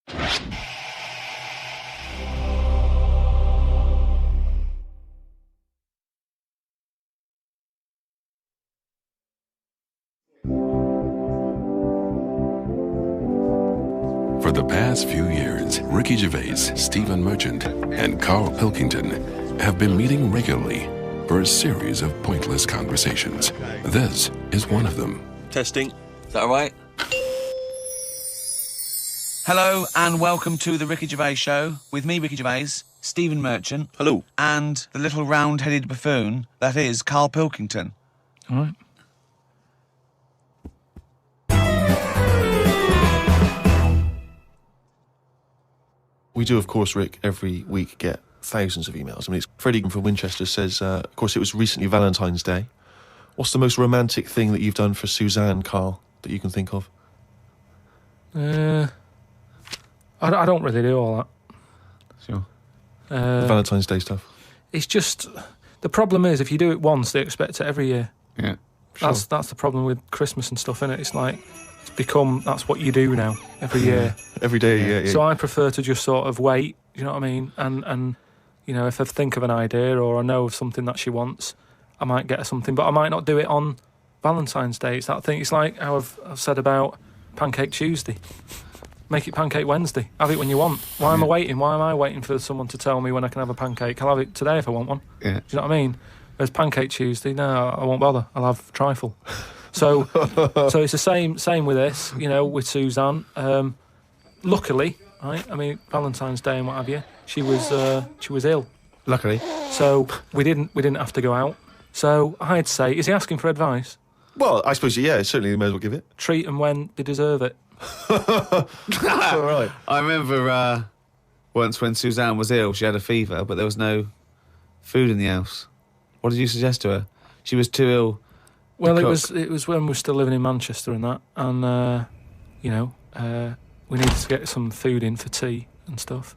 For the past few years, Ricky Gervais, Stephen Merchant, and Karl Pilkington have been meeting regularly for a series of pointless conversations. This is one of them. Testing. Is that all right? Hello and welcome to the Ricky Gervais Show with me, Ricky Gervais, Stephen Merchant. Hello. And the little round-headed buffoon that is Karl Pilkington. All right. We do, of course, Rick, every week get thousands of emails. I mean, it's Freddie from Winchester says, of course, it was recently Valentine's Day. What's the most romantic thing that you've done for Suzanne, Karl, that you can think of? I don't really do all that. Sure. Valentine's Day stuff. It's just, the problem is, if you do it once, they expect it every year. Yeah. Sure. That's the problem with Christmas and stuff, innit? It's like, that's what you do now, every year. Every day, yeah. So I prefer to just sort of wait, you know what I mean? And you know, if I think of an idea or I know of something that she wants, I might get her something, but I might not do it on Valentine's Day. It's that thing. It's like how I've said about Pancake Tuesday. Make it Pancake Wednesday. Have it when you want. Why am I waiting? Why am I waiting for someone to tell me when I can have a pancake? I'll have it today if I want one. Yeah. Do you know what I mean? Whereas Pancake Tuesday, no, I won't bother. I'll have trifle. So it's the same with this, you know, with Suzanne. Luckily, right? I mean, Valentine's Day and what have you, she was ill. Luckily. So we didn't have to go out. So I'd say, is he asking for advice? Well, I suppose, yeah, certainly you may as well give it. Treat them when they deserve it. All right. I remember once when Suzanne was ill, she had a fever, but there was no food in the house. What did you suggest to her? She was too ill. Well, it was when we were still living in Manchester and that, and you know, we needed to get some food in for tea and stuff.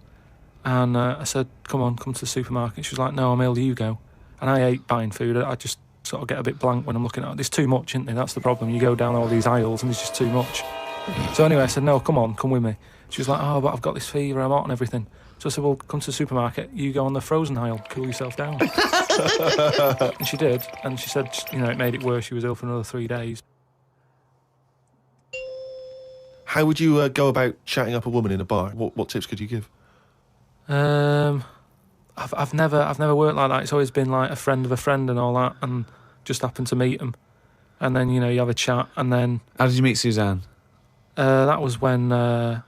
And I said, come to the supermarket. She was like, no, I'm ill, you go. And I hate buying food. I just sort of get a bit blank when I'm looking at it. There's too much, isn't there? That's the problem. You go down all these aisles and there's just too much. So anyway, I said, no, come with me. She was like, oh, but I've got this fever, I'm hot and everything. So I said, well, come to the supermarket, you go on the frozen aisle, cool yourself down. And she did, and she said, you know, it made it worse, she was ill for another 3 days. How would you go about chatting up a woman in a bar? What tips could you give? I've never worked like that. It's always been like a friend of a friend and all that, and just happened to meet them. And then, you know, you have a chat, and then... How did you meet Suzanne? That was when I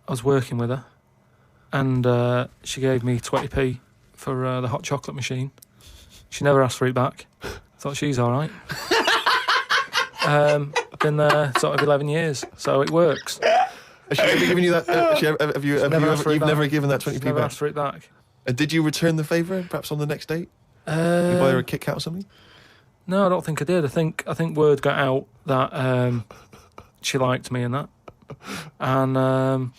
was working with her, and she gave me 20p for the hot chocolate machine. She never asked for it back. Thought she's all right. Been there sort of 11 years, so it works. Has she ever given you that? You've never given that 20p never back? asked for it back. Did you return the favour, perhaps on the next date? You buy her a Kit Kat or something? No, I don't think I did. I think word got out that she liked me and that. And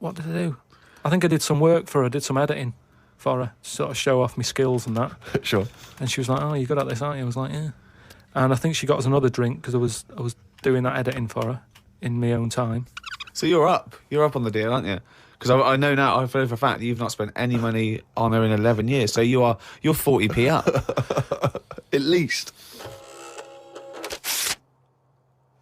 what did I do? I think I did some work for her, did some editing for her, to sort of show off my skills and that. Sure. And she was like, oh, you're good at this, aren't you? I was like, yeah. And I think she got us another drink because I was doing that editing for her in my own time. So you're up on the deal, aren't you? Because I know now, I know for a fact that you've not spent any money on her in 11 years, so you're 40p up. At least.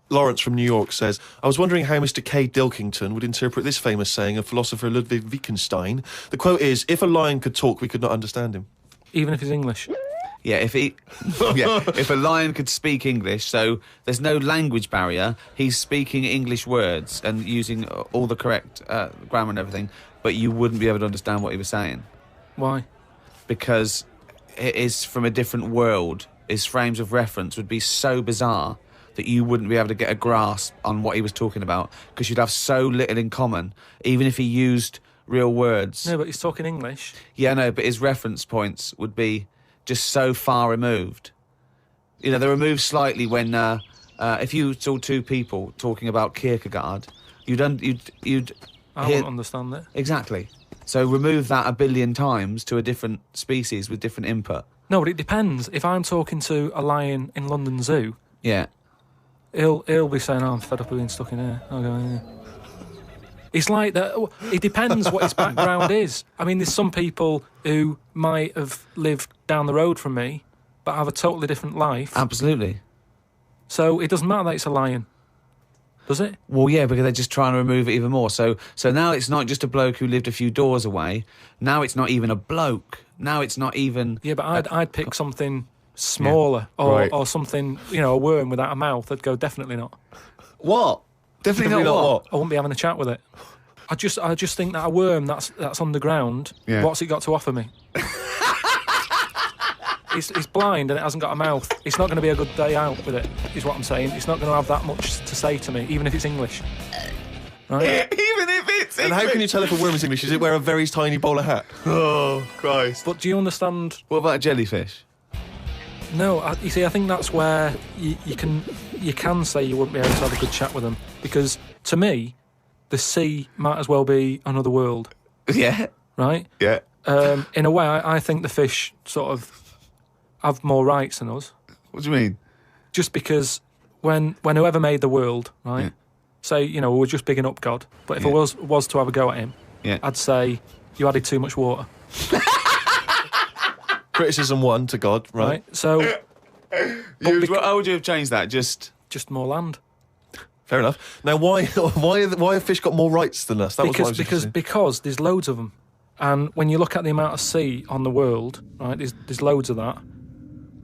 Lawrence from New York says, I was wondering how Mr. K. Pilkington would interpret this famous saying of philosopher Ludwig Wittgenstein. The quote is, if a lion could talk, we could not understand him. Even if he's English? Yeah, if a lion could speak English, so there's no language barrier, he's speaking English words and using all the correct grammar and everything, but you wouldn't be able to understand what he was saying. Why? Because it is from a different world. His frames of reference would be so bizarre that you wouldn't be able to get a grasp on what he was talking about, because you'd have so little in common, even if he used real words. No, but he's talking English. Yeah, no, but his reference points would be just so far removed. You know, they're removed slightly when if you saw two people talking about Kierkegaard, you'd I hear... wouldn't understand that. Exactly. So remove that 1 billion times to a different species with different input. No, but it depends. If I'm talking to a lion in London Zoo, yeah, he'll be saying, "Oh, I'm fed up of being stuck in here." I'll go, yeah. It's like that. It depends what his background is. I mean, there's some people who might have lived down the road from me, but have a totally different life. Absolutely. So it doesn't matter that it's a lion, does it? Well, yeah, because they're just trying to remove it even more. So now it's not just a bloke who lived a few doors away. Now it's not even a bloke. Now it's not even... Yeah, but I'd pick something smaller or something, a worm without a mouth. I'd go, definitely not. What? Definitely not what? I wouldn't be having a chat with it. I just think that a worm that's underground, what's it got to offer me? It's blind and it hasn't got a mouth. It's not going to be a good day out with it, is what I'm saying. It's not going to have that much to say to me, even if it's English. Right? Even if it's English. And how can you tell if a worm is English? Does it wear a very tiny bowler hat? Oh, Christ. But do you understand? What about a jellyfish? No, I think that's where you can say you wouldn't be able to have a good chat with them, because to me, the sea might as well be another world. Yeah. Right? Yeah. In a way, I think the fish sort of have more rights than us. What do you mean? Just because when whoever made the world, right? Say, we're just bigging up God, but if I was to have a go at him, I'd say you added too much water. Criticism 1 to God, right? So, how would you have changed that? Just more land. Fair enough. Now, why have fish got more rights than us? Because there's loads of them, and when you look at the amount of sea on the world, right? There's loads of that.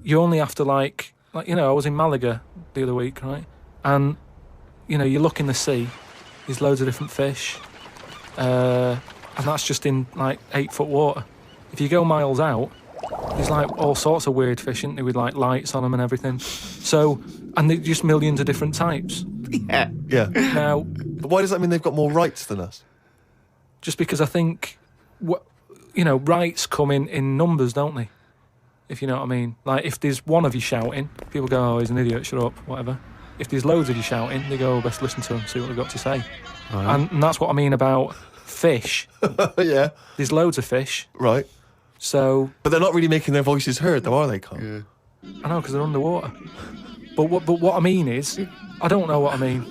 You only have to I was in Malaga the other week, right? And you look in the sea, there's loads of different fish, and that's just in 8-foot water. If you go miles out, there's all sorts of weird fish, isn't there, with lights on them and everything. So, and there's just millions of different types. Yeah. Now, but why does that mean they've got more rights than us? Just because I think, rights come in numbers, don't they? If you know what I mean. Like, if there's one of you shouting, people go, oh, he's an idiot, shut up, whatever. If there's loads of you shouting, they go, oh, best listen to him, see what they've got to say. Right. And that's what I mean about fish. Yeah. There's loads of fish. Right. So... But they're not really making their voices heard, though, are they, Karl? Yeah. I know, because they're underwater. But what I mean is, I don't know what I mean.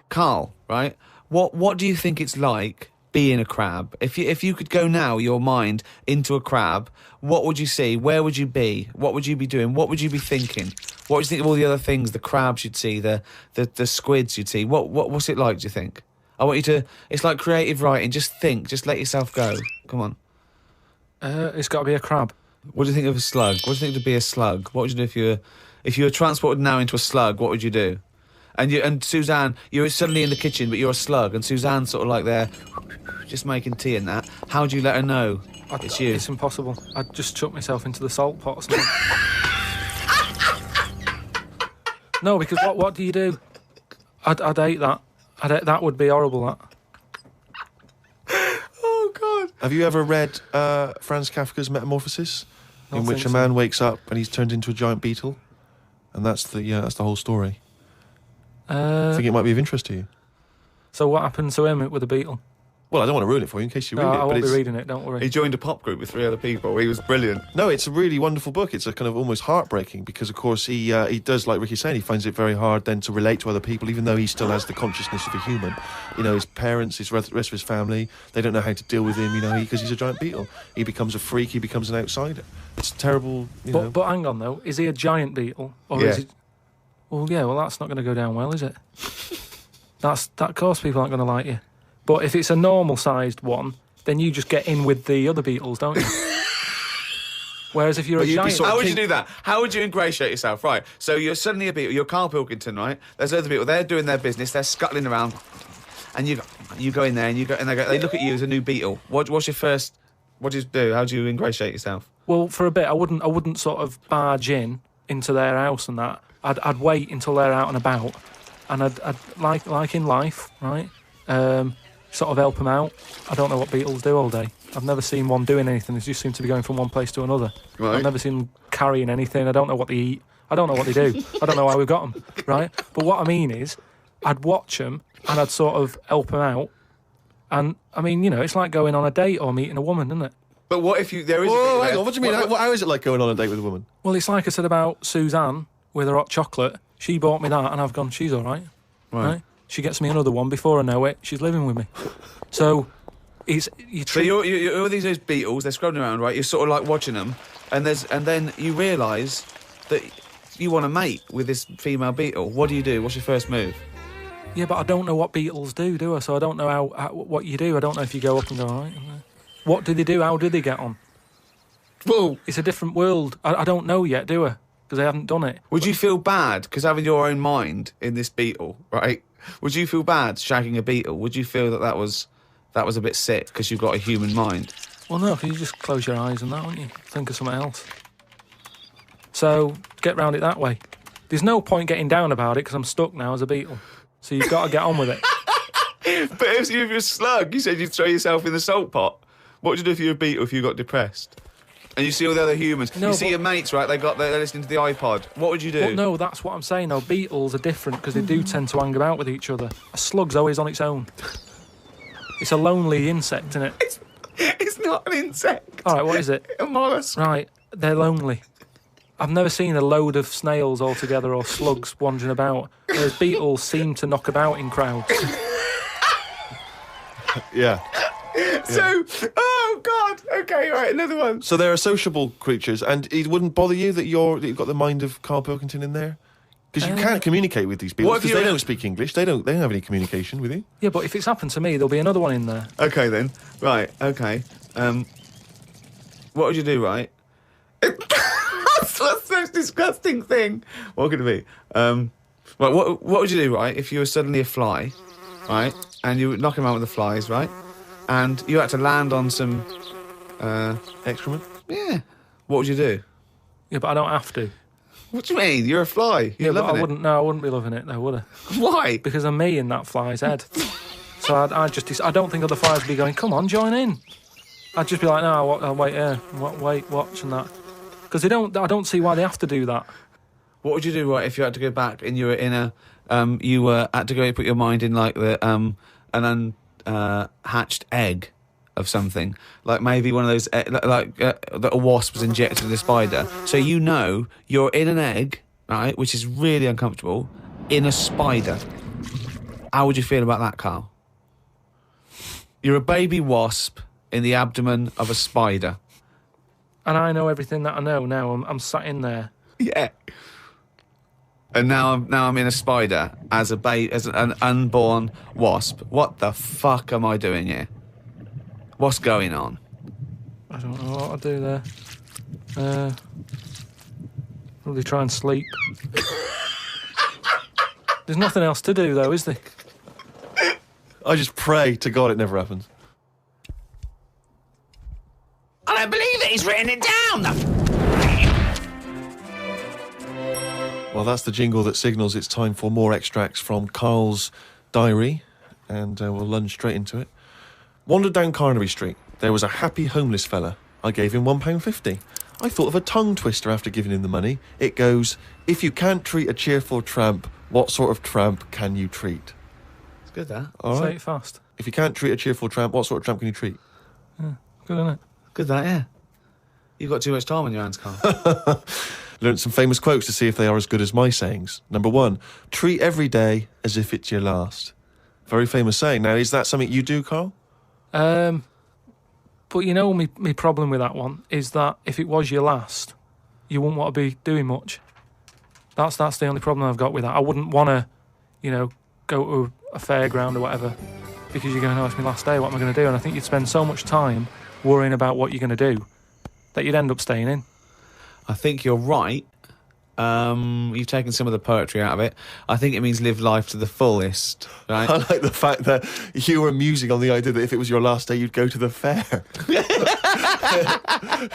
Karl, right? What do you think it's like being a crab? If you could go now, your mind, into a crab, what would you see? Where would you be? What would you be doing? What would you be thinking? What do you think of all the other things the crabs you'd see, the squids you'd see? What's it like, do you think? I want you to... It's like creative writing. Just think. Just let yourself go. Come on. It's got to be a crab. What do you think of a slug? What do you think to be a slug? What would you do if you were transported now into a slug? What would you do? And Suzanne, you're suddenly in the kitchen, but you're a slug, and Suzanne's sort of like there, just making tea and that. How do you let her know it's you? It's impossible. I'd just chuck myself into the salt pot or something. No, because what do you do? I'd hate that. That would be horrible, that. Oh, God. Have you ever read Franz Kafka's Metamorphosis? In which a so. man wakes up and he's turned into a giant beetle? And that's the whole story. I think it might be of interest to you. So what happened to him with the beetle? Well, I don't want to ruin it for you in case you read it. I won't be reading it, don't worry. He joined a pop group with 3 other people. He was brilliant. No, it's a really wonderful book. It's a kind of almost heartbreaking because, of course, he does, like Ricky's saying, he finds it very hard then to relate to other people, even though he still has the consciousness of a human. His parents, his rest of his family, they don't know how to deal with him, because he's a giant beetle. He becomes a freak, he becomes an outsider. It's terrible, But hang on, though. Is he a giant beetle? Or is he... Well, yeah, that's not going to go down well, is it? That, of course, people aren't going to like you. But if it's a normal-sized one, then you just get in with the other beetles, don't you? Whereas if you're a giant... How would you do that? How would you ingratiate yourself? Right, so you're suddenly a beetle. You're Karl Pilkington, right? There's other people. They're doing their business. They're scuttling around. And you go in there and they look at you as a new beetle. What's your first... What do you do? How do you ingratiate yourself? Well, for a bit, I wouldn't sort of barge into their house and that. I'd wait until they're out and about, and I'd like in life, right? Sort of help them out. I don't know what beetles do all day. I've never seen one doing anything. They just seem to be going from one place to another. Right. I've never seen them carrying anything. I don't know what they eat. I don't know what they do. I don't know how we've got them, right? But what I mean is, I'd watch them and I'd sort of help them out. And I mean, it's like going on a date or meeting a woman, isn't it? But what if there is? Whoa, a bit hang on. What do you mean? How is it like going on a date with a woman? Well, it's like I said about Suzanne with her hot chocolate. She bought me that, and I've gone, she's all right. Right. She gets me another one before I know it. She's living with me. So it's So you're all these beetles. They're scrubbing around, right? You're sort of like watching them, and then you realise that you want to mate with this female beetle. What do you do? What's your first move? Yeah, but I don't know what beetles do I? So I don't know how what you do. I don't know if you go up and go, all right. What do they do? How do they get on? Well, It's a different world. I don't know yet, do I? Because I haven't done it. would you feel bad because having your own mind in this beetle, right? Would you feel bad shagging a beetle? Would you feel that was a bit sick because you've got a human mind? Well, no, because you just close your eyes and that, won't you? Think of something else. So get round it that way. There's no point getting down about it because I'm stuck now as a beetle. So you've got to get on with it. But if you're a slug, you said you'd throw yourself in the salt pot. What would you do if you were a beetle if you got depressed? And you see all the other humans. No, you see your mates, right? They're listening to the iPod. What would you do? But no, that's what I'm saying. No, beetles are different because they do tend to hang about with each other. A slug's always on its own. It's a lonely insect, isn't it? It's not an insect. All right, what is it? A mollusk. Right, they're lonely. I've never seen a load of snails all together or slugs wandering about, whereas beetles seem to knock about in crowds. Yeah. So, oh God. Okay, all right, another one. So they're sociable creatures, and it wouldn't bother you that you've got the mind of Karl Pilkington in there? Because you can't communicate with these people, What if because they you're- don't speak English. They don't have any communication with you. Yeah, but if it's happened to me, there'll be another one in there. Okay then. Right. Okay. What would you do? Right. That's the most disgusting thing. What could it be? Right. What would you do? Right. If you were suddenly a fly, right, and you were knocking around with the flies, right, and you had to land on some, Excrement? yeah. What would you do? Yeah, but I don't have to. What do you mean? You're a fly. You're Yeah, but loving I wouldn't. No, I wouldn't be loving it, though, would I? it. Why? Because I'm me in that fly's head. So I don't think other flies would be going, come on, join in. I'd just be like, no, I'll wait here, wait, watch and that. Because I don't see why they have to do that. What would you do, right, if you had to go back and you were in a, you were had to go and put your mind in like the an unhatched egg of something, like maybe one of those that a wasp was injected in a spider. So you know you're in an egg, right, which is really uncomfortable, in a spider. How would you feel about that, Karl? You're a baby wasp in the abdomen of a spider. And I know everything that I know now. I'm sat in there. Yeah. And now I'm in a spider as an unborn wasp. What the fuck am I doing here? What's going on? I don't know what I'll do there. Probably try and sleep. There's nothing else to do, though, is there? I just pray to God it never happens. I don't believe it. He's written it down. Well, that's the jingle that signals it's time for more extracts from Karl's diary, and we'll lunge straight into it. Wandered down Carnaby Street. There was a happy homeless fella. I gave him £1.50. I thought of a tongue twister after giving him the money. It goes, if you can't treat a cheerful tramp, what sort of tramp can you treat? It's good, that. All Say right. it fast. If you can't treat a cheerful tramp, what sort of tramp can you treat? Good, isn't it? Good, that, yeah. You've got too much time on your hands, Karl. Learned some famous quotes to see if they are as good as my sayings. Number 1, treat every day as if it's your last. Very famous saying. Now, is that something you do, Karl? But you know, my problem with that one is that if it was your last, you wouldn't want to be doing much. That's the only problem I've got with that. I wouldn't want to, go to a fairground or whatever because you're going to know it's my last day. What am I going to do? And I think you'd spend so much time worrying about what you're going to do that you'd end up staying in. I think you're right. You've taken some of the poetry out of it. I think it means live life to the fullest, right? I like the fact that you were musing on the idea that if it was your last day, you'd go to the fair.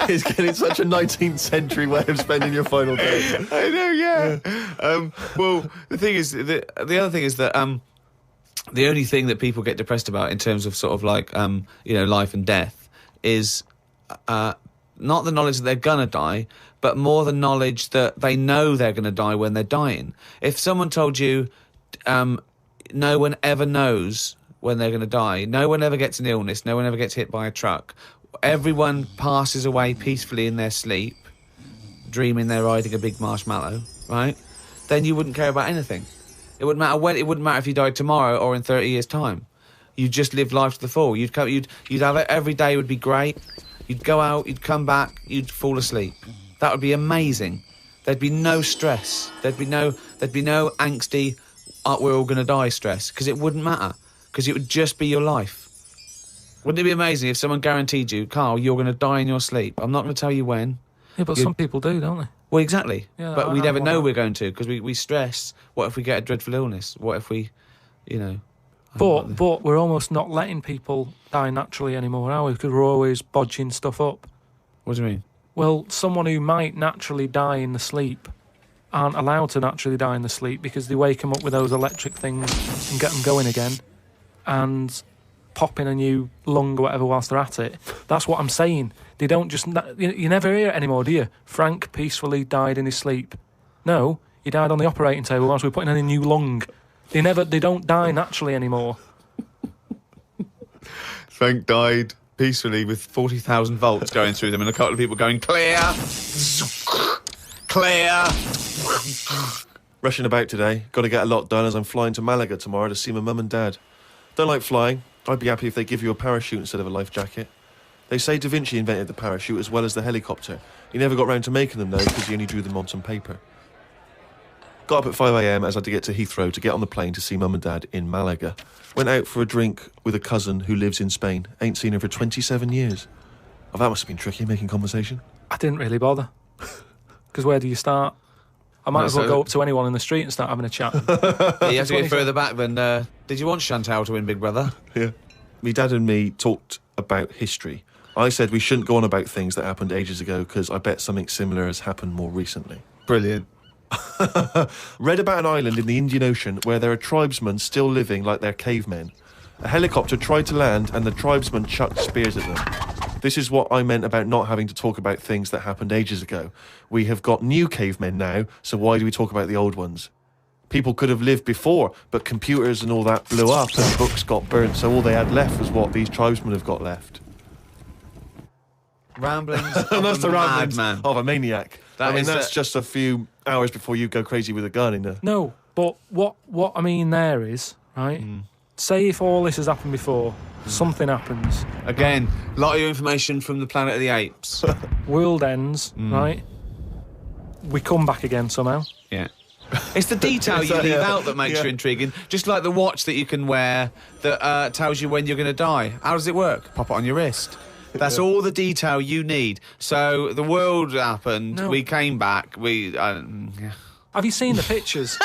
It's getting such a 19th century way of spending your final day. I know, yeah. Well, the thing is, the other thing is that the only thing that people get depressed about in terms of sort of like, life and death is not the knowledge that they're gonna die, but more the knowledge that they know they're gonna die when they're dying. If someone told you, no one ever knows when they're gonna die, no one ever gets an illness, no one ever gets hit by a truck, everyone passes away peacefully in their sleep, dreaming they're riding a big marshmallow, right? Then you wouldn't care about anything. It wouldn't matter when. It wouldn't matter if you died tomorrow or in 30 years' time. You'd just live life to the full. You'd have it every day would be great. You'd go out, you'd come back, you'd fall asleep. That would be amazing. There'd be no stress. There'd be no angsty, we're all going to die stress, because it wouldn't matter, because it would just be your life. Wouldn't it be amazing if someone guaranteed you, Karl, you're going to die in your sleep? I'm not going to tell you when. Yeah, but some people do, don't they? Well, exactly. Yeah, but we never know that. we're going to, because we stress. What if we get a dreadful illness? What if we, But we're almost not letting people die naturally anymore, are we? Because we're always bodging stuff up. What do you mean? Well, someone who might naturally die in the sleep aren't allowed to naturally die in the sleep because they wake them up with those electric things and get them going again and pop in a new lung or whatever whilst they're at it. That's what I'm saying. They don't just... You never hear it anymore, do you? Frank peacefully died in his sleep. No, he died on the operating table whilst we were putting in a new lung. They don't die naturally anymore. Frank died peacefully with 40,000 volts going through them and a couple of people going, clear! Clear! Rushing about today. Got to get a lot done as I'm flying to Malaga tomorrow to see my mum and dad. Don't like flying. I'd be happy if they give you a parachute instead of a life jacket. They say Da Vinci invented the parachute as well as the helicopter. He never got round to making them, though, because he only drew them on some paper. Got up at 5 a.m. as I had to get to Heathrow to get on the plane to see mum and dad in Malaga. Went out for a drink with a cousin who lives in Spain. Ain't seen her for 27 years. Oh, that must have been tricky, making conversation. I didn't really bother. Because where do you start? I might as well go up to anyone in the street and start having a chat. Yeah, you have to get further back than... did you want Chantal to win Big Brother? Yeah. Me dad and me talked about history. I said we shouldn't go on about things that happened ages ago because I bet something similar has happened more recently. Brilliant. Read about an island in the Indian Ocean where there are tribesmen still living like they're cavemen. A helicopter tried to land and the tribesmen chucked spears at them. This is what I meant about not having to talk about things that happened ages ago. We have got new cavemen now, so why do we talk about the old ones? People could have lived before, but computers and all that blew up and books got burnt, so all they had left was what these tribesmen have got left. Ramblings And that's the ramblings madman. of a maniac. That's just a few hours before you go crazy with a gun in there. No, but what I mean there is, right, say if all this has happened before, something happens. Again, a lot of your information from the Planet of the Apes. World ends, right? We come back again somehow. Yeah. It's the detail you leave out that makes you intriguing. Just like the watch that you can wear that tells you when you're going to die. How does it work? Pop it on your wrist. That's all the detail you need. So the world happened, we came back, Have you seen the pictures?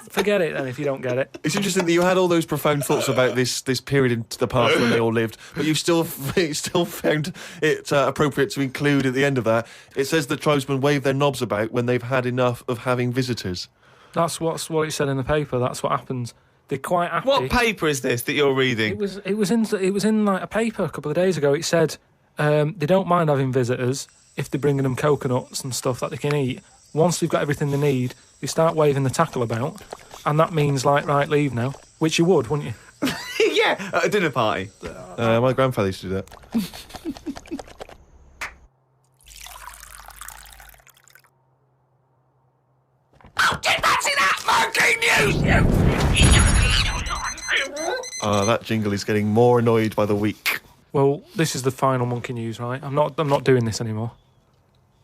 Forget it then if you don't get it. It's interesting that you had all those profound thoughts about this period in the past when they all lived, but you've still found it appropriate to include at the end of that. It says that tribesmen wave their knobs about when they've had enough of having visitors. That's what it said in the paper. That's what happens. They're quite happy. What paper is this that you're reading? It was in like a paper a couple of days ago. It said they don't mind having visitors if they're bringing them coconuts and stuff that they can eat. Once they've got everything they need, they start waving the tackle about, and that means like, right, leave now, which you would, wouldn't you? Yeah, at a dinner party. My grandfather used to do that. Oh, did fancy that fucking news? That jingle is getting more annoyed by the week. Well, this is the final monkey news, right? I'm not doing this anymore,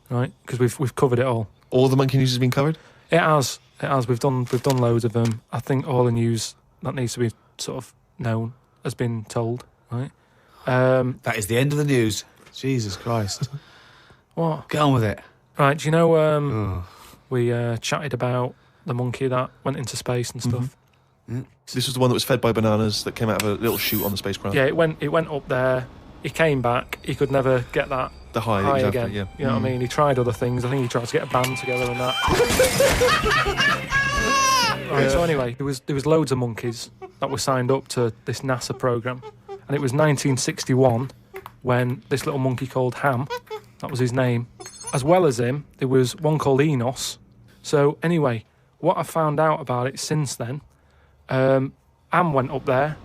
right? Because we've covered it all. All the monkey news has been covered? It has. We've done loads of them. I think all the news that needs to be sort of known has been told, right? That is the end of the news. Jesus Christ. What? Get on with it. Right, do you know we chatted about the monkey that went into space and stuff? This was the one that was fed by bananas that came out of a little chute on the spacecraft. Yeah, it went up there. He came back. He could never get that the high exactly, again. Yeah. You know what I mean? He tried other things. I think he tried to get a band together and that. Right. So anyway, there was loads of monkeys that were signed up to this NASA program, and it was 1961 when this little monkey called Ham, that was his name, as well as him, there was one called Enos. So anyway, what I found out about it since then. Am went up there,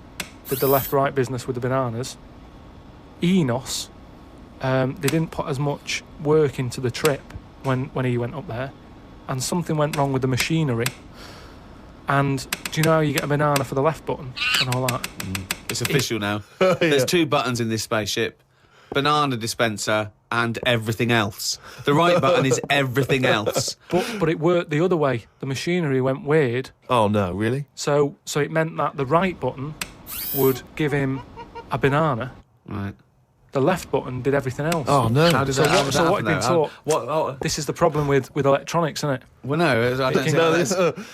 did the left-right business with the bananas. Enos, they didn't put as much work into the trip when he went up there, and something went wrong with the machinery. And do you know how you get a banana for the left button and all that? It's official now. There's 2 buttons in this spaceship. Banana dispenser and everything else. The right button is everything else. But it worked the other way. The machinery went weird. Oh, no, really? So it meant that the right button would give him a banana. Right. The left button did everything else. Oh, no. How does So that what- how so does what that had been happen, taught- though? What? This is the problem with electronics, isn't it? Well, no, I don't think No, that's...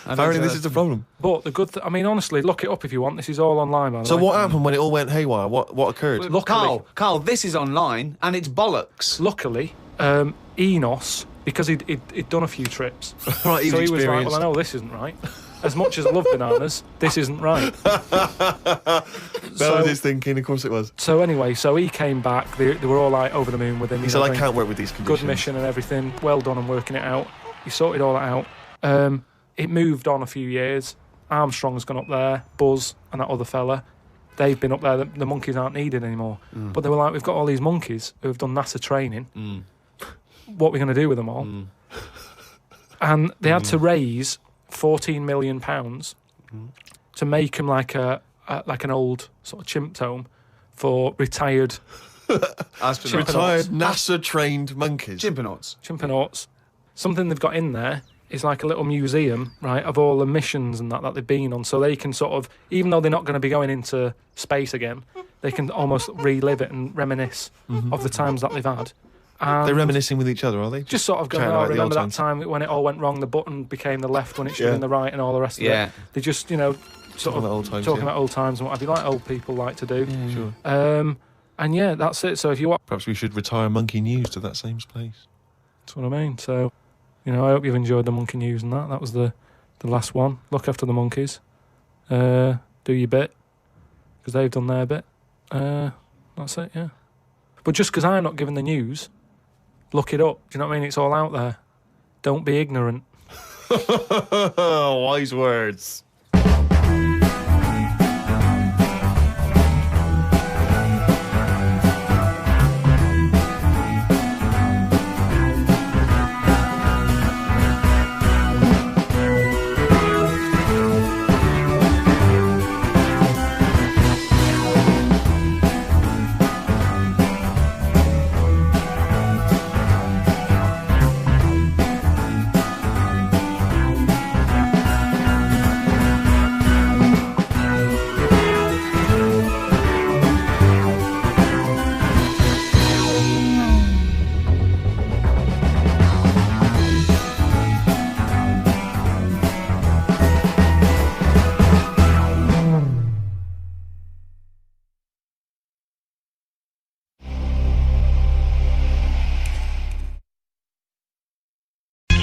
apparently this is the problem. But the good I mean, honestly, look it up if you want. This is all online, by the So way. what happened when it all went haywire? What occurred? Look, Carl, this is online and it's bollocks. Luckily, Enos, because he'd done a few trips, Right, so he was like, experienced. well, I know this isn't right. As much as I love bananas, this isn't right. That was his thinking, of course it was. So anyway, so he came back. They were all like over the moon with him. He you said, know, I going, can't work with these conditions. good mission and everything. Well done on working it out. He sorted all that out. It moved on a few years. Armstrong's gone up there. Buzz and that other fella, they've been up there. The monkeys aren't needed anymore. But they were like, we've got all these monkeys who have done NASA training. What are we going to do with them all? And they had to raise £14 million to make them like an old sort of chimp home for retired Astronauts. Retired NASA-trained monkeys. Chimpanauts. Something they've got in there is like a little museum, right, of all the missions and that they've been on, so they can sort of, even though they're not going to be going into space again, they can almost relive it and reminisce of the times that they've had. And They're reminiscing with each other, are they? just sort of going, chatting oh, about the remember old that times. time when it all went wrong, the button became the left when it should have Yeah. been the right and all the rest of Yeah. it. They just, you know, sort Talking of about old times, talking yeah. about old times and what have you, like old people like to do. Sure. And yeah, that's it. So if you want, Perhaps we should retire Monkey News to that same place. that's what I mean. So, you know, I hope you've enjoyed the monkey news and that. That was the last one. Look after the monkeys. Do your bit, because they've done their bit. That's it, yeah. But just because I'm not giving the news, look it up. Do you know what I mean? It's all out there. Don't be ignorant. Wise words.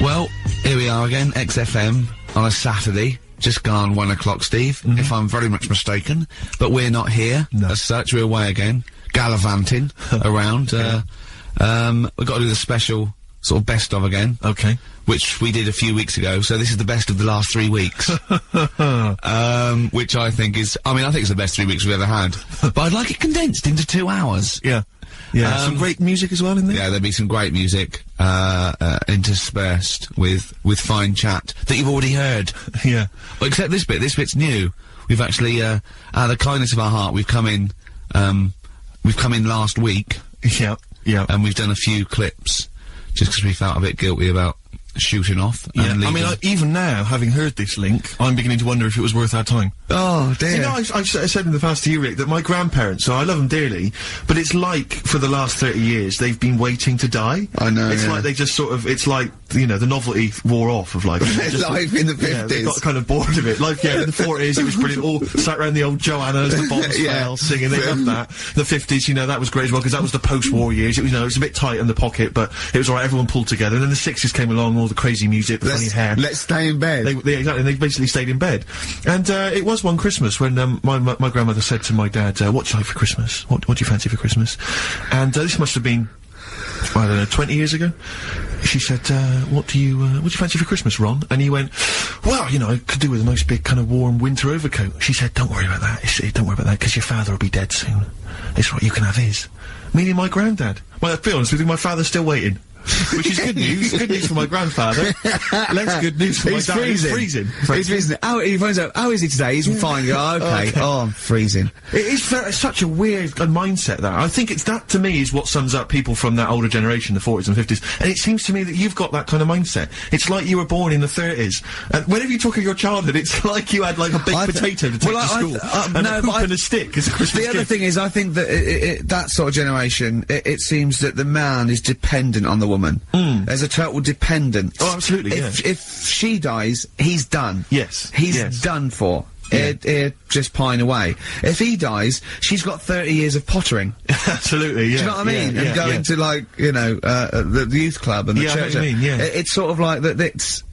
Well, here we are again, XFM, on a Saturday. Just gone 1 o'clock, Steve, if I'm very much mistaken. But we're not here, as such. We're away again, gallivanting around. We've got to do the special sort of best of again. Okay. Which we did a few weeks ago, so this is the best of the last 3 weeks. Which I think is, I think it's the best 3 weeks we've ever had. But I'd like it condensed into 2 hours. Yeah. Yeah. Some great music as well in there. Yeah, there'll be some great music, interspersed with fine chat that you've already heard. Yeah. Well, except this bit. This bit's new. We've actually, out of the kindness of our heart, we've come in last week. Yeah. Yeah. And we've done a few clips, just because we felt a bit guilty about shooting off. Yeah, And leaving. even now, having heard this link, I'm beginning to wonder if it was worth our time. Oh, dear. You know, I've said in the past to you, Rick, that my grandparents, so I love them dearly, but it's like, for the last 30 years, they've been waiting to die. I know, It's yeah. like they just sort of, it's like, you know, the novelty wore off of life. Life in the Yeah, they 50s. got kind of bored of it. Life, yeah, in the 40s, it was brilliant. All sat around the old Joannas, the bombs Yeah. fell, singing, they loved that. The 50s, you know, that was great as well, because that was the post-war years. It was, you know, it was a bit tight in the pocket, but it was alright, everyone pulled together. And then the 60s came along, all the crazy music, the funny hair. Let's stay in bed. Exactly, and they basically stayed in bed. And it was one Christmas when my grandmother said to my dad, what do you like for Christmas? What do you fancy for Christmas? And this must have been I don't know, 20 years ago. She said, what do you fancy for Christmas, Ron? And he went, well, you know, I could do with a nice big kind of warm winter overcoat. She said, don't worry about that. Don't worry about that, because your father will be dead soon. It's right, you can have his. Meaning my granddad. Well, to be honest with you, my father's still waiting. Which is good news. Good news for my grandfather. Less good news for my dad. He's freezing. He's freezing. He finds out, how is he today? He's fine. Oh, okay. Oh, I'm freezing. It is such a weird mindset, that. I think that, to me, is what sums up people from that older generation, the 40s and 50s. And it seems to me that you've got that kind of mindset. It's like you were born in the 30s. And whenever you talk of your childhood, it's like you had, like, a baked potato to take to school. And a poop and a stick as a Christmas gift. The other thing is, I think that that sort of generation, it seems that the man is dependent on the woman. There's a total dependence. Oh, absolutely, If she dies, he's done. Yes. He's done for. Yeah. Just pine away. If he dies, she's got 30 years of pottering. Absolutely, yeah. Do you know what I mean? And going to, like, you know, the youth club and the church. I know what you mean, It's sort of like that. It's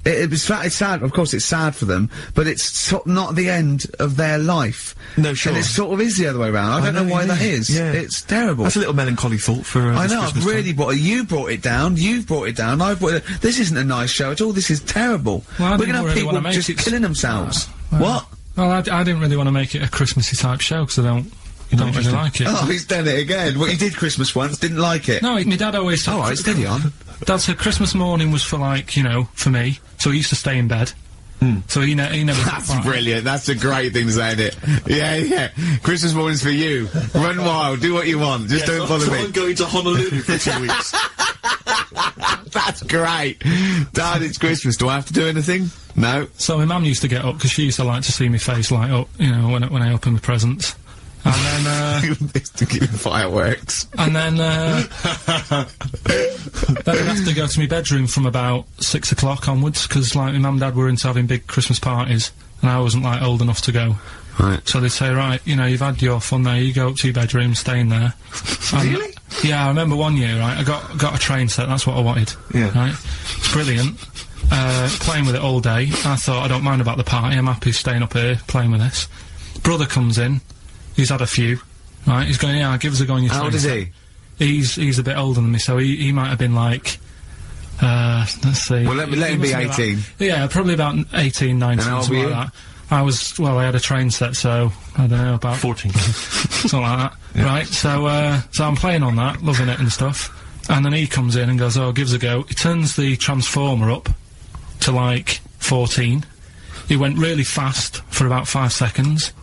sad. Of course, it's sad for them, but it's not the end of their life. No, sure. And it sort of is the other way around. I don't know why that is. Yeah. It's terrible. That's a little melancholy thought for. I know. Christmas I've really time. you brought it down. You've brought it down. I've brought it. This isn't a nice show at all. This is terrible. Well, we're gonna have people just killing themselves. What? Well, I didn't really want to make it a Christmassy type show because I don't really like it. Oh, he's done it again. Well, he did Christmas once, didn't like it. No, my dad always said... All right, steady on. Dad said Christmas morning was for, like, you know, for me, so he used to stay in bed. So he never... That's brilliant. That's a great thing to say, isn't it? Yeah. Christmas morning's for you. Run wild, do what you want, just don't bother me. I'm going to Honolulu for 2 weeks. That's great. Dad, it's Christmas. Do I have to do anything? No. So my mum used to get up, because she used to like to see my face light up, you know, when I open the presents. And then, fireworks. And then I'd have to go to my bedroom from about 6 o'clock onwards, because, like, my mum and dad were into having big Christmas parties, and I wasn't, like, old enough to go. Right. So they'd say, right, you know, you've had your fun there, you go up to your bedroom, stay in there. Really? Yeah, I remember one year, right, I got a train set, that's what I wanted. Yeah. Right? It's brilliant. Playing with it all day. I thought, I don't mind about the party, I'm happy staying up here, playing with this. Brother comes in, he's had a few, right, he's going, yeah, give us a go on your train. How old is he? He's a bit older than me, so he might have been like, let's see. Well, let him be 18. Yeah, probably about 18, 19, and how old something were you? like that. I had a train set, so, I don't know, about 14. something like that. Yeah. Right, so I'm playing on that, loving it and stuff, and then he comes in and goes, oh, give us a go. He turns the transformer up to, like, 14. He went really fast for about 5 seconds,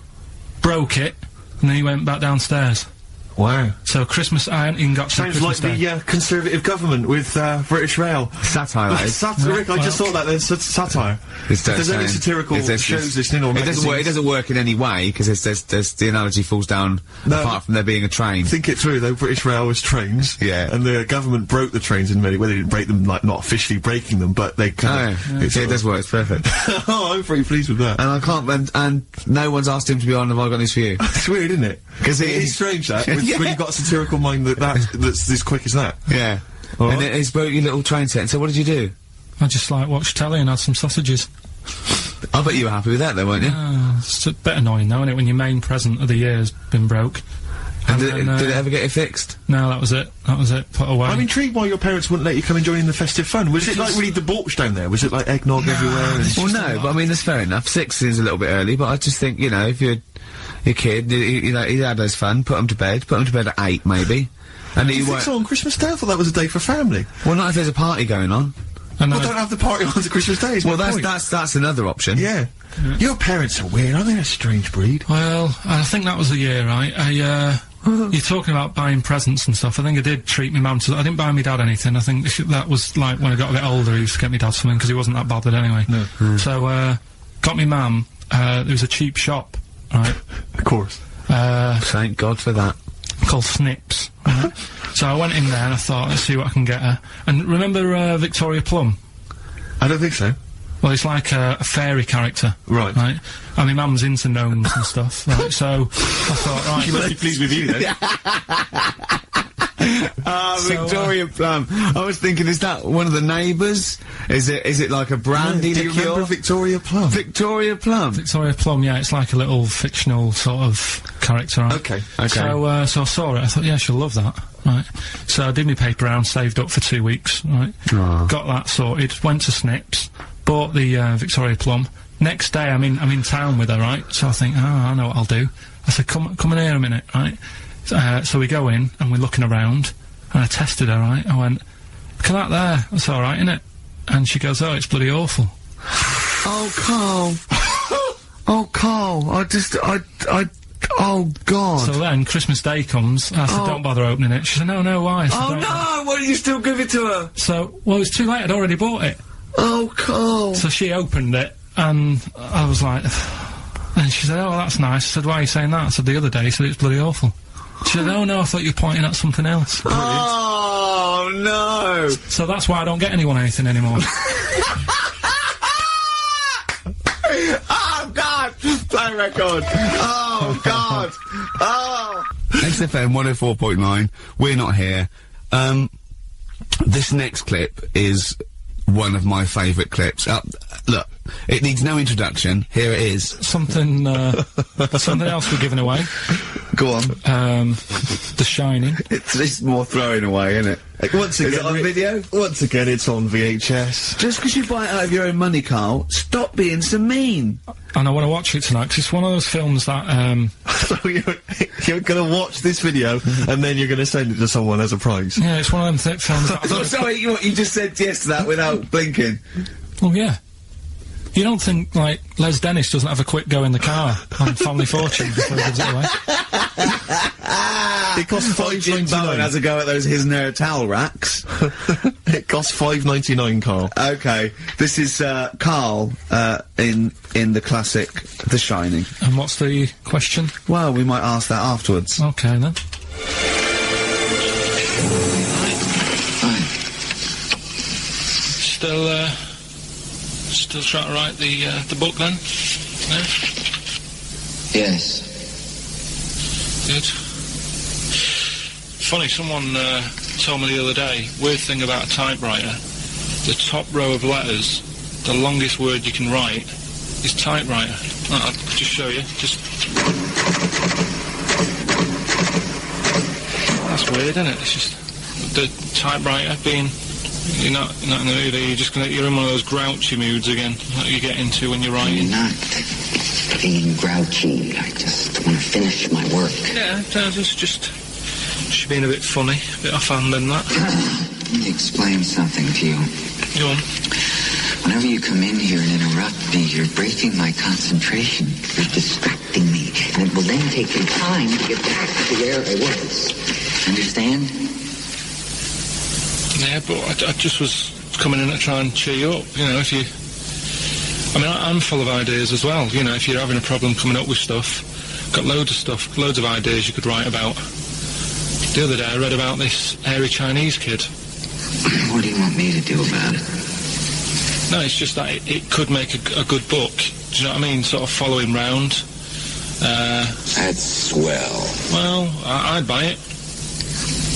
broke it, and then he went back downstairs. Wow. So Christmas, I hadn't even got to Sounds Christmas like Day. the Conservative government with British Rail. Satire, that is. Rick, I just thought that there's satire. If there's any satirical shows listening or magazines. It doesn't work in any way, because there's the analogy falls down apart from there being a train. Think it through, though. British Rail was trains. Yeah. And the government broke the trains in many ways. They didn't break them, like, not officially breaking them, but they kind of... It does work, it's perfect. Oh, I'm pretty pleased with that. And I can't, and no one's asked him to be on Have I Got News For You. It's weird, isn't it? Because it's strange, that, when you've got a satirical mind that's as quick as that. Yeah. Right. And then he's broke your little train set, and so what did you do? I just, like, watched telly and had some sausages. I bet you were happy with that, though, weren't you? It's a bit annoying, though, isn't it, when your main present of the year has been broke. And did it ever get it fixed? No, that was it. Put away. I'm intrigued why your parents wouldn't let you come and join in the festive fun. Was it, like, really debauched down there? Was it, like, eggnog everywhere? And well, no, but I mean, that's fair enough. 6 is a little bit early, but I just think, you know, if you're a kid, you know, he had his fun, put him to bed at 8, maybe. And you think so on Christmas Day? I thought that was a day for family. Well, not if there's a party going on. Well, don't have the party on Christmas Day. Well, that's another option. Yeah. Your parents are weird, aren't they? A strange breed. Well, I think that was the year, right? You're talking about buying presents and stuff. I think I did treat my mum to... I didn't buy my dad anything. I think that was, like, when I got a bit older, he used to get me dad something, because he wasn't that bothered anyway. No. So, got me mum, there was a cheap shop, right? Of course. Thank God for that. Called Snips. Right? So I went in there and I thought, let's see what I can get her. And remember Victoria Plum? I don't think so. Well, it's like a fairy character. Right. Right? And my mum's into gnomes and stuff, right? So I thought, right... She must be pleased with you, then. Victoria Plum. I was thinking, is that one of the neighbours? Is it like a brandy liqueur? Do you remember Victoria Plum? Victoria Plum? Victoria Plum, yeah, it's like a little fictional sort of character, right? Okay. So I saw it, I thought, yeah, she'll love that. right? So I did my paper round, saved up for 2 weeks, right? Got that sorted, went to Snips, bought the Victoria Plum. Next day I'm in town with her, right? So I think, I know what I'll do. I said, come in here a minute, right? So we go in and we're looking around, and I tested her, right? I went, look at that there, that's alright, innit? And she goes, oh, it's bloody awful. Oh, Karl. Oh, Karl, oh, God. So then, Christmas Day comes, I said, don't bother opening it. She said, no, why? I said, Oh, no, why did you still give it to her? So, well, it was too late, I'd already bought it. Oh, Karl. So she opened it, and I was like, and she said, oh, that's nice. I said, why are you saying that? I said, the other day, she said, it's bloody awful. She said, oh, no, I thought you were pointing at something else. Oh, no. So that's why I don't get anyone anything anymore. Oh, God! Play record! Oh, God! Oh! XFM 104.9, we're not here. This next clip is one of my favourite clips. Look, it needs no introduction. Here it is. Something else we're giving away. Go on. The Shining. It's more throwing away, isn't it? Once again, is it on video? Once again, it's on VHS. Just because you buy it out of your own money, Karl, stop being so mean. And I want to watch it tonight, 'cause it's one of those films that, So you're gonna watch this video, and then you're gonna send it to someone as a prize? yeah, it's one of them films that... Oh, sorry, you just said yes to that without blinking. Oh, yeah. You don't think, like, Les Dennis doesn't have a quick go in the car on Family Fortune before he gives it away? It costs Jim Bowen has $5.99. a go at those his and her towel racks. It costs $5.99, Karl. Okay, this is Karl in the classic The Shining. And what's the question? Well, we might ask that afterwards. Okay, then. Still trying to write the book, then? No? Yes. Good. Funny, someone told me the other day, weird thing about a typewriter, the top row of letters, the longest word you can write is typewriter. I'll just show you, That's weird, isn't it? It's just the typewriter being... You're not in the mood, are you? You're in one of those grouchy moods again, that you get into when you're writing. I'm not being grouchy. I just want to finish my work. Yeah, it's just being a bit funny, a bit offhand and that. Let me explain something to you. Go on. Whenever you come in here and interrupt me, you're breaking my concentration. You're distracting me. And it will then take me time to get back to where I was. Understand? Yeah, but I just was coming in to try and cheer you up, you know, if you... I mean, I'm full of ideas as well, you know, if you're having a problem coming up with stuff, got loads of ideas you could write about. The other day I read about this hairy Chinese kid. What do you want me to do about it? No, it's just that it could make a good book, do you know what I mean, sort of following round. That's swell. Well, I'd buy it,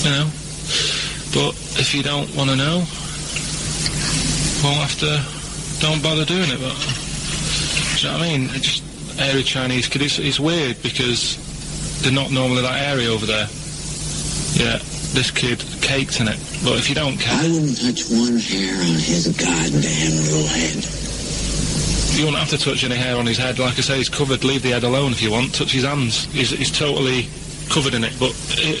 you know. But if you don't want to know, don't bother doing it. But do you know what I mean? It's just hairy Chinese kid. It's weird because they're not normally that hairy over there. Yeah, this kid caked in it. But if you don't care, I wouldn't touch one hair on his goddamn little head. you won't have to touch any hair on his head. Like I say, he's covered. Leave the head alone if you want. Touch his hands. He's totally covered in it. But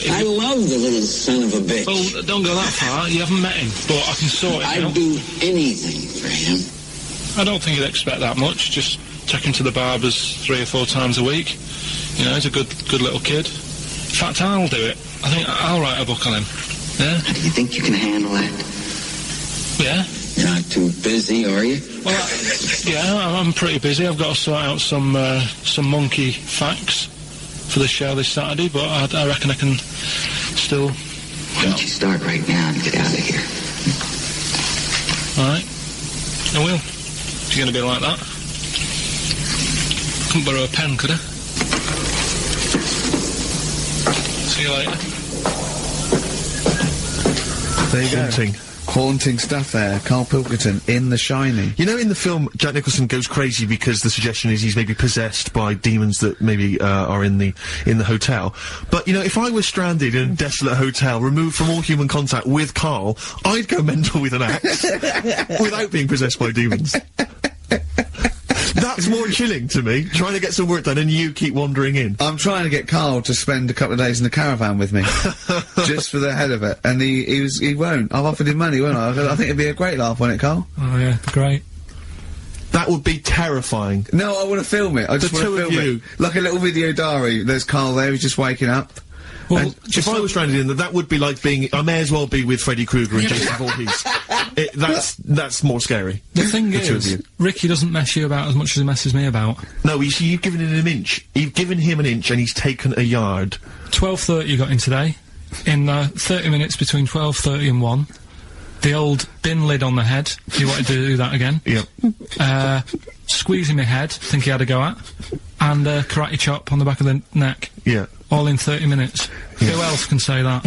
I love the little son of a bitch. Well, don't go that far. You haven't met him, but I can sort it out. I'd do anything for him. I don't think you'd expect that much. Just take him to the barbers 3 or 4 times a week. You know, he's a good little kid. In fact, I'll do it. I think I'll write a book on him. Yeah? Do you think you can handle that? Yeah? You're not too busy, are you? Well, yeah, I'm pretty busy. I've got to sort out some monkey facts for the show this Saturday, but I reckon I can still... Why don't you start right now and get out of here? All right. I will. If you're going to be like that. Couldn't borrow a pen, could I? See you later. There you go. haunting stuff there. Karl Pilkington in The Shining. You know, in the film, Jack Nicholson goes crazy because the suggestion is he's maybe possessed by demons that maybe are in the hotel. But you know, if I was stranded in a desolate hotel, removed from all human contact with Karl, I'd go mental with an axe without being possessed by demons. That's more chilling to me, trying to get some work done and you keep wandering in. I'm trying to get Karl to spend a couple of days in the caravan with me, just for the head of it, and he won't. I've offered him money, won't I? I think it'd be a great laugh, won't it, Karl? Oh yeah, great. That would be terrifying. No, I want to film it. I just want to film it. Like a little video diary. There's Karl there, he's just waking up. Well, if I was stranded in that would be like being. I may as well be with Freddy Krueger and Jason Voorhees. That's more scary. The thing is, Ricky doesn't mess you about as much as he messes me about. No, you've given him an inch. You've given him an inch, and he's taken a yard. 12:30 you got in today. In 30 minutes between 12:30 and 1. The old bin lid on the head. You wanted to do that again. Yep. Squeezing my head. Think he had a go at. And karate chop on the back of the neck. Yeah. All in 30 minutes. Yeah. Who else can say that?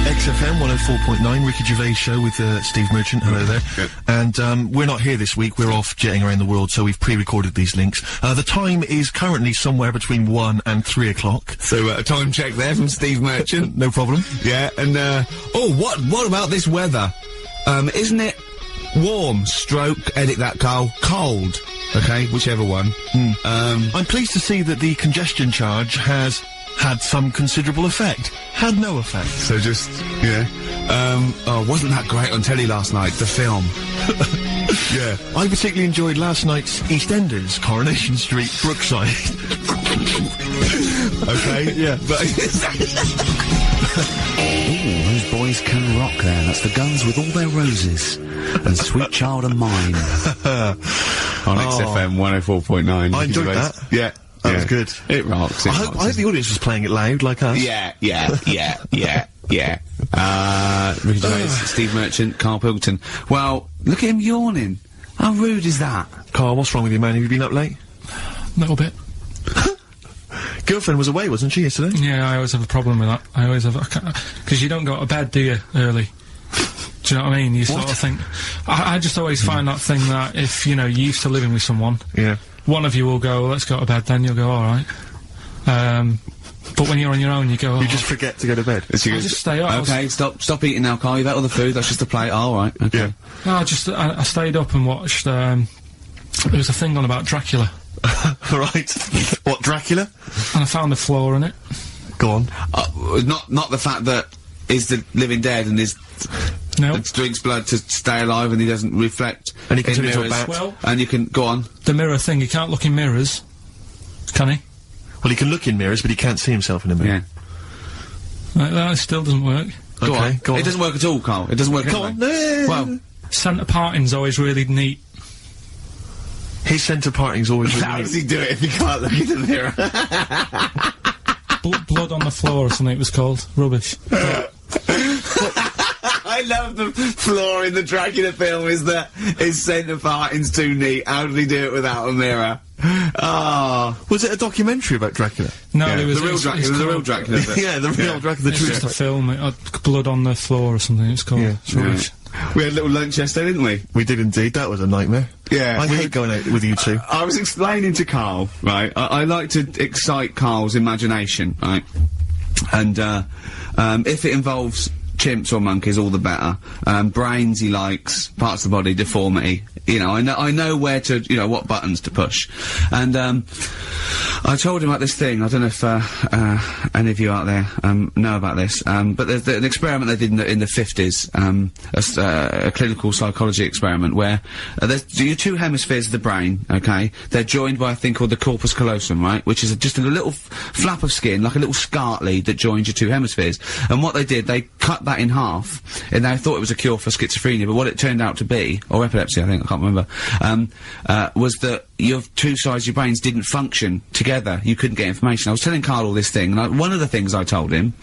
XFM 104.9, Ricky Gervais show with Steve Merchant. Hello there. Good. And we're not here this week. We're off jetting around the world, so we've pre-recorded these links. The time is currently somewhere between 1 and 3 o'clock. So a time check there from Steve Merchant. No problem. Yeah, and what about this weather? Isn't it warm? Stroke, edit that, Karl. Cold. Okay, whichever one. I'm pleased to see that the congestion charge has had some considerable effect. Had no effect. So just, yeah. Wasn't that great on telly last night, the film? Yeah. I particularly enjoyed last night's EastEnders, Coronation Street, Brookside. Okay, yeah. But ooh, those boys can rock there. That's the Guns with All Their Roses and Sweet Child of Mine. On XFM 104.9. I enjoyed that. Yeah. That was good. It rocks. I hope the audience was playing it loud, like us. Yeah. Ricky Gervais, Steve Merchant, Karl Pilkington. Well, look at him yawning. How rude is that? Karl, what's wrong with you, man? Have you been up late? A little bit. Girlfriend was away, wasn't she, yesterday? Yeah, I always have a problem with that. I always have, because you don't go to bed, do you, early? Do you know what I mean? You sort of think, I just always find that thing that if, you know, you're used to living with someone, yeah, one of you will go, let's go to bed, then you'll go, alright. But when you're on your own, you go, you just forget to go to bed. I just stay up. Okay, stop eating now, Karl. You've ate all the food, that's just a plate. Oh, alright, okay. Yeah. No, I stayed up and watched, there was a thing on about Dracula. Right. What, Dracula? And I found a flaw in it. Go on. Not the fact that he's the living dead and drinks blood to stay alive and he doesn't reflect. And he can turn into a bat. Well, and you can go on. The mirror thing, he can't look in mirrors, can he? Well, he can look in mirrors, but he can't see himself in a mirror. Yeah. That still doesn't work. Go on. It doesn't work at all, Karl. It doesn't work Go anyway. on. Well, centre parting's always really neat. His centre parting's always really how neat. does he do it if he can't look in the mirror? Blood on the floor or something it was called. Rubbish. I love the flaw in the Dracula film is that his centre parting's too neat. How did he do it without a mirror? Was it a documentary about Dracula? No, yeah, it was the real Dracula. It's the real Dracula. Yeah, the real Dracula. It's just a film. It had blood on the floor or something. It's called. Yeah. It's rubbish. We had a little lunch yesterday, didn't we? We did indeed. That was a nightmare. Yeah. I hate going out with you two. I was explaining to Karl, right? I like to excite Karl's imagination, right? And if it involves chimps or monkeys, all the better. Brains he likes, parts of the body, deformity. You know, I know where to, you know, what buttons to push. And I told him about this thing. I don't know if any of you out there know about this, but there's an experiment they did in the 50s, a clinical psychology experiment where there's your two hemispheres of the brain, okay? They're joined by a thing called the corpus callosum, right? Which is just a little flap of skin, like a little scarlet lead that joins your two hemispheres. And what they did, they cut that in half, and they thought it was a cure for schizophrenia, but what it turned out to be, or epilepsy, I think, I can't remember, was that your two sides of your brains didn't function together. You couldn't get information. I was telling Karl all this thing, and one of the things I told him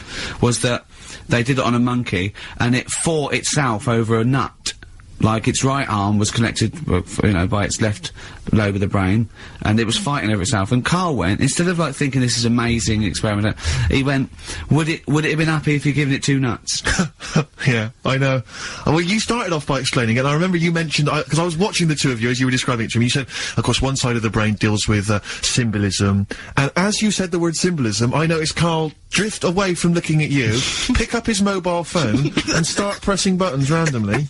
was that they did it on a monkey, and it fought itself over a nut. like its right arm was connected, by its left lobe of the brain, and it was fighting over itself. And Karl went, instead of like thinking this is amazing experiment, he went, would it have been happy if you'd given it 2 nuts? Yeah, I know. Well, you started off by explaining it, and I remember you mentioned, because I was watching the two of you as you were describing it to me, you said, of course, one side of the brain deals with symbolism, and as you said the word symbolism, I noticed Karl drift away from looking at you, pick up his mobile phone, and start pressing buttons randomly.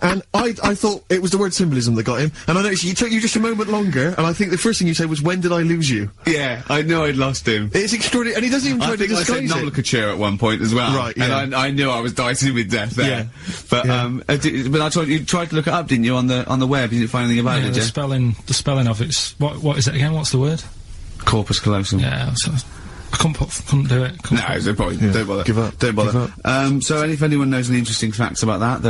And I thought it was the word symbolism that got him, and I noticed it took you just a moment longer, and I think the first thing you said was, when did I lose you? Yeah, I knew I'd lost him. It's extraordinary, and he doesn't even try to disguise it. I think I said nomenclature at one point as well. Right, yeah. And I knew I was dicing with death there. Yeah. But, but I told you tried to look it up, didn't you, on the web? You didn't find anything about it, did you? The spelling of it's, what is it again? What's the word? Corpus callosum. Yeah, I couldn't do it. No, there's no point. Yeah. Don't bother. Give up. Don't bother. Give up. So if anyone knows any interesting facts about that,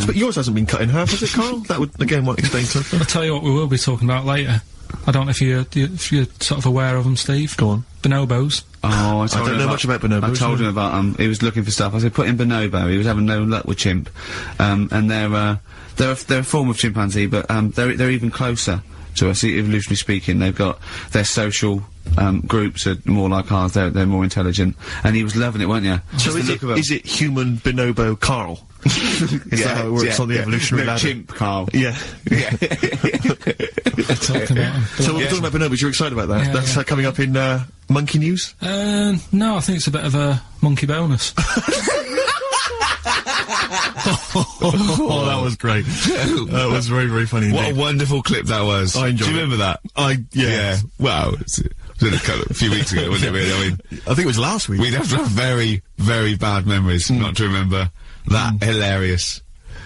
but yours hasn't been cut in half, has it, Karl? That would, again, might explain something. I'll tell you what we will be talking about later. I don't know if you're sort of aware of them, Steve. Go on. Bonobos. Oh, I don't know much about bonobos. I told him about he was looking for stuff. I said, put in bonobo. He was having no luck with chimp. And they're a form of chimpanzee, but they're even closer to us, evolutionarily speaking. They've got their social groups are more like ours. They're more intelligent. And he was loving it, weren't you? So is it human bonobo Karl? Is that how it works on the evolutionary ladder? Chimp Karl. Yeah. Yeah. Talking about him. So we're talking about bonobos. You're excited about that? Yeah, That's coming up in Monkey News. No, I think it's a bit of a monkey bonus. Oh, that was great. That was very, very funny indeed. What a wonderful clip that was. I enjoyed it. Do you remember that? Yeah. Wow. It was a few weeks ago, wasn't it, really? I mean, I think it was last week. we'd have to have very, very bad memories not to remember that hilarious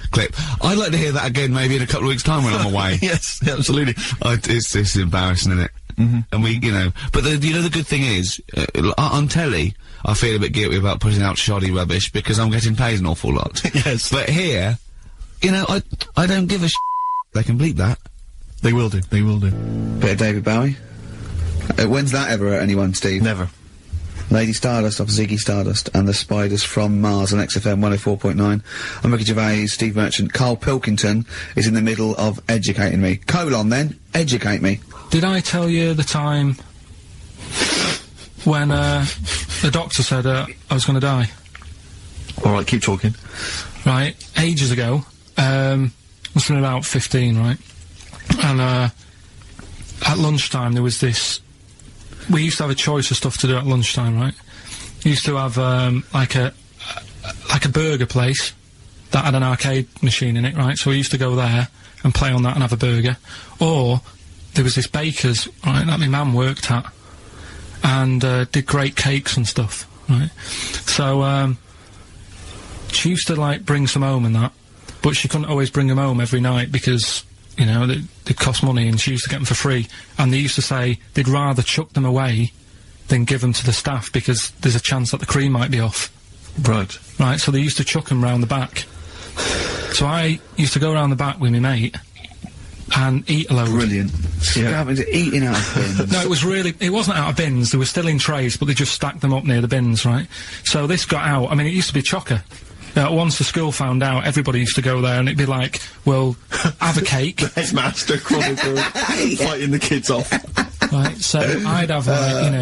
clip. I'd like to hear that again maybe in a couple of weeks' time when I'm away. Yes, absolutely. It's embarrassing, isn't it? And we, but the good thing is, on telly, I feel a bit guilty about putting out shoddy rubbish because I'm getting paid an awful lot. Yes. But here, I don't give a They can bleep that. They will do. They will do. Bit of David Bowie. When's that ever hurt anyone, Steve? Never. Lady Stardust off Ziggy Stardust and the Spiders from Mars on XFM 104.9. I'm Ricky Gervais, Steve Merchant. Karl Pilkington is in the middle of educating me. Educate me. Did I tell you the time when the doctor said I was going to die? All right, keep talking. Right, ages ago, must have been about 15, right? And at lunchtime there was this. We used to have a choice of stuff to do at lunchtime, right? We used to have like a burger place that had an arcade machine in it, right? So we used to go there and play on that and have a burger. Or there was this baker's, right, that my mum worked at, and did great cakes and stuff, right? So she used to like bring some home and that, but she couldn't always bring them home every night because, they cost money, and she used to get them for free. And they used to say they'd rather chuck them away than give them to the staff because there's a chance that the cream might be off. Right. Right, so they used to chuck them round the back. So I used to go round the back with my mate and eat a load. Brilliant. Yeah. Eating out of bins. No, it wasn't out of bins, they were still in trays, but they just stacked them up near the bins, right? So this got out, I mean, it used to be chocker. Once the school found out, everybody used to go there, and it'd be like, well, have a cake. Headmaster Chronicle fighting the kids off. Right, so I'd have,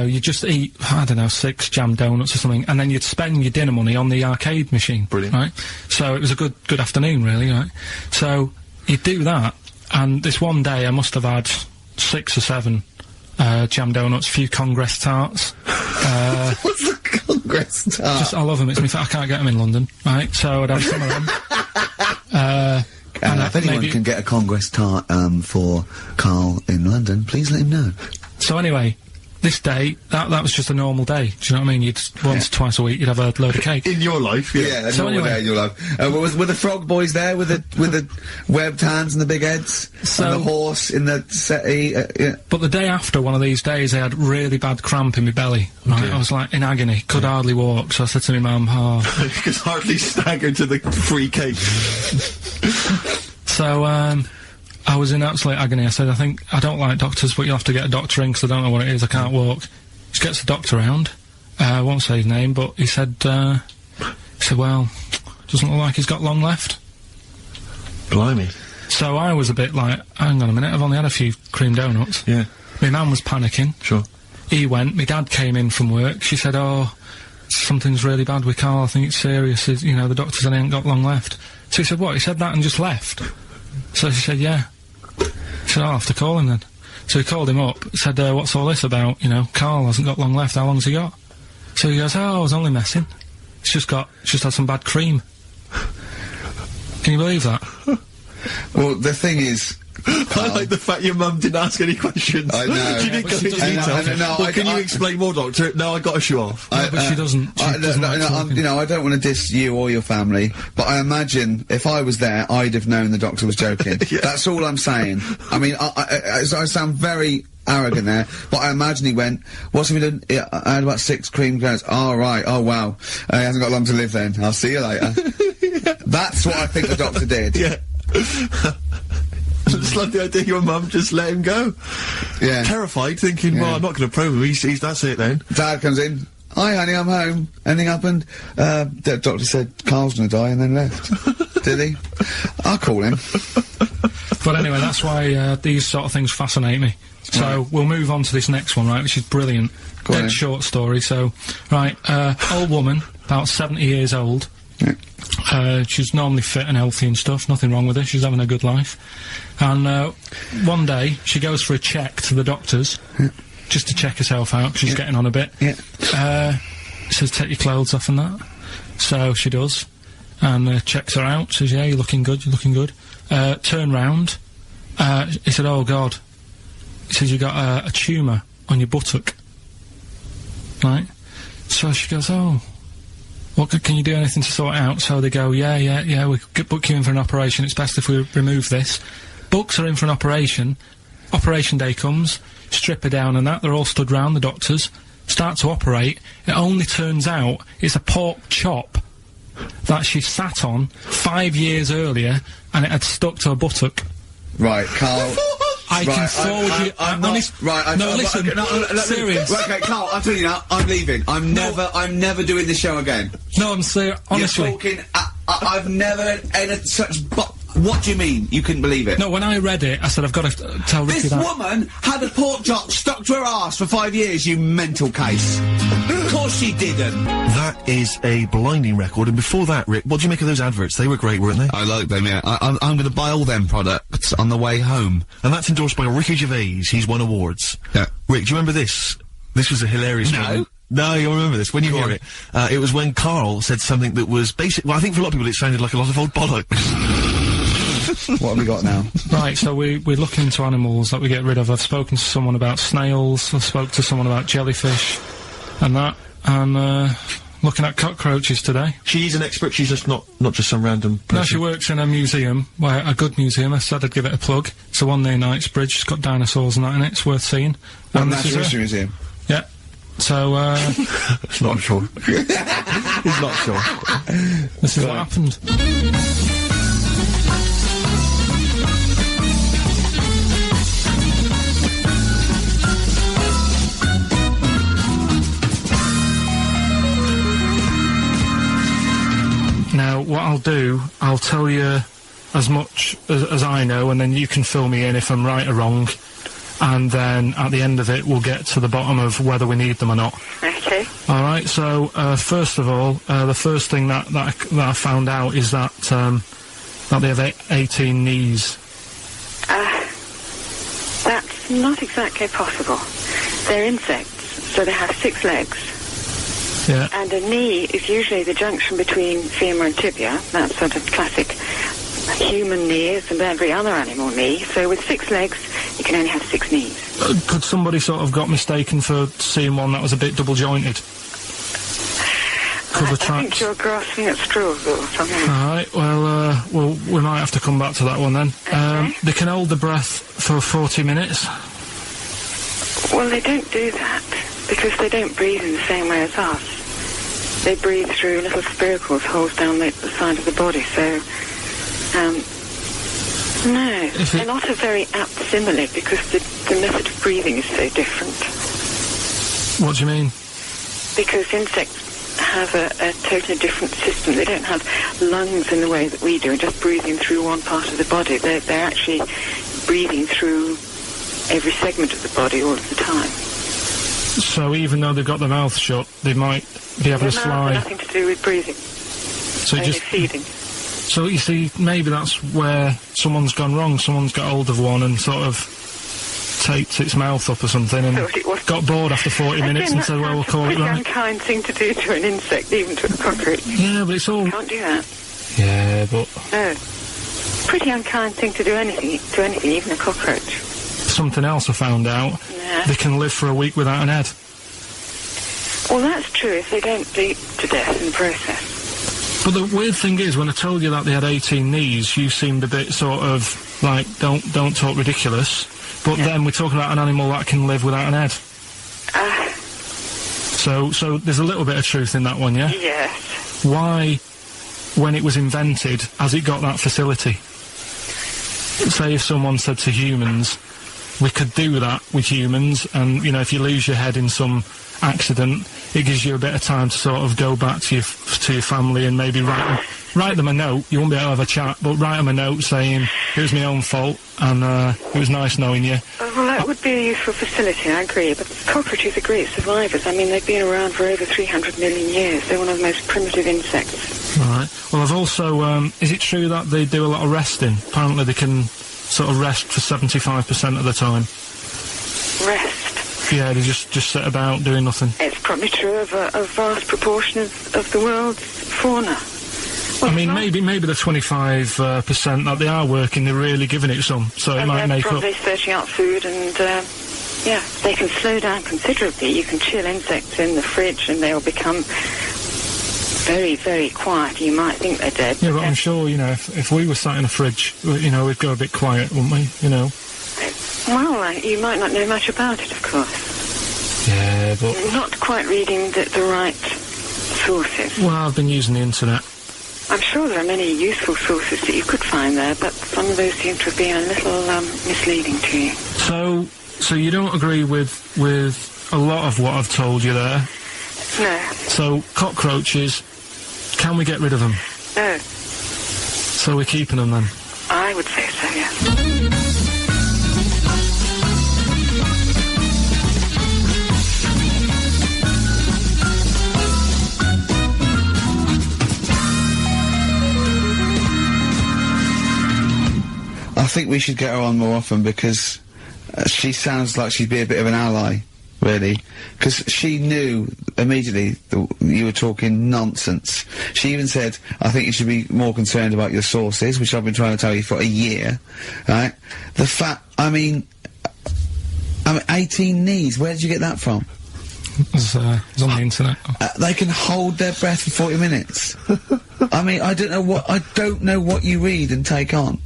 you just eat, I don't know, 6 jam donuts or something, and then you'd spend your dinner money on the arcade machine. Brilliant. Right? So it was a good afternoon, really, right? So you'd do that, and this one day I must have had 6 or 7 jam donuts, a few Congress tarts. What's the Congress tart? I love them. It's I can't get them in London, right? So I'd have some of them. And if anyone can get a Congress tart for Karl in London, please let him know. So anyway, this day, that was just a normal day. Do you know what I mean? You'd once, twice a week, you'd have a load of cake. In your life, yeah. Yeah, a normal day in your life. Were the frog boys there with the webbed hands and the big heads? And the horse in the settee? Yeah. But the day after one of these days, I had really bad cramp in my belly. Right? I was like in agony, could hardly walk. So I said to my mum, you could hardly stagger to the free cake. So, I was in absolute agony. I said, I don't like doctors, but you'll have to get a doctor in because I don't know what it is, I can't walk. Just gets the doctor round. I won't say his name, but he said, well, doesn't look like he's got long left. Blimey. So I was a bit like, hang on a minute, I've only had a few cream donuts. Yeah. My man was panicking. Sure. He went, my dad came in from work, she said, oh, something's really bad with Karl, I think it's serious, you know, the doctor said he ain't got long left. So he said, what, he said that and just left? So she said, yeah. He said, I'll have to call him then. So he called him up, said, what's all this about, you know, Karl hasn't got long left, how long's he got? So he goes, oh, I was only messing. It's just had some bad cream. Can you believe that? Well, the thing is... I like the fact your mum didn't ask any questions. I know. She didn't go into detail. Well, can you explain more, Doctor? No, I got to show off. No, but she doesn't. You know, I don't want to diss you or your family, but I imagine if I was there, I'd have known the doctor was joking. Yeah. That's all I'm saying. I mean, I sound very arrogant there, but I imagine he went, what's he done? Yeah, I had about 6 cream cones. Oh, right. Oh, wow. He hasn't got long to live then. I'll see you later. Yeah. That's what I think the doctor did. Yeah. I just love the idea your mum just let him go. Yeah. Terrified, thinking, well, I'm not going to probe him, that's it then. Dad comes in. Hi, honey, I'm home. Anything happened? The doctor said Karl's gonna die and then left. Did he? I'll call him. But anyway, that's why these sort of things fascinate me. So we'll move on to this next one, right, which is brilliant. Dead short story. So, right, old woman, about 70 years old. Yeah. She's normally fit and healthy and stuff, nothing wrong with her, she's having a good life. And one day, she goes for a check to the doctor's, just to check herself out, 'cause she's getting on a bit. Yeah. Says, take your clothes off and that. So she does, and checks her out, says, yeah, you're looking good, you're looking good. Turn round, he said, oh God. He says, you got a tumour on your buttock. Right? So she goes, oh. What, can you do anything to sort it out? So they go, yeah, we could book you in for an operation, it's best if we remove this. Books her in for an operation, operation day comes, strip her down and that, they're all stood round, the doctors, start to operate, it only turns out it's a pork chop that she sat on 5 years earlier, and it had stuck to her buttock. Right, Karl. I can forward you. I'm not. Right. No, listen. Serious. Right, okay, Karl. I'm telling you now. I'm leaving. I'm never doing this show again. No, I'm serious. Honestly. You're talking. I've never had such. What do you mean? You couldn't believe it? No, when I read it, I said I've got to tell Ricky that. This woman had a pork chop stuck to her arse for 5 years. You mental case. Of course she didn't. That is a blinding record. And before that, Rick, what do you make of those adverts? They were great, weren't they? I like them. Yeah. I'm going to buy all them products on the way home. And that's endorsed by Ricky Gervais. He's won awards. Yeah. Rick, do you remember this? This was a hilarious one. No, you'll remember this when you hear it. It was when Karl said something that was basic. Well, I think for a lot of people it sounded like a lot of old bollocks. What have we got now? Right, so we're looking into animals that we get rid of. I've spoken to someone about snails, I spoke to someone about jellyfish, and that, and looking at cockroaches today. She's an expert, she's just not just some random person. No, she works in a museum, well, a good museum, I said I'd give it a plug. It's the one near Knightsbridge, it's got dinosaurs and that in it, it's worth seeing. And Natural History Museum? Yeah. So, It's not sure. He's not sure. This is what happened. Now, what I'll do, I'll tell you as much as I know, and then you can fill me in if I'm right or wrong, and then at the end of it, we'll get to the bottom of whether we need them or not. Okay. All right. So, first of all, the first thing that I found out is that they have 18 knees. That's not exactly possible. They're insects, so they have 6 legs. Yeah. And a knee is usually the junction between femur and tibia. That's sort of classic human knees and every other animal knee. So with 6 legs, you can only have 6 knees. Could somebody sort of got mistaken for seeing one that was a bit double jointed? I think you're grasping at straws or something. All right. Well, we might have to come back to that one then. Okay. They can hold the breath for 40 minutes. Well, they don't do that because they don't breathe in the same way as us. They breathe through little spiracles, holes down the side of the body, so, no. They're not a very apt simile because the method of breathing is so different. What do you mean? Because insects have a totally different system. They don't have lungs in the way that we do, and just breathing through one part of the body. They're actually breathing through every segment of the body all of the time. So even though they've got their mouth shut, they might be able to fly. Nothing to do with breathing. So only just feeding. So you see, maybe that's where someone's gone wrong. Someone's got hold of one and sort of taped its mouth up or something, and got bored after 40 minutes and said, "Well, we'll call it right." It's an unkind thing to do to an insect, even to a cockroach. Yeah, but it's all. You can't do that. Yeah, but. No. Pretty unkind thing to do to anything, even a cockroach. Something else I found out. Yeah. They can live for a week without an head. Well, that's true if they don't bleed to death in the process. But the weird thing is, when I told you that they had 18 knees, you seemed a bit sort of like, don't talk ridiculous. But then we're talking about an animal that can live without an head. So there's a little bit of truth in that one, yeah? Yes. Why, when it was invented, has it got that facility? Say if someone said to humans, we could do that with humans, and, you know, if you lose your head in some accident, it gives you a bit of time to sort of go back to your family and maybe write them a note. You won't be able to have a chat, but write them a note saying it was my own fault and it was nice knowing you. Well, that would be a useful facility, I agree, but cockroaches are great survivors. I mean, they've been around for over 300 million years. They're one of the most primitive insects. Right. Well, I've also, is it true that they do a lot of resting? Apparently they can sort of rest for 75% of the time. Rest? Yeah, they just sit about doing nothing. It's probably true of a vast proportion of the world's fauna. Well, I mean, maybe the 25% that they are working, they're really giving it some, so it might make up. They're probably searching out food, and yeah, they can slow down considerably. You can chill insects in the fridge, and they'll become very, very quiet. You might think they're dead. Yeah, but I'm sure, you know, if we were sat in a fridge, you know, we'd go a bit quiet, wouldn't we? You know. Well, you might not know much about it, of course. Yeah, but You're not quite reading the right sources. Well, I've been using the internet. I'm sure there are many useful sources that you could find there, but some of those seem to have been a little misleading to you. So you don't agree with a lot of what I've told you there? No. So, cockroaches, can we get rid of them? No. So we're keeping them then? I would say so, yes. I think we should get her on more often because she sounds like she'd be a bit of an ally, really. Because she knew immediately that you were talking nonsense. She even said, I think you should be more concerned about your sources, which I've been trying to tell you for a year, right? The fact, I mean 18 knees, where did you get that from? It's on the internet. They can hold their breath for 40 minutes. I mean, I don't know what you read and take on.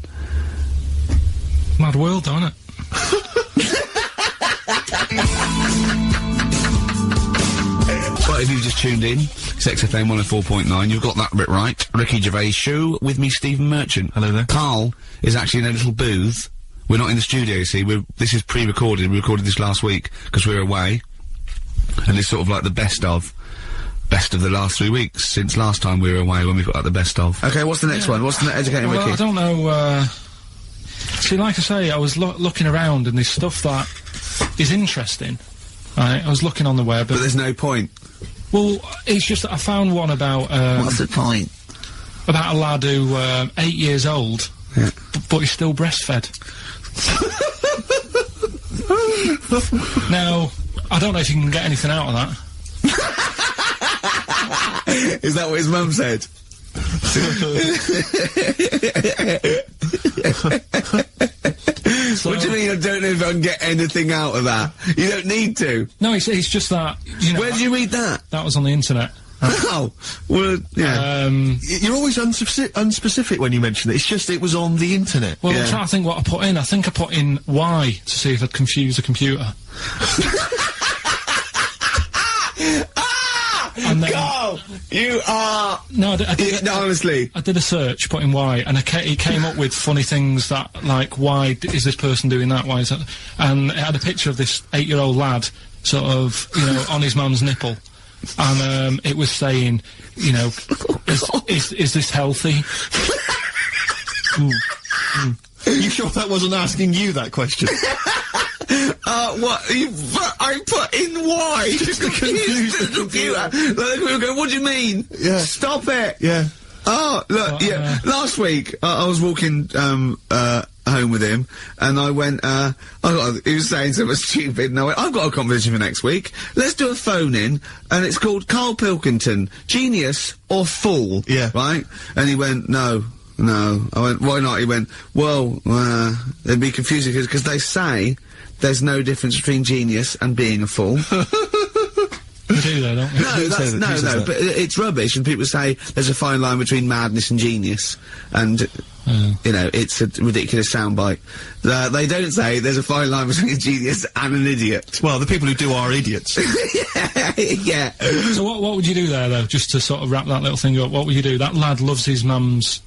Mad world, isn't it? Well, if you've just tuned in, it's XFM 104.9, you've got that bit right. Ricky Gervais Show with me, Stephen Merchant. Hello there. Karl is actually in a little booth. We're not in the studio, you see. This is pre-recorded. We recorded this last week because we were away. And it's sort of like the best of the last 3 weeks since last time we were away when we put out the best of. Okay, what's the next one? What's the educating Ricky? I don't know, see, like I say, I was looking around and there's stuff that is interesting. Right, I was looking on the web. But there's no point. Well, it's just that I found one about, what's the point? About a lad who, 8 years old, yeah. But he's still breastfed. Now, I don't know if you can get anything out of that. Is that what his mum said? What do you mean I don't know if I can get anything out of that? You don't need to. No, it's just that, you know... Where did you read that? That was on the internet. Oh, well, yeah. You're always unspecific when you mention it. It's just it was on the internet. Well, I'm trying to think what I put in. I think I put in Y to see if I'd confuse a computer. And then, Karl, you are... No, I did no, honestly. I did a search, put in Y, and it came up with funny things that, like, why is this person doing that? Why is that? And it had a picture of this 8-year-old lad, sort of, you know, on his mum's nipple. and it was saying, you know, is this healthy? You sure that wasn't asking you that question? What? I put in why? Just to confuse the computer. Like, what do you mean? Yeah. Stop it. Yeah. Oh, look, yeah. Last week, I was walking, home with him, and I went, he was saying something stupid, and I went, I've got a competition for next week. Let's do a phone-in, and it's called Karl Pilkington, Genius or Fool. Yeah. Right? And he went, no. I went, why not? He went, well, it'd be confusing, because they say there's no difference between genius and being a fool. You do though, don't you? No, but it's rubbish, and people say there's a fine line between madness and genius, and, you know, it's a ridiculous soundbite. They don't say there's a fine line between a genius and an idiot. Well, the people who do are idiots. Yeah. So what would you do there, though, just to sort of wrap that little thing up? What would you do? That lad loves his mum's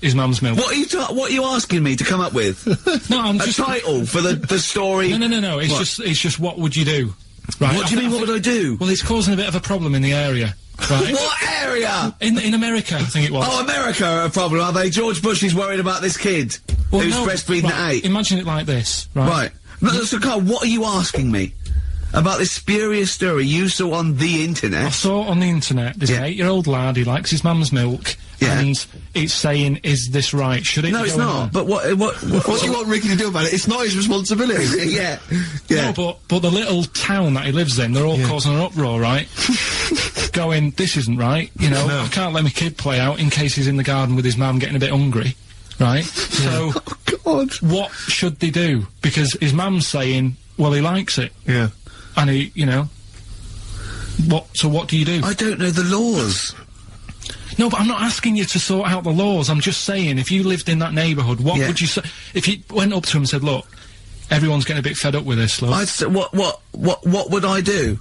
milk. What are you asking me to come up with? No, I'm just... A title for the story? No, it's just what would you do? Right. What do you mean, what would I do? Well, it's causing a bit of a problem in the area. Right? What area? In America, I think it was. Oh, America are a problem, are they? George Bush is worried about this kid who's breastfeeding at 8. Imagine it like this, right? Right. No, so, Carl, what are you asking me? About this spurious story you saw on the internet? I saw it on the internet. There's an 8-year-old lad, he likes his mum's milk, and it's saying, is this right? Should it No, be it's going not. on? But what do you want Ricky to do about it? It's not his responsibility. Yeah. No, but the little town that he lives in, they're all causing an uproar, right? Going, this isn't right, you know, I can't let my kid play out in case he's in the garden with his mum getting a bit hungry, right? So, what should they do? Because his mum's saying, well, he likes it. Yeah. And he, you know, so what do you do? I don't know the laws. No, but I'm not asking you to sort out the laws. I'm just saying, if you lived in that neighbourhood, what would you say? If you went up to him and said, look, everyone's getting a bit fed up with this, love. I'd say, what would I do?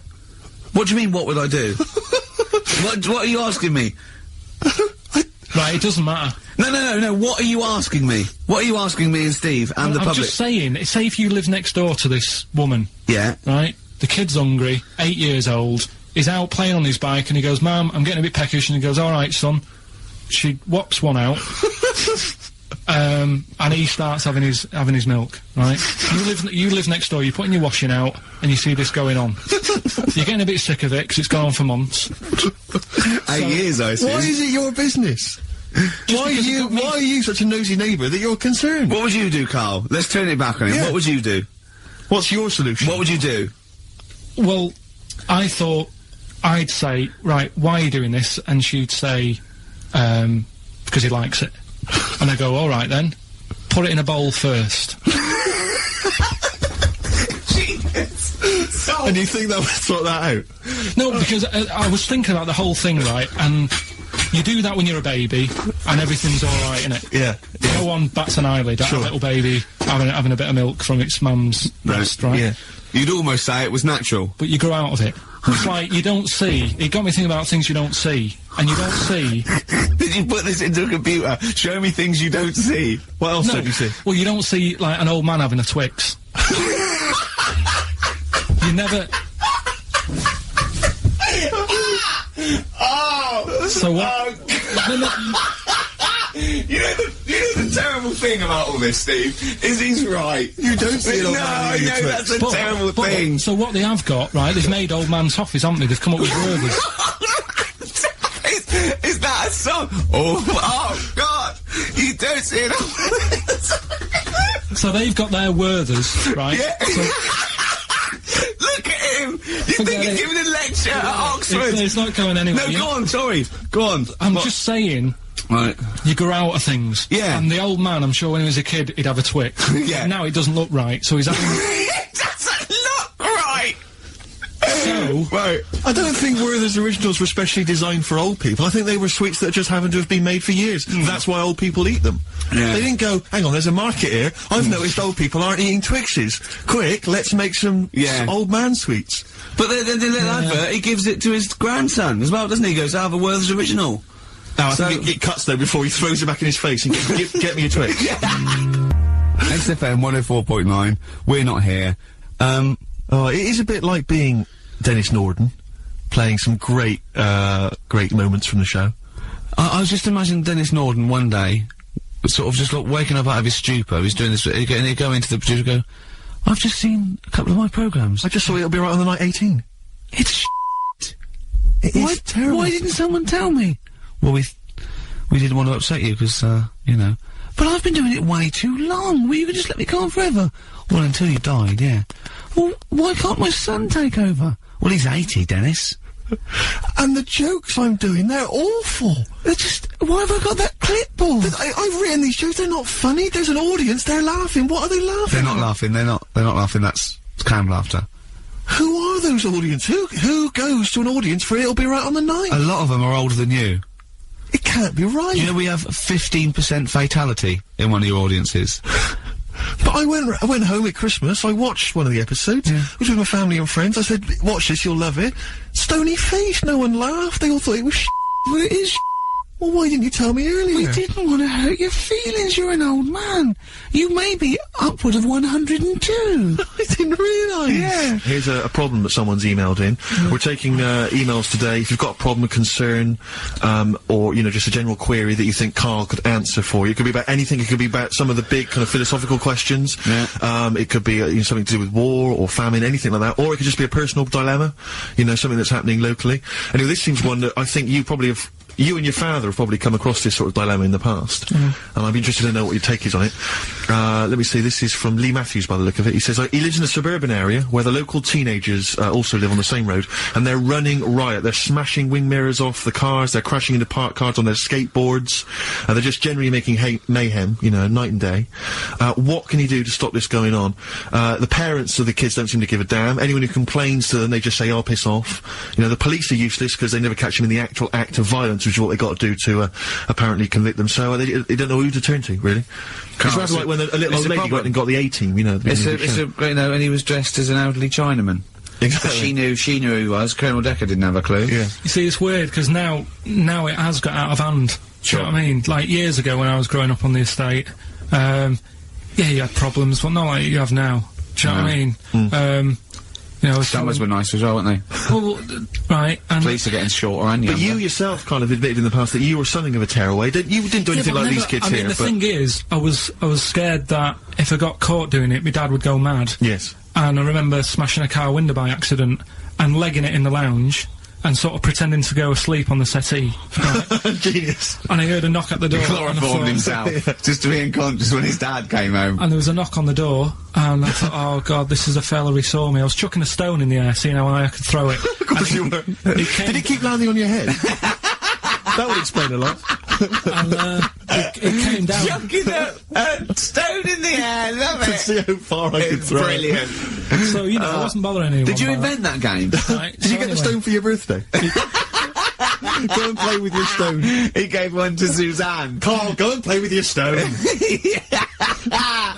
What do you mean, what would I do? What are you asking me? Right, it doesn't matter. No, what are you asking me? What are you asking me and Steve and the public? I'm just saying, say if you live next door to this woman. Yeah. Right? The kid's hungry, 8 years old, he's out playing on his bike, and he goes, Mum, I'm getting a bit peckish, and he goes, alright, son. She whops one out. And he starts having his milk, right? You live next door, you're putting your washing out, and you see this going on. You're getting a bit sick of it, because it's gone on for months. 8 years, I see. Why is it your business? Why are you such a nosy neighbour that you're concerned? What would you do, Carl? Let's turn it back on him. Yeah. What would you do? What's your solution? What would you do? Well, I thought I'd say, right, why are you doing this? And she'd say, because he likes it. And I go, all right then, put it in a bowl first. And you think that would sort that out? No, because I was thinking about the whole thing, right, and you do that when you're a baby, and everything's alright, innit? Yeah. No one bats an eyelid at a little baby having a bit of milk from its mum's breast, right? Yeah. You'd almost say it was natural. But you grow out of it. It's like, you don't see. It got me thinking about things you don't see. And you don't see... Did you put this into a computer? Show me things you don't see. What else don't you see? Well, you don't see, like, an old man having a Twix. You never... So what... You know the terrible thing about all this, Steve, is he's right. You don't see it on I know, that's a terrible thing. So what they have got, right, they've made old man toffees, haven't they? They've come up with Gervais. Is that a song? Oh, God! You don't see it on... So they've got their Werthers, right? Yeah. So look at him! You think he's giving a lecture at Oxford? It's not going anywhere. No, go on, sorry. Go on. I'm just saying... Right. You grow out of things. Yeah. And the old man, I'm sure when he was a kid, he'd have a Twix. Yeah. Now it doesn't look right, so he's having... It doesn't look right! So... Right. I don't think Werther's originals were specially designed for old people. I think they were sweets that just happened to have been made for years. That's why old people eat them. Yeah. They didn't go, hang on, there's a market here. I've noticed old people aren't eating Twixes. Quick, let's make some old man sweets. But the little advert, he gives it to his grandson as well, doesn't he? He goes, I have a Werther's original. No, I think it cuts though before he throws it back in his face and get me a Twix. XFM 104.9, we're not here. It is a bit like being Dennis Norden. playing some great moments from the show. I was just imagining Dennis Norden one day, sort of just like waking up out of his stupor. He's doing this, and he'd go into the producer and go, "I've just seen a couple of my programmes. I just saw It'll Be Right on the Night 18. It's shit. It is terrible. Why didn't someone tell me?" Well, we didn't want to upset you because, you know. But I've been doing it way too long. Well, you could just let me go on forever. Well, until you died, yeah. Well, why can't my son take over? Well, he's 80, Dennis. And the jokes I'm doing, they're awful. They're just... Why have I got that clipboard? I've written these jokes, they're not funny. There's an audience, they're laughing. What are they laughing They're not at? laughing, they're not laughing, that's canned laughter. Who are those audience? Who goes to an audience for It'll Be Right on the Night? A lot of them are older than you. It can't be right. You know we have 15% fatality in one of your audiences. But I went home at Christmas, I watched one of the episodes, I was with my family and friends, I said, watch this, you'll love it. Stony face, no one laughed, they all thought it was shit. Well, it is shit. Well, why didn't you tell me earlier? We didn't want to hurt your feelings, you're an old man. You may be upward of 102. I didn't realise. Yeah. Here's a problem that someone's emailed in. We're taking emails today. If you've got a problem, a concern, or, you know, just a general query that you think Karl could answer for you. It could be about anything. It could be about some of the big kind of philosophical questions. Yeah. It could be, you know, something to do with war or famine, anything like that. Or it could just be a personal dilemma, you know, something that's happening locally. Anyway, this seems one that I think you probably have... You and your father have probably come across this sort of dilemma in the past, and I'd be interested to know what your take is on it. Let me see, this is from Lee Matthews by the look of it. He says, he lives in a suburban area where the local teenagers also live on the same road, and they're running riot. They're smashing wing mirrors off the cars, they're crashing into parked cars on their skateboards, and they're just generally making mayhem, you know, night and day. What can he do to stop this going on? The parents of the kids don't seem to give a damn. Anyone who complains to them, they just say, "Oh, piss off." You know, the police are useless because they never catch them in the actual act of violence, which is what they got to do to apparently convict them. So they don't know who to turn to, really. It's rather like when a little old lady went and got the A-team, you know. You know, and he was dressed as an elderly Chinaman. Exactly. She knew who he was. Colonel Decker didn't have a clue. Yeah. You see, it's weird because now it has got out of hand. Do you know what I mean? Like years ago when I was growing up on the estate, yeah, you had problems, but not like you have now. Do you know what I mean? You know, Summers were nice as well, weren't they? Well, right. And police are getting shorter and younger. But you yourself kind of admitted in the past that you were something of a tearaway. You didn't do anything like these kids here. I mean, the thing is, I was scared that if I got caught doing it, my dad would go mad. Yes. And I remember smashing a car window by accident and legging it in the lounge and sort of pretending to go asleep on the settee. Right? Genius. And I heard a knock at the door. He chloroformed himself just to be unconscious when his dad came home. And there was a knock on the door, and I thought, oh god, this is a fella, he saw me. I was chucking a stone in the air, seeing how high I could throw it. Of course you were. Did it keep landing on your head? That would explain a lot. And it came down. Chucking a stone in the air, love it. To see how far I could throw it. Brilliant. So, you know, I wasn't bothering anyone. Did you invent that game? Right, Did you get the stone for your birthday? Go and play with your stone. He gave one to Suzanne. Karl, go and play with your stone.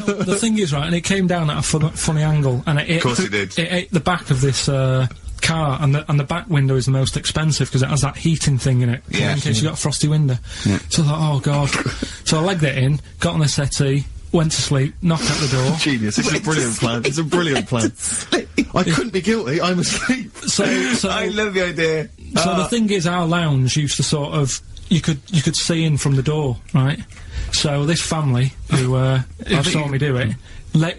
The thing is, right, and it came down at a funny angle, and it Of course it did. It ate the back of this car, and the back window is the most expensive because it has that heating thing in it. Yeah. In case you got a frosty window. Yeah. So I thought, oh god. So I legged it in, got on the settee, went to sleep, knocked at the door. Genius. It's a brilliant plan. It's a brilliant plan. I couldn't be guilty. I'm asleep. So I love the idea. So the thing is, our lounge used to sort of you could see in from the door, right? So this family who saw me do it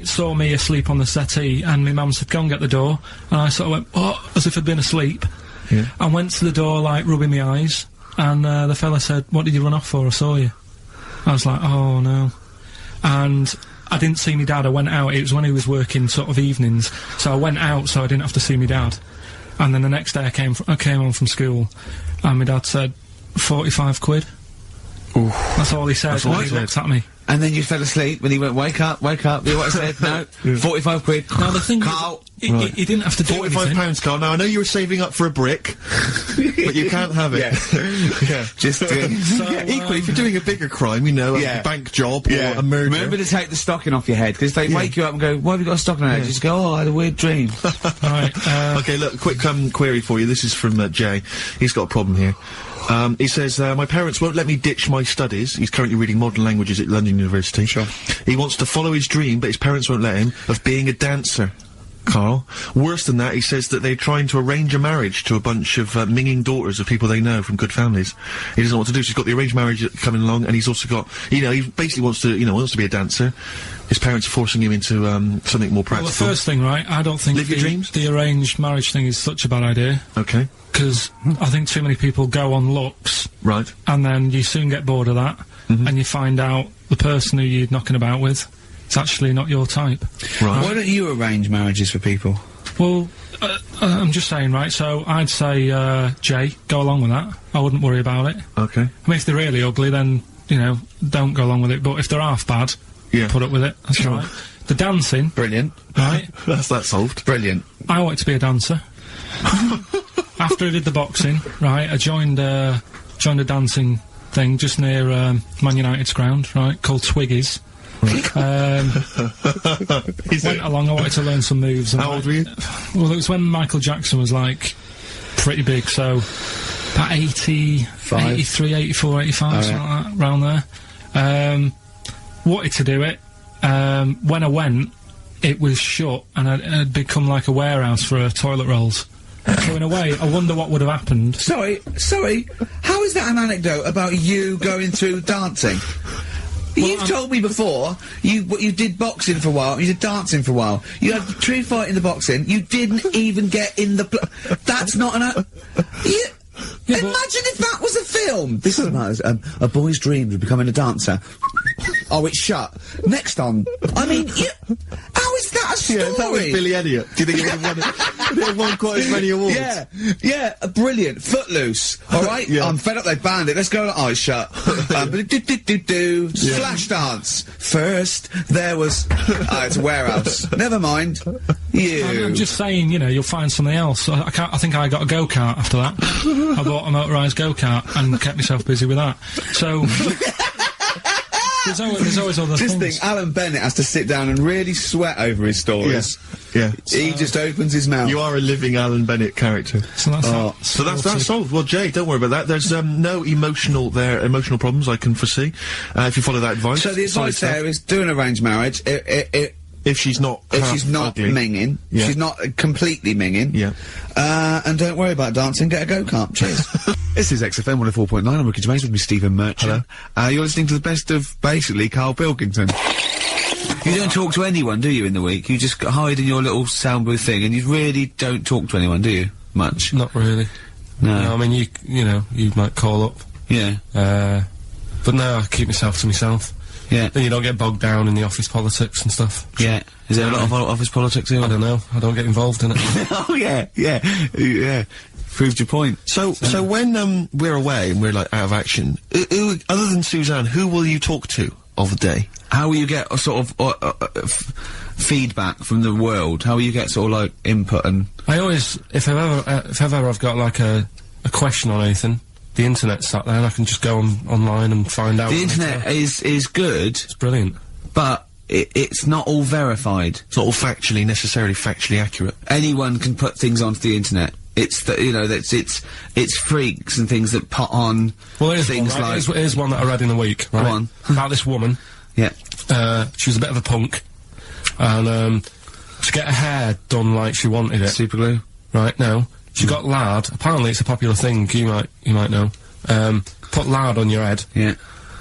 saw me asleep on the settee, and my mum said, "Go and get the door," and I sort of went, "Oh," as if I'd been asleep. Yeah. And went to the door, like rubbing my eyes, and the fella said, "What did you run off for? I saw you." I was like, "Oh no," and I didn't see my dad. I went out. It was when he was working sort of evenings, so I went out so I didn't have to see my dad. And then the next day I came home from school, and my dad said, 45 quid. Ooh. That's all he said when he looked at me. And then you fell asleep when he went, wake up, you know what I said? No, 45 quid. Now the thing Karl. is, he didn't have to do £45, Karl. Now, I know you were saving up for a brick, but you can't have it. Yeah. Just equally, if you're doing a bigger crime, you know, a bank job or a murder. Remember to take the stocking off your head, because they wake you up and go, why have you got a stocking on your head? Just go, oh, I had a weird dream. Right. Okay, look, quick query for you. This is from Jay. He's got a problem here. He says, my parents won't let me ditch my studies. He's currently reading modern languages at London University. Sure. He wants to follow his dream, but his parents won't let him, of being a dancer. Karl. Worse than that, he says that they're trying to arrange a marriage to a bunch of minging daughters of people they know from good families. He doesn't know what to do, so he's got the arranged marriage coming along, and he's also got, he basically wants to be a dancer. His parents are forcing him into something more practical. Well, the first thing, right, I don't think Live your dreams? the arranged marriage thing is such a bad idea. Okay. Because I think too many people go on looks. Right. And then you soon get bored of that, and you find out the person who you're knocking about with, it's actually not your type. Right. Why don't you arrange marriages for people? Well, I'm just saying, right, so I'd say, Jay, go along with that. I wouldn't worry about it. Okay. I mean, if they're really ugly, then, don't go along with it. But if they're half bad, put up with it. That's Sure. right. The dancing. Brilliant. Right? That's that solved. Brilliant. I wanted to be a dancer. After I did the boxing, right, I joined a dancing thing just near Man United's ground, right, called Twiggies. Went along, I wanted to learn some moves. How old were you? Well, it was when Michael Jackson was, like, pretty big, so about 83, 84, 85, something like that, around there. Wanted to do it. When I went, it was shut, and I'd become like a warehouse for toilet rolls. So in a way, I wonder what would have happened. Sorry, how is that an anecdote about you going through dancing? You've told me before, you did boxing for a while, you did dancing for a while, you had a true fight in the boxing, you didn't even get in the that's not an imagine if that was a film! This is a boy's dreams of becoming a dancer. Oh, it's shut. Next on. I mean, how is that a story? Yeah, that was Billy Elliot. Do you think he would have won quite as many awards? Yeah, brilliant. Footloose. All right? Yeah. I'm fed up they banned it. Let's go. Oh, it's shut. Flash dance. First, there was... it's a warehouse. Never mind. I'm just saying, you'll find something else. I think I got a go-kart after that. I bought a motorised go-kart and kept myself busy with that. So... There's always other things. Just think, Alan Bennett has to sit down and really sweat over his stories. Yeah. He just opens his mouth. You are a living Alan Bennett character. So that's solved. Well, Jay, don't worry about that. There's no emotional problems I can foresee if you follow that advice. So the advice there is do an arranged marriage. If she's not ugly. minging, she's not completely minging. Yeah. And don't worry about dancing. Get a go-kart. Cheers. This is XFM 104.9. I'm Ricky Gervais with me, Stephen Merchant. Hello. You're listening to the best of basically Karl Pilkington. You don't talk to anyone, do you, in the week? You just hide in your little sound booth thing, and you really don't talk to anyone, do you? Much. Not really. No. I mean, you might call up. Yeah. But no, I keep myself to myself. Yeah. Then you don't get bogged down in the office politics and stuff. Yeah. Is there a lot of office politics here? I don't know. I don't get involved in it. Oh, yeah. Proved your point. So when we're away and we're like out of action, who, other tthan Suzanne, who will you talk to of the day? How will you get a sort of feedback from the world? How will you get sort of like input and? I always, if ever I've got like a question on anything, the internet's sat there and I can just go online and find out. The internet is good. It's brilliant, but it's not all verified. It's not all necessarily factually accurate. Anyone can put things onto the internet. It's it's freaks and things that put on. Well, here's things one, right? like here's one that I read in the week. Right? Go on. About this woman. Yeah. She was a bit of a punk, and to get her hair done like she wanted it. Super glue. Right now, she got lard. Apparently, it's a popular thing. You might know. Put lard on your head. Yeah.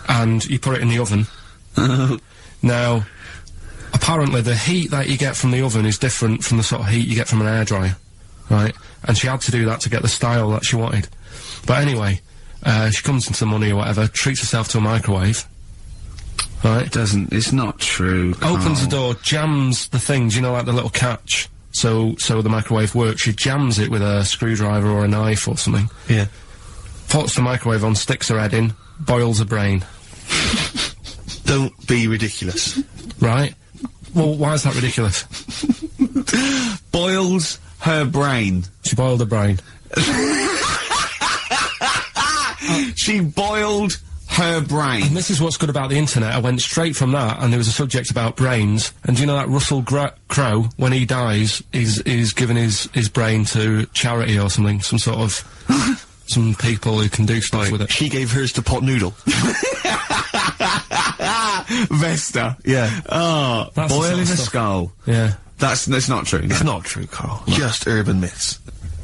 And you put it in the oven. Now, apparently, the heat that you get from the oven is different from the sort of heat you get from an hairdryer. Right? And she had to do that to get the style that she wanted. But anyway, she comes into money or whatever, treats herself to a microwave. Right? It's not true, Karl. Opens the door, jams the things, like the little catch, so the microwave works. She jams it with a screwdriver or a knife or something. Yeah. Puts the microwave on, sticks her head in, boils her brain. Don't be ridiculous. Right? Well, why is that ridiculous? Boils her brain. She boiled her brain. She boiled her brain. And this is what's good about the internet. I went straight from that, and there was a subject about brains. And do you know that Russell Crowe, when he dies, is giving his brain to charity or something? Some sort of... some people who can do stuff with it. She gave hers to Pot Noodle. Vesta. Yeah. Oh, That's boiling the a sort of skull. Yeah. That's not true. It's not true, Carl. Just urban myths.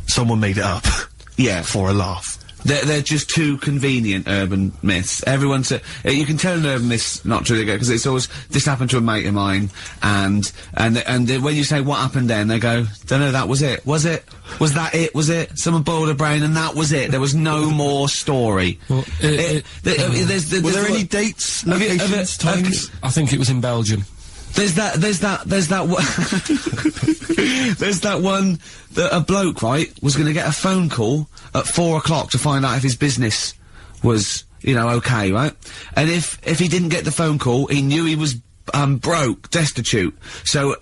Someone made it up. Yeah. For a laugh. They're just too convenient urban myths. Everyone said you can tell an urban myth's not true because it's always this happened to a mate of mine, and when you say what happened then, they go, don't know, that was it. Was it? Was that it? Was it? Someone boiled a brain and that was it. There was no more story. Well, were there any dates, locations, times? I think it was in Belgium. There's that one that a bloke, right, was going to get a phone call at 4 o'clock to find out if his business was, you know, okay, right? And if he didn't get the phone call, he knew he was broke, destitute. So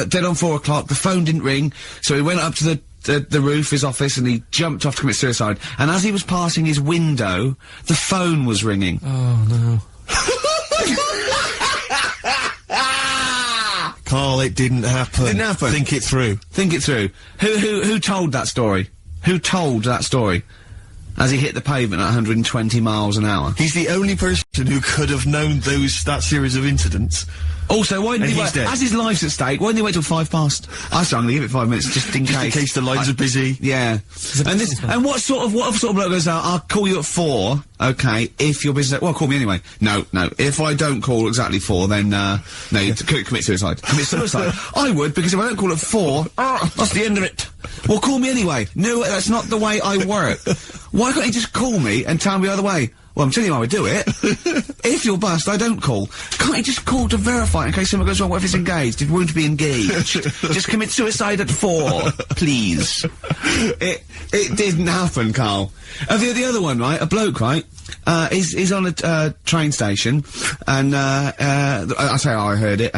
dead on 4 o'clock, the phone didn't ring, so he went up to the roof, his office, and he jumped off to commit suicide. And as he was passing his window, the phone was ringing. Oh no. Carl, it didn't happen. Didn't happen. Think it through. Think it through. Who told that story? Who told that story? As he hit the pavement at 120 miles an hour. He's the only person who could have known that series of incidents. Also, why didn't he wait? As his life's at stake, why didn't he wait till 5 past? I was going to give it 5 minutes just in case. Just in case the lines are busy. Yeah. And what sort of bloke goes out? I'll call you at 4. Okay, if your business. Well, call me anyway. No. If I don't call exactly 4, then no, you commit suicide. Commit suicide. I would, because if I don't call at 4, that's the end of it. Well, call me anyway. No, that's not the way I work. Why can't you just call me and tell me the other way? Well, I'm telling you how I do it. If you're bust, I don't call. Can't you just call to verify in case something goes wrong? What if it's engaged? It won't be engaged. Just commit suicide at 4, please. It didn't happen, Carl. The other one, right? A bloke, right? He's on a train station, and I'll tell you how I heard it.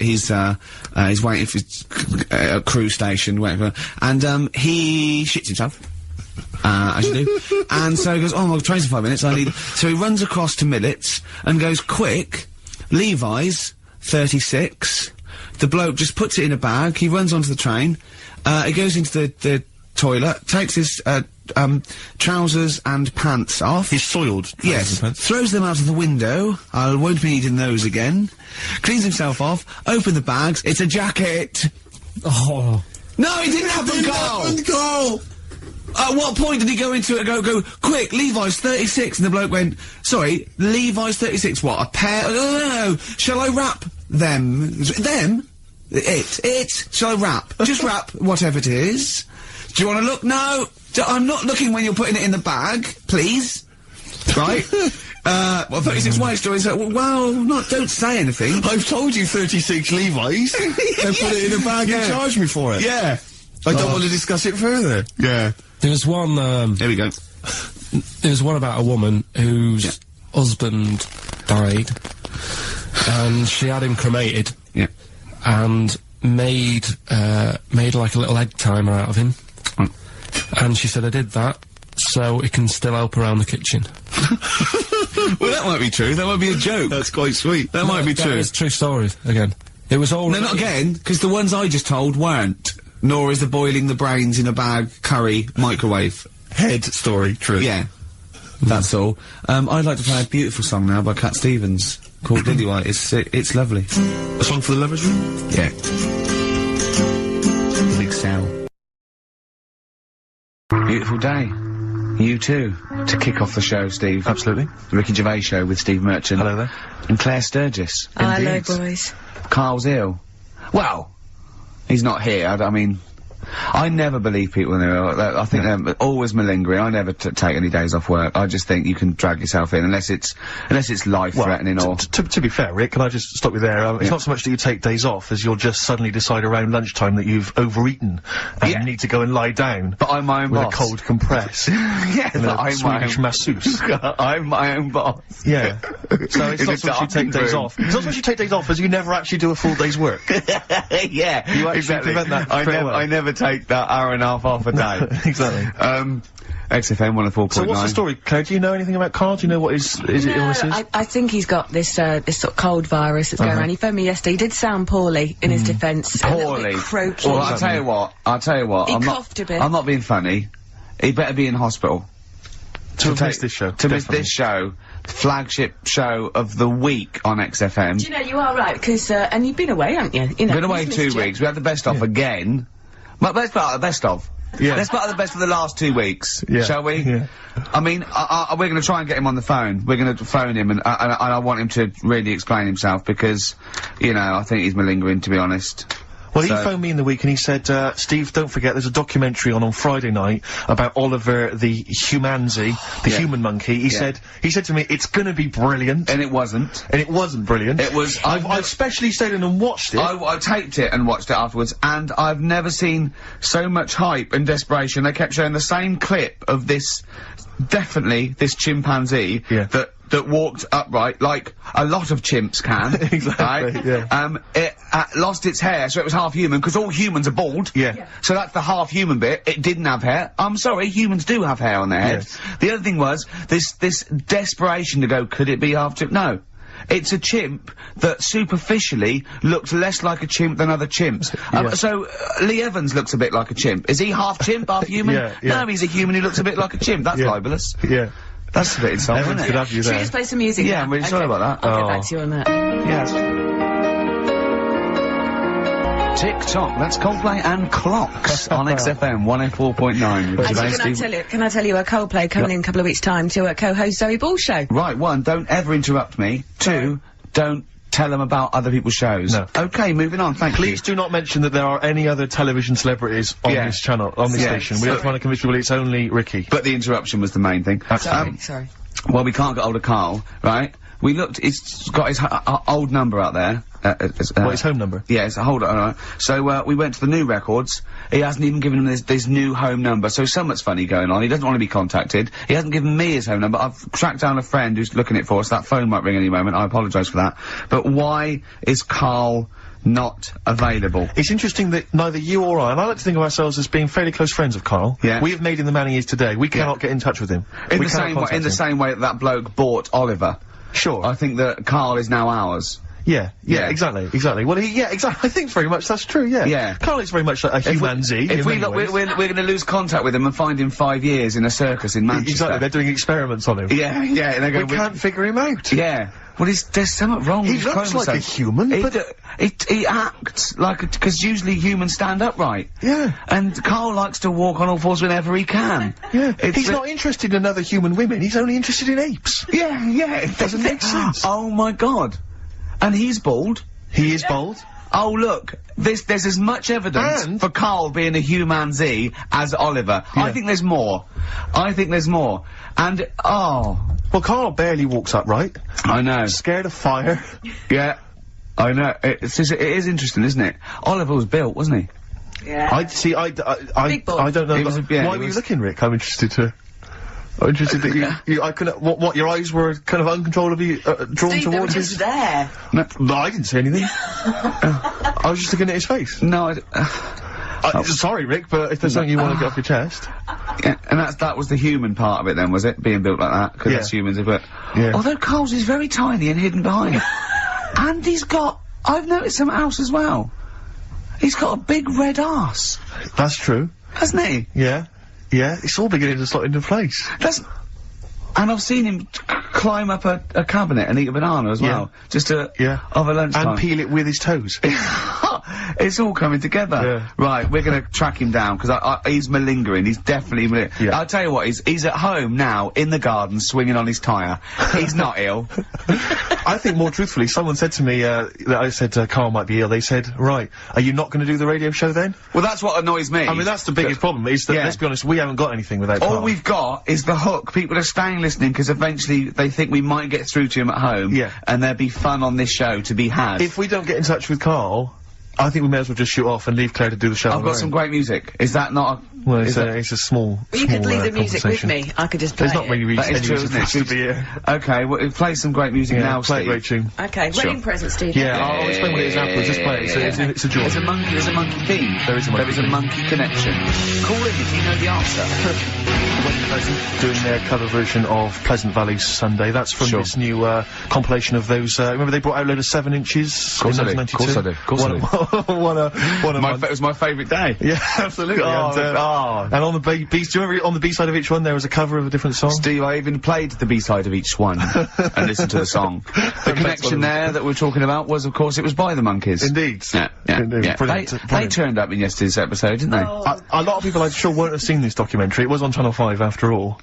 He's waiting for his crew station, waiting for, and he shits himself. As you do. And so he goes, oh, my train's in 5 minutes, so he runs across to Millets and goes, quick, Levi's, 36. The bloke just puts it in a bag, he runs onto the train, he goes into the toilet, takes his, trousers and pants off. His soiled trousers and pants. Throws them out of the window, I won't be needing those again, cleans himself off, open the bags, it's a jacket! Oh. No, it didn't happen, Carl! At what point did he go into it and go, quick, Levi's 36, and the bloke went, sorry, Levi's 36, what, a pair? No, shall I wrap them? Them? It? Shall I wrap? Just wrap whatever it is. Do you want to look? No, I'm not looking when you're putting it in the bag, please. Right? Well, 36 white stories, don't say anything. I've told you 36 Levi's. They put it in a bag and charged me for it. Yeah. I don't want to discuss it further. Yeah. There was one, Here we go. There was one about a woman whose husband died, and she had him cremated. Yeah. And made like a little egg timer out of him. And she said, I did that, so it can still help around the kitchen. Well, that might be true. That might be a joke. That's quite sweet. That might be true. It's true story, again. It was all... No, not again, because the ones I just told weren't. Nor is the boiling the brains in a bag curry microwave. Head story, true. Yeah. That's all. I'd like to play a beautiful song now by Cat Stevens called Lillywhite. It's lovely. A song for the lovers room? Yeah. Big Sal. Beautiful day. You too. To kick off the show, Steve. Absolutely. The Ricky Gervais Show with Steve Merchant. Hello there. And Claire Sturgis. Hello, boys. Karl's ill. Well, he's not here. I mean, I never believe people when they're ill. I think they're always malingering. I never take any days off work. I just think you can drag yourself in unless it's life-threatening or... To be fair, Rick, can I just stop you there? It's not so much that you take days off as you'll just suddenly decide around lunchtime that you've overeaten and you need to go and lie down. But I'm my own with boss. a cold compress. Yeah, and but a Swedish masseuse. I'm my own boss. Yeah. So it's not so much you take days off. It's not so much you take days off as you never actually do a full day's work. Yeah, you actually prevent that. I never take that hour and a half off a day. Exactly. XFM 104.9. So what's the story, Claire? Do you know anything about Karl? Do you know what his illness is? I think he's got this sort of cold virus that's going around. He phoned me yesterday. He did sound poorly in his defence. Poorly? A little bit croaky. Well, I'll tell you what. He coughed a bit. I'm not being funny. He better be in hospital. To miss this show. To miss this show. flagship show of the week on XFM. Do you know, you are right, because, and you've been away, haven't you? You know, Been away you've 2 missed you. weeks. We had the best of again. But let's start at the best of. Yeah. Let's start at the best of the last 2 weeks, Yeah. shall we? Yeah. I mean, we're going to try and get him on the phone. We're going to phone him, and I want him to really explain himself because, you know, I think he's malingering, to be honest. Well, he phoned me in the week and he said, Steve, don't forget, there's a documentary on Friday night about Oliver the Humanzi, the human monkey. He said to me, it's gonna be brilliant. And it wasn't. And it wasn't brilliant. It was. I especially stayed in and watched it. I taped it and watched it afterwards, and I've never seen so much hype and desperation. They kept showing the same clip of this, definitely, this chimpanzee that walked upright like a lot of chimps can. Exactly, right? yeah. It lost its hair, so it was half human, because all humans are bald. Yeah. So that's the half human bit. It didn't have hair. I'm sorry, humans do have hair on their heads. Yes. The other thing was, this desperation to go, could it be half chimp? No. It's a chimp that superficially looks less like a chimp than other chimps. So, Lee Evans looks a bit like a chimp. Is he half chimp, half human? Yeah. No, he's a human who looks a bit like a chimp. That's libelous. Yeah. That's a bit insulting, Evans isn't could it? have you Should we there. just play some music Yeah, now? I'm really sorry about that. I'll get back to you on that. Yes. TikTok, that's Coldplay and Clocks on XFM 104.9. Actually, can I tell you a Coldplay coming in a couple of weeks' time to co-host Zoe Ball's show? Right, one, don't ever interrupt me. Two, don't tell them about other people's shows. No. Okay, moving on, thank you. Please do not mention that there are any other television celebrities on this channel, on this station. We don't want to convince people it's only Ricky. But the interruption was the main thing. Sorry. Well, we can't get hold of Karl, right? We looked, it's got his old number out there. What, his home number? Yeah, it's a hold on. So, we went to the new records. He hasn't even given him this new home number, so something's funny going on. He doesn't want to be contacted. He hasn't given me his home number. I've tracked down a friend who's looking it for us. That phone might ring any moment. I apologise for that. But why is Karl not available? It's interesting that neither you or I, and I like to think of ourselves as being fairly close friends of Karl. Yeah. We have made him the man he is today. We cannot get in touch with him. In We the cannot same way, contact in the him. same way that bloke bought Oliver. Sure. I think that Karl is now ours. Yeah, Yeah. exactly. Well, exactly. I think very much that's true, yeah. Yeah. Karl is very much like a humanzi. If we look, we're going to lose contact with him and find him 5 years in a circus in Manchester. Exactly, they're doing experiments on him. Yeah, yeah, and they're We going, can't figure him out. Yeah. Well, there's something wrong with He his looks like a chromosomes. human, He acts like a, because usually humans stand upright. Yeah. And Karl likes to walk on all fours whenever he can. Yeah. It's He's not interested in other human women, he's only interested in apes. Yeah, yeah. It doesn't make sense. Oh my god. And he's bald. He is bald. Oh look, there's as much evidence for Karl being a humanzi as Oliver. Yeah. I think there's more. And, Well, Karl barely walks upright. I know. Scared of fire. Yeah. I know. It is interesting, isn't it? Oliver was built, wasn't he? Yeah. I don't know. He was a- yeah, Why he were you was- looking, Rick? I'm interested that I couldn't, what, your eyes were kind of uncontrollably, drawn Steve, they were towards just his... there. No, I didn't say anything. I was just looking at his face. No, Sorry, Rick, but if there's something you want to get off your chest... yeah, and that was the human part of it then, was it? Being built like that? Because Yeah. that's humans, but... Yeah. Although Karl's is very tiny and hidden behind. And he's got... I've noticed something else as well. He's got a big red arse. That's true. Hasn't he? Yeah. Yeah, it's all beginning to slot into place. And I've seen him climb up a cabinet and eat a banana as well. Just over lunchtime. And peel it with his toes. It's all coming together. Yeah. Right, we're gonna track him down, because he's malingering. He's definitely Yeah. I'll tell you what, he's at home now, in the garden, swinging on his tyre. He's not ill. I think more truthfully, someone said to me, that I said Karl might be ill, they said, right, are you not going to do the radio show then? Well, that's what annoys me. I mean, that's the biggest problem, is that, let's be honest, we haven't got anything without Karl. All we've got is the hook. People are staying listening because eventually they think we might get through to him at home. Yeah. And there'd be fun on this show to be had. If we don't get in touch with Karl, I think we may as well just shoot off and leave Claire to do the show. I've got some great music. Is that not a... Well, it's a small, Well, you could small, leave the music with conversation. me. I could just play There's not really That is any true, reason isn't for it? us to be here. Okay, well, play some great music now, play a Steve. great tune. Okay, Sure. wedding present, Steve. Yeah, I'll explain what it is afterwards. Just play it. It's a joy. There's a monkey theme. There is a monkey There is a theme. monkey connection. Call in if you know the answer. Doing their cover version of Pleasant Valley Sunday. That's from this new compilation of those. Remember they brought out a load of 7 inches. Of course I do. Of course I do. Of course I do. It was my favourite day. Yeah, absolutely. And on the B, do you remember on the B-side of each one there was a cover of a different song? Steve, I even played the B-side of each one and listened to the song. The connection there that we're talking about was, of course, it was by the Monkeys. Indeed. Yeah. Brilliant. They turned up in yesterday's episode, didn't they? A lot of people, I'm sure, won't have seen this documentary. It was on Channel 5 after all.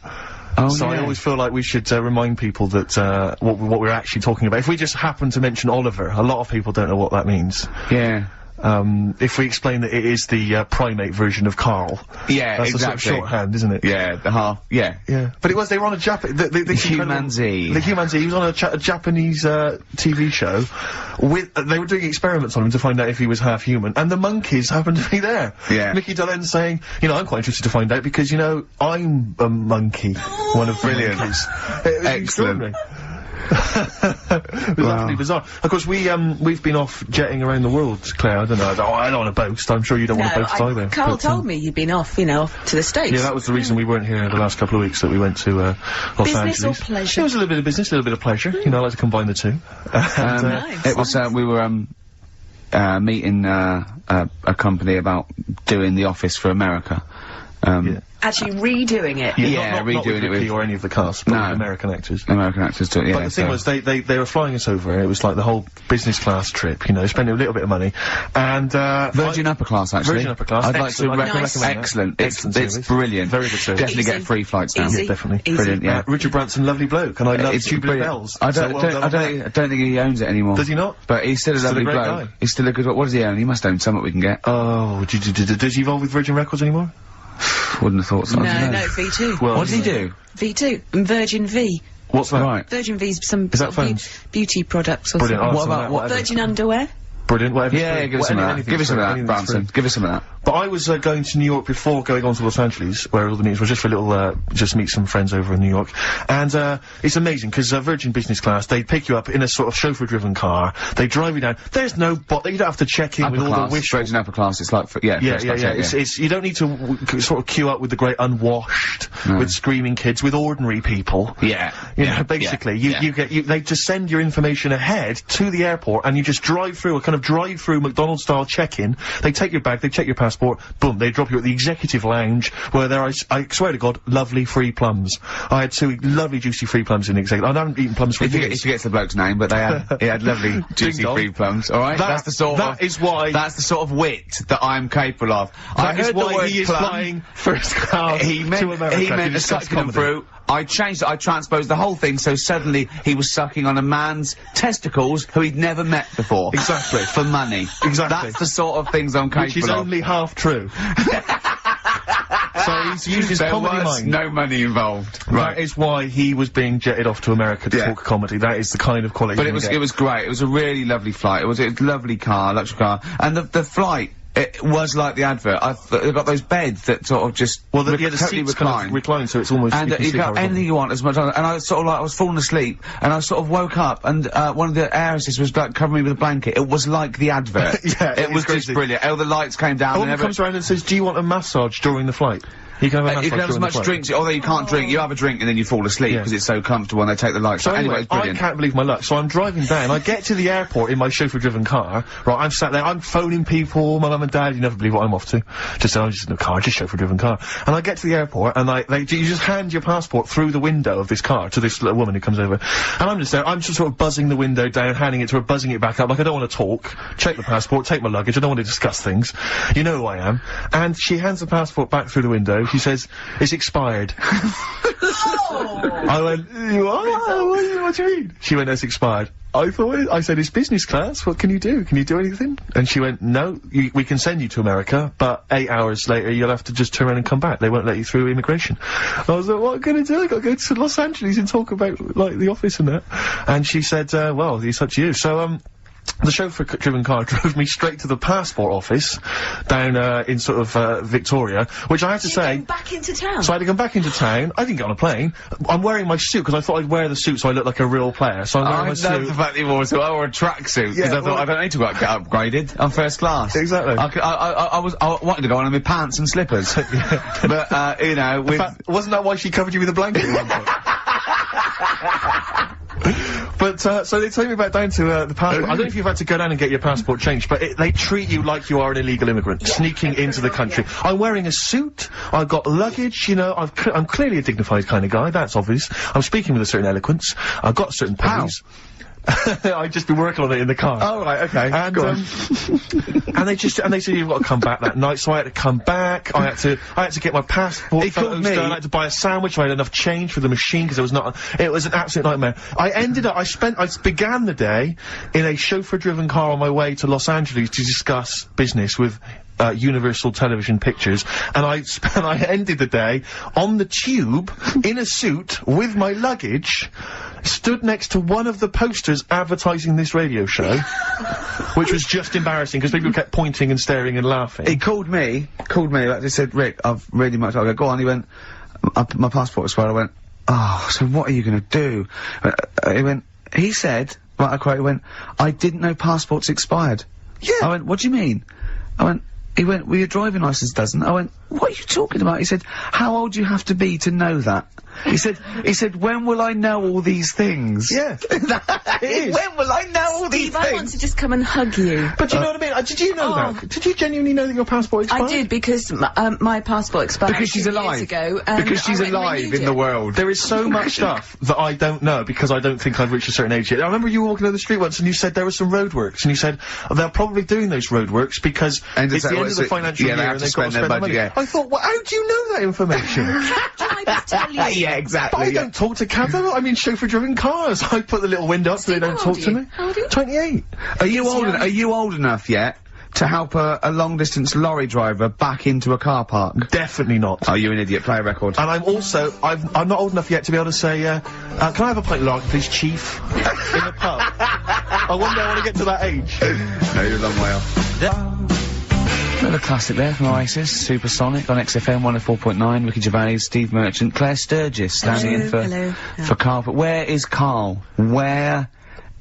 So I always feel like we should remind people that what we're actually talking about. If we just happen to mention Oliver, a lot of people don't know what that means. Yeah. If we explain that it is the primate version of Karl. Yeah, that's exactly. a sort of shorthand, isn't it? Yeah, the half. Yeah. Yeah. But they were on a the Human Z. The Human Z. He was on a Japanese TV show. They were doing experiments on him to find out if he was half human, and the monkeys happened to be there. Yeah. Mickey Dolenz saying, I'm quite interested to find out because I'm a monkey. One of the monkeys. Excellent. It was absolutely bizarre. Of course, we've been off jetting around the world, Claire. I don't know. I don't want to boast. I'm sure you don't want to boast either. Karl told me you'd been off, off to the States. Yeah, that was the reason we weren't here the last couple of weeks. That we went to Los Angeles. Business or pleasure? It was a little bit of business, a little bit of pleasure. I like to combine the two. Nice. It was. We were meeting a company about doing The Office for America. Actually redoing it. Not redoing with it with Ricky or any of the cast, but with American actors. American actors too. Yeah. But the thing was, they were flying us over. It was like the whole business class trip. Spending a little bit of money, and Virgin Upper Class actually. Virgin Upper Class. I'd like to recommend. Excellent. It's brilliant. Very good service. Definitely get free flights now. Yeah, definitely. Easy. Brilliant. Yeah. Richard Branson, lovely bloke, and I love It's Tubular brilliant. Bells. I don't think he owns it anymore. Does he not? But he's still a lovely great bloke. guy. He's still a good. What does he own? He must own something we can get. Oh, does he involve with Virgin Records anymore? Wouldn't have thought so. No, V2. Well, what does he do? V2 and Virgin V. What's that? Right. Virgin V's some Is that phones? beauty products or Brilliant. something. What about what? Virgin underwear? Brilliant. Whatever. Yeah, give us some of that. Give us some of that, Branson. Give us some of that. But I was going to New York before going on to Los Angeles, where all the meetings were, just for a little, just meet some friends over in New York. And it's amazing, because Virgin Business Class, they pick you up in a sort of chauffeur-driven car, they drive you down, there's no bot, you don't have to check in with all the wishful... Virgin Upper Class, it's like, Yeah. It's, you don't need to sort of queue up with the great unwashed, with screaming kids, with ordinary people. Basically, they just send your information ahead to the airport, and you just drive through, a kind of drive-through McDonald's-style check-in, they take your bag, they check your passport, boom, they drop you at the executive lounge, where there are, I swear to God, lovely free plums. I had 2 lovely juicy free plums in the executive. I haven't eaten plums for years. He forgets the bloke's name, but he had lovely juicy free plums, alright? That's the sort of wit that I'm capable of. I heard the word he is flying first class to America. He meant a succulent fruit. I changed it, I transposed the whole thing, so suddenly he was sucking on a man's testicles who he'd never met before. Exactly. For money. Exactly. That's the sort of things I'm capable of. Which is only half true. So he's used his comedy mind. No money involved. Right. That is why he was being jetted off to America to talk comedy. That is the kind of quality. But it was great. It was a really lovely flight. It was a lovely car, luxury car. And the flight, it was like the advert. They've got those beds that sort of just the seats kind of recline, so it's almost and you got anything you want as much. And I sort of I was falling asleep, and I sort of woke up, and one of the heiresses was like covering me with a blanket. It was like the advert. It was just brilliant. All the lights came down. A woman comes around and says, "Do you want a massage during the flight?" You can have a you can have as much drinks, although you can't drink. You have a drink and then you fall asleep because it's so comfortable and they take the lights. So anyway, it's brilliant. I can't believe my luck. So I'm driving down. I get to the airport in my chauffeur-driven car. Right, I'm sat there. I'm phoning people, my mum and dad. You never believe what I'm off to. I'm just in a car, just chauffeur-driven car. And I get to the airport and you just hand your passport through the window of this car to this little woman who comes over. And I'm just there. I'm just sort of buzzing the window down, handing it to her, buzzing it back up. Like I don't want to talk. Check the passport. Take my luggage. I don't want to discuss things. You know who I am. And she hands the passport back through the window. She says, "It's expired." I went, what do you mean? She went, "It's expired." I said, "It's business class, what can you do? Can you do anything?" And she went, "No, we can send you to America, but 8 hours later you'll have to just turn around and come back. They won't let you through immigration." I was like, "What am I gonna do? I gotta go to Los Angeles and talk about, like, the office and that." And she said, "Well, it's up to you." So, the chauffeur-driven car drove me straight to the passport office down in sort of Victoria, which I have to say. Back into town. So I had to come back into town. I didn't get on a plane. I'm wearing my suit because I thought I'd wear the suit so I look like a real player. So I'm wearing my suit. I love the fact that you wore a suit. I wore a tracksuit because I thought I don't need to get upgraded. I'm first class. Exactly. I wanted to go on in my pants and slippers, but you know, wasn't that why she covered you with a blanket at one point? But, so they take me back down to, the passport. I don't know if you've had to go down and get your passport changed, but they treat you like you are an illegal immigrant, sneaking into the country. I'm wearing a suit, I've got luggage, you know, I'm clearly a dignified kind of guy, that's obvious. I'm speaking with a certain eloquence, I've got certain pennies. I've just been working on it in the car. Oh, right, okay. And, and they said you've got to come back that night, so I had to come back, I had to get my passport photos done, I had to buy a sandwich, I had enough change for the machine, because it was an absolute nightmare. I began the day in a chauffeur-driven car on my way to Los Angeles to discuss business with Universal Television Pictures, and I ended the day on the tube in a suit with my luggage, stood next to one of the posters advertising this radio show, which was just embarrassing because people kept pointing and staring and laughing. He called me, like they said, Rick, I've really much. I go, go on. He went, my passport expired. I went, oh, so what are you going to do? He said, right, I quote, he went, I didn't know passports expired. Yeah. I went, what do you mean? He went, well, your driving licence doesn't. I went, what are you talking about? He said, how old do you have to be to know that? He said, when will I know all these things? Yeah. It is. When will I know all these things? I want to just come and hug you. But do you know what I mean? Did you know that? Did you genuinely know that your passport expired? I did, because my passport expired because she's alive. years ago. Because she's alive in the world. There is so much stuff that I don't know because I don't think I've reached a certain age yet. I remember you walking down the street once and you said there were some roadworks, and you said, they're probably doing those roadworks because it's the end of the financial year and they've got to spend their money. I thought, well, how do you know that information? Can I just tell you? Yeah, exactly. But I don't talk to cabs. I'm in chauffeur-driven cars. I put the little window up so they don't talk to me. How old are you? 28. Are you old enough yet to help a long-distance lorry driver back into a car park? Definitely not. Oh, you're an idiot. Play a record. And I'm also, I'm not old enough yet to be able to say, can I have a pint of lager, please, Chief? In the pub. I wonder I want to get to that age. No, you're a long way off. Another classic there from Oasis, Supersonic on XFM 104.9, Ricky Gervais, Steve Merchant, Claire Sturgis standing in for Karl. But where is Karl? Where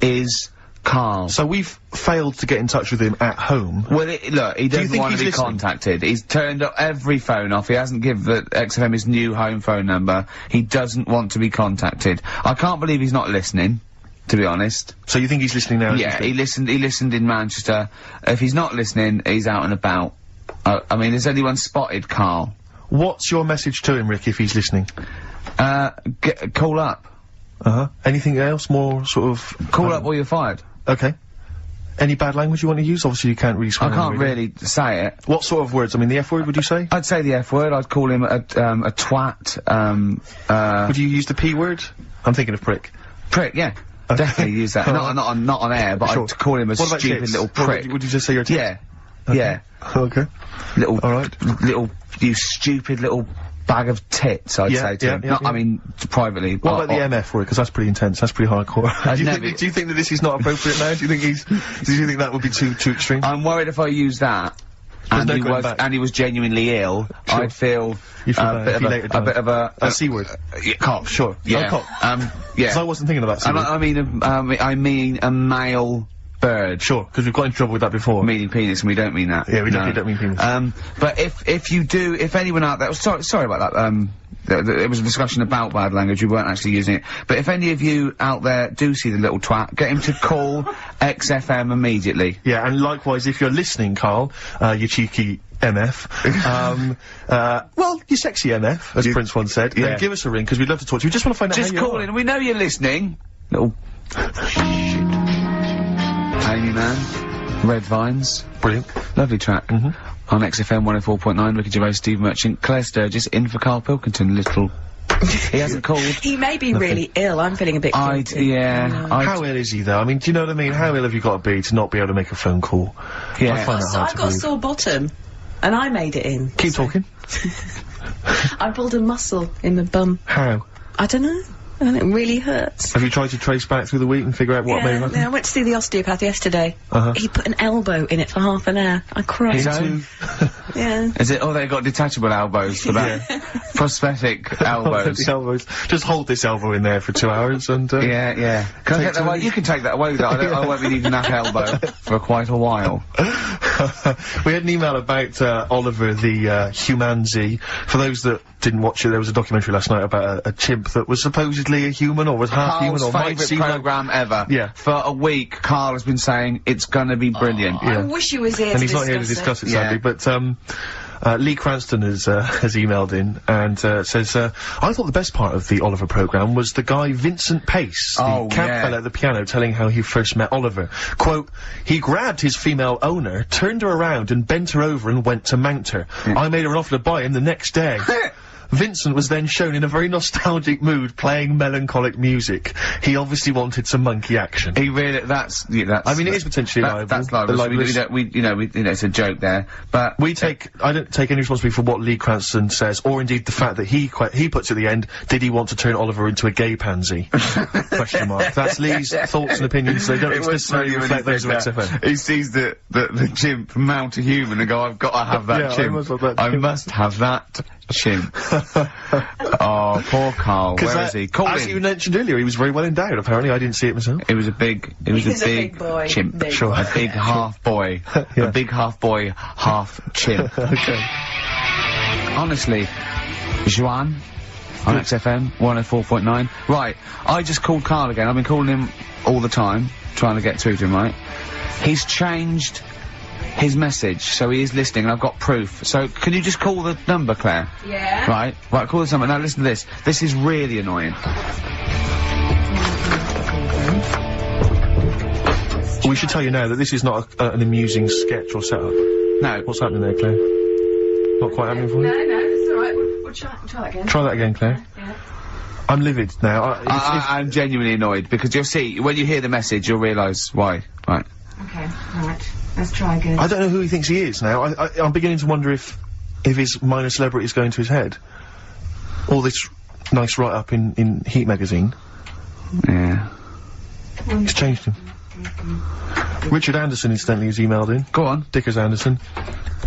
is Karl? So we've failed to get in touch with him at home. Well, look, he doesn't want to be contacted. He's turned up every phone off. He hasn't given the XFM his new home phone number. He doesn't want to be contacted. I can't believe he's not listening, to be honest. So you think he's listening now? Yeah, he listened in Manchester. If he's not listening, he's out and about. I mean, has anyone spotted Karl? What's your message to him, Rick, if he's listening? Call up. Anything else more sort of... Call up or you're fired. Okay. Any bad language you want to use? Obviously you can't really swear. I can't really say it. What sort of words? I mean, the F word, would you say? I'd say the F word. I'd call him a twat, Would you use the P word? I'm thinking of prick. Prick, yeah. Definitely use that. Not on air, but I'd call him a stupid little prick. Would you just say your tits? Yeah. Okay. Yeah. Okay. You stupid little bag of tits, I'd say to him. I mean, privately. What about the MF word? Because that's pretty intense, that's pretty hardcore. Do you think that this is not appropriate now? Do you think that would be too extreme? I'm worried if I use that, and he was genuinely ill, Sure. I'd feel a bit of a C word. Cop, sure. Yeah. Cop. Yeah. So I wasn't thinking of that. I mean a male bird. Sure, because we've got into trouble with that before. Meaning penis, and we don't mean that. Yeah, we don't mean penis. But if anyone out there, sorry about that, it was a discussion about bad language, we weren't actually using it. But if any of you out there do see the little twat, get him to call XFM immediately. Yeah, and likewise, if you're listening, Karl, you cheeky MF, well, you sexy MF, as Prince once said, then give us a ring, because we'd love to talk to you. We just want to find out how you are. Just call in, we know you're listening. Little shit. Amy Man, Red Vines. Brilliant. Lovely track. On XFM 104.9, Ricky Gervais, Steve Merchant, Claire Sturgis, in for Karl Pilkington, little... He hasn't called. He may be really ill, I'm feeling a bit guilty. How ill is he, though? I mean, do you know what I mean? How ill have you got to be to not be able to make a phone call? Yeah. I've got a sore bottom, and I made it in. Keep talking. I pulled a muscle in the bum. How? I don't know. And it really hurts. Have you tried to trace back through the week and figure out what may happen? Yeah, I went to see the osteopath yesterday. He put an elbow in it for half an hour. I cried. Yeah. Yeah. Is it? Oh, they got detachable elbows for that. prosthetic elbows. The elbows. Just hold this elbow in there for 2 hours and, Yeah. Can I take that away? You can take that away, though. I won't be needing that elbow for quite a while. We had an email about, Oliver the, Humanzi. For those that didn't watch it, there was a documentary last night about a chimp that was supposedly a human, or was half human, or might favourite seem programme ever. Yeah. For a week, Karl has been saying it's gonna be brilliant. I wish he was here and he's not here to discuss it, sadly, but, Lee Cranston has emailed in and says, I thought the best part of the Oliver programme was the guy Vincent Pace, the camp fella at the piano, telling how he first met Oliver. Quote, he grabbed his female owner, turned her around and bent her over and went to mount her. I made her an offer to buy him the next day. Vincent was then shown in a very nostalgic mood playing melancholic music. He obviously wanted some monkey action. He really, that's, I mean, it is potentially liable. That's liable. We, it's a joke there, but I don't take any responsibility for what Lee Cranston says, or indeed the fact that he puts at the end, did he want to turn Oliver into a gay pansy? Question mark. That's Lee's thoughts and opinions, they don't necessarily reflect those of XFM. He sees the chimp mount a human and go, I've got to have that chimp. I must have that chimp. Oh, poor Karl. Where is he? As you mentioned earlier, he was very well endowed. Apparently, I didn't see it myself. It was a big boy. Chimp. Big. Sure, a big half boy. A big half boy, half chimp. Okay. Honestly, Juan on XFM 104.9. Right, I just called Karl again. I've been calling him all the time, trying to get through to him. Right, he's changed his message, so he is listening, and I've got proof. So, can you just call the number, Claire? Yeah. Right, call this number. Now, listen to this. This is really annoying. We should tell you now that this is not an amusing sketch or setup. No. What's happening there, Claire? Not quite happening for you? No, it's alright. We'll try that again. Try that again, Claire. Yeah. I'm livid now. I'm genuinely annoyed, because you'll see, when you hear the message, you'll realise why. Right. Okay, right. Let's try again. I don't know who he thinks he is now. I'm beginning to wonder if his minor celebrity is going to his head. All this nice write-up in Heat magazine. Yeah. It's changed him. Richard Anderson, incidentally, has emailed in. Go on. Dickers Anderson.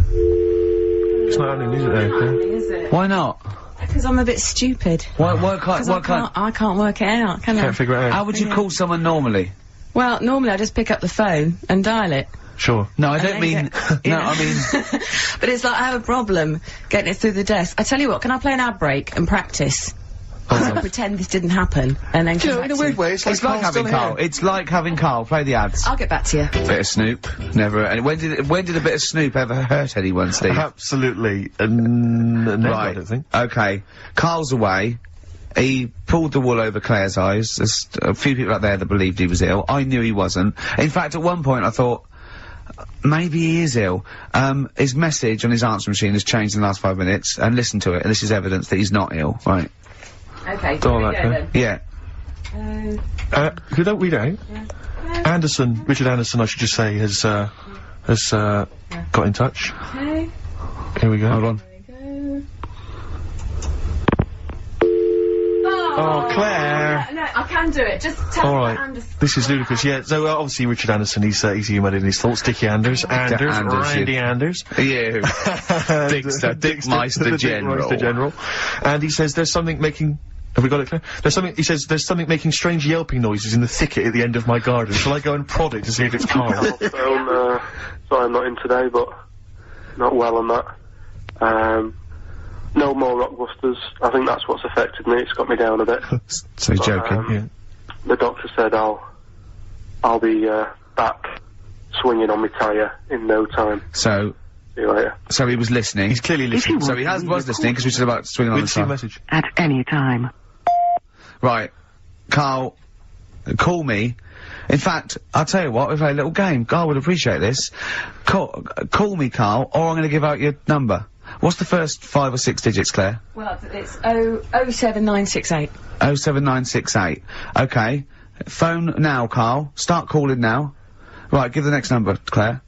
It's not happening, is it, there? Is it? Why not? Because I'm a bit stupid. Why can't... I can't work it out, can I? Can't figure it out. How would you call someone normally? Well, normally I just pick up the phone and dial it. Sure. No, I don't mean... I mean... But it's like I have a problem getting it through the desk. I tell you what, can I play an ad break and practice? I'll pretend this didn't happen, and then in a weird way, it's like having Karl. It's like having Karl. Play the ads. I'll get back to you. Bit of Snoop. Never... And when did a bit of Snoop ever hurt anyone, Steve? Absolutely. Never, right. I don't think. Okay. Karl's away. He pulled the wool over Claire's eyes. There's a few people out there that believed he was ill. I knew he wasn't. In fact, at one point I thought, maybe he is ill. His message on his answer machine has changed in the last 5 minutes, and listen to it, and this is evidence that he's not ill. Right. Okay, here we go then. Yeah. Who don't read out? Yeah. Richard Anderson, I should just say, has got in touch. Okay. Here we go. Hold on. Oh, Claire! No, I can do it. Just tell me Anderson. This is ludicrous, yeah. So, obviously, Richard Anderson, he's emailed in his thoughts. Dickie Anders, Randy Anders. Yeah. Dickmeister General. Dickmeister General. And he says there's something making... Have we got it, Claire? He says there's something making strange yelping noises in the thicket at the end of my garden. Shall I go and prod it to see if it's Karl? Sorry, I'm not in today, but not well on that. No more Rockbusters. I think that's what's affected me. It's got me down a bit. So he's joking, yeah. The doctor said I'll be back swinging on my tyre in no time. So... See you later. So he was listening. He's clearly listening. So he was listening, because we said about swinging on the tyre. Message. At any time. Right. Karl, call me. In fact, I'll tell you what, we've played a little game. Karl would appreciate this. Call me, Karl, or I'm going to give out your number. What's the first 5 or 6 digits, Claire? Well, it's 07968. 07968. Okay. Phone now, Karl. Start calling now. Right, give the next number, Claire.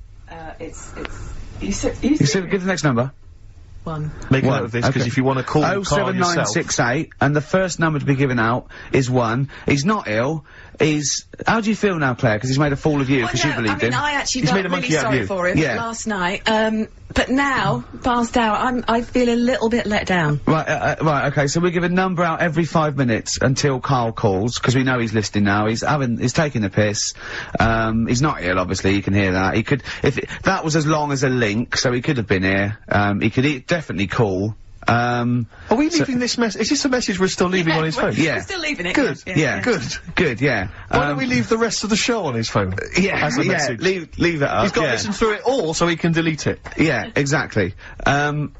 You said, give the next number. 1. Make a One, note of this, because okay. if you want to call Carl yourself... 07968, and the first number to be given out is 1. He's not ill. How do you feel now, Claire? Because he's made a fool of you, because you believed him. I actually He's felt made a monkey really out of sorry you. for him Yeah. last night. But now, passed out, I feel a little bit let down. Right, okay, so we give a number out every 5 minutes until Karl calls, because we know he's listening now. He's taking the piss. He's not ill, obviously, you can hear that. That was as long as a link, so he could have been here. He could definitely call. Are we leaving this message? Is this a message we're still leaving on his phone? Yeah. We're still leaving it. Good. Yeah. Good, yeah. Why don't we leave the rest of the show on his phone? As a message? Leave it up. He's got to listen through it all so he can delete it. Yeah, exactly. And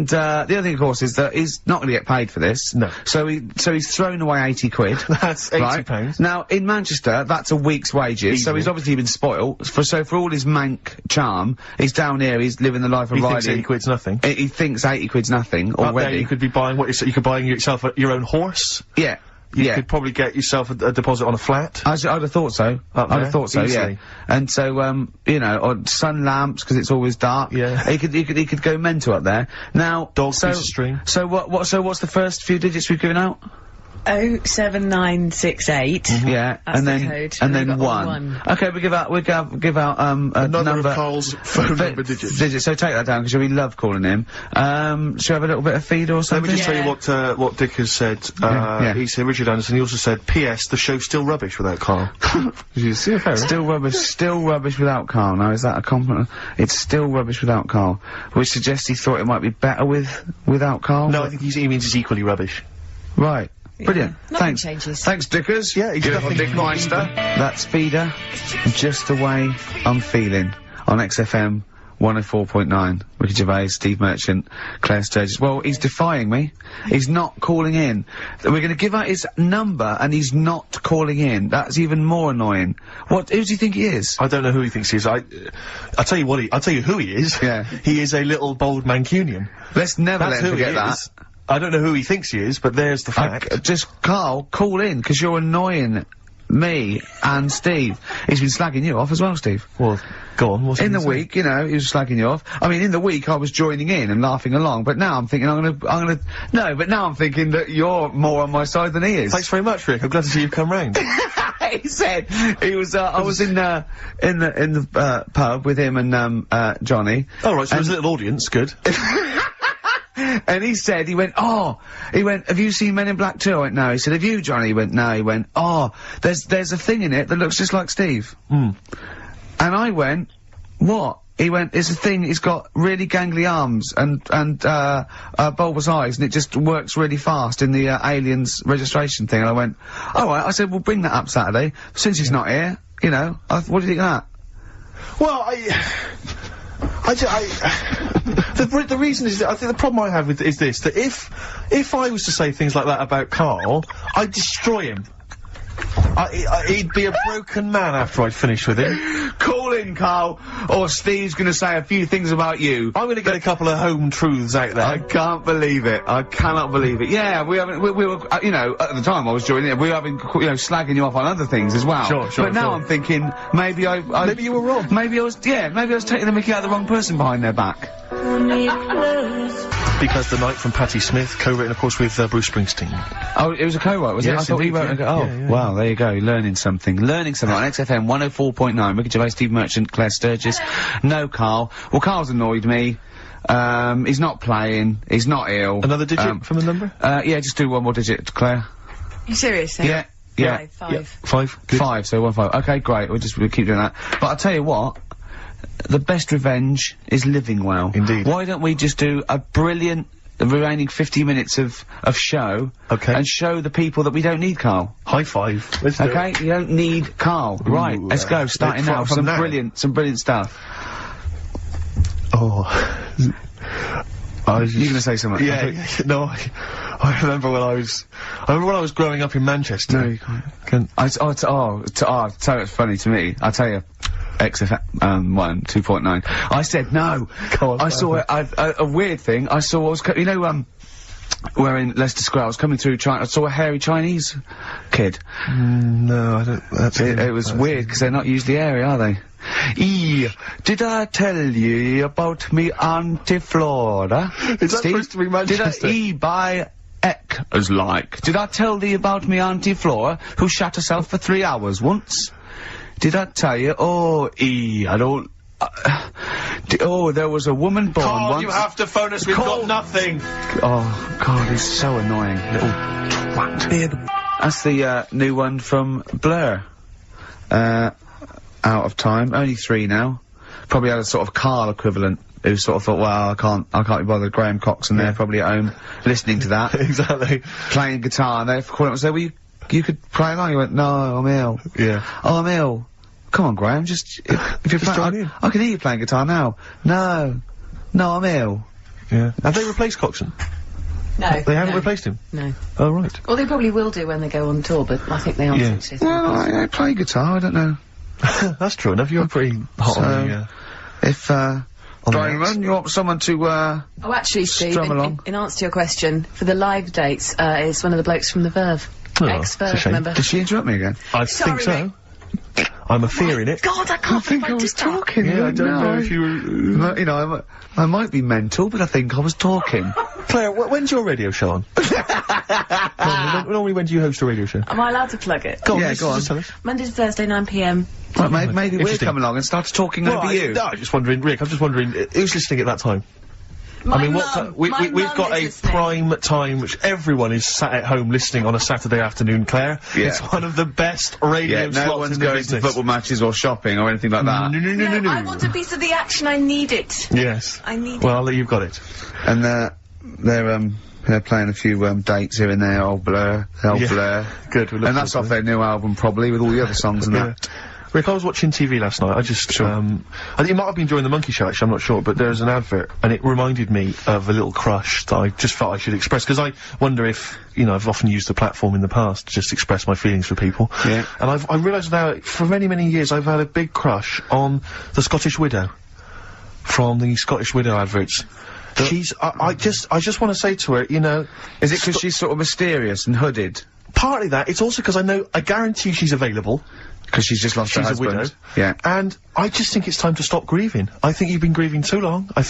the other thing, of course, is that he's not going to get paid for this. No. So he's thrown away 80 quid. That's £80. Now, in Manchester, that's a week's wages, so he's obviously been spoilt. So for all his mank charm, he's down here, he's living the life of He Riley. thinks 80 quid's nothing. He thinks 80 quid's nothing Up there, already. you could be buying you could buy yourself your own horse. Yeah. You could probably get yourself a deposit on a flat. I'd have thought so. Up I'd there, have thought so, easily. yeah. And so, you know, or sun lamps, because it's always dark. Yeah. He could go mental up there. Now, Dog piece of string. So what's the first few digits we've given out? 07968. Yeah, That's and the then code. and then We've got 1. Okay, we give out a Another number of Carl's phone number digits. So take that down, because we love calling him. Shall we have a little bit of feed or Let something? me just tell you what Dick has said. Yeah. He said, Richard Anderson, he also said, P.S. the show's still rubbish without Karl. Still rubbish without Karl. Now, is that a compliment? It's still rubbish without Karl, which suggests he thought it might be better without Karl. No, I think he means it's equally rubbish. Right. Brilliant. Nothing Thanks. changes. Thanks, Dickers. Yeah, he's Beautiful nothing Dick Meister. That's Feeder. Just the way I'm feeling on XFM 104.9. Ricky Gervais, Steve Merchant, Claire Sturgis. Well, he's defying me. He's not calling in. We're going to give out his number, and he's not calling in. That's even more annoying. Who do you think he is? I don't know who he thinks he is. I'll tell you I'll tell you who he is. Yeah. He is a little bold Mancunian. Let's never That's let him who he forget that. is. I don't know who he thinks he is, but there's the fact. Just, Karl, call in, because you're annoying me and Steve. He's been slagging you off as well, Steve. Well, go on. What's In the week, you know, he was slagging you off. I mean, in the week, I was joining in and laughing along, but now I'm thinking but now I'm thinking that you're more on my side than he is. Thanks very much, Rick. I'm glad to see you've come round. He said, I was in the pub with him and, Johnny. Oh, right, so there's a little audience, good. And he went, have you seen Men in Black 2? I went, no. He said, have you, Johnny? He went, no. He went, there's a thing in it that looks just like Steve. And I went, what? He went, it's a thing, it's got really gangly arms and bulbous eyes, and it just works really fast in the, Aliens registration thing. And I went, alright. I said, well, bring that up Saturday. Since he's not here, you know, what do you think of that? Well, the reason is that I think the problem I have with is this, that if I was to say things like that about Karl, I'd destroy him. He'd be a broken man after I'd finished with him. Call in, Karl, or Steve's gonna say a few things about you. I'm gonna get a couple of home truths out there. I can't believe it. I cannot believe it. Yeah, we were, you know, at the time I was joining it, we were having, you know, slagging you off on other things as well. Sure. But now I'm thinking, maybe maybe you were wrong. Maybe I was taking the mickey out of the wrong person behind their back. Because the Night from Patti Smith, co-written, of course, with Bruce Springsteen. Oh, it was a co-write, was it? Yes, I thought he indeed, wrote yeah. Wow, there you go, learning something on XFM 104.9. Ricky Gervais, Steve Merchant, Claire Sturgis. No Karl. Well, Karl's annoyed me. He's not playing. He's not ill. Another digit from the number? Yeah, just do one more digit, Claire. You serious? Yeah. Five. Yeah. 5. Good. 5, so 1 5. Okay, great. We'll keep doing that. But I'll tell you what. The best revenge is living well. Indeed. Why don't we just do a brilliant remaining 50 minutes of show, and show the people that we don't need Karl. High five. Let's do it. You don't need Karl. Right, let's go. Starting now. Some brilliant stuff. Oh. You're gonna say something? Yeah. No, I remember when I was growing up in Manchester. No, you can't. So it's funny to me. I'll tell you. XFM 2.9. I said no. I saw a weird thing. I saw we're in Leicester Square. I was coming through China. I saw a hairy Chinese kid. No, I don't. It was weird because they're not usually hairy, are they? Did I tell you about me Auntie Flora? Is that supposed to be Manchester? Did I by Eck as like? Did I tell thee about me Auntie Flora, who shot herself for 3 hours once? Did I tell you? Oh, I don't... there was a woman born Karl, once... you have to phone us, we've got nothing. Oh, God, he's so annoying. Little twat. That's the, new one from Blur. Out of time. Only 3 now. Probably had a sort of Karl equivalent who sort of thought, well, I can't be bothered. Graham Coxon there, probably at home, listening to that. Exactly. Playing guitar, and they called him and said, well, you could play along. He went, no, I'm ill. Yeah. Oh, I'm ill. Come on, Graham, if you're playing, I can hear you playing guitar now. No, I'm ill. Yeah. Have they replaced Coxon? No. They haven't replaced him? No. Oh, right. Well, they probably will do when they go on tour, but I think they are. Yeah. Well, I play guitar, I don't know. That's true enough, you're pretty hot on the, if, Diamond, you want someone to, Oh, actually, Steve, strum along? in answer to your question, for the live dates, it's one of the blokes from the Verve. Oh, Ex-Verve, remember? Did she interrupt me again? I think so. I'm a fearing it. God, I can't think I was talking. Yeah, I don't know if you were... You know, I might be mental, but I think I was talking. Claire, when's your radio show on? Normally, when do you host a radio show? Am I allowed to plug it? Go on, yeah, go on. Just tell us. Monday to Thursday, 9 p.m. Right, maybe we'll come along and start talking over you. No, I'm just wondering, Rick, I'm just wondering, who's listening at that time? My I mean, mum, we've got mum a is listening. prime time which everyone is sat at home listening on a Saturday afternoon, Claire. Yeah. It's one of the best radio slots no one's in the going business. to football matches or shopping or anything like that. No. I want a piece of the action. I need it. Yes. I need Well, you've got it. And they're playing a few that here and there. Old Blur, Blur. Good. And that's off their new album, probably, with all the other songs and that. Rick, I was watching TV last night. I just, I think it might have been during the Monkey Show, actually, I'm not sure, but there's an advert, and it reminded me of a little crush that I just felt I should express, because I wonder if, you know, I've often used the platform in the past to just express my feelings for people. Yeah. And I realised now, for many, many years, I've had a big crush on the Scottish Widow. From the Scottish Widow adverts. She's, I just want to say to her, you know... Is it because she's sort of mysterious and hooded? Partly that, it's also because I guarantee she's available. Because she's just lost her husband. She's a widow. Yeah. And I just think it's time to stop grieving. I think you've been grieving too long. I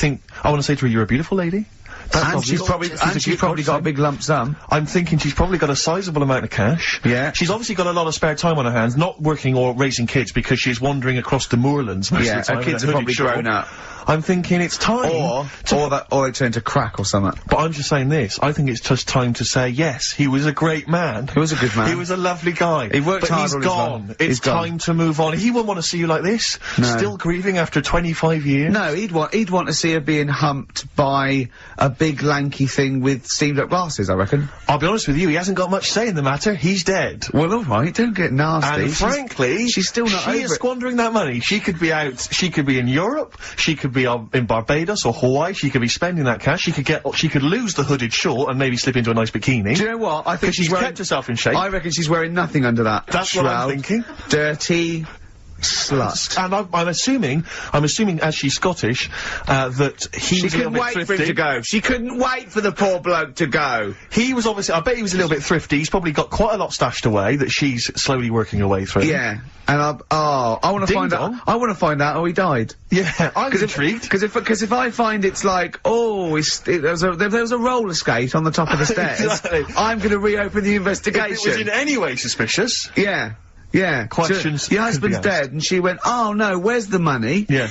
want to say to her, you're a beautiful lady. And she's probably got a big lump sum. I'm thinking she's probably got a sizable amount of cash. Yeah. She's obviously got a lot of spare time on her hands, not working or raising kids, because she's wandering across the moorlands most of the time. Her kids are probably grown up. I'm thinking it's time. Or they turn to crack or something. But I'm just saying this. I think it's just time to say, yes, he was a great man. He was a good man. He was a lovely guy. He worked hard all his life. But he's gone. It's time to move on. He wouldn't want to see you like this. No. Still grieving after 25 years. No, he'd want to see her being humped by a big lanky thing with steamed up glasses, I reckon. I'll be honest with you, he hasn't got much say in the matter. He's dead. Well, alright, don't get nasty. And frankly, she's still not over She is squandering that money. She could be out, she could be in Europe, she could be in Barbados or Hawaii, she could be spending that cash, she could lose the hooded short and maybe slip into a nice bikini. Do you know what? I think she's kept herself in shape. I reckon she's wearing nothing under that. That's shroud. what I'm thinking. Dirty slut. And I'm assuming as she's Scottish, that he was a little bit thrifty. She couldn't wait for him to go. She couldn't wait for the poor bloke to go. He was obviously, I bet he was a little bit thrifty. He's probably got quite a lot stashed away that she's slowly working her way through. Yeah. And I want to find out. I want to find out how he died. Yeah, I'm intrigued. Because if I find it's like, there was a roller skate on the top of the stairs, exactly. I'm going to reopen the investigation. If it was in any way suspicious. Yeah. Yeah. Questions. So, your husband's dead, and she went, oh no, where's the money? Yeah.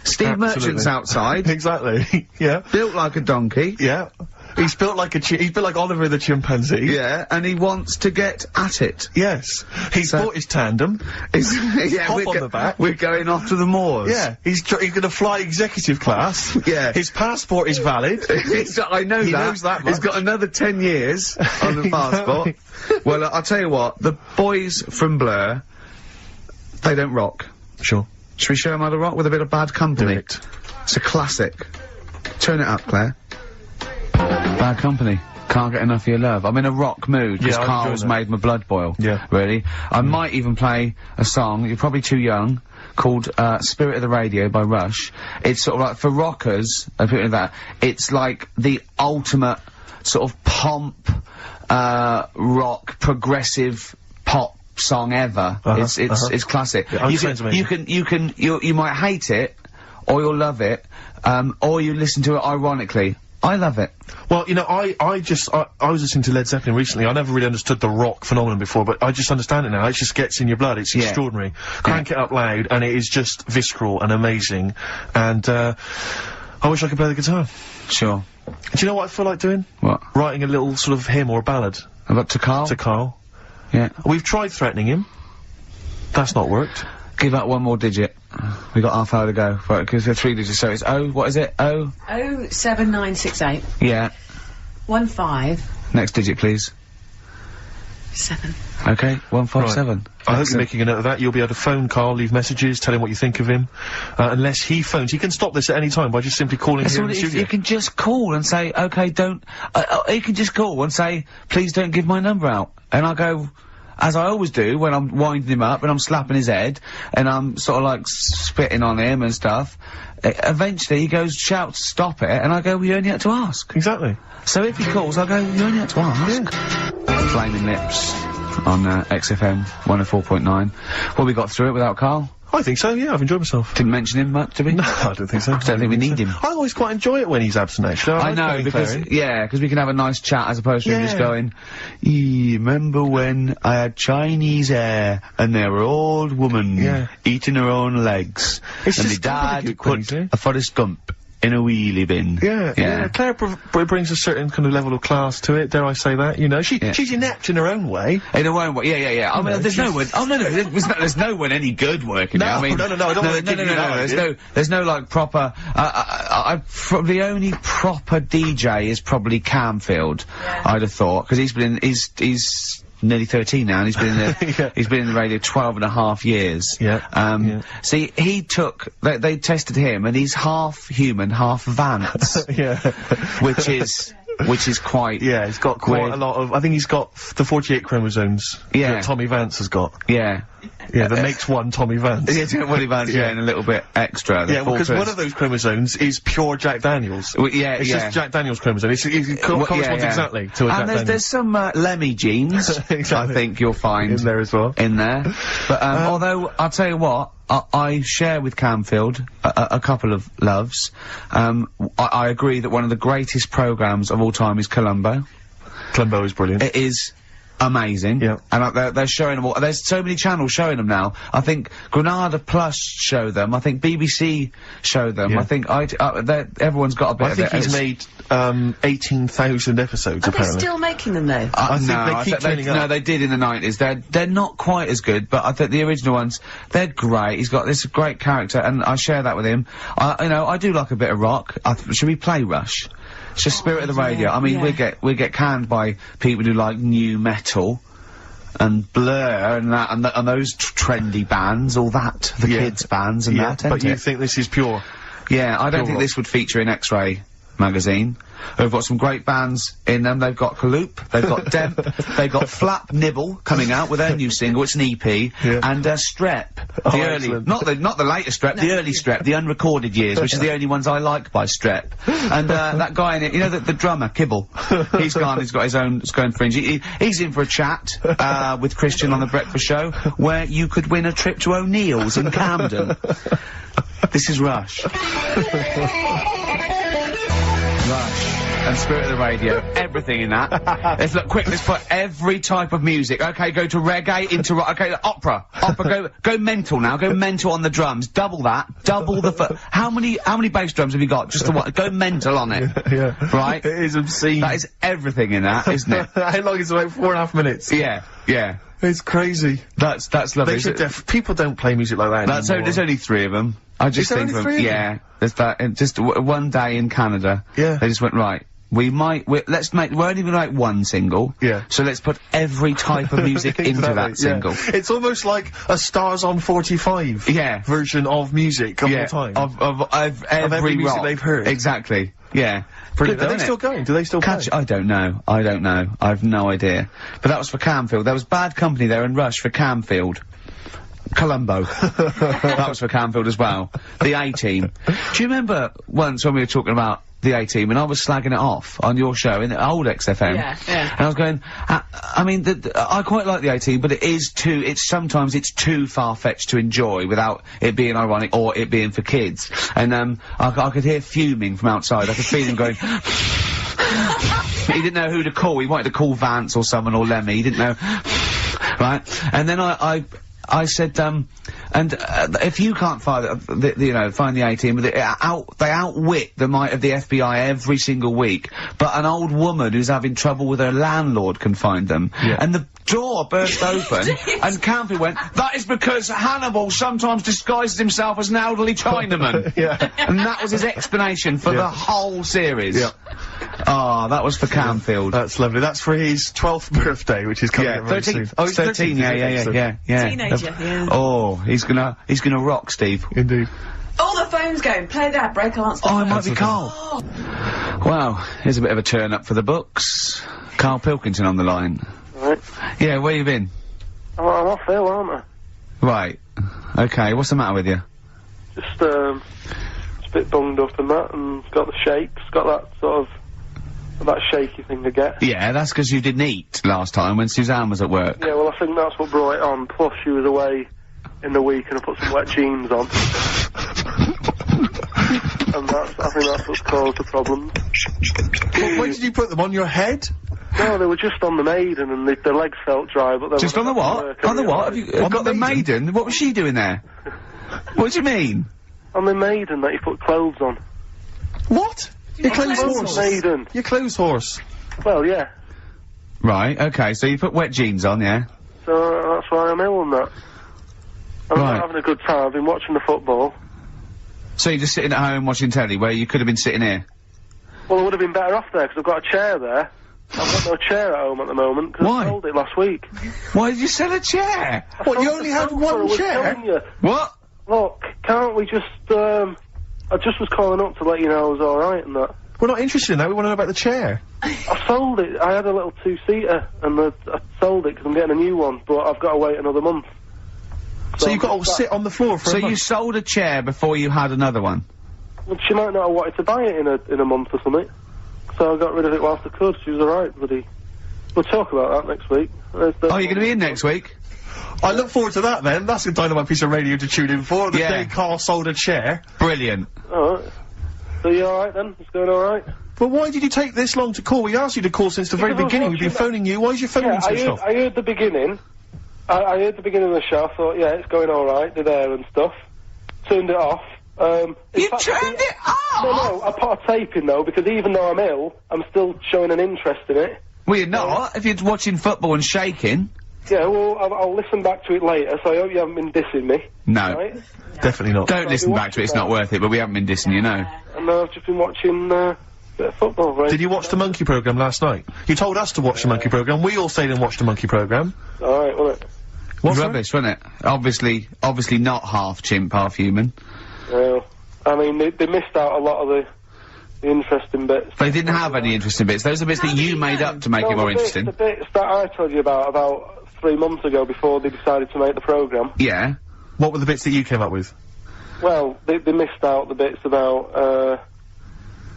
Steve Merchant's outside. Exactly. Yeah. Built like a donkey. Yeah. He's built like Oliver the chimpanzee. Yeah, and he wants to get at it. Yes. He's bought his tandem. Hop on the back. We're going off to the moors. Yeah. He's gonna fly executive class. Yeah. His passport is valid. I know he that. knows that much. He's got another 10 years on the passport. Well, I'll tell you what, the boys from Blur, they don't rock. Sure. Should we show them how to rock with a bit of Bad Company? Do it. It's a classic. Turn it up, Claire. Bad Company. Can't get enough of your love. I'm in a rock mood because Karl's made my blood boil. Yeah. Really. I might even play a song, you're probably too young, called Spirit of the Radio by Rush. It's sort of like, for rockers, a bit of that, it's like the ultimate sort of pomp, rock, progressive pop song ever. It's classic. Yeah, You might hate it, or you'll love it, or you listen to it ironically. I love it. Well, you know, I was listening to Led Zeppelin recently. I never really understood the rock phenomenon before, but I just understand it now. It just gets in your blood. It's extraordinary. Crank it up loud, and it is just visceral and amazing. And, I wish I could play the guitar. Sure. Do you know what I feel like doing? What? Writing a little sort of hymn or a ballad. About to Karl? To Karl. Yeah. We've tried threatening him. That's not worked. Give out one more digit. We got half hour to go. Right, because they're 3 digits, so it's what is it? 07968. Yeah. 15. Next digit, please. 7. Okay, 157. Right. I hope you're making a note of that. You'll be able to phone Karl, leave messages, tell him what you think of him. Unless he phones. He can stop this at any time by just simply calling here in the studio. You can just call and say, okay, don't... you can just call and say, please don't give my number out. And I'll go... As I always do when I'm winding him up and I'm slapping his head and I'm sort of like spitting on him and stuff. Eventually he goes, shouts, stop it, and I go, well, you only had to ask. Exactly. So if he calls, I go, you only had to ask. Yeah. Flaming Lips on XFM 104.9. Well, we got through it without Karl. I think so, yeah, I've enjoyed myself. Didn't mention him much, did we? No, I don't think so. I don't think we need him. I always quite enjoy it when he's absent, actually. I know, because we can have a nice chat as opposed to him just going, remember when I had Chinese hair and there were old woman eating her own legs and the dad put a Forrest Gump in a wheelie bin. Yeah. Claire brings a certain kind of level of class to it, dare I say that, you know. She's inept in her own way. In her own way, yeah. I mean, there's no one, there's no one any good working. No, I mean, no, I don't want to no, there's no, like, proper, the only proper DJ is probably Camfield, I'd have thought, because he's nearly 13 now, and he's been in the, he's been in the radio 12 and a half years. See, he took, they tested him, and he's half human, half Vance. Which is quite... Yeah, he's got quite a lot of... I think he's got the 48 chromosomes that Tommy Vance has got. Yeah, that makes one Tommy Vance. Yeah, Tommy Vance, and a little bit extra. Yeah, because one of those chromosomes is pure Jack Daniels. It's just Jack Daniels chromosome. It corresponds exactly to a Jack Daniels. And there's some Lemmy genes, I think you'll find... In there as well. In there. But, although, I'll tell you what, I share with Camfield a couple of loves. I agree that one of the greatest programmes of all time is Columbo. Columbo is brilliant. It is amazing. Yeah. And they're showing them all. There's so many channels showing them now. I think Granada Plus show them. I think BBC show them. I think everyone's got a bit of it. I think he's made 18,000 episodes, Are apparently. they still making them, though? I think they keep turning up. No, they did in the 90s. They're not quite as good, but I think the original ones, they're great. He's got this great character, and I share that with him. I do like a bit of rock. Should we play Rush? It's just Spirit of the Radio. I mean, we get canned by people who like new metal and Blur and that and those trendy bands, all that, the kids bands and that. But you think this is pure? Yeah, I don't think this would feature in X-Ray magazine. They've got some great bands in them. They've got Kaloop, they've got Demp, they've got Flap Nibble coming out with their new single. It's an EP, and Strep, the early, not the latest Strep, the early Strep, the unrecorded years, which is the only ones I like by Strep. And that guy in it, you know, the drummer Kibble, he's got his own fringe. He's in for a chat with Christian on the Breakfast Show, where you could win a trip to O'Neill's in Camden. This is Rush. Rush and Spirit of the Radio, everything in that. Let's put every type of music. Okay, go to reggae, into rock. Okay, opera, go mental now. Go mental on the drums. Double that. Double the. How many bass drums have you got? Just the one. Go mental on it. Right. It is obscene. That is everything in that, isn't it? How long is it? Like 4.5 minutes. Yeah. It's crazy. That's lovely. People don't play music like that anymore. There's only 3 of them. I just think of them. Yeah. There's that. Just one day in Canada. Yeah. They just went right. We're only gonna make one single. Yeah. So let's put every type of music into that single. It's almost like a Stars on 45 version of music of all time. Of every music rock they've heard. Exactly. Yeah. Brilliant. Are they still going? Do they still play? I don't know. I've no idea. But that was for Camfield. There was Bad Company there and Rush for Camfield. Columbo. That was for Camfield as well. The A-Team. Do you remember once when we were talking about the A-Team, and I was slagging it off on your show in the old XFM. Yeah, yeah. And I was going, I mean, I quite like the A-Team, but sometimes it's too far-fetched to enjoy without it being ironic or it being for kids. And, I could hear fuming from outside. I could feel him going, he didn't know who to call. He wanted to call Vance or someone or Lemmy. He didn't know, right? And then I said, if you can't find the A-Team, they outwit the might of the FBI every single week, but an old woman who's having trouble with her landlord can find them. Yeah. And the door burst open, and Campy went, that is because Hannibal sometimes disguises himself as an elderly Chinaman. Yeah. And that was his explanation for the whole series. Yeah. Ah, that was for Camfield. That's lovely. That's for his 12th birthday, which is coming up very 13. soon. Oh, he's 13, yeah. Teenager, yeah. Oh, he's gonna rock, Steve. Indeed. Oh, the phone's going. Play that break. I'll answer the phone. It might be Karl. Well, here's a bit of a turn up for the books. Karl Pilkington on the line. Right. Yeah, where you been? I'm off ill, aren't I? Right. Okay, what's the matter with you? Just, a bit bunged up and that, and got the shakes, got that sort of, that shaky thing to get. Yeah, that's because you didn't eat last time when Suzanne was at work. Yeah, well, I think that's what brought it on. Plus, she was away in the week and I put some wet jeans on. And I think that's what's caused the problem. Well, when did you put them on your head? No, they were just on the Maiden and the legs felt dry, but they Just on the what? On the what? Have you got the Maiden? What was she doing there? What do you mean? On the Maiden that you put clothes on. What? Your clothes horse. Maiden. Your clothes horse. Well, yeah. Right, okay, so you put wet jeans on, yeah? So that's why I'm ill and that. I'm Right. not having a good time. I've been watching the football. So you're just sitting at home watching telly where you could have been sitting here? Well, I would have been better off there because I've got a chair there. I've got no chair at home at the moment because I sold it last week. Why did you sell a chair? What, you only had one chair? What? Look, can't we just, I just was calling up to let you know I was alright and that. We're not interested in that, we want to know about the chair. I sold it. I had a little two-seater and I sold it because I'm getting a new one, but I've got to wait another month. So you've got to sit on the floor for a month? So you sold a chair before you had another one? Well, she might not have wanted to buy it in a month or something. So I got rid of it whilst I could. She was alright, buddy. We'll talk about that next week. Oh, you're going to be in next week? I look forward to that then. That's a dynamite piece of radio to tune in for. The Yeah. day Karl sold a chair. Brilliant. Alright. So you alright then? It's going alright? But why did you take this long to call? We asked you to call since the very beginning. We've been phoning you. Why is your phone switched off? I heard the beginning. I heard the beginning of the show. I thought, yeah, it's going alright. They're there and stuff. Turned it off. You turned it off? No, I put a tape in though, because even though I'm ill, I'm still showing an interest in it. Well, you're not, if you're watching football and shaking. Yeah, well, I'll listen back to it later, so I hope you haven't been dissing me. No. Right? Definitely not. Don't listen back to it, it's not worth it, but we haven't been dissing you, no. And I've just been watching, a bit of football, right? Did you watch the Monkey programme last night? You told us to watch the Monkey programme. We all stayed and watched the Monkey programme. Alright, wasn't it? What's rubbish, wasn't it? Obviously not half chimp, half human. Well, I mean, they missed out a lot of the interesting bits. They didn't have any interesting bits. Those are bits that you made up to make it more interesting. The bits that I told you about 3 months ago before they decided to make the programme. Yeah. What were the bits that you came up with? Well, they missed out the bits about,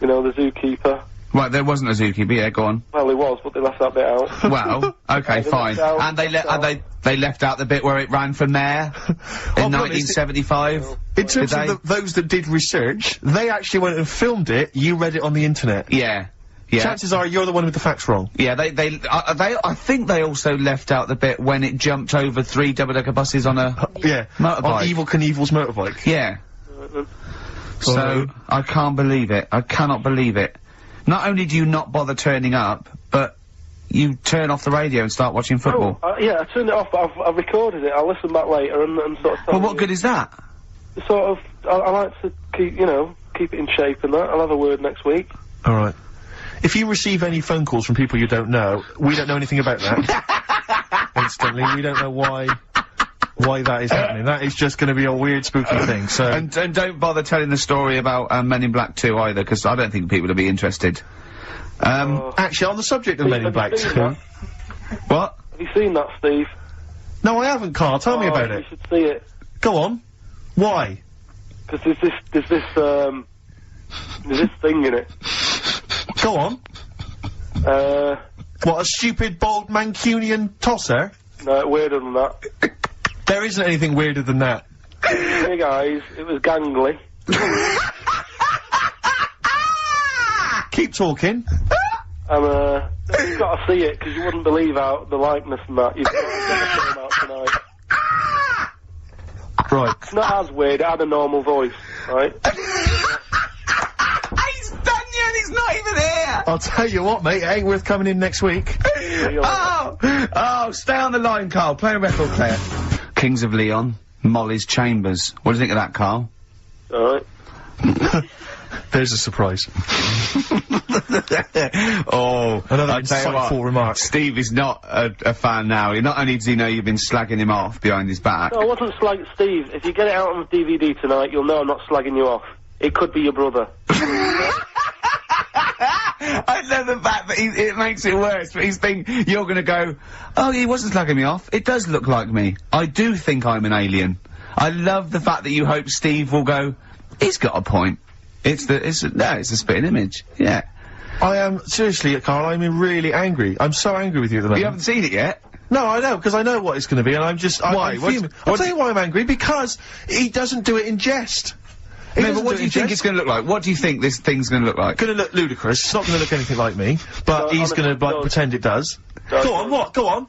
the zookeeper. Right, there wasn't a zookeeper, yeah, go on. Well, there was, but they left that bit out. Well, okay, fine. And they left out the bit where it ran for mayor in 1975. In terms of those that did research, they actually went and filmed it, you read it on the internet. Yeah. Yeah. Chances are you're the one with the facts wrong. Yeah, I think they also left out the bit when it jumped over 3 double-decker buses on a motorbike. On Evel Knievel's motorbike. Yeah. So, I can't believe it. I cannot believe it. Not only do you not bother turning up, but you turn off the radio and start watching football. Yeah, I turned it off, but I've recorded it. I'll listen back later and sort of... Well, what good is that? Sort of, I like to keep it in shape and that. I'll have a word next week. Alright. If you receive any phone calls from people you don't know, we don't know anything about that. Instantly, we don't know why that is happening. That is just going to be a weird, spooky thing, so... And don't bother telling the story about Men in Black 2 either, because I don't think people will be interested. Actually, on the subject of Men in Black 2... What? Have you seen that, Steve? No, I haven't, Karl. Tell me about it. You should see it. Go on. Why? Because there's this thing in it. Go on. What, a stupid, bald Mancunian tosser? No, weirder than that. There isn't anything weirder than that. Hey guys, it was gangly. Keep talking. And, you've got to see it, because you wouldn't believe how the likeness and that. You've got to get the film out tonight. Right. It's not as weird, it had a normal voice, right? He's done you and he's not even here! I'll tell you what, mate, it ain't worth coming in next week. Oh, stay on the line, Carl. Play a record player. Kings of Leon, Molly's Chambers. What do you think of that, Carl? Alright. There's a surprise. Another insightful remark. Steve is not a fan now. Not only does he know you've been slagging him off behind his back. No, I wasn't slagging Steve. If you get it out on DVD tonight, you'll know I'm not slagging you off. It could be your brother. I love the fact that it makes it worse, but he's thinking you're going to go, oh, he wasn't slagging me off. It does look like me. I do think I'm an alien. I love the fact that you hope Steve will go, he's got a point. It's a spitting image. Yeah. I am, seriously, Carl, I'm really angry. I'm so angry with you at the moment. You haven't seen it yet? No, I know, because I know what it's going to be, and I'm just... Why? I'm fuming. I'll tell you why I'm angry, because he doesn't do it in jest. No, but what do you think it's going to look like? What do you think this thing's going to look like? Going to look ludicrous. It's not going to look anything like me, but he's going to, like, pretend it does. Go on, what? Go on.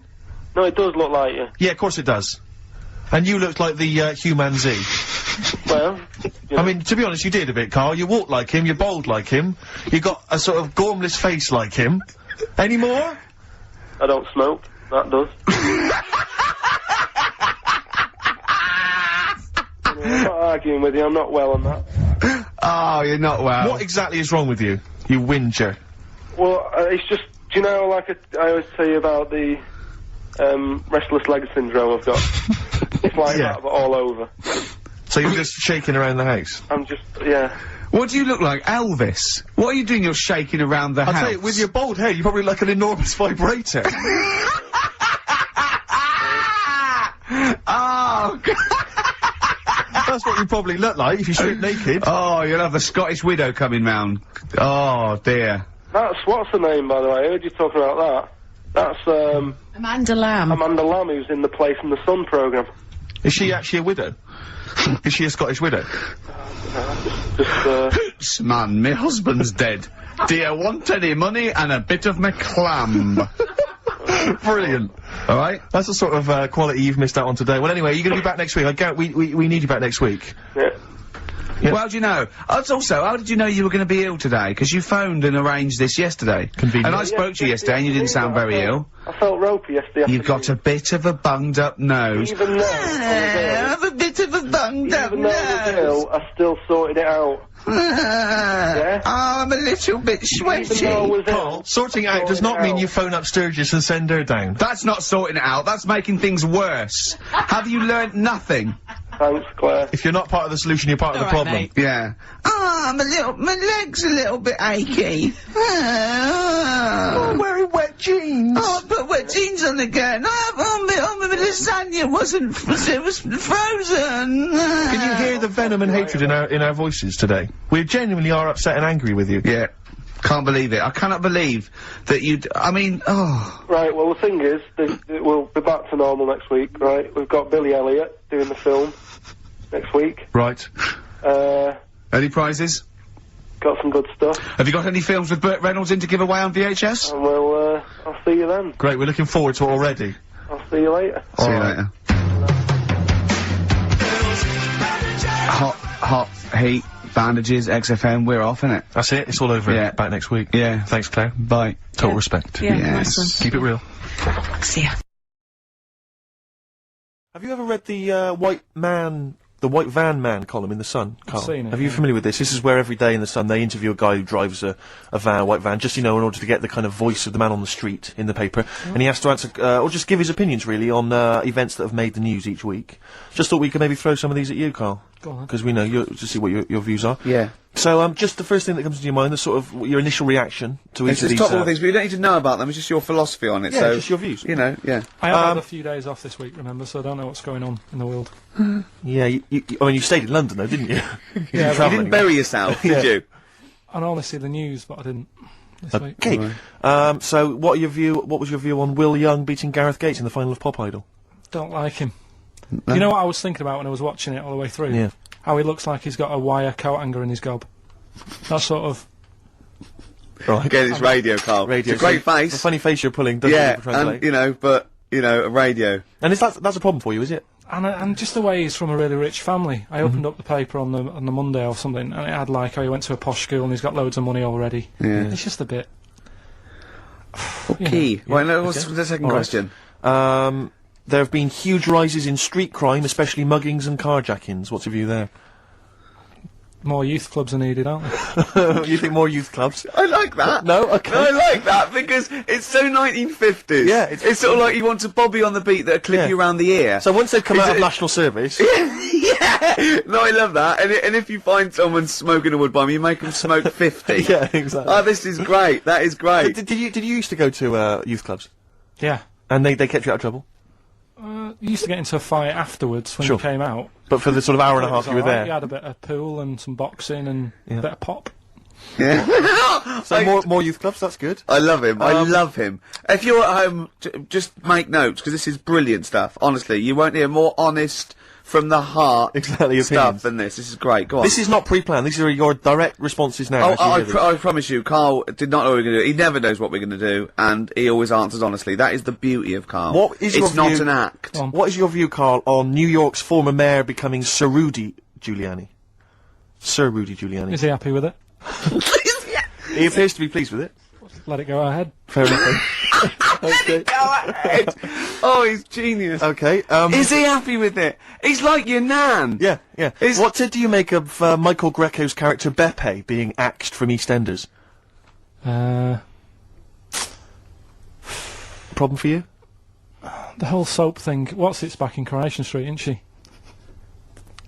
No, it does look like you. Yeah, of course it does. And you looked like the, Human Z. Well... I mean, to be honest, you did a bit, Carl. You walk like him, you're bold like him, you got a sort of gormless face like him. Any more? I don't smoke. That does. I'm not arguing with you, I'm not well on that. Oh, you're not well. What exactly is wrong with you, you whinger? Well, it's just, do you know, like I always tell you about the, restless leg syndrome I've got? It's like that, but all over. So you're just shaking around the house? I'm just, yeah. What do you look like, Elvis? What are you doing? You're shaking around the house. I'll tell you, with your bald head, you probably look like an enormous vibrator. Oh, God. That's what you probably look like if you strip naked. Oh, you'll have the Scottish widow coming round. Oh, dear. That's, what's the name, by the way? I heard you talking about that. That's, Amanda Lamb. Amanda Lamb, who's in the Place in the Sun programme. Is she actually a widow? Is she a Scottish widow? Hoots, man, my husband's dead. Do you want any money and a bit of my clam? Brilliant. Alright? That's the sort of, quality you've missed out on today. Well, anyway, you're gonna be back next week. We need you back next week. Yeah. Yep. Well, how do you know? Also, how did you know you were going to be ill today? Because you phoned and arranged this yesterday. Convenient. And I spoke to you yesterday and you didn't sound very ill. I felt ropey yesterday. You've got a bit of a bunged up nose. Even though I have a bit of a bunged up Even though I was ill, I still sorted it out. Yeah? I'm a little bit sweaty. Even though I was Carl, ill, sorting out does not mean you phone up Sturgis and send her down. That's not sorting it out, that's making things worse. Have you learnt nothing? Thanks, Claire. If you're not part of the solution, you're part of the problem. mate. Yeah. Oh, my leg's a little bit achy. Oh, wearing wet jeans. Oh, I put wet jeans on again. My lasagna it was frozen. Can you hear the venom and hatred in our voices today? We genuinely are upset and angry with you. Yeah. Can't believe it. I cannot believe that you'd... I mean, oh... Right, well, the thing is, we'll be back to normal next week, right? We've got Billy Elliot doing the film next week. Right. Any prizes? Got some good stuff. Have you got any films with Burt Reynolds in to give away on VHS? And I'll see you then. Great, we're looking forward to it already. I'll see you later. See you later. Hot heat. Bandages, XFM, we're off, innit? That's it, it's all over. Yeah. Back next week. Yeah. Thanks, Claire. Bye. Total respect. Yeah, Yes. nice one. Keep it real. See ya. Have you ever read the White Van Man column in The Sun, Carl? I've seen it, Are you familiar with this? This is where every day in The Sun they interview a guy who drives a white van, just, in order to get the kind of voice of the man on the street in the paper. And he has to answer, or just give his opinions, really, on events that have made the news each week. Just thought we could maybe throw some of these at you, Carl. Go on. Because we know to see what your views are. Yeah. So, just the first thing that comes to your mind, the sort of, your initial reaction to each of these... It's top all things, but you don't need to know about them, it's just your philosophy on it, yeah, so... just your views. You know, yeah. I have had a few days off this week, remember, so I don't know what's going on in the world. Yeah, I mean, you stayed in London, though, didn't you? Yeah, You didn't bury yourself, did you? I normally see the news, but I didn't. this week. Okay. So what was your view on Will Young beating Gareth Gates in the final of Pop Idol? Don't like him. You know what I was thinking about when I was watching it all the way through? Yeah. How he looks like he's got a wire coat hanger in his gob. That sort of... Right. Again, it's radio, Carl. Radio. It's a great face. The funny face you're pulling doesn't Yeah, translate. and, radio. And that's a problem for you, is it? And just the way he's from a really rich family. I opened up the paper on the Monday or something, and it had like, he went to a posh school and he's got loads of money already. Yeah. It's just a bit... Okay. Right, now, what's the second question? There have been huge rises in street crime, especially muggings and carjackings. What's your view there? More youth clubs are needed, aren't there? You think more youth clubs? I like that. No? Okay. I like that because it's so 1950s. Yeah, it's sort of like you want a bobby on the beat that'll clip you around the ear. So once they've come out of national service... Yeah! No, I love that. And if you find someone smoking a wood bomb, you make them smoke 50. Yeah, exactly. Oh, this is great. That is great. Did you used to go to youth clubs? Yeah. And they kept you out of trouble? You used to get into a fight afterwards when you came out. But for the sort of hour and a half you were there? You had a bit of pool and some boxing and a bit of pop. Yeah. So more youth clubs, that's good. I love him. I love him. If you're at home, just make notes, because this is brilliant stuff. Honestly, you won't hear more honest, from the heart stuff opinions. than this. This is great. Go on. This is not pre-planned. These are your direct responses now. I promise you, Karl did not know what we were going to do. He never knows what we're going to do, and he always answers honestly. That is the beauty of Karl. What is your it's not view, an act. What is your view, Karl, on New York's former mayor becoming Sir Rudy Giuliani? Sir Rudy Giuliani. Is he happy with it? He appears to be pleased with it. Let it go ahead. Fair enough. Okay. Go ahead. Oh, he's genius. Okay. Is he happy with it? He's like your nan. Yeah, yeah. What do you make of Michael Greco's character Beppe being axed from EastEnders? Problem for you? The whole soap thing. What's it's back in Coronation Street, isn't she?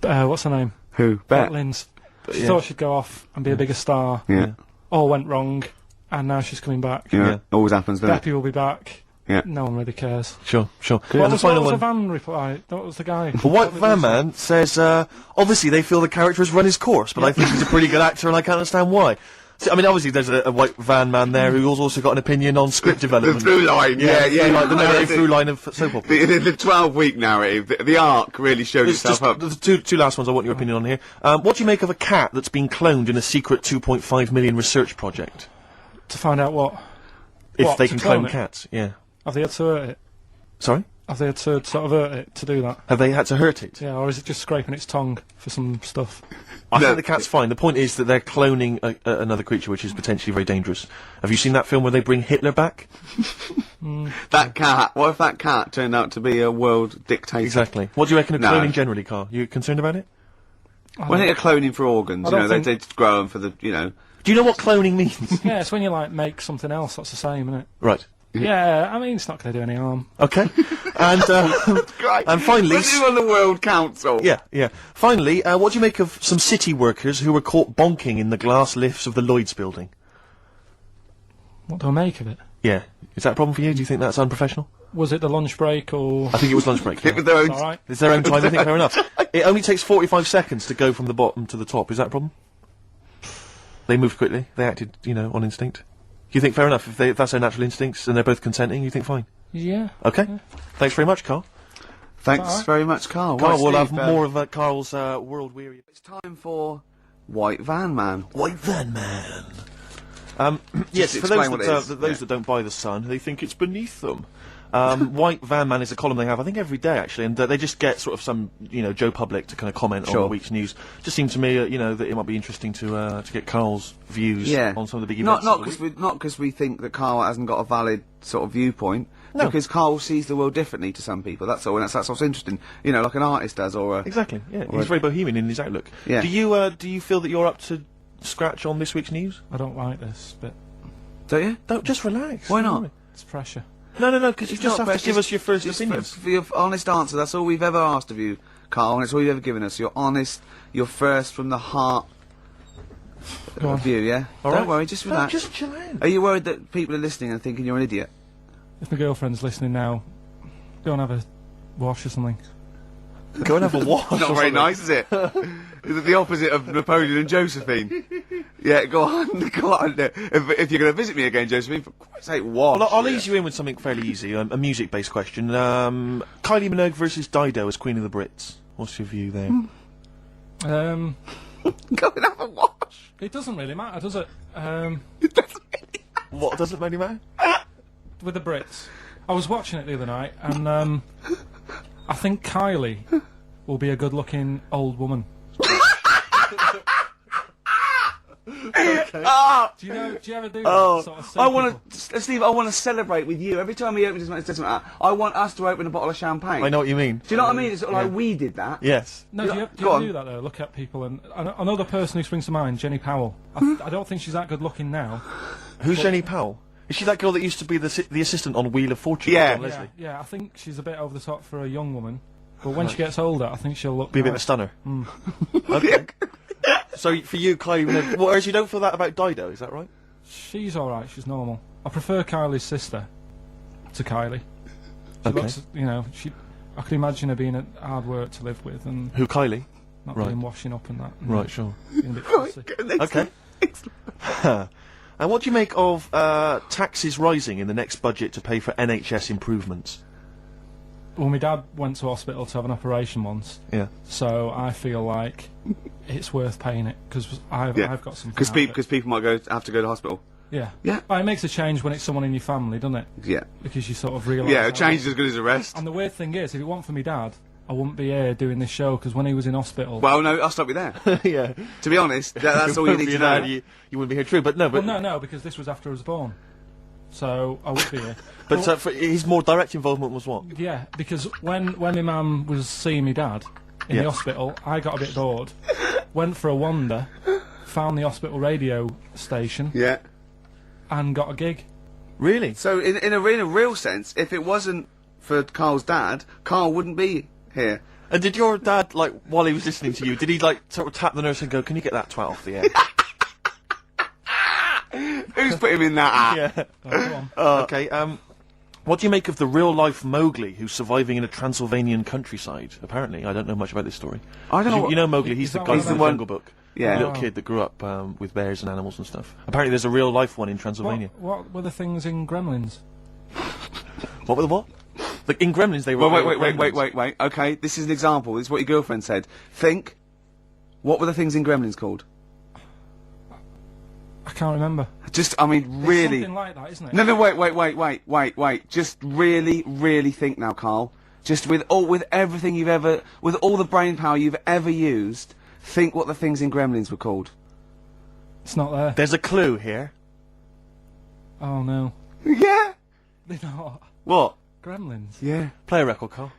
What's her name? Who? Bet Lynn's. She thought she'd go off and be a bigger star. Yeah. All went wrong, and now she's coming back. Yeah. Always happens, doesn't it? Beppe will be back. Yeah. No one really cares. Sure. What was the van reply? What was the guy? The White Van Man says, obviously they feel the character has run his course, but I think he's a pretty good actor and I can't understand why. So, I mean, obviously there's a White Van Man there who's also got an opinion on script development. The through line, the narrative through line of soap opera. The 12-week narrative, the arc really shows itself up. The two last ones I want your opinion on here. What do you make of a cat that's been cloned in a secret 2.5 million research project? To find out what? If they can clone cats, yeah. Have they had to hurt it? Sorry? Have they had to sort of hurt it to do that? Have they had to hurt it? Yeah, or is it just scraping its tongue for some stuff? I think the cat's fine. The point is that they're cloning another creature which is potentially very dangerous. Have you seen that film where they bring Hitler back? That cat, what if that cat turned out to be a world dictator? Exactly. What do you reckon of cloning generally, Karl? You concerned about it? When they're cloning for organs, they grow them for the, Do you know what cloning means? Yeah, it's when you, like, make something else that's the same, isn't it? Right. Yeah, I mean, it's not going to do any harm. Okay. And finally... When you're on the World Council. Yeah. Finally, what do you make of some city workers who were caught bonking in the glass lifts of the Lloyd's building? What do I make of it? Yeah. Is that a problem for you? Do you think that's unprofessional? Was it the lunch break, or...? I think it was lunch break. It was their own... All right. It's their own time, I think, fair enough. It only takes 45 seconds to go from the bottom to the top. Is that a problem? They moved quickly. They acted, on instinct. You think fair enough? If that's their natural instincts and they're both consenting, you think fine? Yeah. Okay. Yeah. Thanks very much, Karl. Thanks very much, Karl. Karl, we'll have more of Karl's World Weary. It's time for White Van Man. White Van Man. Yes, for those that don't buy The Sun, they think it's beneath them. White Van Man is a column they have, I think, every day, actually, and they just get sort of some, Joe Public to kind of comment on the week's news. Just seems to me, that it might be interesting to get Karl's views on some of the big events. Not because we think that Karl hasn't got a valid sort of viewpoint. No. Because Karl sees the world differently to some people. That's all, and that's what's interesting. Like an artist does, or exactly. Yeah, he's very bohemian in his outlook. Yeah. Do you feel that you're up to scratch on this week's news? I don't like this, but don't you? Don't just relax. Why not? It's pressure. No, because you just have to give us your first opinion. For your honest answer, that's all we've ever asked of you, Karl, and it's all you've ever given us. Your honest, your first from the heart view, yeah? Don't worry, just relax. Just chill out. Are you worried that people are listening and thinking you're an idiot? If my girlfriend's listening now, go and have a wash or something. Go and have a wash. Not very nice, is it? Is it the opposite of Napoleon and Josephine? Yeah, go on, go on. If you're going to visit me again, Josephine, for Christ's sake, what? Well, I'll ease you in with something fairly easy, a music-based question. Kylie Minogue versus Dido as Queen of the Brits. What's your view there? Go and have a wash. It doesn't really matter, does it? What doesn't really matter? With the Brits. I was watching it the other night, and I think Kylie will be a good-looking old woman. Okay. Do you ever do that sort of thing? I want to, Steve. I want to celebrate with you every time he opens his mouth. It doesn't matter. I want us to open a bottle of champagne. I know what you mean. Do you know what I mean? It's sort of like we did that. Yes. No, do you ever do that though? Look at people, and another person who springs to mind, Jenny Powell. I don't think she's that good looking now. Who's Jenny Powell? Is she that girl that used to be the assistant on Wheel of Fortune? Yeah. Yeah, I think she's a bit over the top for a young woman, but when she gets older, I think she'll look. Be a bit of a stunner. Okay. So for you, Kylie Minogue, whereas you don't feel that about Dido, is that right? She's alright, she's normal. I prefer Kylie's sister to Kylie. She looks, I could imagine her being a hard work to live with, and who, Kylie? Not being washing up and that. Right, sure. Being a bit fussy. Okay. And what do you make of taxes rising in the next budget to pay for NHS improvements? Well, my dad went to hospital to have an operation once. Yeah. So I feel like it's worth paying it because I've got something. Because people might have to go to hospital. Yeah. Yeah. It makes a change when it's someone in your family, doesn't it? Yeah. Because you sort of realise. Yeah, a change is as good as a rest. And the weird thing is, if it weren't for me dad, I wouldn't be here doing this show because when he was in hospital. Well, no, I'll stop you there. Yeah. To be honest, that's all you need to know. You wouldn't be here, true, but no. But well, no, because this was after I was born, so I would be here. But for his more direct involvement was what? Yeah, because when my mum was seeing me dad in the hospital, I got a bit bored, went for a wander, found the hospital radio station, and got a gig. Really? So in a real sense, if it wasn't for Karl's dad, Karl wouldn't be here. And did your dad, like, while he was listening to you, did he, like, sort of tap the nurse and go, "Can you get that 12 off the air?" Who's put him in that Yeah. Okay, what do you make of the real-life Mowgli who's surviving in a Transylvanian countryside? Apparently, I don't know much about this story. I don't know. You know Mowgli, he's the guy from the Jungle Book. Yeah. The little kid that grew up with bears and animals and stuff. Apparently there's a real-life one in Transylvania. What were the things in Gremlins? What were the what? Like, in Gremlins they were... Wait. Okay, this is an example. This is what your girlfriend said. Think, what were the things in Gremlins called? I can't remember. Really... something like that, isn't it? No, wait. Just really think now, Karl. Just with everything you've ever... With all the brain power you've ever used, think what the things in Gremlins were called. It's not there. There's a clue here. Oh, no. Yeah! They're not. What? Gremlins. Yeah. Play a record, Karl.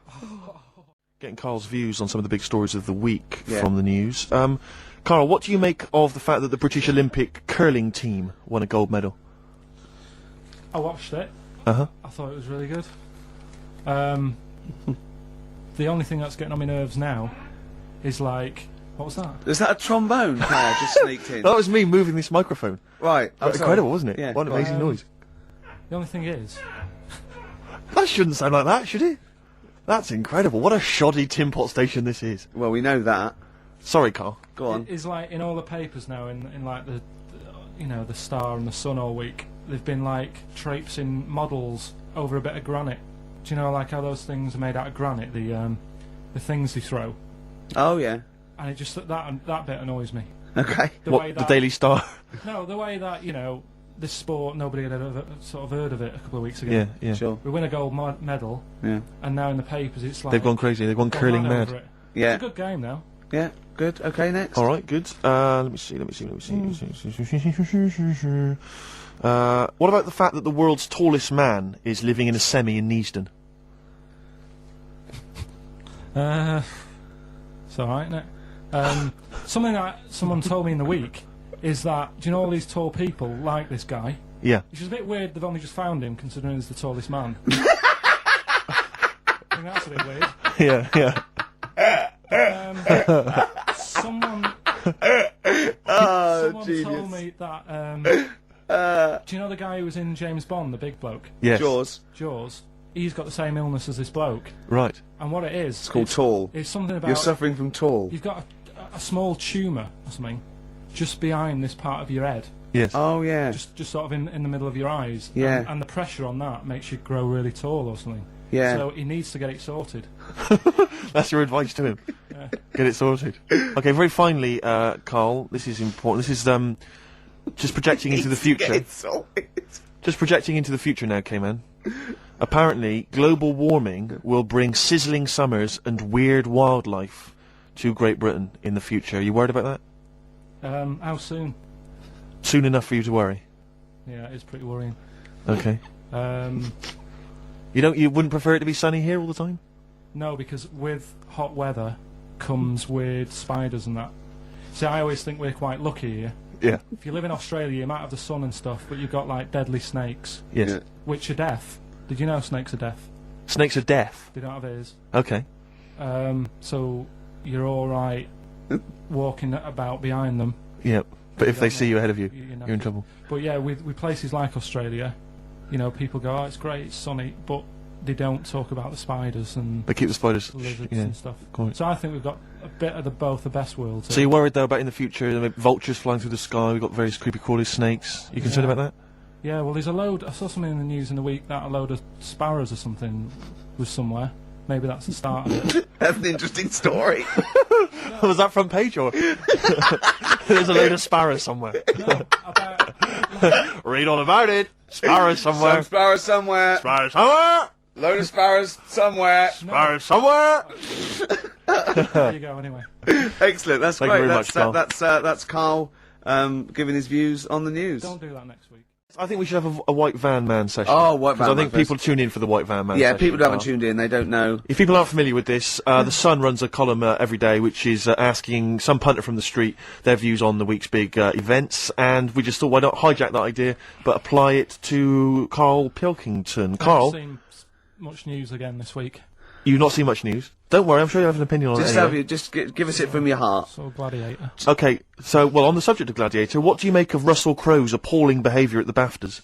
Getting Karl's views on some of the big stories of the week from the news. Karl, what do you make of the fact that the British Olympic curling team won a gold medal? I watched it. Uh-huh. I thought it was really good. The only thing that's getting on my nerves now is, like... What was that? Is that a trombone player just sneaked in? That was me moving this microphone. Right. Incredible, wasn't it? Yeah. What an amazing noise. The only thing is... That shouldn't sound like that, should it? That's incredible. What a shoddy tin pot station this is. Well, we know that. Sorry, Karl. Go on. It's like in all the papers now, in like the the Star and the Sun all week, they've been like traipsing models over a bit of granite. Do you know like how those things are made out of granite? The things they throw. Oh yeah. And it just that bit annoys me. Okay. The Daily Star? No, the way that this sport, nobody had ever sort of heard of it a couple of weeks ago. Yeah. Sure. We win a gold medal. Yeah. And now in the papers it's like... They've gone crazy. They've gone curling mad. It. Yeah. It's a good game now. Yeah. Good. Okay, next. All right, good. Let me see. What about the fact that the world's tallest man is living in a semi in Neasden? It's alright, isn't it? Something that someone told me in the week is that, do you know all these tall people like this guy? Yeah. Which is a bit weird they've only just found him, considering he's the tallest man. I think that's a bit weird. Yeah. Someone told me that, do you know the guy who was in James Bond, the big bloke? Yes. Jaws. He's got the same illness as this bloke. Right. And what it is... It's called tall. It's something about... You're suffering from tall. You've got a small tumour or something just behind this part of your head. Yes. Oh yeah. Just sort of in the middle of your eyes. Yeah. And the pressure on that makes you grow really tall or something. Yeah. So he needs to get it sorted. That's your advice to him. Yeah. Get it sorted. Okay, very finally, Karl, this is important. This is just projecting into the future. Just projecting into the future now, K-Man. Apparently, global warming will bring sizzling summers and weird wildlife to Great Britain in the future. Are you worried about that? How soon? Soon enough for you to worry. Yeah, it's pretty worrying. Okay. You wouldn't prefer it to be sunny here all the time? No, because with hot weather comes weird spiders and that. See, I always think we're quite lucky here. Yeah. If you live in Australia, you might have the sun and stuff, but you've got, like, deadly snakes. Yes. Yeah. Which are deaf. Did you know snakes are deaf? Snakes are deaf? They don't have ears. Okay. So you're alright walking about behind them. Yep. But if they see you ahead of you, you're in trouble. But yeah, with places like Australia, you know, people go, oh, it's great, it's sunny, but they don't talk about the spiders and they keep the spiders, lizards yeah, and stuff. quite. So I think we've got a bit of both the best worlds. So you're worried though about in the future, vultures flying through the sky? We've got various creepy crawly snakes. You concerned about that? Yeah, well, there's a load. I saw something in the news in the week that a load of sparrows or something was somewhere. Maybe that's the start of it. That's an interesting story. Was that front page or? There's a load of sparrows somewhere. No, read all about it. Sparrows somewhere. Some sparrows somewhere. Sparrows somewhere. Load of sparrows somewhere. Sparrows somewhere. There you go. Anyway. Excellent. That's Thank great. you very much, Karl. That's Karl giving his views on the news. Don't do that next week. I think we should have a White Van Man session. Oh, White Van Man. I think people tune in for the White Van Man yeah, session. people who haven't tuned in, they don't know. If people aren't familiar with this, The Sun runs a column every day which is asking some punter from the street their views on the week's big events, and we just thought, why not hijack that idea, but apply it to Karl Pilkington. Karl, I haven't seen much news again this week. You've not seen much news? Don't worry, I'm sure you have an opinion on it anyway. Just give us it from your heart. So, Gladiator. Okay, so, well, on the subject of Gladiator, what do you make of Russell Crowe's appalling behaviour at the BAFTAs?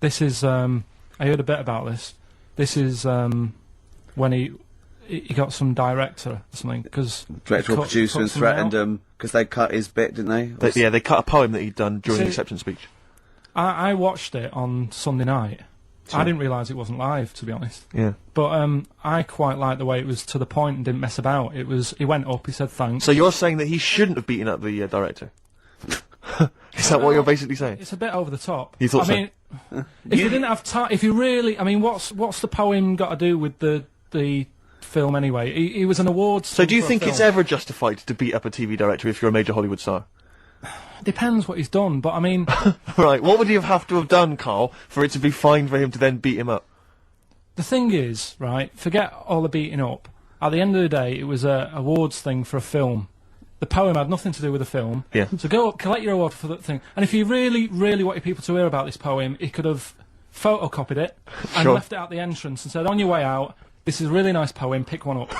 This is, I heard a bit about this. This is, when he got some director or something, because... Director or producer and threatened him, because they cut his bit, didn't they? Yeah, they cut a poem that he'd done during the acceptance speech. I watched it on Sunday night. Sure. I didn't realise it wasn't live, to be honest. Yeah. But I quite liked the way it was to the point and didn't mess about. It was, he went up, he said thanks. So you're saying that he shouldn't have beaten up the director? Is that what you're basically saying? It's a bit over the top. You thought I mean, if you didn't have time, if you really, I mean, what's the poem got to do with the film anyway? He was an awards. So do you think it's ever justified to beat up a TV director if you're a major Hollywood star? Depends what he's done, but I mean... Right, what would he have to have done, Karl, for it to be fine for him to then beat him up? The thing is, right, forget all the beating up. At the end of the day, it was a awards thing for a film. The poem had nothing to do with the film. Yeah. So go up, collect your award for that thing. And if you really, really wanted people to hear about this poem, he could have photocopied it and left it at the entrance and said, on your way out, this is a really nice poem, pick one up.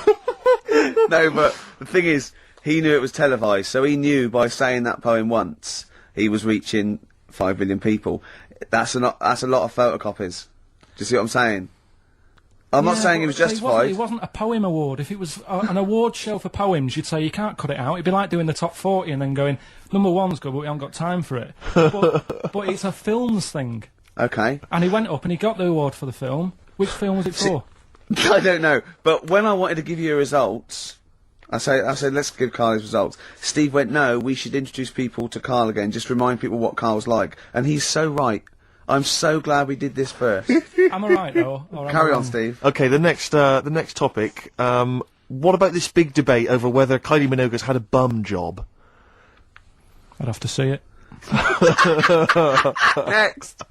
No, but the thing is, he knew it was televised, so he knew by saying that poem once, he was reaching 5 billion people. That's a lot of photocopies. Do you see what I'm saying? I'm not saying it was justified. It wasn't a poem award. If it was an award show for poems, you'd say you can't cut it out. It'd be like doing the top 40 and then going, number one's good, but we haven't got time for it. But it's a films thing. Okay. And he went up and he got the award for the film. Which film was it for? I don't know. But when I wanted to give you results, I said, let's give Karl his results. Steve went, no, we should introduce people to Karl again, just remind people what Karl's like. And he's so right. I'm so glad we did this first. Am I right, though? Carry on, Steve. Okay, the next topic. What about this big debate over whether Kylie Minogue's had a bum job? I'd have to see it. Next.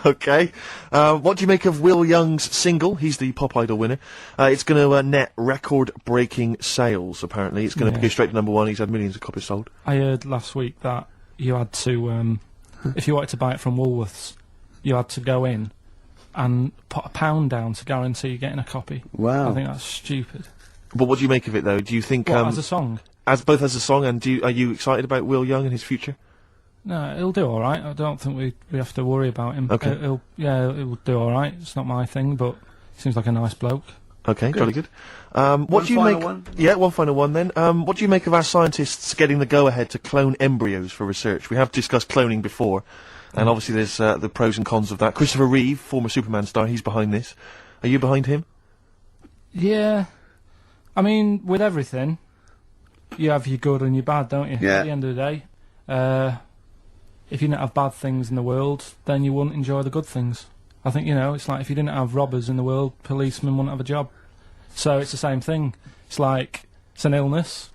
Okay. What do you make of Will Young's single? He's the Pop Idol winner. It's going to net record-breaking sales, apparently. It's going to go straight to #1. He's had millions of copies sold. I heard last week that you had to, if you wanted to buy it from Woolworths, you had to go in and put £1 down to guarantee getting a copy. Wow. I think that's stupid. But what do you make of it, though? Do you think... as a song? Both as a song, and are you excited about Will Young and his future? No, he'll do all right. I don't think we have to worry about him. Okay. He'll do all right. It's not my thing, but he seems like a nice bloke. Okay, jolly good. What do you make? Yeah, one final one then. What do you make of our scientists getting the go-ahead to clone embryos for research? We have discussed cloning before, and obviously there's the pros and cons of that. Christopher Reeve, former Superman star, he's behind this. Are you behind him? Yeah. I mean, with everything, you have your good and your bad, don't you? Yeah. At the end of the day, if you didn't have bad things in the world, then you wouldn't enjoy the good things. I think, you know, it's like if you didn't have robbers in the world, policemen wouldn't have a job. So it's the same thing. It's like, it's an illness.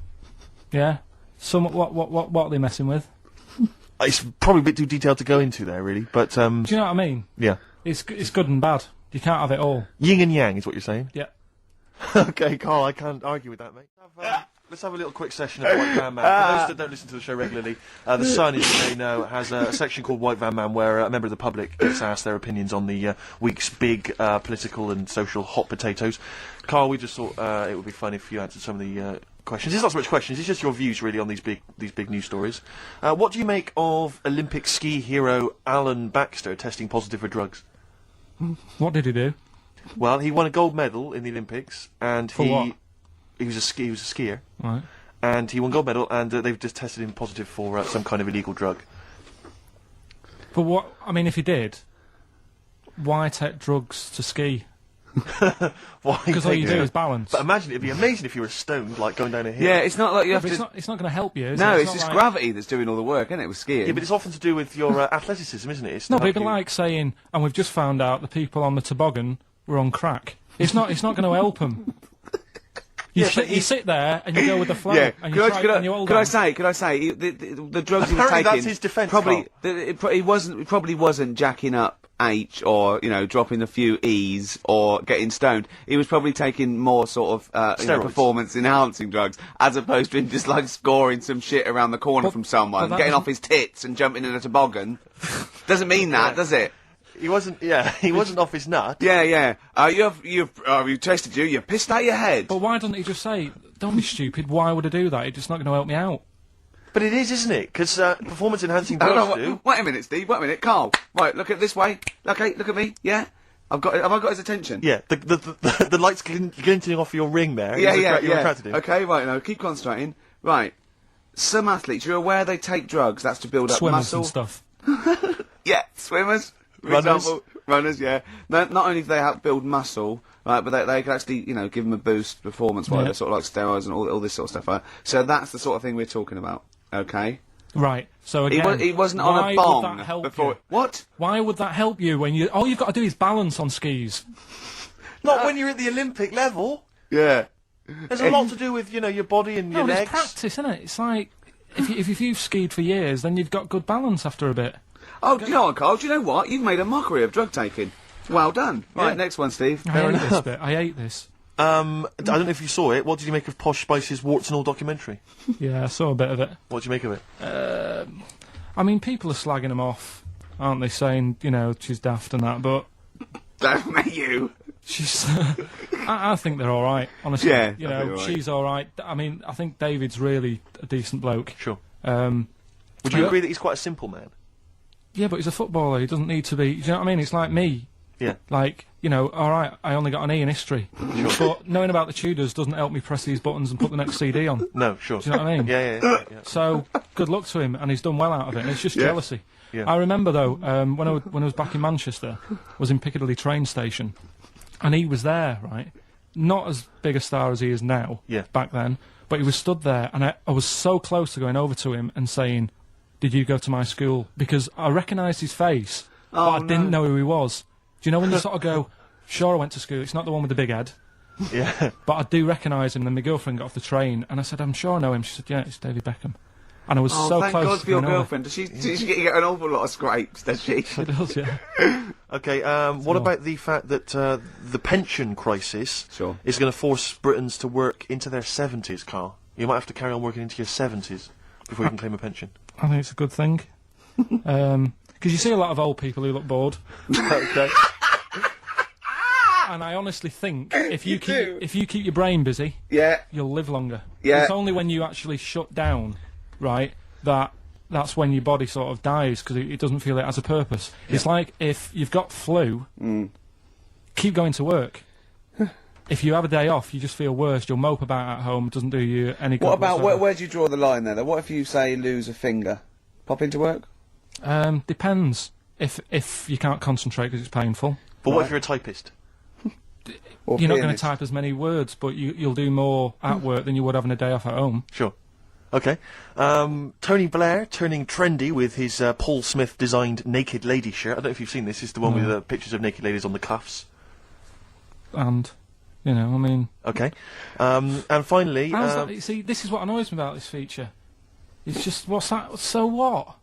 Yeah. What are they messing with? It's probably a bit too detailed to go into there, really, but, Do you know what I mean? Yeah. It's good and bad. You can't have it all. Yin and yang is what you're saying? Yeah. Okay, Carl, I can't argue with that, mate. Let's have a little quick session of White Van Man. For those that don't listen to the show regularly, The Sun, as you may know, has a section called White Van Man where a member of the public gets asked their opinions on the week's big political and social hot potatoes. Carl, we just thought it would be fun if you answered some of the questions. It's not so much questions, it's just your views, really, on these big news stories. What do you make of Olympic ski hero Alan Baxter testing positive for drugs? What did he do? Well, he won a gold medal in the Olympics, and he was a skier, right? And he won gold medal, and they've just tested him positive for some kind of illegal drug. But what? I mean, if he did, why take drugs to ski? Because all you do is balance. But imagine, it'd be amazing if you were stoned, like going down a hill. Yeah, it's not like you have to... It's not going to help you, is no, it? it's just like gravity that's doing all the work, isn't it, with skiing? Yeah, but it's often to do with your athleticism, isn't it? It's no, but it'd be like saying, and we've just found out the people on the toboggan were on crack. It's not going to help them. You sit there and you go with the flow. Yeah. And you could I say the drugs he was taking? That's his defence. Probably it probably wasn't jacking up H or dropping a few E's or getting stoned. He was probably taking more sort of performance enhancing drugs as opposed to him just like scoring some shit around the corner from someone, getting off his tits and jumping in a toboggan. Doesn't mean that, does it? He wasn't. Yeah, he wasn't off his nut. Yeah. You tested you pissed out your head. But why doesn't he just say, "Don't be stupid. Why would I do that? It's just not going to help me out." But it is, isn't it? Because performance-enhancing drugs do. Wait a minute, Steve. Wait a minute, Carl. Right, look at this way. Okay, look at me. Yeah, have I got his attention? Yeah, the lights glinting off your ring there. Yeah. You're attracted to him. Okay, right. Now keep concentrating. Right, some athletes, you're aware they take drugs. That's to build up swimmers muscle and stuff. Yeah, swimmers. Runners, yeah. Not only do they help build muscle, right, but they can actually, give them a boost performance-wise. They're sort of like steroids and all this sort of stuff, right? So that's the sort of thing we're talking about, okay? Right. So again, he wasn't on a bong would that help before. You? What? Why would that help you when all you've got to do is balance on skis? Not when you're at the Olympic level. Yeah. There's a lot to do with your body and your legs. It's practice, isn't it? It's like if you've skied for years, then you've got good balance after a bit. Oh, do you know what, Karl? Do you know what? You've made a mockery of drug taking. Well done. Right, next one, Steve. I hate this bit. I hate this. I don't know if you saw it. What did you make of Posh Spice's Warts and All documentary? Yeah, I saw a bit of it. What did you make of it? I mean, people are slagging them off, aren't they? Saying, she's daft and that, but... Don't make you. She's... I think they're all right, honestly. Yeah, she's all right. I mean, I think David's really a decent bloke. Sure. Would you agree that he's quite a simple man? Yeah, but he's a footballer. He doesn't need to be... Do you know what I mean? It's like me. Yeah. Like, all right, I only got an E in history. Sure. But knowing about the Tudors doesn't help me press these buttons and put the next CD on. No, sure. Do you know what I mean? Yeah. So, good luck to him, and he's done well out of it, and it's just jealousy. Yeah. I remember, though, when I was back in Manchester, I was in Piccadilly train station, and he was there, right? Not as big a star as he is now, back then, but he was stood there, and I was so close to going over to him and saying, "Did you go to my school?" Because I recognised his face, but I didn't know who he was. Do you know when you sort of go, "Sure, I went to school, it's not the one with the big head." Yeah. But I do recognise him. Then my girlfriend got off the train, and I said, "I'm sure I know him." She said, "Yeah, it's David Beckham." And I was so thank close. God for your girlfriend. Does she get an awful lot of scrapes, does she? She does, yeah. Okay, what about the fact that the pension crisis is going to force Britons to work into their 70s, Karl? You might have to carry on working into your 70s before you can claim a pension. I think it's a good thing. Because you see a lot of old people who look bored. Okay. And I honestly think if you keep your brain busy, you'll live longer. Yeah. It's only when you actually shut down, right, that's when your body sort of dies because it doesn't feel it has a purpose. Yeah. It's like if you've got flu, keep going to work. if you have a day off, you just feel worse. You'll mope about at home. It doesn't do you any good. What about whatsoever. where do you draw the line there? What if you say lose a finger? Pop into work? Depends. If you can't concentrate because it's painful. But what if you're a typist? Or You're not going to pianist? type as many words, but you'll do more at work than you would having a day off at home. Sure. Okay. Tony Blair turning trendy with his Paul Smith designed naked lady shirt. I don't know if you've seen this. It's the one with the pictures of naked ladies on the cuffs. And, you know, I mean... Okay. And finally... How's that? See, this is what annoys me about this feature. It's just, what's that? So what?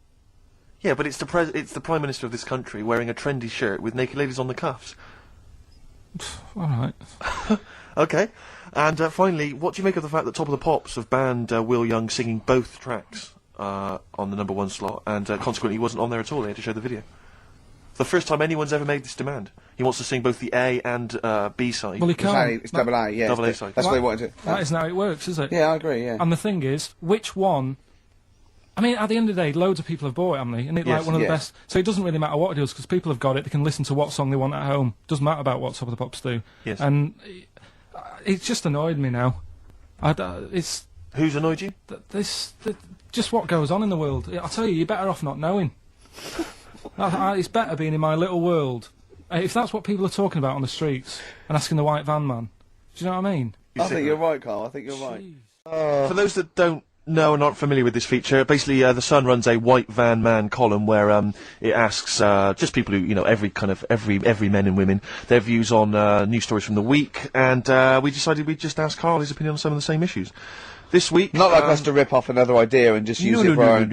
Yeah, but it's the Prime Minister of this country wearing a trendy shirt with naked ladies on the cuffs. All right. Okay. And finally, what do you make of the fact that Top of the Pops have banned Will Young singing both tracks on the #1 slot, and consequently he wasn't on there at all? They had to show the video. It's the first time anyone's ever made this demand. He wants to sing both the A and B side. Well, he can't. It's double A, yeah. Double A side. That's what he wanted to... That isn't how it works, is it? Yeah, I agree, yeah. And the thing is, which one... I mean, at the end of the day, loads of people have bought it, haven't they? Isn't it like one of the best... So it doesn't really matter what it does, because people have got it, they can listen to what song they want at home. Doesn't matter about what Top of the Pops do. Yes. And it's just annoyed me now. It's... Who's annoyed you? Just what goes on in the world. I'll tell you, you're better off not knowing. It's better being in my little world. If that's what people are talking about on the streets and asking the white van man, do you know what I mean? I think you're right, Carl. I think you're right. For those that don't know and aren't familiar with this feature, basically the Sun runs a white van man column where it asks just people who, you know, every men and women, their views on news stories from the week, and we decided we'd just ask Karl his opinion on some of the same issues. This week... Not like us to rip off another idea and just use it for our own...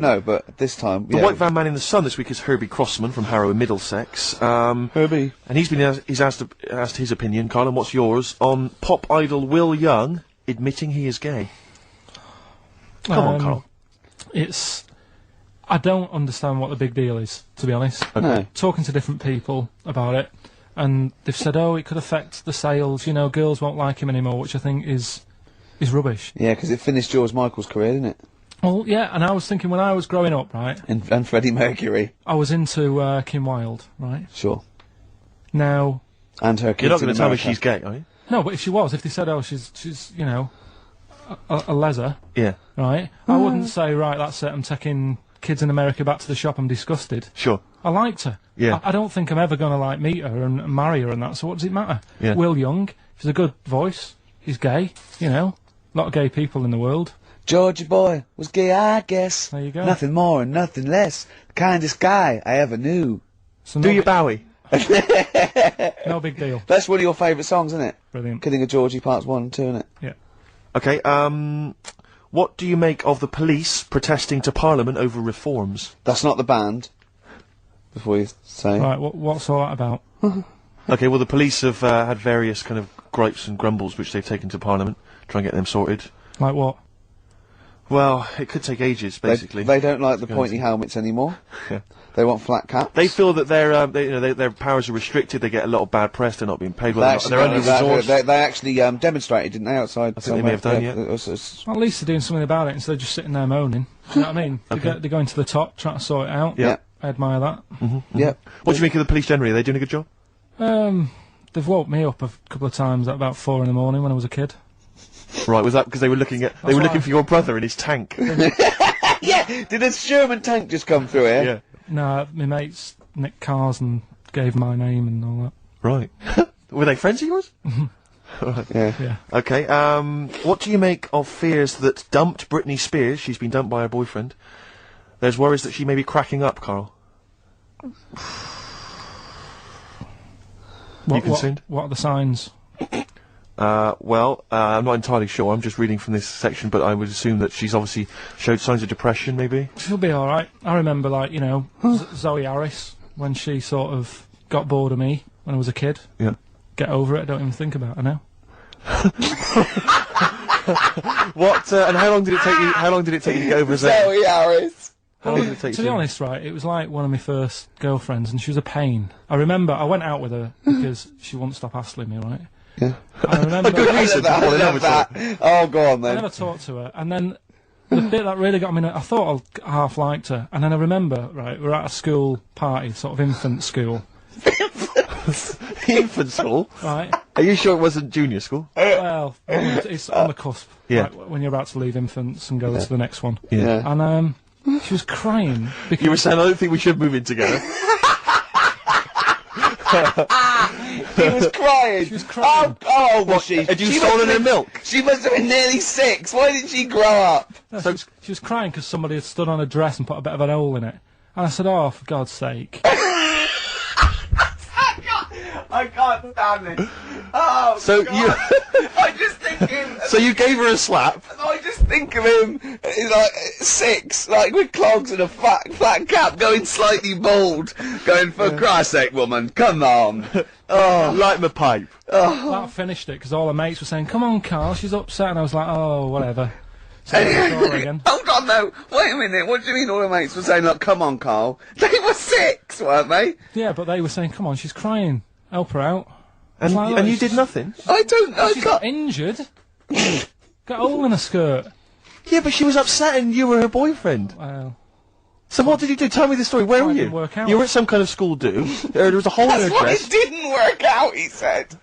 No, but this time... The white van man in the Sun this week is Herbie Crossman from Harrow in Middlesex. Herbie. And he's asked his opinion, Karl, and what's yours, on pop idol Will Young admitting he is gay. Come on, Karl. I don't understand what the big deal is, to be honest. Okay. No. Talking to different people about it, and they've said, oh, it could affect the sales, you know, girls won't like him anymore, which I think is rubbish. Yeah, because it finished George Michael's career, didn't it? Well, yeah, and I was thinking when I was growing up, right? And Freddie Mercury. I was into Kim Wilde, right? Sure. Now... And her kids. You're not going to tell me she's gay, are you? No, but if she was, if they said, oh, she's you know, a leather, yeah, right, I wouldn't say, right, that's it, I'm taking kids in America back to the shop, I'm disgusted. Sure. I liked her. Yeah. I don't think I'm ever going to, like, meet her and marry her and that, so what does it matter? Yeah. Will Young, he's a good voice, he's gay, you know, a lot of gay people in the world. Georgie boy was gay, I guess. There you go. Nothing more and nothing less. The kindest guy I ever knew. So Do your Bowie. No big deal. That's one of your favourite songs, isn't it? Brilliant. Kidding of Georgie Parts 1 and 2, isn't it? Yeah. Okay, what do you make of the police protesting to Parliament over reforms? That's not the band. Before you say. Right, what's all that about? Okay, well, the police have had various kind of gripes and grumbles which they've taken to Parliament, try and get them sorted. Like what? Well, it could take ages, basically. They don't like the pointy helmets anymore. Yeah. They want flat caps. They feel that their powers are restricted. They get a lot of bad press. They're not being paid well. They're under resourced. They actually demonstrated, didn't they, outside? I think they may have done, yeah. Well, at least they're doing something about it instead of just sitting there moaning. You know what I mean? Okay. They're going to the top, trying to sort it out. Yeah. I admire that. Yeah. What do you make of the police generally? Are they doing a good job? They've woke me up a couple of times at about 4 in the morning when I was a kid. Right, was that because they were looking for your brother in his tank? Yeah! Did a Sherman tank just come through here? Yeah. No, my mates nicked cars and gave my name and all that. Right. Were they friends of yours? Right. Yeah. Okay, what do you make of fears that dumped Britney Spears, she's been dumped by her boyfriend, there's worries that she may be cracking up, Karl? You concerned? What are the signs? Well, I'm not entirely sure, I'm just reading from this section, but I would assume that she's obviously showed signs of depression, maybe? She'll be alright. I remember, like, you know, Zoe Harris, when she sort of got bored of me when I was a kid. Yeah. Get over it, I don't even think about her now. What, and how long did it take you to get over Zoe Harris? How long did it take To be honest, right, it was like one of my first girlfriends, and she was a pain. I remember, I went out with her because she wouldn't stop hassling me, right? Yeah. I remember... I love that. Oh, go on, I then. never talked to her, and then the bit that really got me, I thought I half liked her, and then I remember, right, we're at a school party, sort of infant school. Infant school? Right, Are you sure it wasn't junior school? Well, it's on the cusp. Yeah. Like when you're about to leave infants and go to the next one. Yeah. And she was crying because You were saying, I don't think we should move in together. She was crying. She was crying. Oh, was she? Had you She stolen must her have- milk? She must have been nearly 6. Why didn't she grow up? No, she was crying because somebody had stood on a dress and put a bit of an hole in it. And I said, oh, for God's sake. I can't stand it. Oh, So God. you, I just think him. so you gave her a slap. I just think of him, he's like 6, like with clogs and a flat cap, going slightly bald, going, for Christ's sake, woman, come on. Oh, light my pipe. That finished it because all her mates were saying, come on, Karl, she's upset. And I was like, oh, whatever. So again. Hold on, though. Wait a minute. What do you mean all the mates were saying, look, come on, Karl? They were 6, weren't they? Yeah, but they were saying, come on, she's crying. Help her out. And, Like, look, and you she's- did nothing? I don't know. She's got injured. Got a hole in her skirt. Yeah, but she was upset and you were her boyfriend. Well, So what did you do? Tell me the story. Where were it you? didn't work out. You were at some kind of school do. There was a hole in her That's why dress. it didn't work out, he said.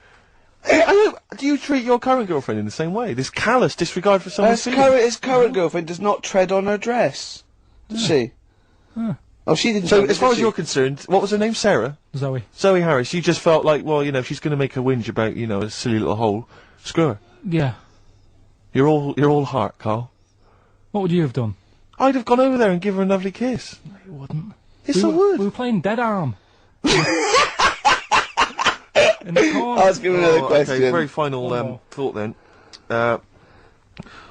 Do you treat your current girlfriend in the same way? This callous disregard for someone's feelings? His current girlfriend does not tread on her dress. Does she? Oh, she didn't. So, tell me, as far did as she? you're concerned, what was her name? Sarah? Zoe. Zoe Harris. You just felt like, well, you know, if she's going to make a whinge about, you know, a silly little hole, screw her. Yeah. You're all heart, Karl. What would you have done? I'd have gone over there and given her a lovely kiss. You wouldn't. Yes, we I would. We were playing Dead Arm. In the corner. Ask him another question. Okay, very final thought then.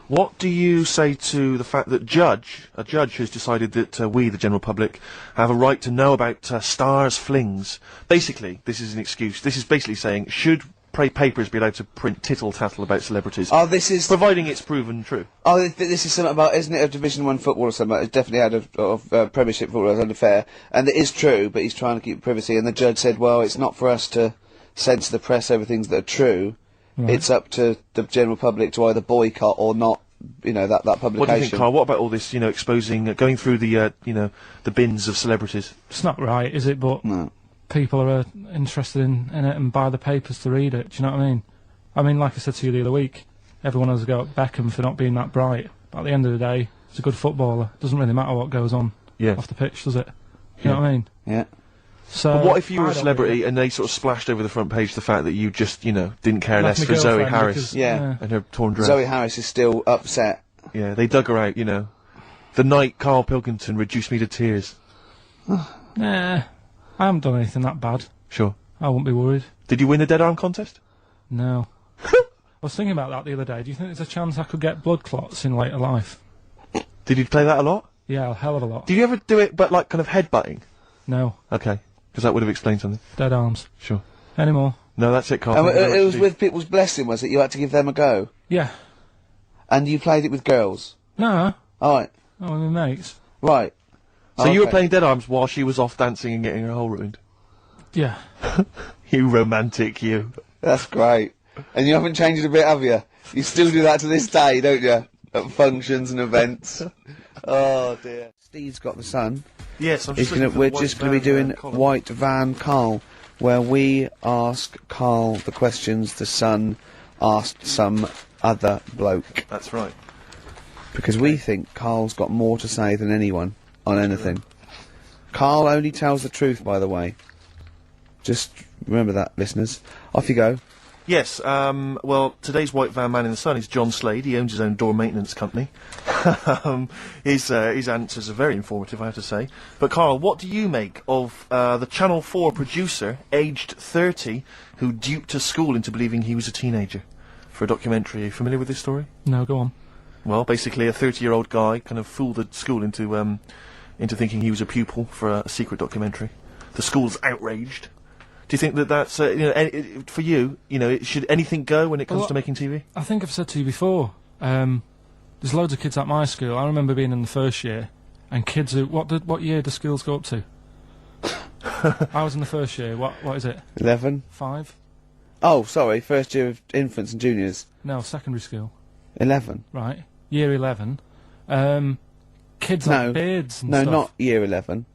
What do you say to the fact that a judge has decided that we, the general public, have a right to know about stars' flings? Basically, this is an excuse. This is basically saying, should papers be allowed to print tittle-tattle about celebrities? Oh, this is... Providing it's proven true. Oh, this is something about, isn't it, a Division 1 football or something? It's definitely had of Premiership football as unfair. And it is true, but he's trying to keep privacy. And the judge said, well, it's not for us to censor the press over things that are true. Right. It's up to the general public to either boycott or not, you know, that publication. What do you think, Karl? What about all this, you know, exposing, going through the, you know, the bins of celebrities? It's not right, is it? But No. people are interested in it and buy the papers to read it. Do you know what I mean? I mean, like I said to you the other week, everyone has a go at Beckham for not being that bright. But at the end of the day, he's a good footballer. Doesn't really matter what goes on off the pitch, does it? You know what I mean? Yeah. So, But what if you were I a don't celebrity really- and they sort of splashed over the front page the fact that you just, you know, didn't care Left less my for Zoe girlfriend Harris because- Yeah. and her torn dress? Zoe Harris is still upset. Yeah, they dug her out, you know. The night Karl Pilkington reduced me to tears. Nah, I haven't done anything that bad. Sure. I wouldn't be worried. Did you win the dead arm contest? No. I was thinking about that the other day. Do you think there's a chance I could get blood clots in later life? Did you play that a lot? Yeah, a hell of a lot. Did you ever do it, but like kind of headbutting? No. Okay, because that would have explained something. Dead arms. Sure. Any more? No, that's it, Karl. And Thank you very it much was indeed. with people's blessing, was it? You had to give them a go? Yeah. And you played it with girls? No. Alright. Oh, with my mates. Right. So you were Okay. playing dead arms while she was off dancing and getting her hole ruined. Yeah. You romantic, you. That's great. And you haven't changed a bit, have you? You still do that to this day, don't you? At functions and events. Oh dear. Steve's got the Sun. Yes, I'm He's just looking for we're the just White going to be Van, doing column. White Van Karl, where we ask Karl the questions the Sun asked some other bloke. That's right. Because we think Karl's got more to say than anyone on anything. Karl only tells the truth, by the way. Just remember that, listeners. Off you go. Yes, well, today's White Van Man in the Sun is John Slade. He owns his own door maintenance company. His answers are very informative, I have to say. But, Karl, what do you make of the Channel 4 producer, aged 30, who duped a school into believing he was a teenager for a documentary? Are you familiar with this story? No, go on. Well, basically, a 30-year-old guy kind of fooled the school into thinking he was a pupil for a secret documentary. The school's outraged. Do you think that that's, you know, for you, you know, should anything go when it comes Well, to making TV? I think I've said to you before, there's loads of kids at my school. I remember being in the first year, and kids who... What year do schools go up to? I was in the first year. What is it? 11. 5? Oh, sorry, first year of infants and juniors. No, secondary school. 11. Right. Year 11. Kids No. have beards and No, stuff. not year 11.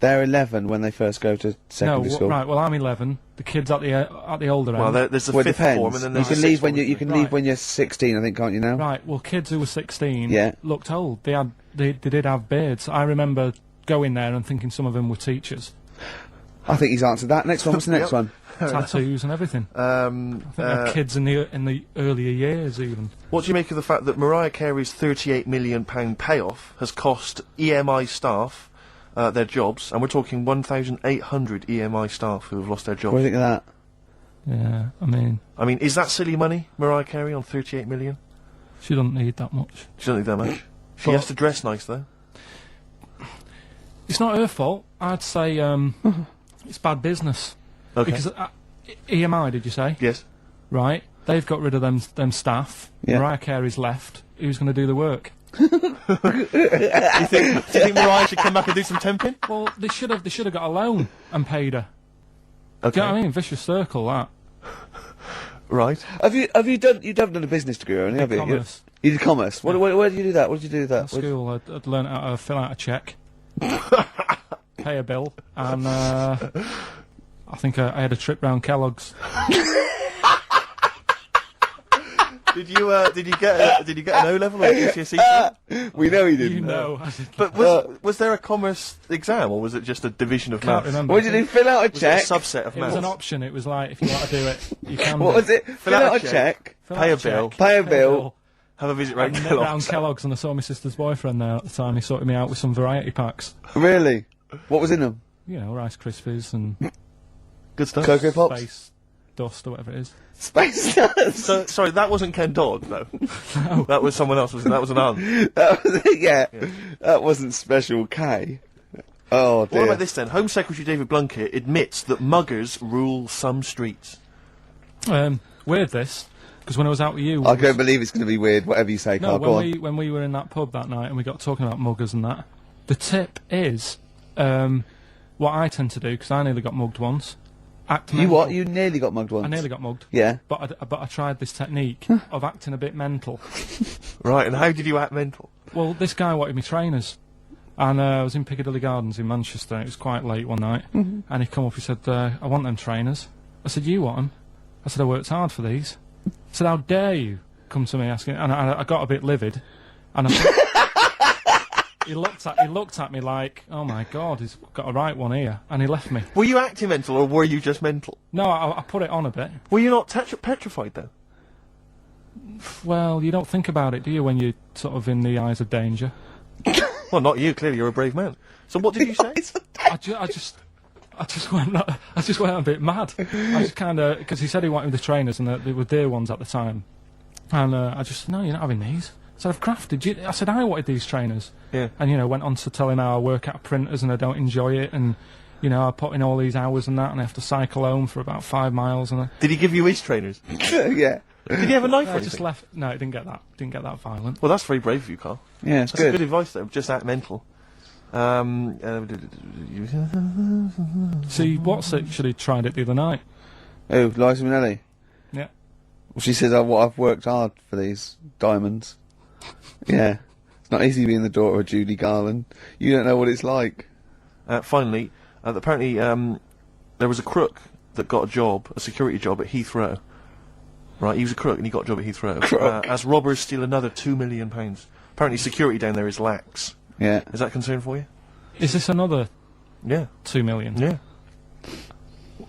They're 11 when they first go to secondary school. Right. Well, I'm 11. The kids at the older Well, end. there's the Well, it fifth depends. form, and then You there's can the leave sixth when form. you can Right. leave when you're 16, I think, can't you now? Right. Well, kids who were 16 Yeah. looked old. They did have beards. I remember going there and thinking some of them were teachers. I think he's answered that. Next one. What's the next one? Tattoos and everything. I think they had kids in the earlier years even. What do you make of the fact that Mariah Carey's £38 million payoff has cost EMI staff their jobs, and we're talking 1,800 EMI staff who have lost their jobs? What do you think of that? Yeah, I mean, is that silly money, Mariah Carey, on 38 million? she doesn't need that much. She doesn't need that much. She has to dress nice, though. It's not her fault. I'd say it's bad business. Okay. Because EMI, did you say? Yes. Right. They've got rid of them staff. Yeah. Mariah Carey's left. Who's going to do the work? do you think Mariah should come back and do some temping? Well, they should have got a loan and paid her. Okay. Do you know what I mean? Vicious circle, that. Right. Have you done a business degree, or anything, have you? Commerce. You did commerce. Where did you do that? What did you do with that? At school, I'd learned how to fill out a cheque, pay a bill, and I think I had a trip round Kellogg's. Did you get an O level or a GCSE? We know he didn't. You know. But was there a commerce exam, or was it just a division of Can't maths? remember. What did you fill out a Was it check? a subset of It maths? was an option. It was like, if you want to do it, you can. What do. was it? Fill out a check. Fill pay out a bill. cheque, Pay a bill. Have a visit And round round Kellogg's. Kellogg's, and I saw my sister's boyfriend there at the time. He sorted me out with some variety packs. Really? What was in them? You know, Rice Krispies and Good stuff. Cocoa Pops? Space Dust or whatever it is. Space Nuts. So, sorry, that wasn't Ken Dodd, though. No. That was someone else. That was an aunt. That was it, yeah. That wasn't Special K. Oh, dear. What about this then? Home Secretary David Blunkett admits that muggers rule some streets. Weird this, because when I was out with you... I can't believe it's going to be weird, whatever you say, No, Karl. Go on. when we were in that pub that night and we got talking about muggers and that, the tip is, what I tend to do, because I nearly got mugged once, act You mental. what? You nearly got mugged once? I nearly got mugged. Yeah. But I tried this technique of acting a bit mental. Right, and how did you act mental? Well, this guy wanted me trainers. And I was in Piccadilly Gardens in Manchester, it was quite late one night, and he come up, he said, I want them trainers. I said, you want them? I said, I worked hard for these. I said, how dare you come to me asking, and I got a bit livid, and he looked at me like, oh my god, he's got a right one here, and he left me. Were you acting mental, or were you just mental? No, I put it on a bit. Were you not petrified, though? Well, you don't think about it, do you, when you're sort of in the eyes of danger? Well, not you, clearly, you're a brave man. So what did you say? I just went a bit mad. I just kind of, because he said he wanted the trainers and they were dear ones at the time, and I just, no, you're not having these. I said, I've crafted you. I said, I wanted these trainers. Yeah. And, you know, went on to tell him how I work at printers and I don't enjoy it, and, you know, I put in all these hours and that, and I have to cycle home for about 5 miles, and Did he give you his trainers? Yeah. Did he have a knife or I just anything? left. No, it didn't get that violent. Well, that's very brave of you, Karl. Yeah, it's That's good. good advice, though. Just act mental. See, Watts actually tried it the other night. Oh, Liza Minnelli. Yeah. Well, she says, I've worked hard for these diamonds. Yeah. It's not easy being the daughter of Judy Garland. You don't know what it's like. Finally, apparently there was a crook that got a security job at Heathrow. Right, he was a crook and he got a job at Heathrow. As robbers steal another £2 million. Apparently security down there is lax. Yeah. Is that a concern for you? Is this another Yeah. 2 million? Yeah.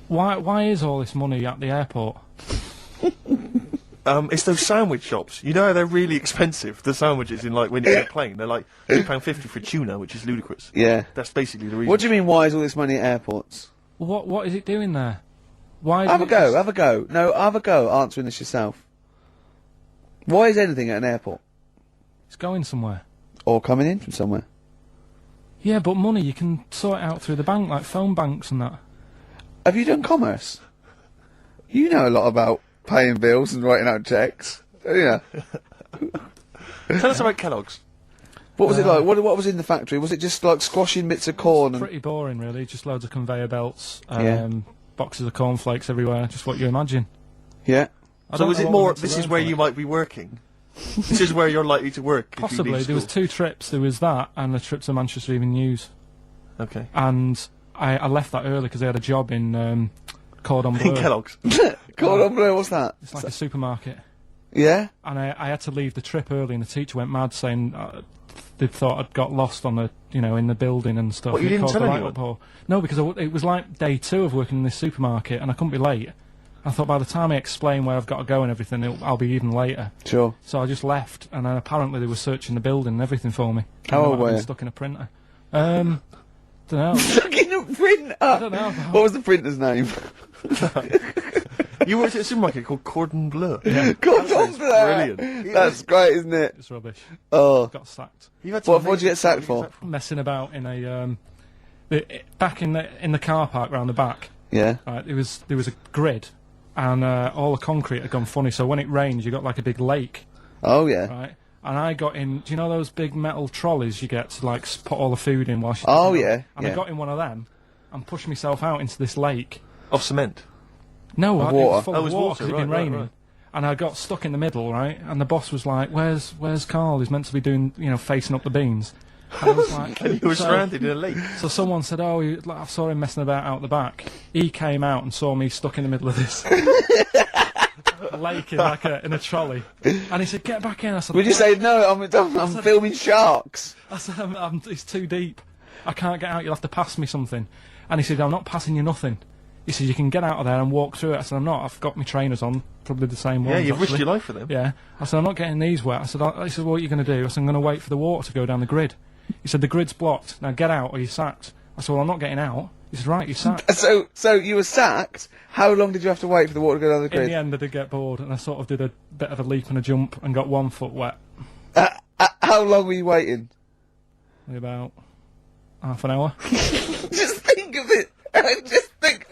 Why is all this money at the airport? It's those sandwich shops. You know how they're really expensive, the sandwiches in, like, when you're in a plane? They're like £2.50 for tuna, which is ludicrous. Yeah. That's basically the reason. What do you mean, why is all this money at airports? What is it doing there? Why? Have a go. No, have a go answering this yourself. Why is anything at an airport? It's going somewhere. Or coming in from somewhere? Yeah, but money, you can sort it out through the bank, like phone banks and that. Have you done commerce? You know a lot about paying bills and writing out cheques, don't you? Tell us about Kellogg's. What was it like? What was in the factory? Was it just like squashing bits of corn? And Pretty boring, really. Just loads of conveyor belts, Yeah. boxes of cornflakes everywhere, just what you imagine. yeah. I So don't is know it what more, we're meant to this is learn where from you it. might be working? This is where you're likely to work if you Possibly. leave There was school. 2 trips. There was that and a trip to Manchester Evening News. Okay. And I left that early because I had a job in Cordon Bleu. In Kellogg's. Cordon Bleu, what's that? It's like a supermarket. Yeah? And I had to leave the trip early, and the teacher went mad saying they thought I'd got lost on the, in the building and stuff. What, you It didn't caused tell a light anyone? uproar. No, because it was like day 2 of working in this supermarket, and I couldn't be late. I thought by the time I explain where I've got to go and everything, I'll be even later. Sure. So I just left, and then apparently they were searching the building and everything for me. How old were you? Stuck in a printer. Don't know. Stuck in a printer? I don't know. What was the printer's name? You worked at a supermarket called Cordon Bleu. Yeah. Cordon Bleu! Brilliant. That's great, isn't it? It's rubbish. Oh. Got sacked. What'd you get sacked for? Messing about in a back in the car park round the back. Yeah. Right, there was a grid, and all the concrete had gone funny. So when it rained, you got like a big lake. Oh yeah. Right. And I got in. Do you know those big metal trolleys you get to like put all the food in while? Oh yeah. And I got in one of them, and pushed myself out into this lake. Of cement? No, of it water. was full of water 'cause it'd been raining. Right. And I got stuck in the middle, right? And the boss was like, "Where's Karl? He's meant to be doing, facing up the beans." And I was like, And you were stranded in a lake. So someone said, "Oh, I saw him messing about out the back." He came out and saw me stuck in the middle of this lake in a trolley, and he said, "Get back in." I said, Would you say no? I'm filming sharks. I said, "It's too deep. I can't get out. You'll have to pass me something." And he said, "I'm not passing you nothing." He said, "You can get out of there and walk through it." I said, "I'm not. I've got my trainers on, probably the same ones." Yeah, you've risked actually. your life for them. Yeah. I said, "I'm not getting these wet." I said, "He said, what are you going to do?" I said, "I'm going to wait for the water to go down the grid." He said, "The grid's blocked. Now get out or you're sacked." I said, "Well, I'm not getting out." He said, "Right, you're sacked." So you were sacked? How long did you have to wait for the water to go down the grid? In the end, I did get bored, and I sort of did a bit of a leap and a jump and got 1 foot wet. How long were you waiting? Maybe about half an hour. Just think of it. Just think.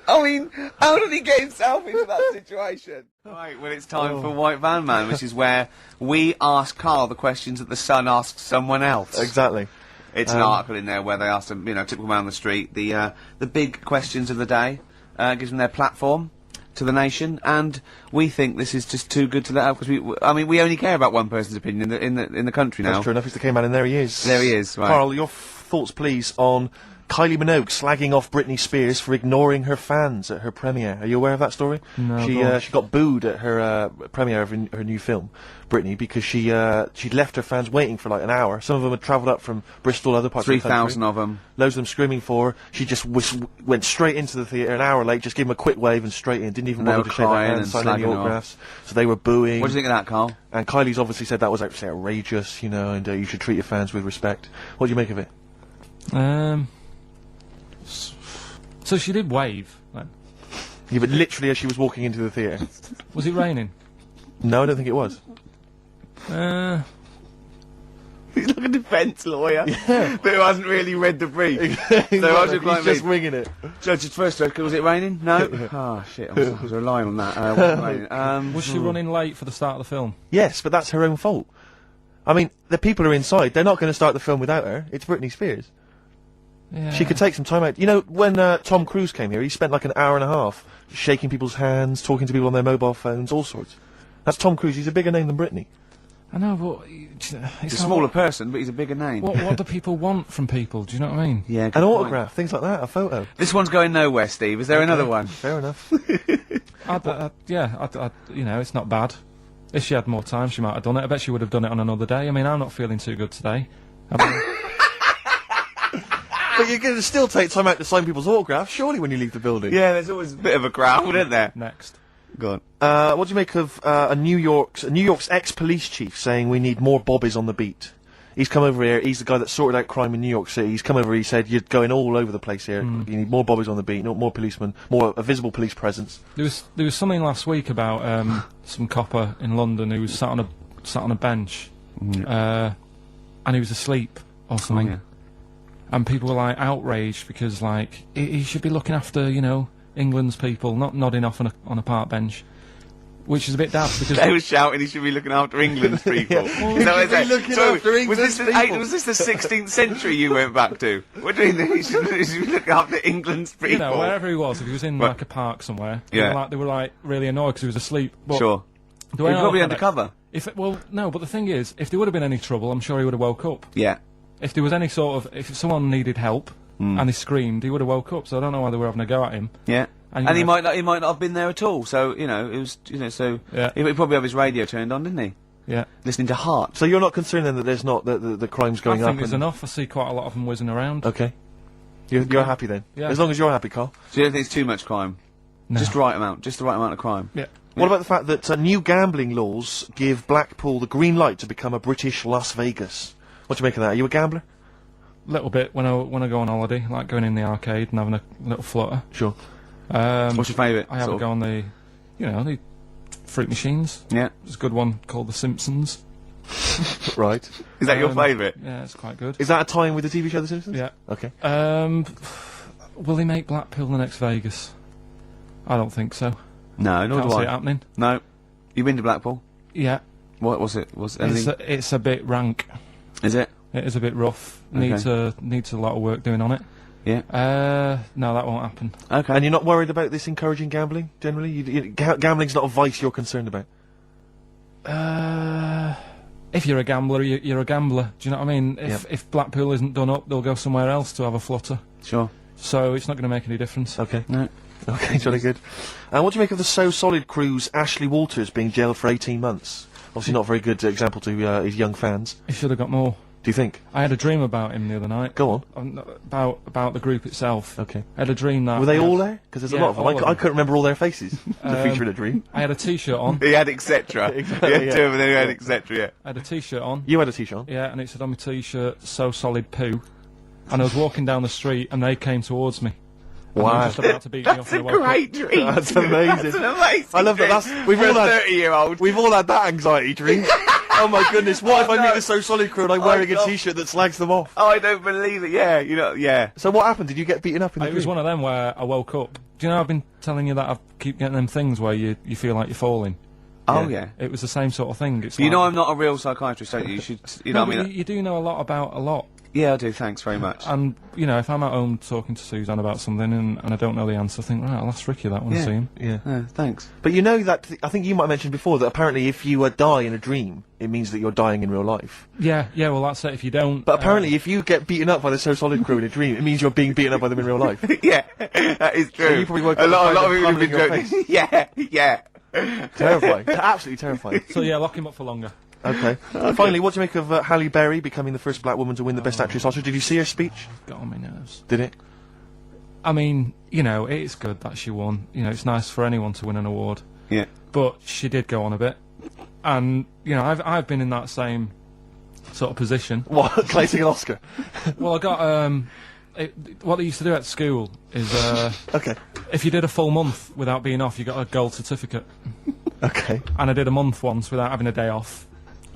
I mean, how did he get himself into that situation? Right, well, it's time for White Van Man, which is where we ask Karl the questions that the Sun asks someone else. Exactly. It's an article in there where they ask them, typical man on the street, the big questions of the day, gives them their platform to the nation, and we think this is just too good to let out because we only care about one person's opinion in the country now. That's true enough. It's the K-Man, and there he is. There he is. Right. Karl, your thoughts, please, on Kylie Minogue slagging off Britney Spears for ignoring her fans at her premiere. Are you aware of that story? No. She got booed at her premiere of her new film, Britney, because she'd left her fans waiting for like an hour. Some of them had travelled up from Bristol, other parts of the country. 3,000 of them. Loads of them screaming for her. She just went straight into the theatre an hour late, just gave them a quick wave and straight in. Didn't even bother to shake their hands, sign any autographs. So they were booing. What do you think of that, Karl? And Kylie's obviously said that was actually outrageous, and you should treat your fans with respect. What do you make of it? So she did wave, then. Yeah, but literally as she was walking into the theatre. Was it raining? No, I don't think it was. He's like a defence lawyer, Yeah. but who hasn't really read the brief. Exactly. So I was He's just winging it. Judge's first joke, was it raining? No? Oh, shit, I was relying on that. It wasn't raining. Was she running late for the start of the film? Yes, but that's her own fault. I mean, the people are inside. They're not going to start the film without her. It's Britney Spears. Yeah. She could take some time out. You know, when Tom Cruise came here, he spent like an hour and a half shaking people's hands, talking to people on their mobile phones, all sorts. That's Tom Cruise. He's a bigger name than Britney. I know, but He's a smaller person, but he's a bigger name. What do people want from people? Do you know what I mean? Yeah, An autograph, things like that, a photo. This one's going nowhere, Steve. Is there another one? Fair enough. It's not bad. If she had more time, she might have done it. I bet she would have done it on another day. I mean, I'm not feeling too good today. But you're going to still take time out to sign people's autographs, surely, when you leave the building. Yeah, there's always a bit of a crowd, isn't there? Next. Go on. What do you make of New York's ex-police chief saying we need more bobbies on the beat? He's come over here. He's the guy that sorted out crime in New York City. He's come over. He said you're going all over the place here. You need more bobbies on the beat, more policemen, a visible police presence. There was something last week about some copper in London who was sat on a bench, and he was asleep or something. Oh, yeah. And people were like outraged because like he should be looking after England's people, not nodding off on a park bench, which is a bit daft because they were shouting he should be looking after England's people. Was this the 16th century you went back to? What do you think? He should be looking after England's people. Wherever he was, if he was in like a park somewhere, yeah, they were like really annoyed because he was asleep. But sure. He was probably undercover. No, but the thing is, if there would have been any trouble, I'm sure he would have woke up. Yeah. If there was any if someone needed help, and he screamed, he would have woke up. So I don't know why they were having a go at him. Yeah. And, And you he know, might not have been there at all. So it was so Yeah. he probably have his radio turned on, didn't he? Yeah. Listening to Heart. So you're not concerned then that there's not the crimes going I up? think there's enough. I see quite a lot of them whizzing around. Okay. You're happy then? Yeah. As long as you're happy, Carl. So you don't think it's too much crime? No. Just the right amount. Just the right amount of crime. Yeah. What about the fact that new gambling laws give Blackpool the green light to become a British Las Vegas? What do you make of that? Are you a gambler? Little bit when I go on holiday, like going in the arcade and having a little flutter. Sure. What's your favourite? I have a go on the, the fruit machines. Yeah. There's a good one called The Simpsons. Right. Is that your favourite? Yeah, it's quite good. Is that a tie-in with the TV show The Simpsons? Yeah. Okay. Will they make Blackpool the next Vegas? I don't think so. No, nor Can't do see I. it happening. No. You been to Blackpool? Yeah. What was it? Was anything? It's a bit rank. Is it? It is a bit rough. Okay. Needs a lot of work doing on it. Yeah. No, that won't happen. Okay. And you're not worried about this encouraging gambling, generally? Gambling's not a vice you're concerned about? If you're a gambler, you're a gambler. Do you know what I mean? If Blackpool isn't done up, they'll go somewhere else to have a flutter. Sure. So it's not going to make any difference. Okay. No. Okay, jolly good. And what do you make of the So Solid crew's Ashley Walters being jailed for 18 months? Obviously not a very good example to his young fans. He should have got more. Do you think? I had a dream about him the other night. Go on. About the group itself. Okay. I had a dream that... Were they all there? Because there's a lot of them. all I couldn't remember all their faces. The feature in a dream. I had a T-shirt on. He had etc. Exactly, He had yeah. two of them, then he had etc. Yeah. I had a T-shirt on. You had a T-shirt on? Yeah, and it said on my T-shirt, "So Solid Poo." And I was walking down the street, and they came towards me. And they were Wow. just about to beat me off. That's a and I woke up. great dream. That's amazing. That's an amazing I love that. dream We've for all a had 30-year-old. We've all had that anxiety dream. Oh my goodness! What if I no. meet the So Solid crew and I'm wearing a no. T-shirt that slags them off? Oh, I don't believe it. Yeah, yeah. So what happened? Did you get beaten up in the It was dream? one of them where I woke up. Do you know I've been telling you that I keep getting them things where you feel like you're falling? Oh, yeah. It was the same sort of thing. It's You like, know I'm not a real psychiatrist, don't you? You should, you know No, what I but mean? you do know a lot about a lot. Yeah, I do. Thanks very much. And, if I'm at home talking to Suzanne about something and I don't know the answer, I think, right, I'll ask Ricky that when I see him. Yeah. Thanks. But you know that, I think you might have mentioned before, that apparently if you die in a dream, it means that you're dying in real life. Yeah, well, that's it. If you don't... But apparently if you get beaten up by the So Solid crew in a dream, it means you're being beaten up by them in real life. Yeah, that is true. So you probably woke a up lot and of found people them have been pummeling your joking. Yeah. Terrifying. Absolutely terrifying. So, yeah, lock him up for longer. Okay. Finally, what do you make of Halle Berry becoming the first black woman to win the Best Actress Oscar? Did you see her speech? Got on my nerves. Did it? I mean, it's good that she won. It's nice for anyone to win an award. Yeah. But she did go on a bit. And, I've been in that same sort of position. What? Collecting an Oscar? Well, I got, what they used to do at school is, Okay. if you did a full month without being off, you got a gold certificate. Okay. And I did a month once without having a day off.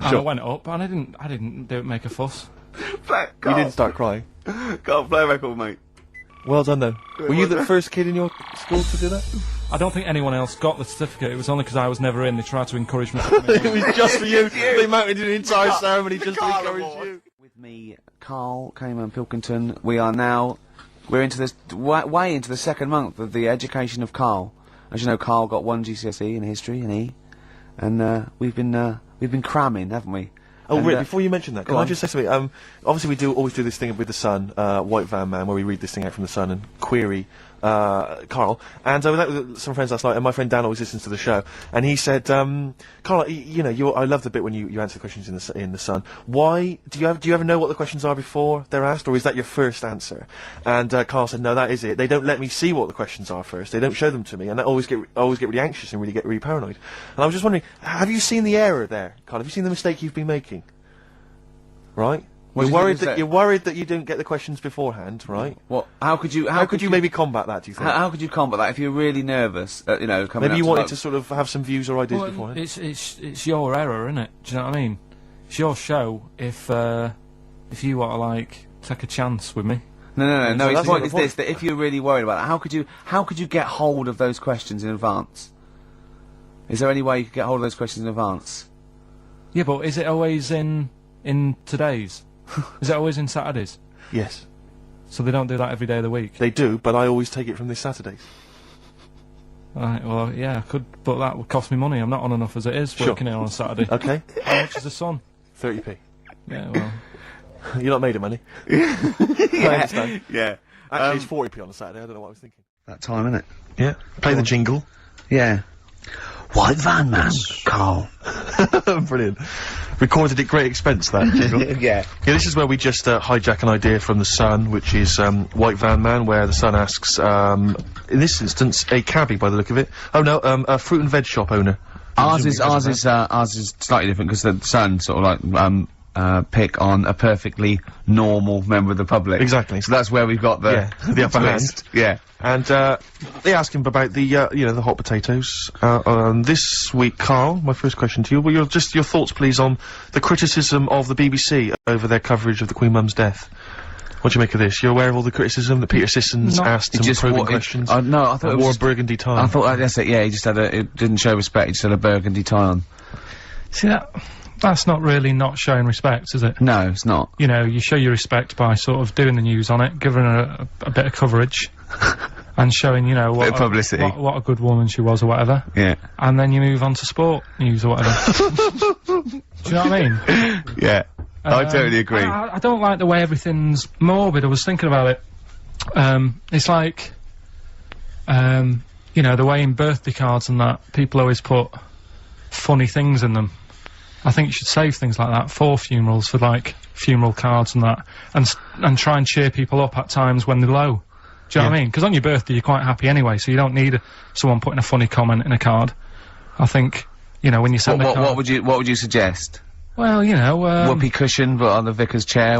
And Sure. I went up, and I didn't do it make a fuss. You didn't start crying. Can't play a record, mate. Well done, though. Were you the first kid in your school to do that? I don't think anyone else got the certificate. It was only because I was never in. They tried to encourage me to come in. It was just for you. They mounted an entire ceremony just to encourage you. With me, Karl, Cayman, Pilkington, we're into this, way into the second month of the education of Karl. As you know, Karl got 1 GCSE in history and E, and we've been cramming, haven't we? Oh, And, Rick, before you mention that, can go I on. just say something? Obviously we always do this thing with the Sun, White Van Man, where we read this thing out from the Sun and query Karl. And I was out with some friends last night, and my friend Dan always listens to the show, and he said, Karl, I love the bit when you answer the questions in the Sun. Why do you ever know what the questions are before they're asked, or is that your first answer? And Karl said, no, that is it. They don't let me see what the questions are first. They don't show them to me, and I always get really anxious and really get really paranoid. And I was just wondering, have you seen the error there, Karl? Have you seen the mistake you've been making? Right? What do You're you worried think that was you're worried that you don't get the questions beforehand, right? What? How could you maybe combat that? Do you think? How could you combat that if you're really nervous? Coming Maybe up you to wanted like- to sort of have some views or ideas Well, beforehand. it's your error, isn't it? Do you know what I mean? It's your show. If you want to take a chance with me. No. So His that's point not is the this: that if you're really worried about it, how could you get hold of those questions in advance? Is there any way you could get hold of those questions in advance? Yeah, but is it always in today's? Is it always in Saturdays? Yes, So they don't do that every day of the week? they do, but I always take it from this Saturdays. Right, well, yeah, I could, but that would cost me money. I'm not on enough as it is, Sure. working here on a Saturday. Okay, How much is the Sun? 30p. Yeah, well... You're not made of money. I understand. Yeah. Actually, it's 40p on a Saturday. I don't know what I was thinking. That time, innit? Yeah. Play the jingle. Yeah. White van man, Carl. Brilliant. Recorded at great expense, that jingle. Yeah. Yeah, this is where we just hijack an idea from The Sun, which is White Van Man, where The Sun asks, in this instance, a cabbie by the look of it. Oh no, a fruit and veg shop owner. Ours is slightly different because the Sun sort of like pick on a perfectly normal member of the public. Exactly. So that's where we've got the the upper hand. twist. Yeah. And they ask him about the the hot potatoes. This week, Karl, my first question to you, well, your thoughts, please, on the criticism of the BBC over their coverage of the Queen Mum's death. What do you make of this? You're aware of all the criticism that Peter Sissons asked some probing questions? No, I thought it was wore just a burgundy tie. I thought that's it. Yeah, he just had it didn't show respect. He just had a burgundy tie on. See, that's not really not showing respect, is it? No, it's not. You know, you show your respect by sort of doing the news on it, giving her a bit of coverage, and showing, you know, Bit of publicity. what a good woman she was or whatever. Yeah. And then you move on to sport news or whatever. Do you know what I mean? Yeah. I totally agree. I don't like the way everything's morbid. I was thinking about it. It's like, you know, the way in birthday cards and that, people always put funny things in them. I think you should save things like that for funerals, for like funeral cards and that, and try and cheer people up at times when they're low. Do you know what I mean? Because on your birthday you're quite happy anyway, so you don't need someone putting a funny comment in a card. I think, you know, when you send a card. What would you suggest? Well, you know, whoopee cushion, but on the vicar's chair.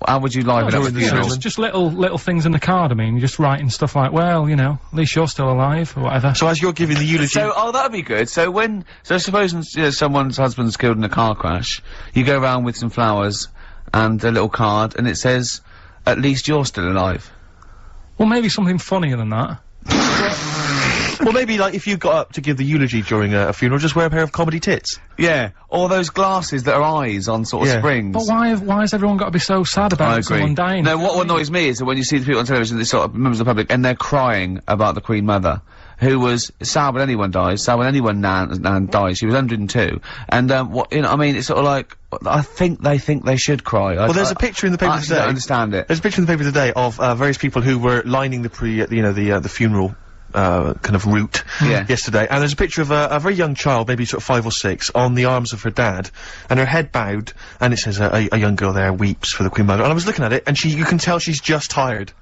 How would you liven up the funeral? Just little things in the card. I mean, you're just writing stuff like, well, you know, at least you're still alive or whatever. So as you're giving the eulogy, that'd be good. So suppose someone's husband's killed in a car crash, you go around with some flowers and a little card, and it says, "At least you're still alive." Well, maybe something funnier than that. Well, maybe, like, if you got up to give the eulogy during a funeral, just wear a pair of comedy tits. Yeah, or those glasses that are eyes on sort of springs. But why has everyone got to be so sad about someone dying? No, what annoys me is that when you see the people on television, these sort of members of the public, and they're crying about the Queen Mother, who was sad when anyone dies, sad when anyone nan dies. She was 102, and what, you know, I mean, it's sort of like, I think they should cry. Well, there's a picture in the paper today. I don't understand it. There's a picture in the paper today of various people who were lining the the funeral kind of route yesterday, and there's a picture of a very young child, maybe sort of 5 or 6, on the arms of her dad, and her head bowed, and it says a young girl there weeps for the Queen Mother. And I was looking at it, and you can tell she's just tired.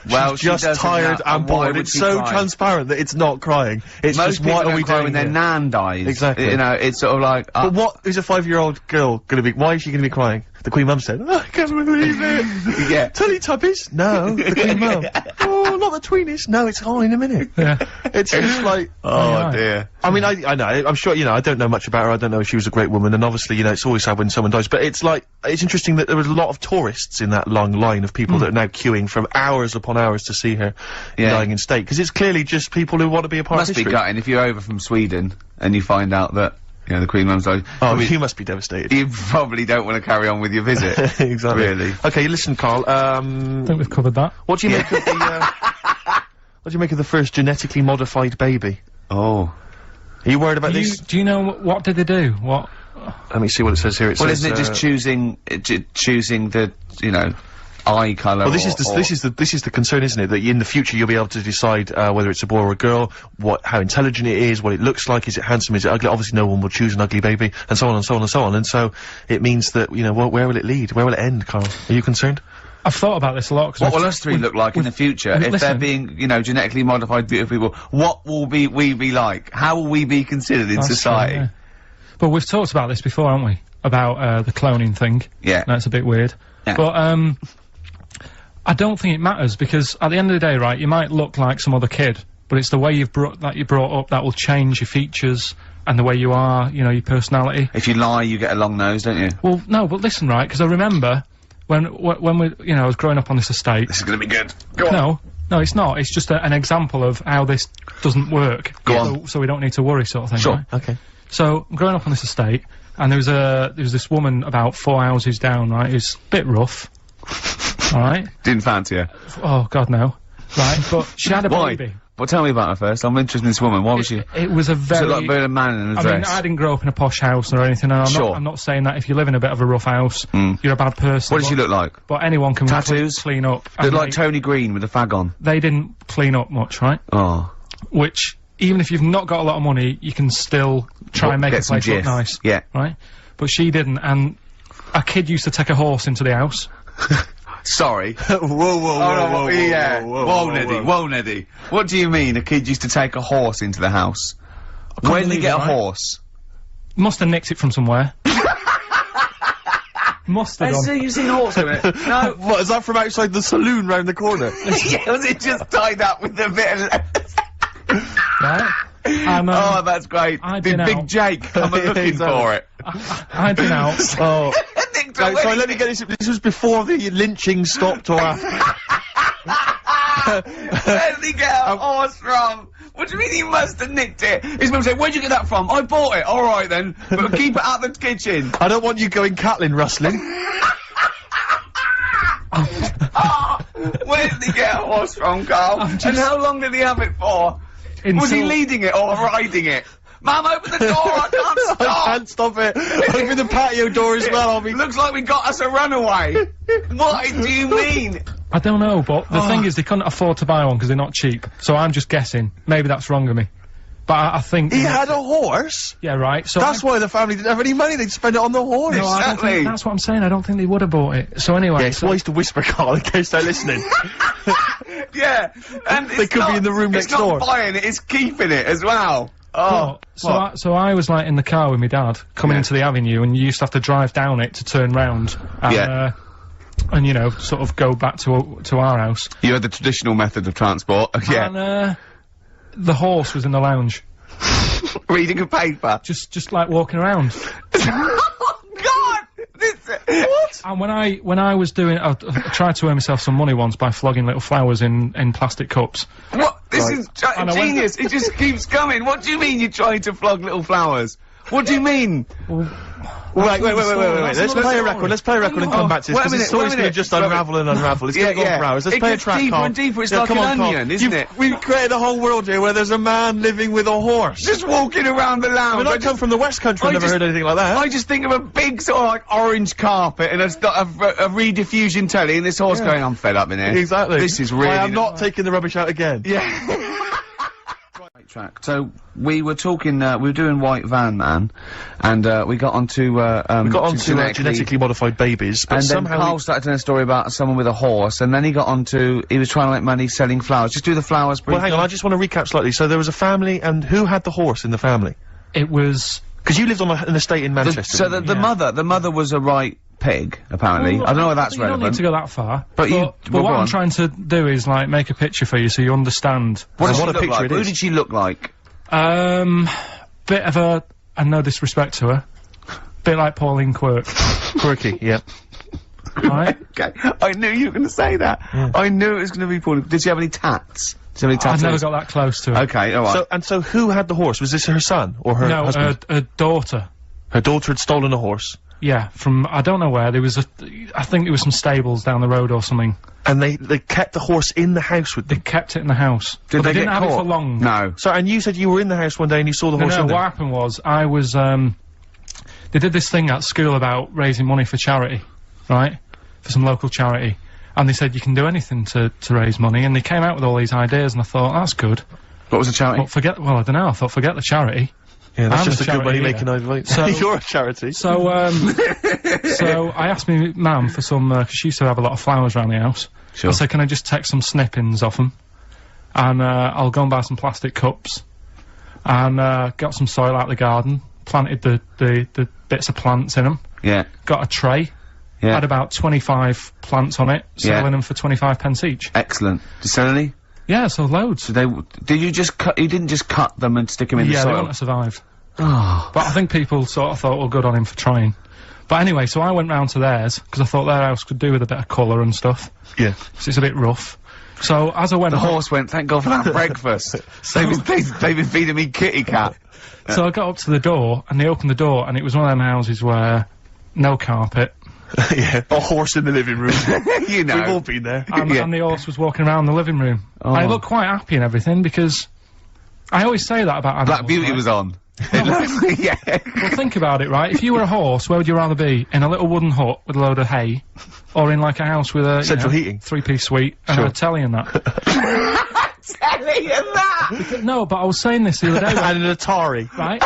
Well, she's just tired and bored. It's so transparent that it's not crying. It's Most just, what are we doing when their nan dies? Exactly. You know, it's sort of like. But what is a 5-year-old girl gonna be? Why is she gonna be crying? The Queen Mum said, "Oh, I can't believe it." Yeah. Teletubbies? No, the Queen Mum. Oh, not the Tweenies. No, it's all in a minute. Yeah. It's just like, oh dear. I mean, I know. I'm sure, you know, I don't know much about her. I don't know if she was a great woman, and obviously, you know, it's always sad when someone dies. But it's like, it's interesting that there was a lot of tourists in that long line of people that are now queuing from hours upon hours to see her dying in state, because it's clearly just people who want to be a part of history. Must be gutting if you're over from Sweden and you find out that, you know, the Queen Mum's died. Oh, you must be devastated. You probably don't want to carry on with your visit. Exactly. Really. Okay, listen, Karl, I think we've covered that. what do you make of the, what do you make of the first genetically modified baby? Oh. Are you worried about this? Do you know what did they do? What? Let me see what it says here. It says, Isn't it just choosing the, you know, eye colour? Well, this is the concern, isn't it? That in the future you'll be able to decide whether it's a boy or a girl, how intelligent it is, what it looks like, is it handsome, is it ugly? Obviously, no one will choose an ugly baby, and so on and so on and so on. And so it means that, you know, where will it lead? Where will it end, Karl? Are you concerned? I've thought about this a lot. What will us three look like in the future if they're being, you know, genetically modified beautiful people? What will we be like? How will we be considered in society? True, yeah. But we've talked about this before, haven't we? About the cloning thing. Yeah. That's a bit weird. Yeah. But I don't think it matters, because at the end of the day, right, you might look like some other kid, but it's the way you're brought up that will change your features and the way you are, you know, your personality. If you lie, you get a long nose, don't you? Well, no, but listen, right, because I remember when we, you know, I was growing up on this estate. This is gonna be good. Go on. No, it's not. It's just an example of how this doesn't work. Go on. So we don't need to worry, sort of thing. Sure. Right? Okay. So I'm growing up on this estate, and there was this woman about 4 houses down, right? Who's a bit rough. Alright? Didn't fancy her. Oh, God, no. Right, but she had a baby. Well, tell me about her first. I'm interested in this woman. Why was she? It was a very... Was it like a man in a dress? I mean, I didn't grow up in a posh house or anything, and I'm not saying that if you live in a bit of a rough house, you're a bad person. What did she look like? But anyone can Tattoos? clean up. Looked like Tony Green with a fag on. They didn't clean up much, right? Oh. Which, even if you've not got a lot of money, you can still try and make a place look nice. Yeah. Right? But she didn't, and a kid used to take a horse into the house. Sorry. Whoa, Neddy. What do you mean a kid used to take a horse into the house? When did he get a horse? Must have nicked it from somewhere. Must have done. So you've seen a horse in it? No. What, is that from outside the saloon round the corner? Yeah, was it just tied up with a bit of... Right? Oh, that's great. Big Jake coming looking for it. I'd been out. Oh. Sorry, let me get this. This was before the lynching stopped or after. Where did he get a horse from? What do you mean he must have nicked it? His mum said, where'd you get that from? I bought it. All right then. But keep it out the kitchen. I don't want you going Catlin rustling. Where did he get a horse from, Carl? And how long did he have it for? Was he leading it or riding it? Mum, open the door, I can't stop! I can't stop it. Open the patio door as well, I'll be... Looks like we got us a runaway. What do you mean? I don't know, but the thing is they couldn't afford to buy one because they're not cheap. So I'm just guessing. Maybe that's wrong of me. But I think... He had a horse? Yeah, right. So that's why the family didn't have any money, they'd spend it on the horse. No, I don't think, that's what I'm saying, I don't think they would have bought it. So anyway... Yeah, it's wise to whisper, Carl, in case they're listening. Yeah, and they could be in the room next door. It's not buying it, it's keeping it as well. Oh, so I was like in the car with my dad coming into the avenue, and you used to have to drive down it to turn round. And, and you know, sort of go back to our house. You had the traditional method of transport. Yeah. And the horse was in the lounge, reading a paper. Just like walking around. Oh God! What? And when I was doing, I tried to earn myself some money once by flogging little flowers in plastic cups. What? This is genius. It just keeps coming. What do you mean you're trying to flog little flowers? What do you mean? Wait. Let's play a record. Let's play a record and come back to this, because the story's going to just unravel and unravel. It's going to go for hours. Let's play a track, deeper Carl. and deeper. It's like an onion, isn't it? We've created a whole world here where there's a man living with a horse. Just walking around the lounge. I mean, I come from the West Country, I've never heard anything like that. I just think of a big sort of like orange carpet and a rediffusion telly and this horse going, I'm fed up in here. Exactly. This is really... I am not taking the rubbish out again. Yeah. Track. So we were talking, we were doing White Van Man, and we got onto genetically modified babies, but and somehow then Karl started telling a story about someone with a horse, and then he got onto, he was trying to make money selling flowers. Just do the flowers briefly. Well, hang on, I just want to recap slightly. So there was a family, and who had the horse in the family? It was... Because you lived on an estate in Manchester. So the mother was a right pig, apparently. Well, I don't know whether that's relevant. You don't need to go that far. But what I'm trying to do is, like, make a picture for you so you understand what a picture it is. Who did she look like? Bit of a, and no disrespect to her, bit like Pauline Quirk. Quirky, yeah. Right? Okay, I knew you were going to say that. Yeah. I knew it was going to be Pauline. Did she have any tats? I've never got that close to her. Okay, alright. So who had the horse? Was this her son or her husband? No, her daughter. Her daughter had stolen a horse? Yeah, from, I don't know where, there was I think there was some stables down the road or something. And they kept the horse in the house with them? They kept it in the house. Did they didn't have it for long. No. So, and you said you were in the house one day and you saw the horse in there? What happened was, I was, they did this thing at school about raising money for charity, right? For some local charity. And they said you can do anything to raise money, and they came out with all these ideas, and I thought, that's good. What was the charity? Well, I don't know, I thought, forget the charity. Yeah, that's just a good money-making idea. So, you're a charity. So, so I asked me mum for some, because she used to have a lot of flowers around the house. Sure. I said, can I just take some snippings off them? And, I'll go and buy some plastic cups. And, got some soil out of the garden, planted the bits of plants in them. Yeah. Got a tray. Yeah. Had about 25 plants on it, selling them for 25 pence each. Excellent. Did you sell any? Yeah, so loads. Did you just cut, you didn't just cut them and stick them in the soil? Yeah, they want to survive. Oh. But I think people sort of thought, well, good on him for trying. But anyway, so I went round to theirs, because I thought their house could do with a bit of colour and stuff. Yeah. So it's a bit rough. So, as I went... The horse went, thank God for that breakfast. They've been feeding me kitty cat. So I got up to the door, and they opened the door, and it was one of them houses where no carpet, Yeah, a horse in the living room. You know. We've all been there. And the horse was walking around the living room. Oh. I looked quite happy and everything because I always say that about animals. Black Beauty right? was on. Yeah. Well, think about it, right? If you were a horse, where would you rather be? In a little wooden hut with a load of hay, or in like a house with a central heating, 3-piece suite, and a telly and that? Telly and that. No, but I was saying this the other day. And an Atari, right?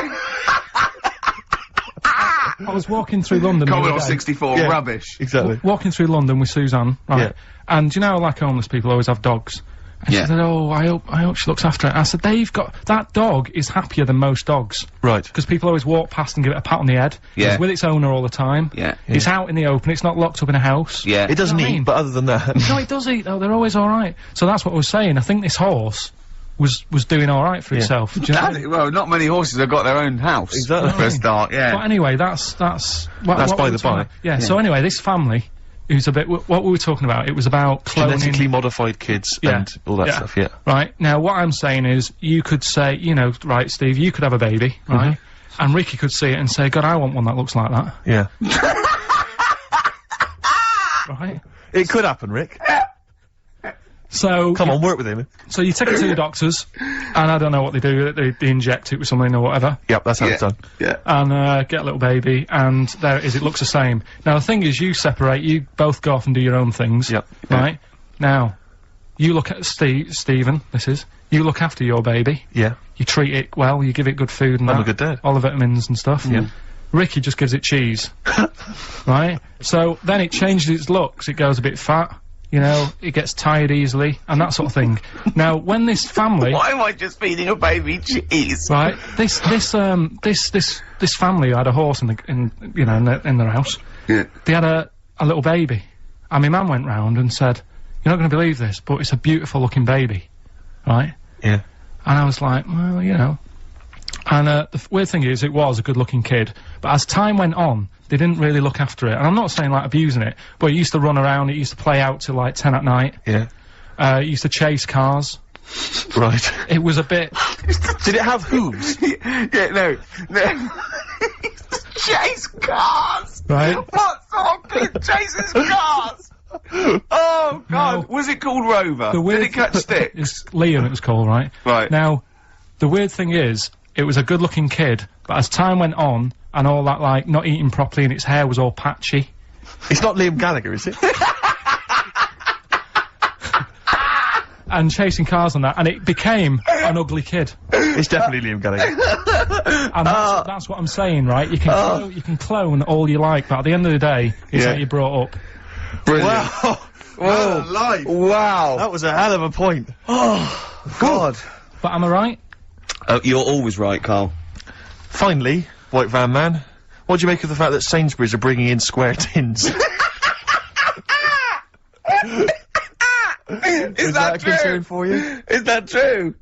I was walking through London. Commodore 64, rubbish. Exactly. Walking through London with Suzanne, right? Yeah. And you know, like homeless people always have dogs. And she said, "Oh, I hope she looks after it." I said, that dog is happier than most dogs. Right. Because people always walk past and give it a pat on the head. Yeah. It's with its owner all the time. Yeah. It's out in the open, it's not locked up in a house. Yeah. It doesn't eat, but other than that... No, it does eat, though, they're always alright. So that's what I was saying, I think this horse was doing alright for itself. Do you know? Well, not many horses have got their own house. Exactly. For a start, yeah. But anyway, that's by the by. Yeah, so anyway, this family, who's a bit, what we were talking about, it was about cloning... Genetically modified kids and all that stuff, yeah. Right, now what I'm saying is, you could say, you know, right, Steve, you could have a baby, right? And Ricky could see it and say, God, I want one that looks like that. Yeah. Right? It could happen, Rick. So... Come on, work with him. So you take it to the doctors, and I don't know what they do, they inject it with something or whatever. Yep, that's how it's done. Yeah. And, get a little baby, and there it is, it looks the same. Now, the thing is, you separate, you both go off and do your own things. Yep. Right? Now, you look at Stephen, you look after your baby. Yeah. You treat it well, you give it good food and I'm a good dad. all the vitamins and stuff. Yeah. Ricky just gives it cheese. Right? So, then it changes its looks, it goes a bit fat. You know, it gets tired easily, and that sort of thing. Now, when this family... Why am I just feeding a baby cheese? Right, this family had a horse in their house. Yeah. They had a little baby. And my mum went round and said, "You're not gonna believe this, but it's a beautiful looking baby." Right? Yeah. And I was like, well, you know. And, the weird thing is, it was a good looking kid, but as time went on, they didn't really look after it. And I'm not saying, like, abusing it, but it used to run around, it used to play out till, like, 10 at night. Yeah. It used to chase cars. Right. It was a bit... Did it have hooves? Yeah, no. Chase cars! Right. What sort of kid chases cars? Oh, God. No. Was it called Rover? Did it catch sticks? It's Liam, it was called, right? Right. Now, the weird thing is, it was a good-looking kid, but as time went on, and all that, like, not eating properly and its hair was all patchy. It's not Liam Gallagher, is it? And chasing cars and that, and it became an ugly kid. It's definitely Liam Gallagher. And that's what I'm saying, right? You can clone all you like, but at the end of the day, it's how you brought up. Brilliant. Wow. Wow. Life. Wow. That was a hell of a point. Oh, God. But am I right? You're always right, Karl. Finally, White Van Man, what do you make of the fact that Sainsbury's are bringing in square tins? Is that a concern for you? Is that true?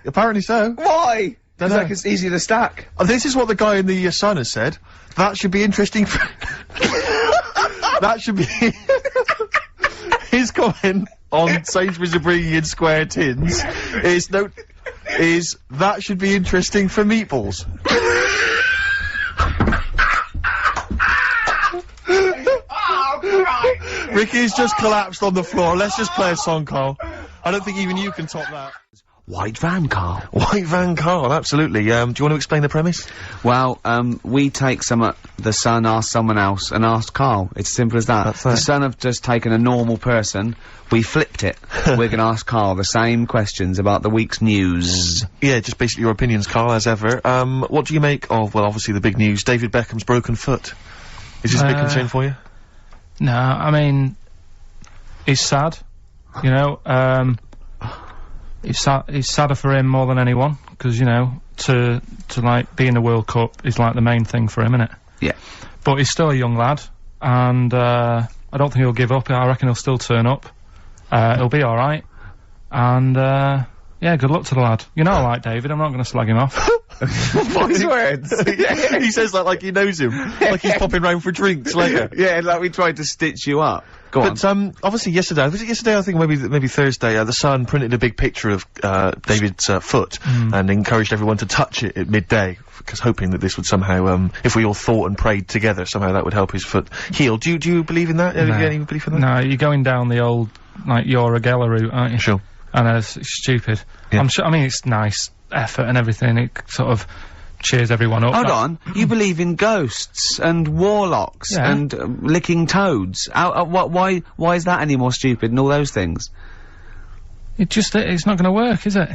Apparently so. Why? Don't It's know. like it's easy to stack. This is what the guy in the Sun has said. That should be interesting for... That should be... His comment on Sainsbury's are bringing in square tins is that should be interesting for meatballs. Ricky's just collapsed on the floor. Let's just play a song, Karl. I don't think even you can top that. White van, Karl. White van, Karl, absolutely. Do you want to explain the premise? Well, we take the Sun asks someone else and asks Karl. It's as simple as that. That's The it. Sun have just taken a normal person, we flipped it. We're gonna ask Karl the same questions about the week's news. Yeah, just basically your opinions, Karl, as ever. What do you make of, well, obviously the big news, David Beckham's broken foot? Is this a big concern for you? No, I mean, it's sad, you know, it's sadder for him more than anyone, because, you know, to like, be in the World Cup is, like, the main thing for him, innit? Yeah. But he's still a young lad, and, I don't think he'll give up. I reckon he'll still turn up. He'll be alright. And, yeah, Yeah, good luck to the lad. You know I like David, I'm not gonna slag him off. Voice words. Yeah. He says that like he knows him. Like he's popping round for drinks later. Yeah, like we tried to stitch you up. Go on. But, obviously yesterday, was it yesterday? I think maybe Thursday, the Sun printed a big picture of, David's, foot and encouraged everyone to touch it at midday, because hoping that this would somehow, if we all thought and prayed together, somehow that would help his foot heal. Do you believe in that? No. Any belief in that? No, you're going down the old, like, Yoragella route, aren't you? Sure. And it's stupid. Yeah. I'm sure, I mean, it's nice effort and everything, it sort of cheers everyone up. Hold on, you believe in ghosts and warlocks and licking toads. Why is that any more stupid than all those things? It's not gonna work, is it?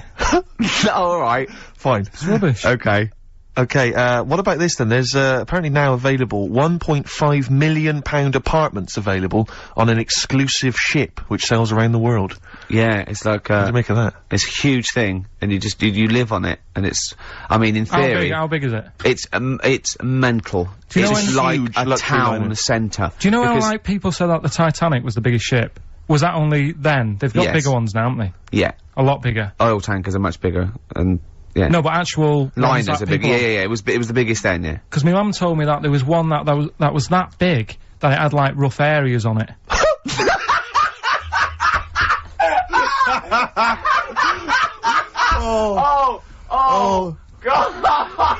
Alright. Fine. It's rubbish. Okay. Okay, what about this then? There's, apparently now available £1.5 million apartments available on an exclusive ship which sails around the world. Yeah, it's like, what do you make of that? It's a huge thing, and you live on it, and it's, I mean, in theory... How big is it? It's mental. Do you know it's like a town centre. Do you know how, like, people said that the Titanic was the biggest ship? Was that only then? They've got bigger ones now, haven't they? Yeah. A lot bigger. Oil tankers are much bigger, and... Yeah. No, but actual liners are big. Yeah, it was the biggest then. Yeah. Because my mum told me that there was one that was that big that it had like rough areas on it. Oh God!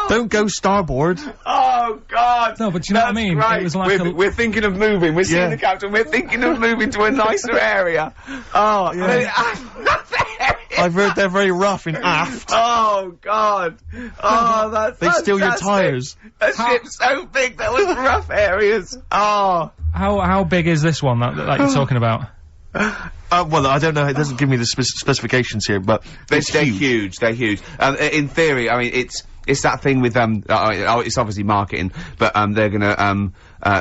Don't go starboard. Oh God! No, but do you know what I mean? Right. It was like we're thinking of moving. We're seeing the captain. We're thinking of moving to a nicer area. Oh, yeah. I've heard they're very rough in aft. Oh God! Oh, that's they steal your tyres. A ship's so big that was rough areas. Oh. How big is this one that you're talking about? Well, I don't know. It doesn't give me the specifications here, but they're huge. They're huge. In theory, I mean, it's that thing with it's obviously marketing, but they're gonna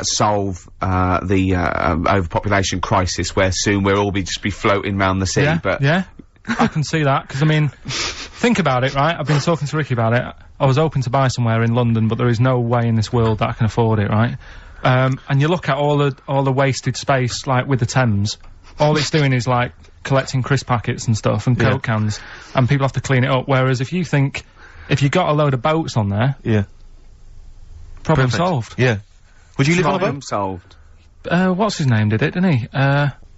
solve the overpopulation crisis, where soon we'll all just be floating around the sea. Yeah, but yeah, I can see that, because I mean, think about it, right? I've been talking to Ricky about it. I was hoping to buy somewhere in London, but there is no way in this world that I can afford it, right? And you look at all the wasted space, like with the Thames. All it's doing is like collecting crisp packets and stuff and Coke cans, and people have to clean it up. Whereas if you got a load of boats on there, problem solved. Yeah. Would you live on a boat? Problem solved. What's his name did it, didn't he?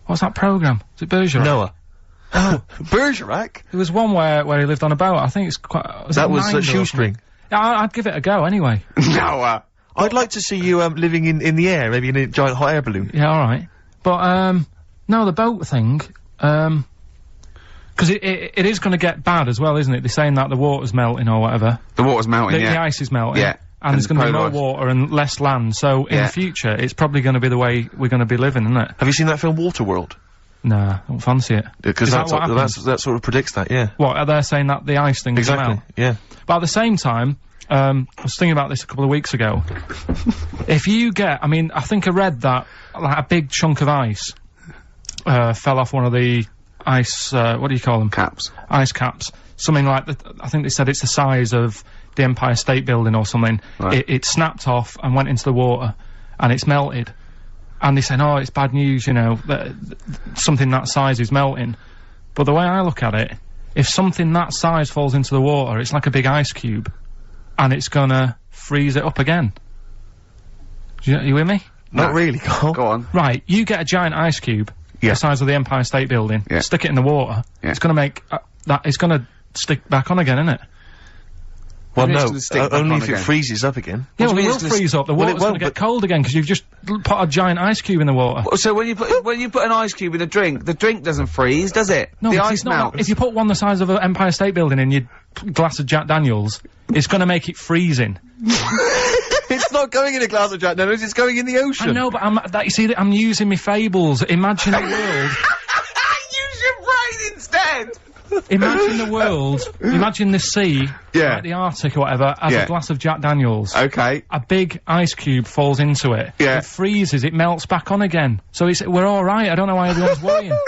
What's that programme? Is it Bergerac? Noah. Oh, Bergerac? There was one where he lived on a boat. I think it's quite. That was Shoestring. Yeah, I'd give it a go anyway. Noah. I'd like to see you living in the air, maybe in a giant hot air balloon. Yeah, all right. But no, the boat thing, because it is going to get bad as well, isn't it? They're saying that the water's melting or whatever. The water's melting, The ice is melting. Yeah. And there's going to be more water and less land, so in the future, it's probably going to be the way we're going to be living, isn't it? Have you seen that film Waterworld? Nah, I don't fancy it. Because that sort of predicts that, yeah. What, are they saying that the ice thing exactly, will melt? yeah. But at the same time, I was thinking about this a couple of weeks ago. If you get, I mean, I think I read that, like, a big chunk of ice fell off one of the ice, what do you call them? Caps. Ice caps. Something like I think they said it's the size of the Empire State Building or something. Right. It snapped off and went into the water, and it's melted. And they say, oh, it's bad news, you know, that something that size is melting. But the way I look at it, if something that size falls into the water, it's like a big ice cube, and it's gonna freeze it up again. You with me? Not really, Carl. Go on. Right, you get a giant ice cube, the size of the Empire State Building, stick it in the water, it's gonna make, it's gonna stick back on again, isn't it? Well, no, only if it freezes up again. Yeah, well, it will freeze up. The water's gonna get cold again, because you've just put a giant ice cube in the water. So when you put an ice cube in a drink, the drink doesn't freeze, does it? No, the ice melts. If you put one the size of an Empire State Building in your glass of Jack Daniels, it's gonna make it freezing. It's not going in a glass of Jack Daniels, it's going in the ocean. I know, but you see, I'm using my fables. Imagine a world. Use your brain instead! Imagine the world, imagine the sea, like the Arctic or whatever, as a glass of Jack Daniels. Okay. A big ice cube falls into it. Yeah. It freezes, it melts back on again. So we're alright, I don't know why everyone's worrying.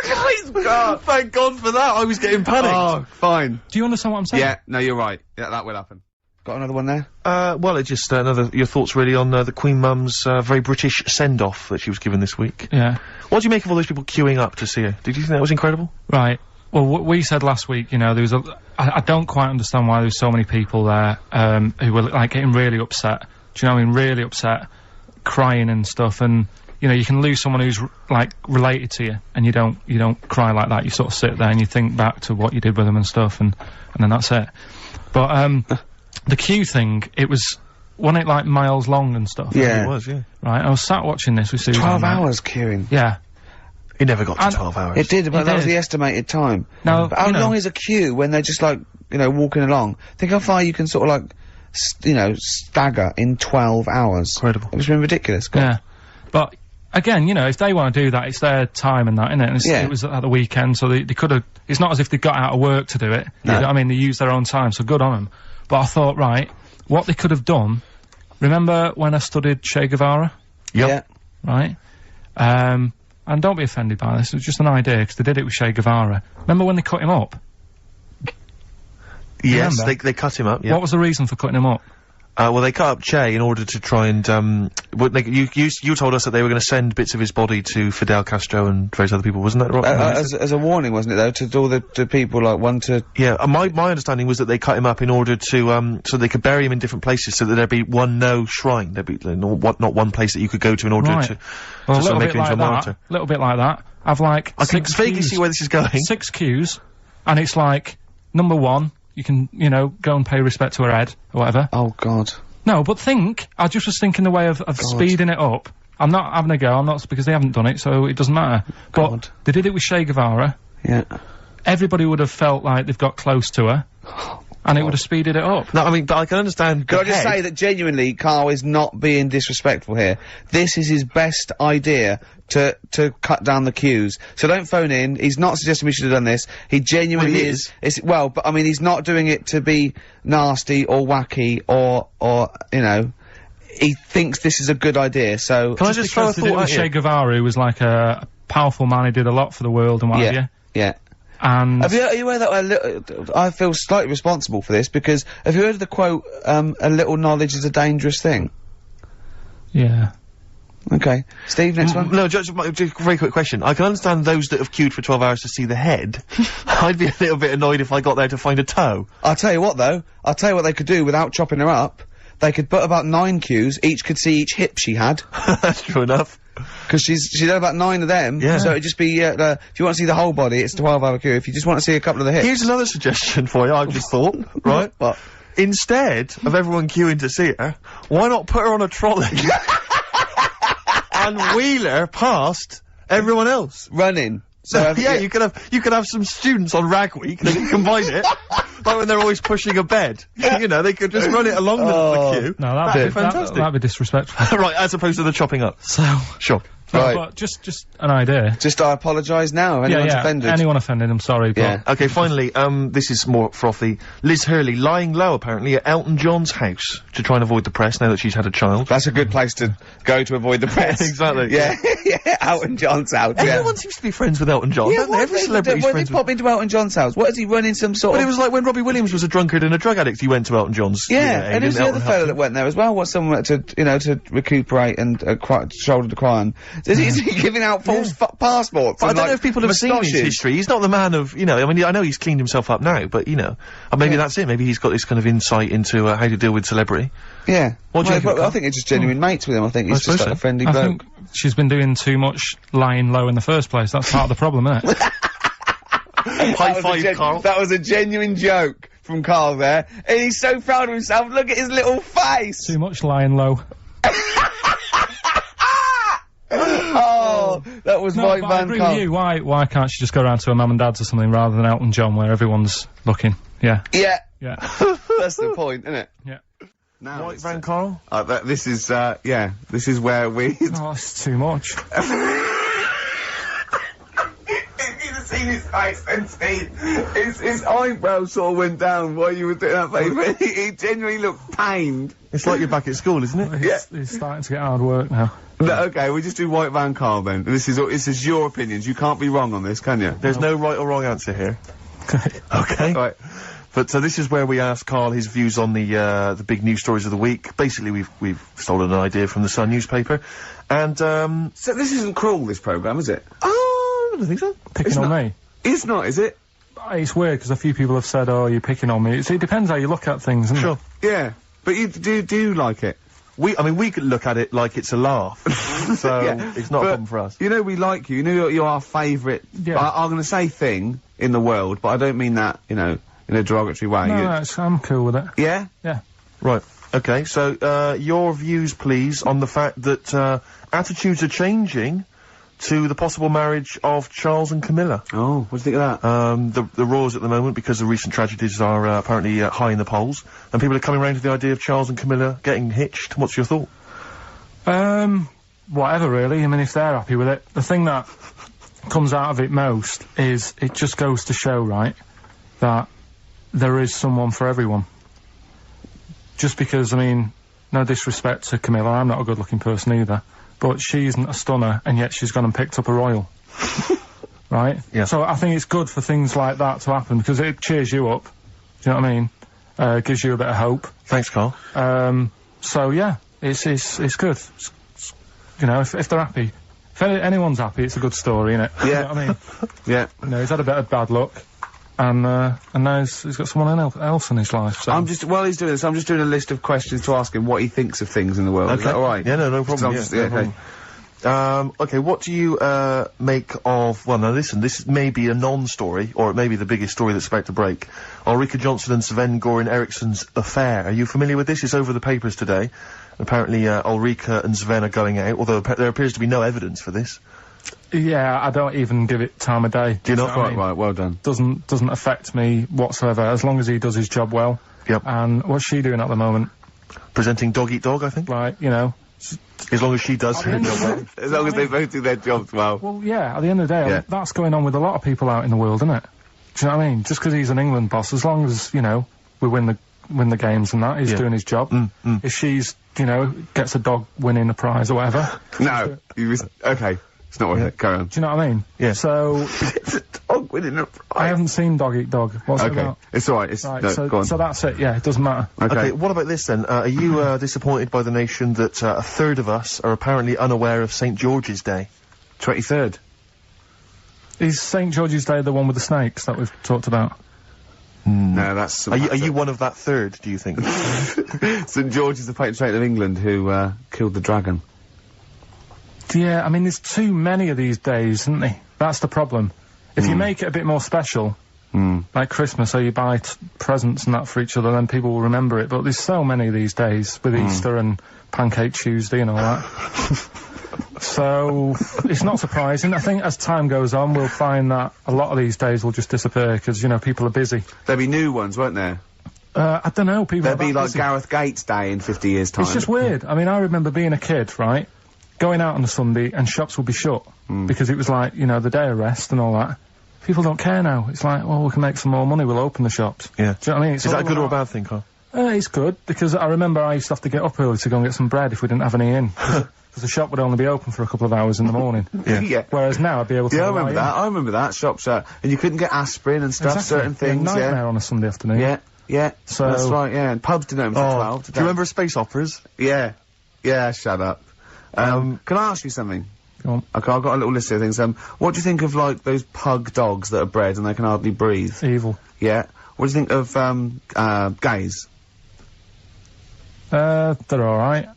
God, thank God for that, I was getting panicked. Oh, fine. Do you understand what I'm saying? Yeah, no, you're right. Yeah, that will happen. Got another one there? Well, it's just your thoughts really on the Queen Mum's very British send-off that she was given this week. Yeah. What do you make of all those people queuing up to see her? Did you think that was incredible? Right. Well, we said last week, you know, there was I don't quite understand why there was so many people there, who were, like, getting really upset. Do you know what I mean? Really upset, crying and stuff, and, you know, you can lose someone who's, like, related to you, and you don't cry like that. You sort of sit there and you think back to what you did with them and stuff, and then that's it. But, the queue thing, wasn't it, like, miles long and stuff? Yeah. It was, yeah. Right, I was sat watching this with Susan. 12 hours queuing. Yeah. It never got to 12 hours. It did, but that was the estimated time. Now, but how long is a queue when they're just, like, you know, walking along? Think how far you can sort of, like, you know, stagger in 12 hours. Incredible. It's been ridiculous. Yeah. But, again, you know, if they want to do that, it's their time and that, innit? And it was at the weekend, so they could have... It's not as if they got out of work to do it. No. You know what I mean? They used their own time, so good on them. But I thought, right, what they could have done... Remember when I studied Che Guevara? Yep. Yeah. Right? And don't be offended by this, it was just an idea, because they did it with Che Guevara. Remember when they cut him up? Yes, they cut him up, yeah. What was the reason for cutting him up? Well, they cut up Che in order to try and, you told us that they were going to send bits of his body to Fidel Castro and various other people, wasn't that right? As a warning, wasn't it, though, to all the people, like, one to... Yeah, my understanding was that they cut him up in order to, so they could bury him in different places, so that there'd be one shrine. There'd be, not one place that you could go to in order to sort of make him into a martyr. A little bit like that. I've, like, I can vaguely see where this is going. 6 queues, and it's like, number 1, you can, you know, go and pay respect to her head, or whatever. Oh, God. No, but I just was thinking the way of speeding it up. I'm not having a go, I'm not, because they haven't done it, so it doesn't matter. God. But they did it with Che Guevara. Yeah. Everybody would have felt like they've got close to her. And it would have speeded it up. No, I mean, but I can understand. Can I just say that genuinely, Karl is not being disrespectful here. This is his best idea to cut down the queues. So don't phone in. He's not suggesting we should have done this. He genuinely is. Well, but I mean, he's not doing it to be nasty or wacky or you know. He thinks this is a good idea. So can I just throw a thought at Che Guevara, who was like a powerful man, he did a lot for the world and what have you. Yeah. And are you aware that I feel slightly responsible for this, because have you heard of the quote, a little knowledge is a dangerous thing? Yeah. Okay. Steve, next one? No, just a very quick question. I can understand those that have queued for 12 hours to see the head. I'd be a little bit annoyed if I got there to find a toe. I'll tell you what, though. I'll tell you what they could do without chopping her up. They could put about 9 queues, each could see each hip she had. That's true enough. Because she's done about 9 of them, so it'd just be, if you want to see the whole body, it's a 12-hour queue. If you just want to see a couple of the hips... Here's another suggestion for you, I've just thought, right? What? Instead of everyone queuing to see her, why not put her on a trolley and wheel her past everyone else? Running. So yeah, you could have some students on Rag Week, they could combine it, like when they're always pushing a bed. You know, they could just run it along the queue. No, that'd be fantastic. That'd be disrespectful. Right, as opposed to the chopping up. So... Sure. No, right. But just an idea. Just I apologise now if anyone's offended. Anyone offended, I'm sorry, but... Yeah. Okay, finally, this is more frothy. Liz Hurley lying low, apparently, at Elton John's house to try and avoid the press now that she's had a child. That's a good place to go to avoid the press. Exactly. Yeah, yeah, Elton John's house, Everyone seems to be friends with Elton John, don't they? Every celebrity's When friends did pop into Elton John's house? What is he running some sort But of... it was like when Robbie Williams was a drunkard and a drug addict, he went to Elton John's. Yeah, and who's the other fellow that went there as well? What's someone to, you know, to recuperate and, shoulder to cry on? Is he giving out false passports? But I don't know if people have seen his history. He's not the man of, you know, I mean, I know he's cleaned himself up now, but, you know, maybe that's it. Maybe he's got this kind of insight into, how to deal with celebrity. Yeah. What do you think? I think it's just genuine mates with him. I think he's just like a friendly bloke. I think she's been doing too much lying low in the first place. That's part of the problem, isn't it? High five, Karl. That was a genuine joke from Karl there. And he's so proud of himself. Look at his little face. Too much lying low. Oh, that was White Van I agree with you. Why can't she just go around to her mum and dad's or something rather than Elton John where everyone's looking? Yeah. Yeah. Yeah. That's the point, isn't it? Yeah. Now White Van Karl? this is where we... Oh, it's too much. Seen his face and his eyebrows sort of went down while you were doing that face. He genuinely looked pained. It's like you're back at school, isn't it? He's starting to get hard work now. No, okay, we'll just do White Van Karl then. This is your opinions. You can't be wrong on this, can you? There's no right or wrong answer here. Okay. Right. But so this is where we ask Karl his views on the big news stories of the week. Basically, we've stolen an idea from the Sun newspaper, and so this isn't cruel, this programme, is it? I don't think so. Picking on me. It's not, is it? it's weird because a few people have said, "Oh, you're picking on me." It depends how you look at things, isn't it? Yeah, but you do like it. I mean, we could look at it like it's a laugh, so it's not a problem for us. You know, we like you. You know, you're our favourite. Yeah. I'm going to say thing in the world, but I don't mean that. You know, in a derogatory way. No, I'm cool with it. Yeah. Yeah. Right. Okay. So, your views, please, on the fact that attitudes are changing to the possible marriage of Charles and Camilla. Oh, what do you think of that? The roars at the moment, because the recent tragedies are apparently high in the polls, and people are coming around to the idea of Charles and Camilla getting hitched. What's your thought? Whatever, really. I mean, if they're happy with it. The thing that comes out of it most is it just goes to show, right, that there is someone for everyone. Just because, I mean, no disrespect to Camilla, I'm not a good-looking person either. But she isn't a stunner, and yet she's gone and picked up a royal. Right? Yeah. So I think it's good for things like that to happen, because it cheers you up. Do you know what I mean? Gives you a bit of hope. Thanks, Carl. So yeah, it's good. You know, if they're happy. If anyone's happy, it's a good story, innit? Yeah. You know what I mean? Yeah. You know, he's had a bit of bad luck. And now he's got someone else in his life, so... While he's doing this, I'm just doing a list of questions to ask him what he thinks of things in the world. Okay. Is that alright? Yeah, no problem. Okay, what do you, make of... Well, now listen, this may be a non-story, or it may be the biggest story that's about to break. Ulrika Jonsson and Sven-Goran Eriksson's affair. Are you familiar with this? It's over the papers today. Apparently, Ulrika and Sven are going out, although there appears to be no evidence for this. Yeah, I don't even give it time of day. Do you not? Right, well done. Doesn't affect me whatsoever, as long as he does his job well. Yep. And what's she doing at the moment? Presenting Dog Eat Dog, I think. Like, you know... As long as she does her job well. As long as they both do their jobs well. Well, yeah, at the end of the day, that's going on with a lot of people out in the world, isn't it? Do you know what I mean? Just because he's an England boss, as long as, you know, we win the games and that, he's doing his job. If she's, you know, gets a dog winning a prize or whatever... No, okay. It's not worth it. Carry on. Do you know what I mean? Yeah. So... Dog winning a prize. I haven't seen Dog Eat Dog. What's it about? It's alright. Right, no, go on. so that's it, yeah, it doesn't matter. Okay, what about this then? Are you, disappointed by the nation that, a third of us are apparently unaware of St. George's Day? 23rd. Is St. George's Day the one with the snakes that we've talked about? No, that's... Are you one of that third, do you think? St. George is the patron saint of England who, killed the dragon. Yeah, I mean, there's too many of these days, isn't there? That's the problem. If you make it a bit more special, like Christmas, so you buy presents and that for each other, then people will remember it. But there's so many these days, with Easter and Pancake Tuesday and all that. So, it's not surprising. I think as time goes on, we'll find that a lot of these days will just disappear, because, you know, people are busy. There'll be new ones, won't there? I don't know, people There'll be like busy. Gareth Gates Day in 50 years' time. It's just weird. I mean, I remember being a kid, right? Going out on a Sunday and shops would be shut because it was like, you know, the day of rest and all that. People don't care now. It's like, well, we can make some more money, we'll open the shops. Yeah. Do you know what I mean? Is that a good or a bad thing, Carl? It's good, because I remember I used to have to get up early to go and get some bread if we didn't have any in. Because the shop would only be open for a couple of hours in the morning. Yeah. Whereas now I'd be able to... Yeah, I remember that. Shops and you couldn't get aspirin and stuff, certain things, nightmare on a Sunday afternoon. Yeah. So... That's right, yeah. And pubs didn't open till 12. Do you remember space operas? Yeah. Yeah, shut up. Can I ask you something? Go on. Okay, I've got a little list of things. What do you think of, like, those pug dogs that are bred and they can hardly breathe? Evil. Yeah. What do you think of, gays? They're alright.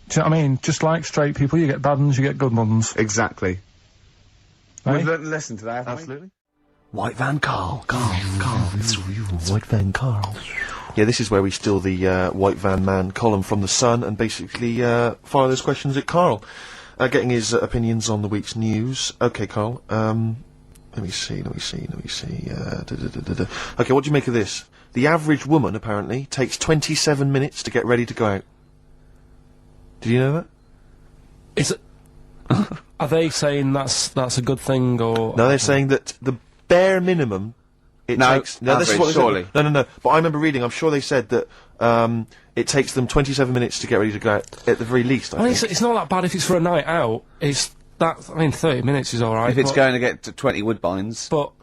Do you know what I mean? Just like straight people, you get bad ones, you get good ones. Exactly. Right? We've learned a lesson today, haven't we? Absolutely. White Van Karl. Karl, it's real. White Van Karl. Yeah, this is where we steal the, White Van Man column from The Sun and basically, fire those questions at Karl. Getting his opinions on the week's news. Okay, Karl, let me see. Okay, what do you make of this? The average woman, apparently, takes 27 minutes to get ready to go out. Did you know that? Is it... Are they saying that's a good thing, or...? No, they're saying that the bare minimum... It takes... No, this is what surely. No. But I remember reading, I'm sure they said that, it takes them 27 minutes to get ready to go out, at the very least, I think. It's not that bad if it's for a night out. It's that... I mean, 30 minutes is alright. If it's going to get to 20 Woodbines. But,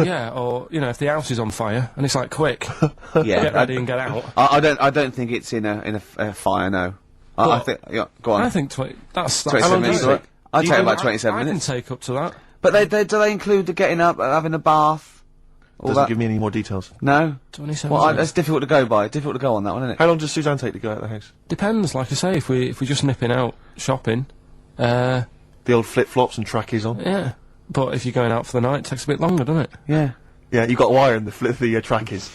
yeah, or, you know, if the house is on fire, and it's like, quick. Yeah. Get ready and get out. I don't think it's in a fire, no. I think... Yeah, go on. I think that's 27 minutes. I'd take about 27 minutes. I can take up to that. But do they include the getting up, having a bath, Doesn't give me any more details. No? 27 Well, days. that's difficult to go by. Difficult to go on that one, isn't it? How long does Suzanne take to go out of the house? Depends, like I say, if we're just nipping out shopping, The old flip-flops and trackies on? yeah. But if you're going out for the night, it takes a bit longer, doesn't it? Yeah. Yeah, you've got wire in the trackies.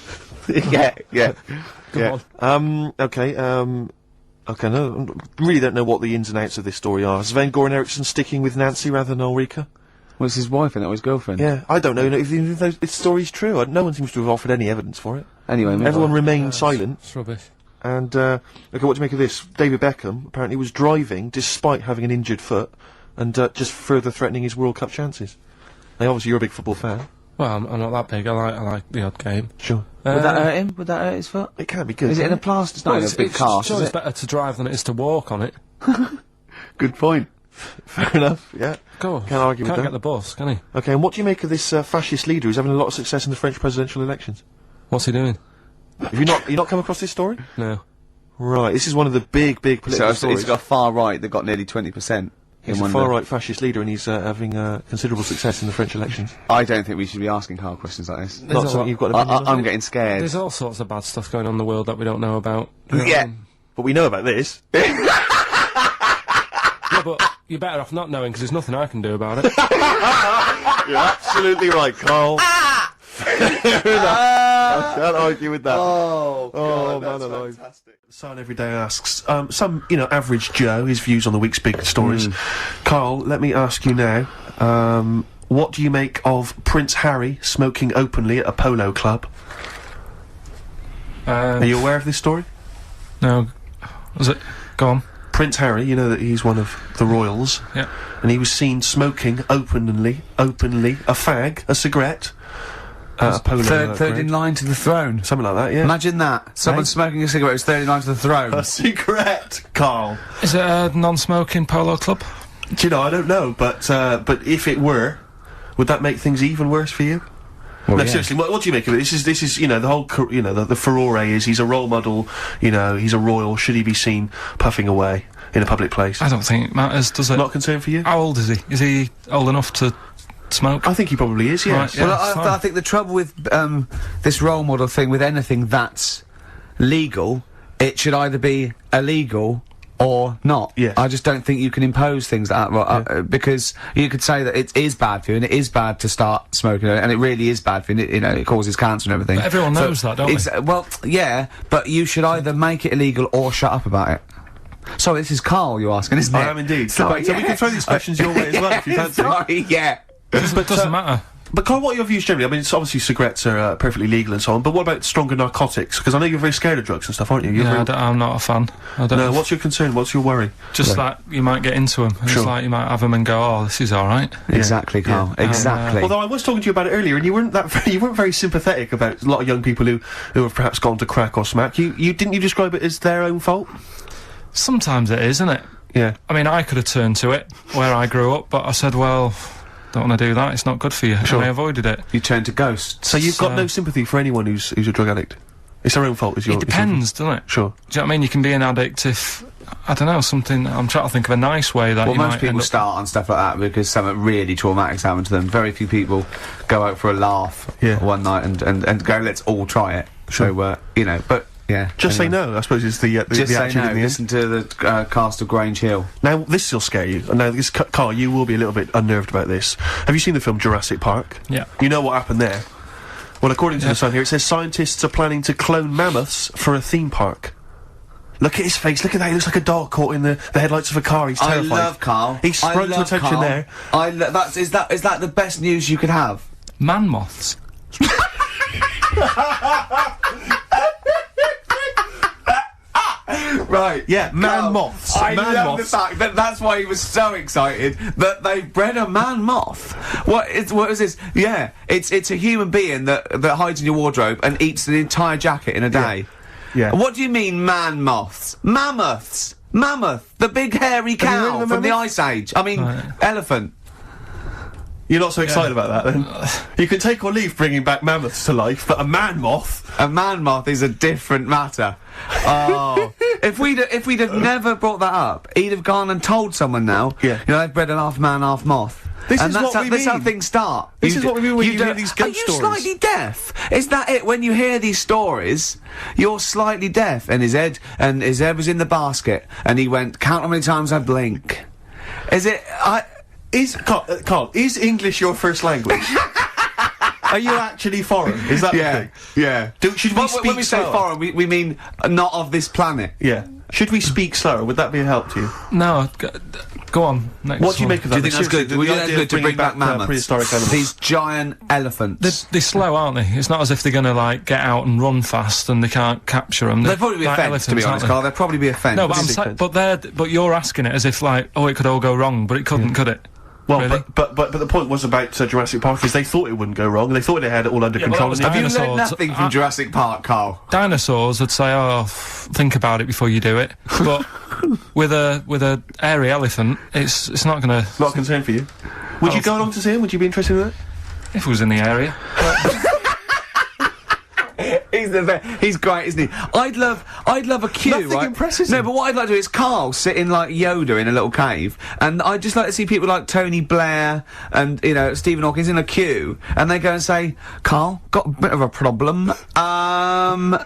yeah. Go on. Okay, no, really don't know what the ins and outs of this story are. Is Sven Goran Eriksson sticking with Nancy rather than Ulrika? Well, it's his wife and that was his girlfriend. Yeah, I don't know if this story's true. No one seems to have offered any evidence for it. Anyway, Everyone remained silent. It's rubbish. And, okay, what do you make of this? David Beckham apparently was driving despite having an injured foot and, just further threatening his World Cup chances. Now, obviously you're a big football fan. Well, I'm not that big. I like the odd game. Sure. Would that hurt him? Would that hurt his foot? It can't be good. Is it in a plaster? It's not in a big cast, Sure, is it's it? better to drive than it is to walk on it. Good point. Fair enough, yeah. Go. Can't argue with Can't that. get the bus, can he? Okay, and what do you make of this, fascist leader who's having a lot of success in the French presidential elections? What's he doing? Have you not come across this story? No. Right, this is one of the big political stories. He's got far right that got nearly 20%. He's a far-right fascist leader and he's, having, considerable success in the French elections. I don't think we should be asking Carl questions like this. Not something you've got an opinion on? I'm getting scared. There's all sorts of bad stuff going on in the world that we don't know about. Yeah. But we know about this. Yeah, but you're better off not knowing because there's nothing I can do about it. You're absolutely right, Carl. Fair enough. I can't argue with that. Oh, God, man that's alive. fantastic. The Sun every day asks, some, average Joe, his views on the week's big stories. Carl, let me ask you now, what do you make of Prince Harry smoking openly at a polo club? Are you aware of this story? No. Was it? Go on. Prince Harry, you know that he's one of the royals. Yeah. And he was seen smoking openly, a fag, a cigarette, a polo Third in line to the throne. something like that, yeah. Imagine that. Someone Hey? smoking a cigarette who's third in line to the throne. A cigarette, Carl. Is it a non-smoking polo club? Do you know, I don't know, but if it were, would that make things even worse for you? Well, No, yeah. seriously, what do you make of it? This is, the whole, the furore is he's a role model, he's a royal, should he be seen puffing away in a public place? I don't think it matters, does it? Not concerned for you? How old is he? Is he old enough to smoke? I think he probably is, yes. Right, yeah. Well, fine. I think the trouble with this role model thing, with anything that's legal, it should either be illegal or not. Yeah. I just don't think you can impose things like that, because you could say that it is bad for you, and it is bad to start smoking, and it really is bad for you, it causes cancer and everything. But everyone knows that, don't they? Well, yeah, but you should either make it illegal or shut up about it. So this is Carl you're asking, isn't it? I am indeed. Sorry, So we can throw these questions your way as well, if you fancy. Sorry, yeah. But doesn't matter. But Carl, what are your views generally? I mean, it's obviously cigarettes are perfectly legal and so on, but what about stronger narcotics? Because I know you're very scared of drugs and stuff, aren't you? You're Yeah, very- I'm not a fan. I don't No, what's your concern? What's your worry? just like you might get into them. Sure. It's like you might have them and go, oh, this is all right. Exactly, Carl. Yeah. Exactly. Although I was talking to you about it earlier, and you weren't very sympathetic about a lot of young people who have perhaps gone to crack or smack. Didn't you describe it as their own fault? Sometimes it is, isn't it? Yeah. I mean, I could have turned to it where I grew up, but I said, well, don't want to do that. It's not good for you. Sure. And I avoided it. You turn to ghosts. So you've got no sympathy for anyone who's a drug addict. It's their own fault. It depends, doesn't it? Sure. Do you know what I mean? You can be an addict if, I don't know, something. I'm trying to think of a nice way that Well, you most might end people up- start on stuff like that because something really traumatic's happened to them. Very few people go out for a laugh one night and go, let's all try it. Sure. So, but, yeah. Just say no, I suppose, is the Just say attitude no, in the end. listen to the cast of Grange Hill. Now, this will scare you. Now, Carl, you will be a little bit unnerved about this. Have you seen the film Jurassic Park? Yeah. You know what happened there? Well, according to the Sun here, it says scientists are planning to clone mammoths for a theme park. Look at his face, look at that, he looks like a dog caught in the headlights of a car, he's terrified. I love Carl. He sprung to attention Carl. there. Is that the best news you could have? Man moths. Right, Yeah, man moths. I Man love moths. the fact that that's why he was so excited that they bred a man moth. What is this? Yeah, it's a human being that hides in your wardrobe and eats an entire jacket in a day. Yeah. What do you mean, man moths? Mammoths. Mammoth, the big hairy you heard cow of a from the mammoth? Ice Age. I mean, Right. elephant. You're not so excited about that, then? You can take or leave bringing back mammoths to life, but a man moth... A man moth is a different matter. Oh. If we'd have never brought that up, he'd have gone and told someone now, you know, they've bred an half man, half moth. This is what we mean. That's how things start. This is what we mean when you hear these ghost stories. Are you slightly deaf? Is that it? When you hear these stories, you're slightly deaf. And his head was in the basket, and he went, count how many times I blink. Is it, Carl, is English your first language? Are you actually foreign? Is that the thing? Yeah. Should we speak when we say slower? foreign, we mean not of this planet. Yeah. Should we speak slower? Would that be a help to you? No, go on. Next What do you make of that? Do you think that's good? Would you think that's good to bring back mammoths? Prehistoric animals. These giant elephants. They're slow, aren't they? It's not as if they're gonna, like, get out and run fast and they can't capture them. They'd probably be a fence, to be honest, Carl. They'd probably be a fence. No, but you're asking it as if, like, oh, it could all go wrong, but it couldn't, could it? Well, really? but the point was about Jurassic Park is they thought it wouldn't go wrong, and they thought they had it all under control. Have you learned nothing from Jurassic Park, Carl? Dinosaurs would say, oh, think about it before you do it. But with a airy elephant, it's not gonna... Not a concern for you? Would you go along to see him? Would you be interested in that? If it was in the area. He's great, isn't he? I'd love a queue, Nothing right? impresses No, him. but what I'd like to do is Karl sitting like Yoda in a little cave, and I'd just like to see people like Tony Blair and, you know, Stephen Hawking in a queue, and they go and say, Karl, got a bit of a problem, and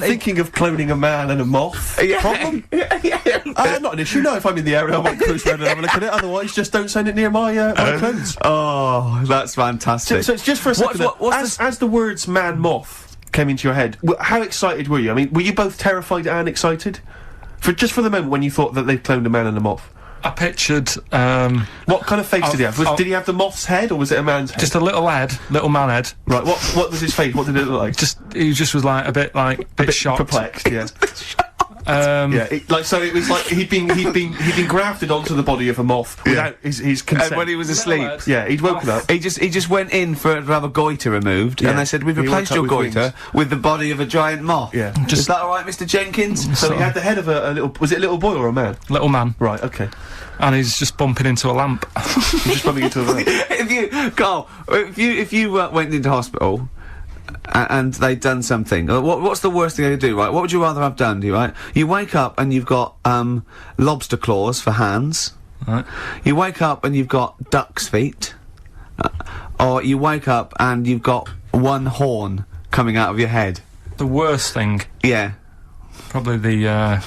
thinking of cloning a man and a moth. Problem? Not an issue. No, if I'm in the area, I might cruise around and have a look at it. Otherwise, just don't send it near my clothes. Oh, that's fantastic. So it's just for a second. As the words man moth came into your head, how excited were you? I mean, were you both terrified and excited? Just for the moment when you thought that they'd cloned a man and a moth? I pictured, what kind of face did he have? Did he have the moth's head, or was it a man's head? Just a little man head. Right, what was his face? What did it look like? He just was like, a bit shocked. Perplexed, yeah. So it was like he'd been grafted onto the body of a moth without his consent. And when he was asleep. Yeah, he'd woken up. He just went in to have a goiter removed, and they said, we've replaced your goiter with the body of a giant moth. Yeah. Is that alright, Mr. Jenkins? So he had the head of a little... Was it a little boy or a man? Little man. Right, okay. And he's just bumping into a lamp. Just bumping into a lamp. Carl, if you went into hospital... and they'd done something. What's the worst thing they could do, right? What would you rather have done, right? You wake up and you've got lobster claws for hands. Right. You wake up and you've got duck's feet. Or you wake up and you've got one horn coming out of your head. The worst thing? Yeah. Probably the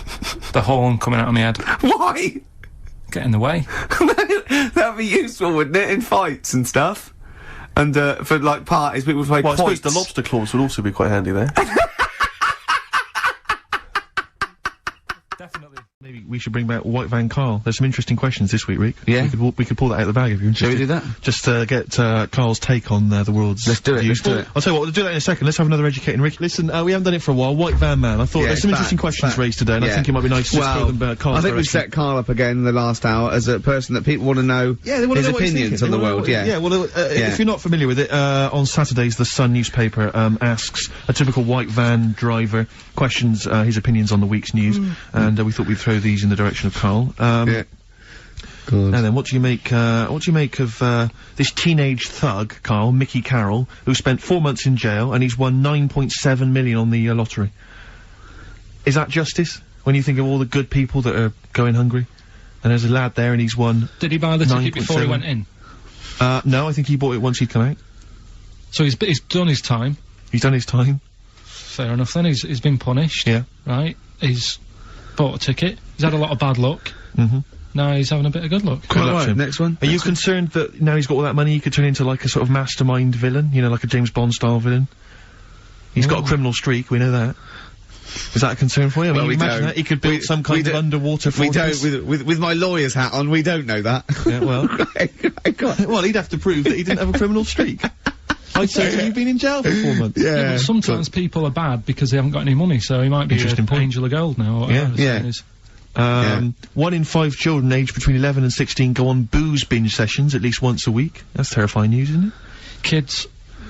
horn coming out of my head. Why? Get in the way. That'd be useful, wouldn't it, in fights and stuff? And for like parties, people play Well, I quoits. suppose the lobster claws would also be quite handy there. Definitely. Maybe we should bring back White Van Karl. There's some interesting questions this week, Rick. Yeah. We could pull that out of the bag if you're interested. Shall we do that? Just get Karl's take on the world's... Let's do it, views. let's do it. I'll tell you what, we'll do that in a second. Let's have another educating Rick. Listen, we haven't done it for a while. White Van Man. I thought there's some interesting questions raised today, and I think it might be nice to just throw them Karl's I think we direction. set Karl up again in the last hour as a person that people want to know they wanna his know what he's opinions thinking. on the world, If you're not familiar with it, on Saturdays, the Sun newspaper asks a typical white van driver questions his opinions on the week's news, and we thought we'd throw these in the direction of Karl. Good. And then, what do you make of this teenage thug, Karl, Mickey Carroll, who spent 4 months in jail and he's won 9.7 million on the lottery? Is that justice? When you think of all the good people that are going hungry, and there's a lad there and he's won. Did he buy the ticket before he went in? No, I think he bought it once he'd come out. So he's done his time. He's done his time. Fair enough then. He's been punished. Yeah. Right. He's bought a ticket. He's had a lot of bad luck. Mm-hmm. Now he's having a bit of good luck. Right, next one. Are you concerned that now he's got all that money he could turn into like a sort of mastermind villain? You know, like a James Bond style villain? He's got a criminal streak, we know that. Is that a concern for you? I mean, imagine that he could build some kind of underwater fortress. We don't, with my lawyer's hat on, we don't know that. Yeah, well. Well, he'd have to prove that he didn't have a criminal streak. I'd say you've been in jail for 4 months. Yeah, but sometimes people are bad because they haven't got any money, so he might be an angel of gold now, or whatever his name is. 1 in 5 children aged between 11 and 16 go on booze binge sessions at least once a week. That's terrifying news, isn't it? Kids,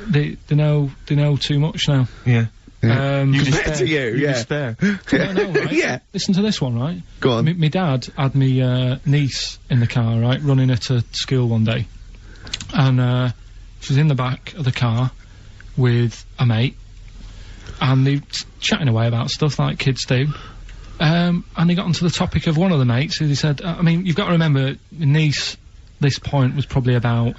they know too much now. Yeah. Compared to you, despair. I know, right? Yeah. Listen to this one, right? Go on. My dad had me niece in the car, right, running her to school one day. and she was in the back of the car with a mate, and they were chatting away about stuff like kids do. And they got onto the topic of one of the mates, who they said, I mean, you've got to remember, niece, this point was probably about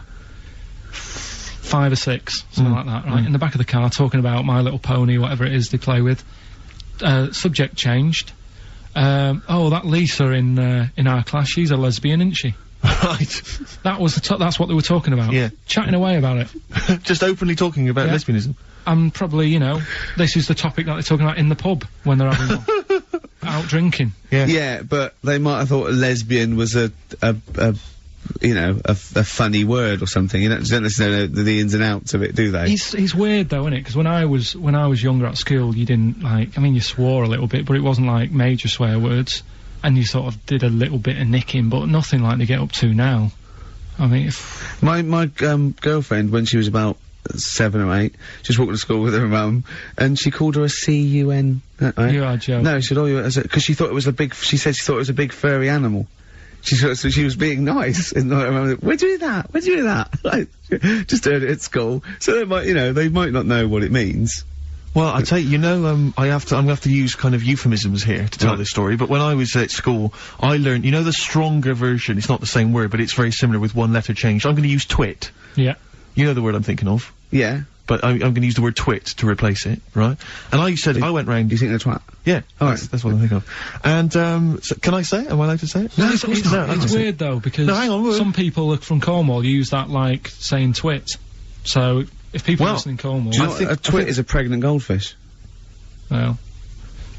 5 or 6, something like that, right? In the back of the car, talking about My Little Pony, whatever it is they play with. Subject changed. Oh, that Lisa in our class, she's a lesbian, isn't she? Right. That was that's what they were talking about. Yeah. Chatting away about it. Just openly talking about lesbianism. And probably, you know, this is the topic that they're talking about in the pub when they're having one. Out drinking. Yeah. Yeah, but they might have thought lesbian was a funny word or something. You don't necessarily know the ins and outs of it, do they? It's weird though, isn't it? Because when I was younger at school, you didn't like. I mean, you swore a little bit, but it wasn't like major swear words, and you sort of did a little bit of nicking, but nothing like they get up to now. I mean, my girlfriend, when she was about 7 or 8, just walked to school with her mum, and she called her a C-U-N. Right? You are joking. No, she said, because she thought it was a big. She said she thought it was a big furry animal. So she was being nice, and I remember, where'd you do that? Where'd you do that? Like, just heard it at school. So they might, they might not know what it means. Well, I tell you, I'm gonna have to use kind of euphemisms here to tell this story, but when I was at school, I learned, the stronger version, it's not the same word, but it's very similar with one letter changed. I'm gonna use twit. Yeah. You know the word I'm thinking of? Yeah. But I'm gonna use the word twit to replace it, right? And I went round... You think they're twat? Yeah. That's what I'm thinking of. And, so can I say it? Am I allowed to say it? No, it's weird though, because some people from Cornwall use that like saying twit. So, if people listen in Cornwall... Do you know what a twit is? A pregnant goldfish? Well...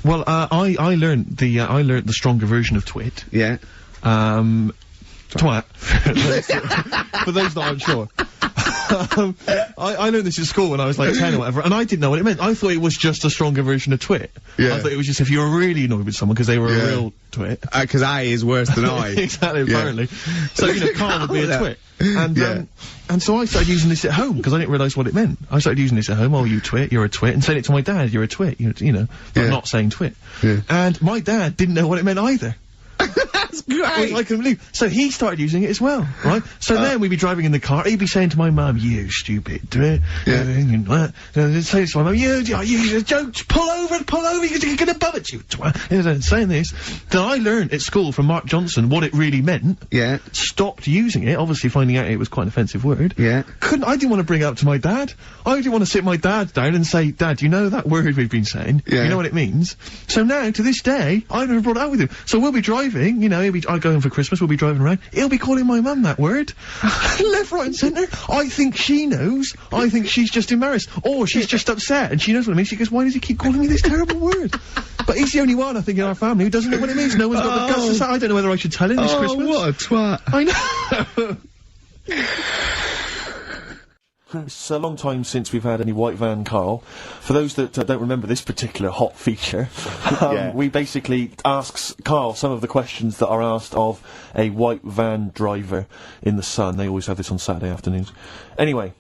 Well, I learned the stronger version of twit. Yeah. Twat. For those that aren't sure. I learned this at school when I was like 10 or whatever, and I didn't know what it meant. I thought it was just a stronger version of twit. Yeah. I thought it was just if you were really annoyed with someone because they were a real twit. Because I is worse than I. Exactly, apparently. So, Karl would be a twit. And, and so I started using this at home, because I didn't realise what it meant. I started using this at home, oh, you twit, you're a twit, and saying it to my dad, you're a twit, but not saying twit. Yeah. And my dad didn't know what it meant either. That's great! Which I couldn't believe. So he started using it as well, right? So then we'd be driving in the car, he'd be saying to my mum, you stupid twit. Saying to my mum, you don't pull over, you're gonna bum it, you twat. Saying this. Then I learned at school from Mark Johnson what it really meant. Yeah. Stopped using it, obviously finding out it was quite an offensive word. Yeah. I didn't want to bring it up to my dad. I didn't want to sit my dad down and say, Dad, you know that word we've been saying? Yeah. You know what it means? So now, to this day, I've never brought it up with him. So we'll be driving, I go home for Christmas, we'll be driving around, he'll be calling my mum that word. Left, right and centre. I think she knows. I think she's just embarrassed. Or she's just upset and she knows what it means. She goes, why does he keep calling me this terrible word? But he's the only one, I think, in our family who doesn't know what it means. No one's got the guts to say, I don't know whether I should tell him this Christmas. What a twat. I know. It's a long time since we've had any white van Karl. For those that don't remember this particular hot feature, we basically ask Karl some of the questions that are asked of a white van driver in the Sun. They always have this on Saturday afternoons. Anyway,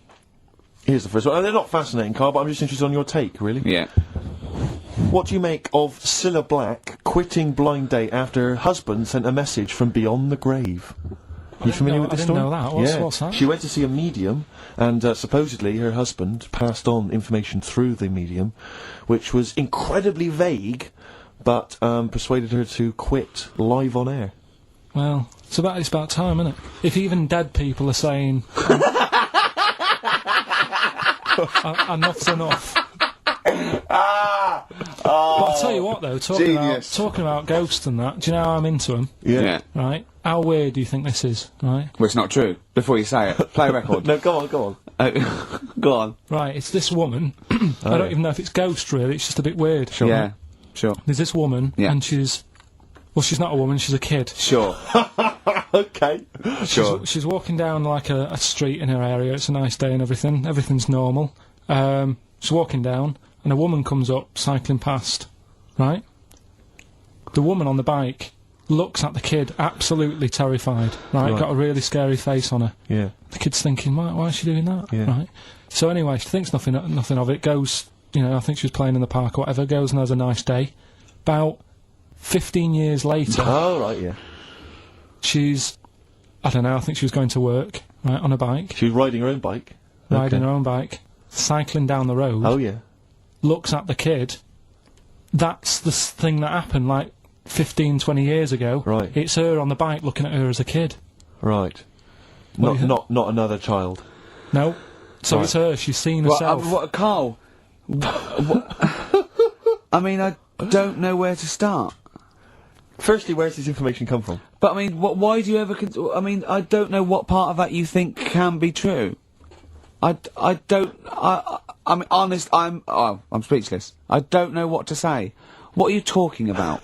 here's the first one. They're not fascinating, Karl, but I'm just interested on your take, really. Yeah. What do you make of Cilla Black quitting Blind Date after her husband sent a message from beyond the grave? You familiar with this story? I didn't know that. What's that? She went to see a medium, and supposedly her husband passed on information through the medium, which was incredibly vague, but persuaded her to quit live on air. Well, it's about time, isn't it? If even dead people are saying enough's enough. But I'll tell you what though, talking about ghosts and that, do you know how I'm into them? Yeah. Right? How weird do you think this is, right? Well, it's not true. Before you say it, play a record. No, go on. Go on. Right, it's this woman. I don't even know if it's ghost really, it's just a bit weird. Sure. Yeah, sure. There's this woman, and she's not a woman, she's a kid. Sure. Okay. Sure. She's walking down like a street in her area, it's a nice day and everything, everything's normal. She's walking down, and a woman comes up, cycling past, right? The woman on the bike looks at the kid, absolutely terrified, right? Got a really scary face on her. Yeah. The kid's thinking, why is she doing that? Yeah. Right? So anyway, she thinks nothing of it, goes, I think she was playing in the park or whatever, goes and has a nice day. About 15 years later... Oh, right, yeah. She's... I don't know, I think she was going to work, right, on a bike. She was riding her own bike. Riding her own bike, cycling down the road. Oh, yeah. Looks at the kid. That's the thing that happened, like, 15, 20 years ago. Right. It's her on the bike looking at her as a kid. Right. What Not another child. No. So Right. it's her, she's seen herself. Carl, I mean, I don't know where to start. Firstly, where's this information come from? But I mean, why do you ever? I mean, I don't know what part of that you think can be true. I mean, honest. I'm speechless. I don't know what to say. What are you talking about?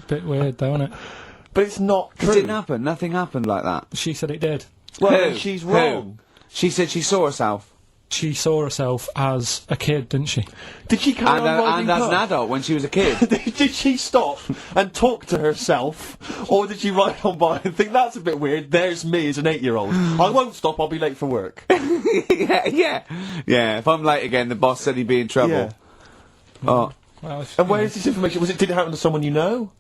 Bit weird, though, isn't it? But it's not true. It didn't happen. Nothing happened like that. She said it did. Well, she's wrong. She said she saw herself. She saw herself as a kid, didn't she? Did she carry on riding and as an adult when she was a kid. Did she stop and talk to herself, or did she ride on by and think that's a bit weird? There's me as an 8-year-old. I won't stop. I'll be late for work. yeah. If I'm late again, the boss said he'd be in trouble. Yeah. Oh. Well, And where is this information? Did it happen to someone you know?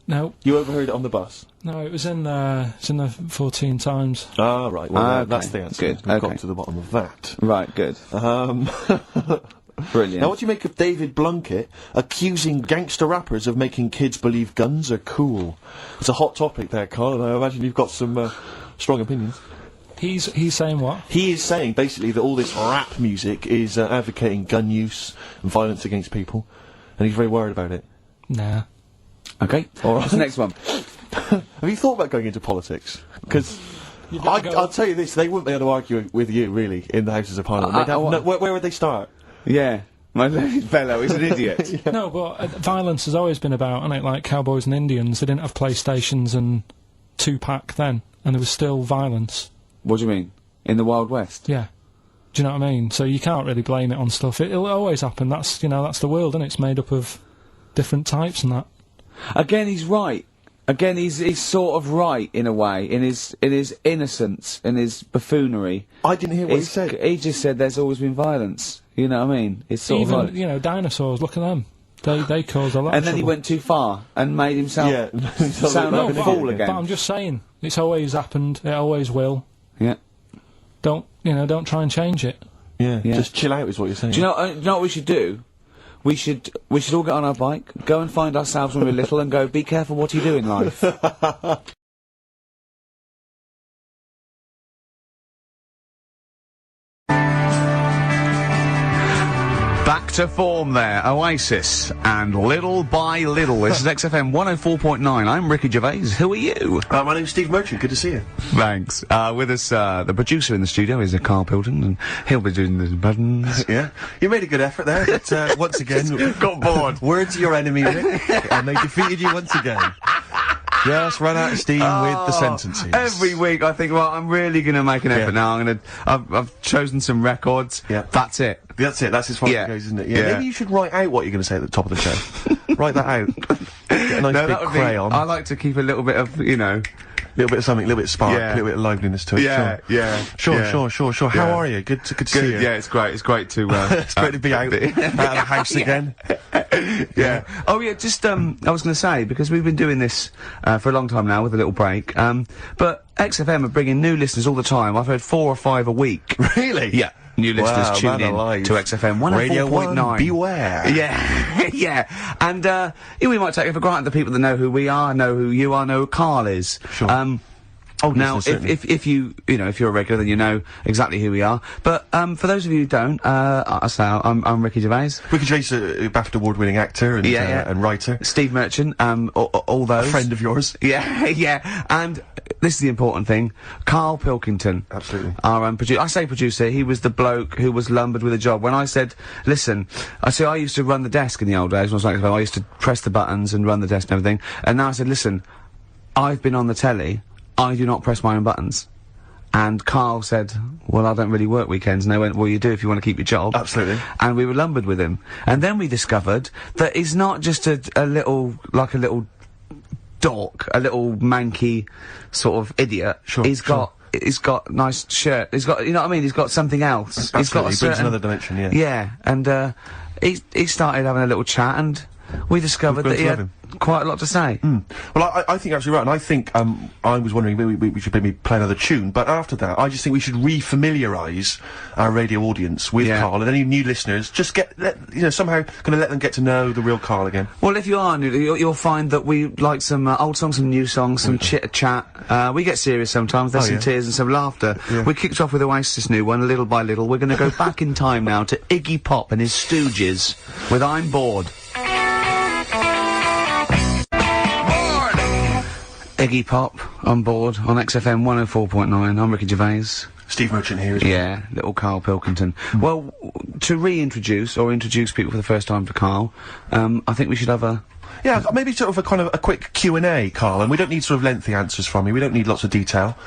No. You overheard it on the bus? No, it was in the 14 Times. Ah, right. Well, Okay. that's the answer. Good. We've Okay. got to the bottom of that. Right, good. Brilliant. Now, what do you make of David Blunkett accusing gangster rappers of making kids believe guns are cool? It's a hot topic there, Karl, and I imagine you've got some strong opinions. He's saying what? He is saying, basically, that all this rap music is advocating gun use and violence against people, and he's very worried about it. Nah. Okay. All right. What's the next one? Have you thought about going into politics? Because I'll tell you this, they wouldn't be able to argue with you, really, in the Houses of Parliament. They'd have where would they start? Yeah. My fellow, he's an idiot. No, but violence has always been about, isn't it? Like cowboys and Indians, they didn't have PlayStations and Tupac then, and there was still violence. What do you mean? In the Wild West? Yeah. Do you know what I mean? So you can't really blame it on stuff. It'll always happen. That's the world, and it's made up of different types and that. Again, he's right. Again, he's sort of right in a way, in his innocence, in his buffoonery. I didn't hear what he said. He just said there's always been violence. You know what I mean? It's sort Even, of like, you know, dinosaurs, look at them. They caused a lot and of then he trouble. went too far and made himself sound like a fool again. But I'm just saying, it's always happened, it always will. Yeah. Don't try and change it. Yeah, just chill out is what you're saying. Do you know what we should do? We should all get on our bike, go and find ourselves when we're little and go, be careful what you do in life. Back to form there, Oasis, and Little by Little. This is XFM 104.9. I'm Ricky Gervais. Who are you? My name's Steve Merchant. Good to see you. Thanks. With us, the producer in the studio is Karl Pilkington, and he'll be doing the buttons. Yeah, you made a good effort there, but once again, got bored. Words of your enemy, Rick, and they defeated you once again. Just ran out of steam with the sentences. Every week I think, well, I'm really going to make an effort now. I've chosen some records. Yeah. That's it. That's it. That's as far as it goes, isn't it? Yeah. Maybe you should write out what you're going to say at the top of the show. Write that out. Get a nice big crayon. I like to keep a little bit of, you know... A little bit of something, a little bit of spark, a little bit of liveliness to it. Sure. How are you? Good to see you. Yeah, it's great. It's great to... it's great to be out of the house again. Yeah. Oh, yeah, just, I was going to say, because we've been doing this for a long time now with a little break, but XFM are bringing new listeners all the time. I've heard 4 or 5 a week. Really? Yeah. New listeners tune in to XFM 104.9. Radio 1, beware. Yeah, yeah. And, we might take it for granted the people that know who we are, know who you are, know who Karl is. Sure. Now, if you're a regular, then you know exactly who we are. But, for those of you who don't, I'm Ricky Gervais. Ricky Gervais, BAFTA award-winning actor and writer. Steve Merchant, all those. A friend of yours. Yeah, yeah. And this is the important thing. Karl Pilkington. Absolutely. Our producer. I say producer, he was the bloke who was lumbered with a job. When I said, listen, I used to run the desk in the old days when I was like, I used to press the buttons and run the desk and everything. And now I said, listen, I've been on the telly. I do not press my own buttons. And Karl said, well, I don't really work weekends. And they went, well, you do if you want to keep your job. Absolutely. And we were lumbered with him. And then we discovered that he's not just a little dork, a little manky sort of idiot. Sure. He's got nice shirt. He's got, you know what I mean? He's got something else. Absolutely. He's got He brings another dimension, yeah. Yeah. And, he started having a little chat and we discovered that he had quite a lot to say. Well, I think you're absolutely right, and I think, I was wondering we should maybe play another tune, but after that, I just think we should re-familiarise our radio audience with Karl, and any new listeners, just somehow gonna let them get to know the real Karl again. Well, if you are new, you'll find that we like some old songs, some new songs, some chit-chat. We get serious sometimes, there's some tears and some laughter. We kicked off with Oasis' new one, Little by Little. We're gonna go back in time now to Iggy Pop and his Stooges with I'm Bored. Iggy Pop on board on XFM 104.9. I'm Ricky Gervais. Steve Merchant here as well. Yeah, little Karl Pilkington. Well, to reintroduce or introduce people for the first time to Karl, I think we should have a... Yeah, maybe sort of a kind of a quick Q&A, Karl, and we don't need sort of lengthy answers from you. We don't need lots of detail.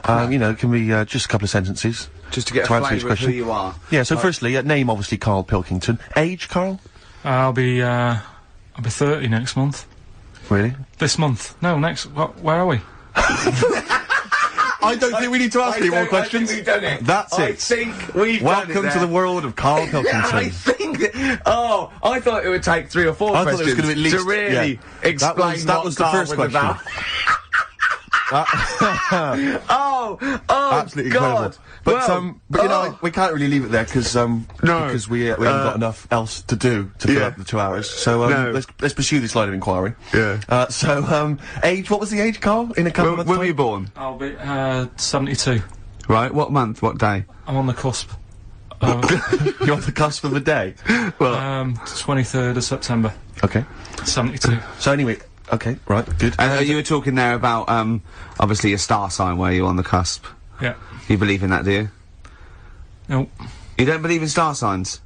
You know, it can be just a couple of sentences. Just to get a flavour of who you are. Yeah, so firstly, name obviously Karl Pilkington. Age, Karl? I'll be 30 next month. Really? This month? No, next. Where are we? I don't think we need to ask any more questions. I think we've done it. That's it. I think we've Welcome done it to the world of Karl Pilkington. I think. I thought it would take 3 or 4 questions thought it was going to be at least, to really explain that was the first question. Absolutely God. incredible. But you know, we can't really leave it there because we haven't got enough else to do to fill up the 2 hours. So let's pursue this line of inquiry. Yeah. Age. What was the age, Karl? In a couple of months. When were you born? I'll be 72. Right. What month? What day? I'm on the cusp. You're on the cusp of a day. Well, 23rd of September. Okay. 72. So anyway. Okay, right, good. You were talking there about, obviously your star sign, where you're on the cusp. Yeah. You believe in that, do you? No. You don't believe in star signs?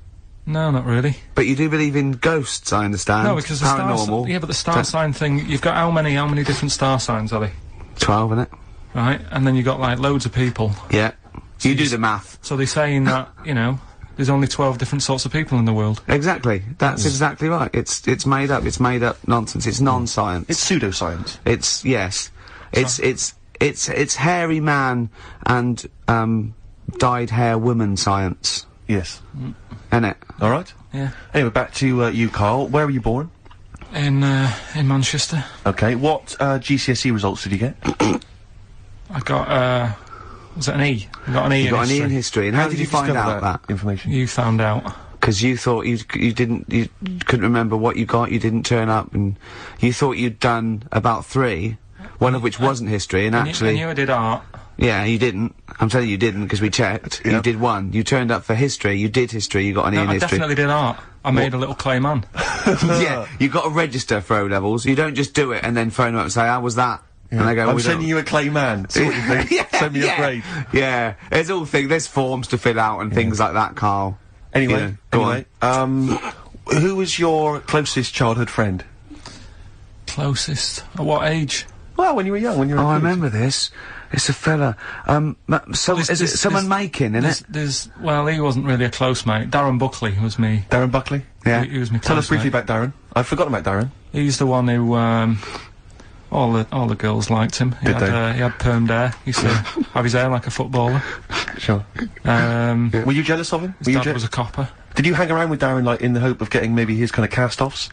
No, not really. But you do believe in ghosts, I understand. No, because the paranormal. Yeah, but the star sign thing, you've got how many different star signs, are they? 12, innit? Right, and then you've got, like, loads of people. Yeah. So you do the math. So they're saying that, you know, there's only 12 different sorts of people in the world. Exactly. That's exactly right. It's made up. It's made up nonsense. It's non-science. It's pseudoscience. It's hairy man and dyed hair woman science. Yes. Innit? All right. Yeah. Anyway, back to you, Karl. Where were you born? In Manchester. Okay. What GCSE results did you get? I got was it an E? I got an E. You got an E in history. And how did you find out that information? You found out. Because you thought you couldn't remember what you got, you didn't turn up, and you thought you'd done about 3, one of which wasn't history, and actually... I knew I did art. Yeah, you didn't. I'm telling you didn't, because we checked. Yep. You did 1. You turned up for history, you did history, you got an E in history. I definitely did art. I made a little clay man. Yeah, you got to register for O-levels. You don't just do it and then phone them up and say, how was that? Yeah. And I go, I'm sending you a clay man. See what you think. Send me a grade. Yeah, there's forms to fill out and things like that, Karl. Anyway, who was your closest childhood friend? Closest? At what age? Well, when you were young, when you were I remember this. It's a fella. Is it someone making, innit? Well, he wasn't really a close mate. Darren Buckley was me. Darren Buckley? Yeah. He was me close Tell us briefly mate. about Darren. I've forgotten about Darren. He's the one who, all the girls liked him. He had permed hair. He used to have his hair like a footballer. Sure. Were you jealous of him? His dad was a copper. Did you hang around with Darren, like, in the hope of getting maybe his kind of cast-offs?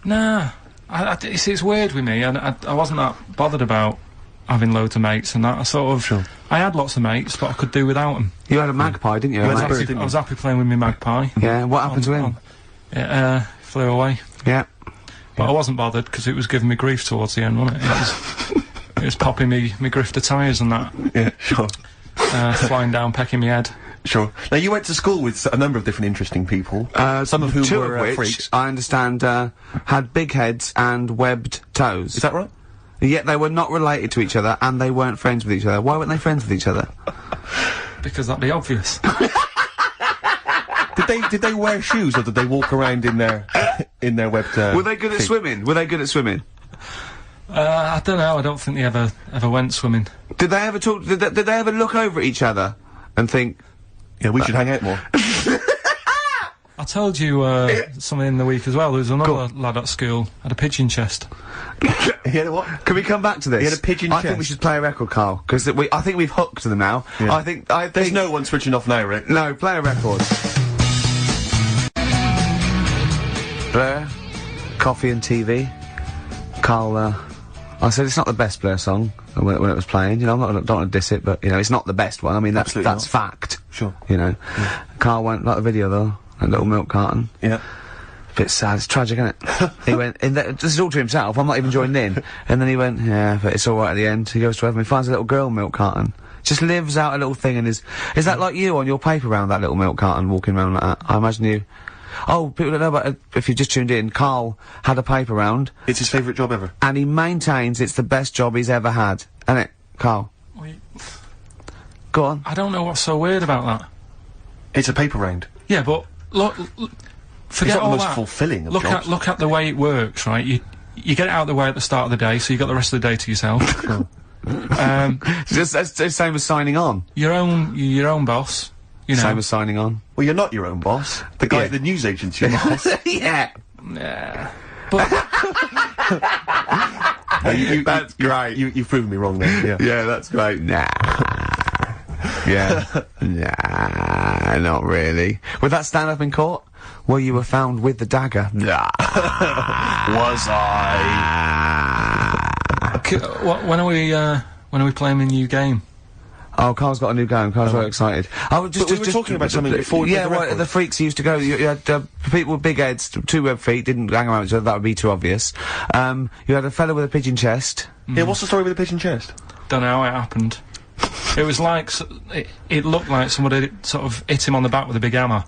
Nah. It's weird with me, and I wasn't that bothered about having loads of mates and that. I sort of... Sure. I had lots of mates, but I could do without them. You had a magpie, didn't you? I was happy playing with my magpie. Yeah, what happened to him? It flew away. Yeah. But I wasn't bothered, because it was giving me grief towards the end, wasn't it? It was popping me grifter tyres and that. Yeah, sure. Flying down, pecking me head. Sure. Now, you went to school with a number of different interesting people, some of whom two were of which, freaks. I understand, had big heads and webbed toes. Is that right? Yet they were not related to each other, and they weren't friends with each other. Why weren't they friends with each other? Because that'd be obvious. Did they wear shoes, or did they walk around in their webbed? Were they good at swimming? Were they good at swimming? I don't know. I don't think they ever went swimming. Did they ever talk? Did they ever look over at each other and think, yeah, we should hang out more? I told you something in the week as well. There was another lad at school had a pigeon chest. He had a what? Can we come back to this? He had a pigeon chest. I think we should play a record, Karl, because I think we've hooked them now. Yeah. I think there's no one switching off now, Rick. No, play a record. Blair, Coffee and TV. Karl, I said it's not the best Blur song when it was playing. You know, don't want to diss it, but, you know, it's not the best one. I mean, that's fact. Sure. You know. Yeah. Karl went, like the video, though, that little milk carton. Yeah. Bit sad, it's tragic, isn't it? He went, this is all to himself, I'm not even joining in. And then he went, yeah, but it's alright at the end. He goes to heaven, he finds a little girl milk carton. Just lives out a little thing in his... Is that like you on your paper round, that little milk carton, walking around like that? I imagine you... Oh, people don't know about if you just tuned in, Karl had a paper round. It's his favourite job ever. And he maintains it's the best job he's ever had. Isn't it, Karl? Go on. I don't know what's so weird about that. It's a paper round. Yeah, but look, forget it's not all the most that. fulfilling of jobs. Look at the way it works, right? You get it out of the way at the start of the day, so you got the rest of the day to yourself. It's the same as signing on. Your own boss. You know. Same as signing on. Well, you're not your own boss. The guy at the news agent's your boss. Yeah. Yeah. But that's great. You've proven me wrong there. Yeah. Yeah, that's great. Nah. Yeah. Nah, not really. Would that stand up in court? Where you were found with the dagger? Nah. Was I? When are we playing the new game? Oh, Karl's got a new game. Karl's very excited. I was we were talking about something before. Yeah, well, the freaks used to go. You had people with big heads, two web feet, didn't hang around each other. That would be too obvious. You had a fella with a pigeon chest. Yeah, what's the story with the pigeon chest? Don't know how it happened. It was like it looked like somebody sort of hit him on the back with a big hammer,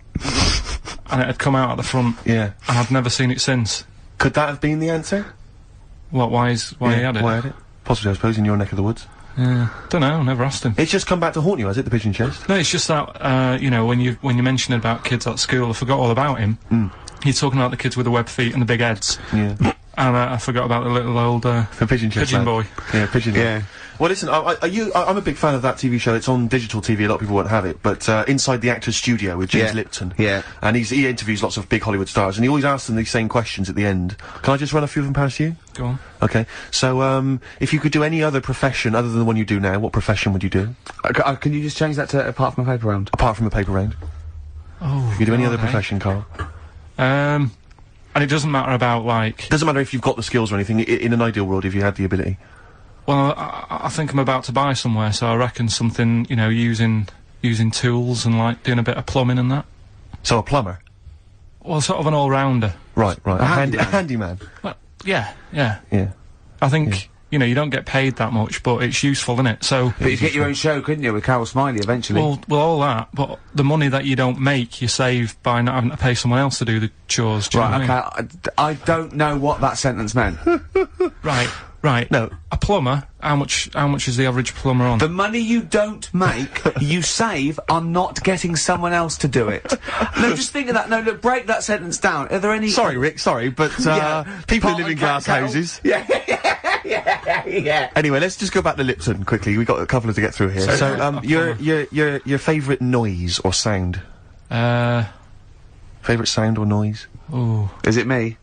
and it had come out at the front. Yeah, and I've never seen it since. Could that have been the answer? What? Why he had it? Why had it? Possibly, I suppose, in your neck of the woods. Yeah, don't know. Never asked him. It's just come back to haunt you, has it? The pigeon chest? No, it's just that you know, when you mentioned about kids at school, I forgot all about him. You're talking about the kids with the web feet and the big heads. Yeah. And I forgot about the little old the pigeon chest pigeon boy. Yeah, pigeon. Yeah. Well, listen, I'm a big fan of that TV show. It's on digital TV. A lot of people won't have it, but Inside the Actor's Studio with James Lipton. Yeah. And he interviews lots of big Hollywood stars, and he always asks them these same questions at the end. Can I just run a few of them past you? Go on. Okay. So, if you could do any other profession other than the one you do now, what profession would you do? Can you just change that to apart from a paper round? Apart from a paper round. Oh. You could do any other profession, Karl? And it doesn't matter about like. Doesn't matter if you've got the skills or anything. In an ideal world, if you had the ability. Well, I think I'm about to buy somewhere, so I reckon something, you know, using tools and like doing a bit of plumbing and that. So a plumber? Well, sort of an all-rounder. Right. A handyman. Well, yeah. Yeah. I think, you know, you don't get paid that much, but it's useful, innit? So. But you could get your own show, couldn't you, with Carol Smiley eventually? Well, all that, but the money that you don't make, you save by not having to pay someone else to do the chores. Do you know what I mean? I don't know what that sentence meant. Right. No. A plumber, how much is the average plumber on? The money you don't make, you save on not getting someone else to do it. No, just think of that. No, look, break that sentence down. Are there any... Sorry, Rick, but, people who live in glass houses. Yeah. Anyway, let's just go back to Lipton quickly. We've got a couple to get through here. So, your favourite noise or sound? Favourite sound or noise? Ooh. Is it me?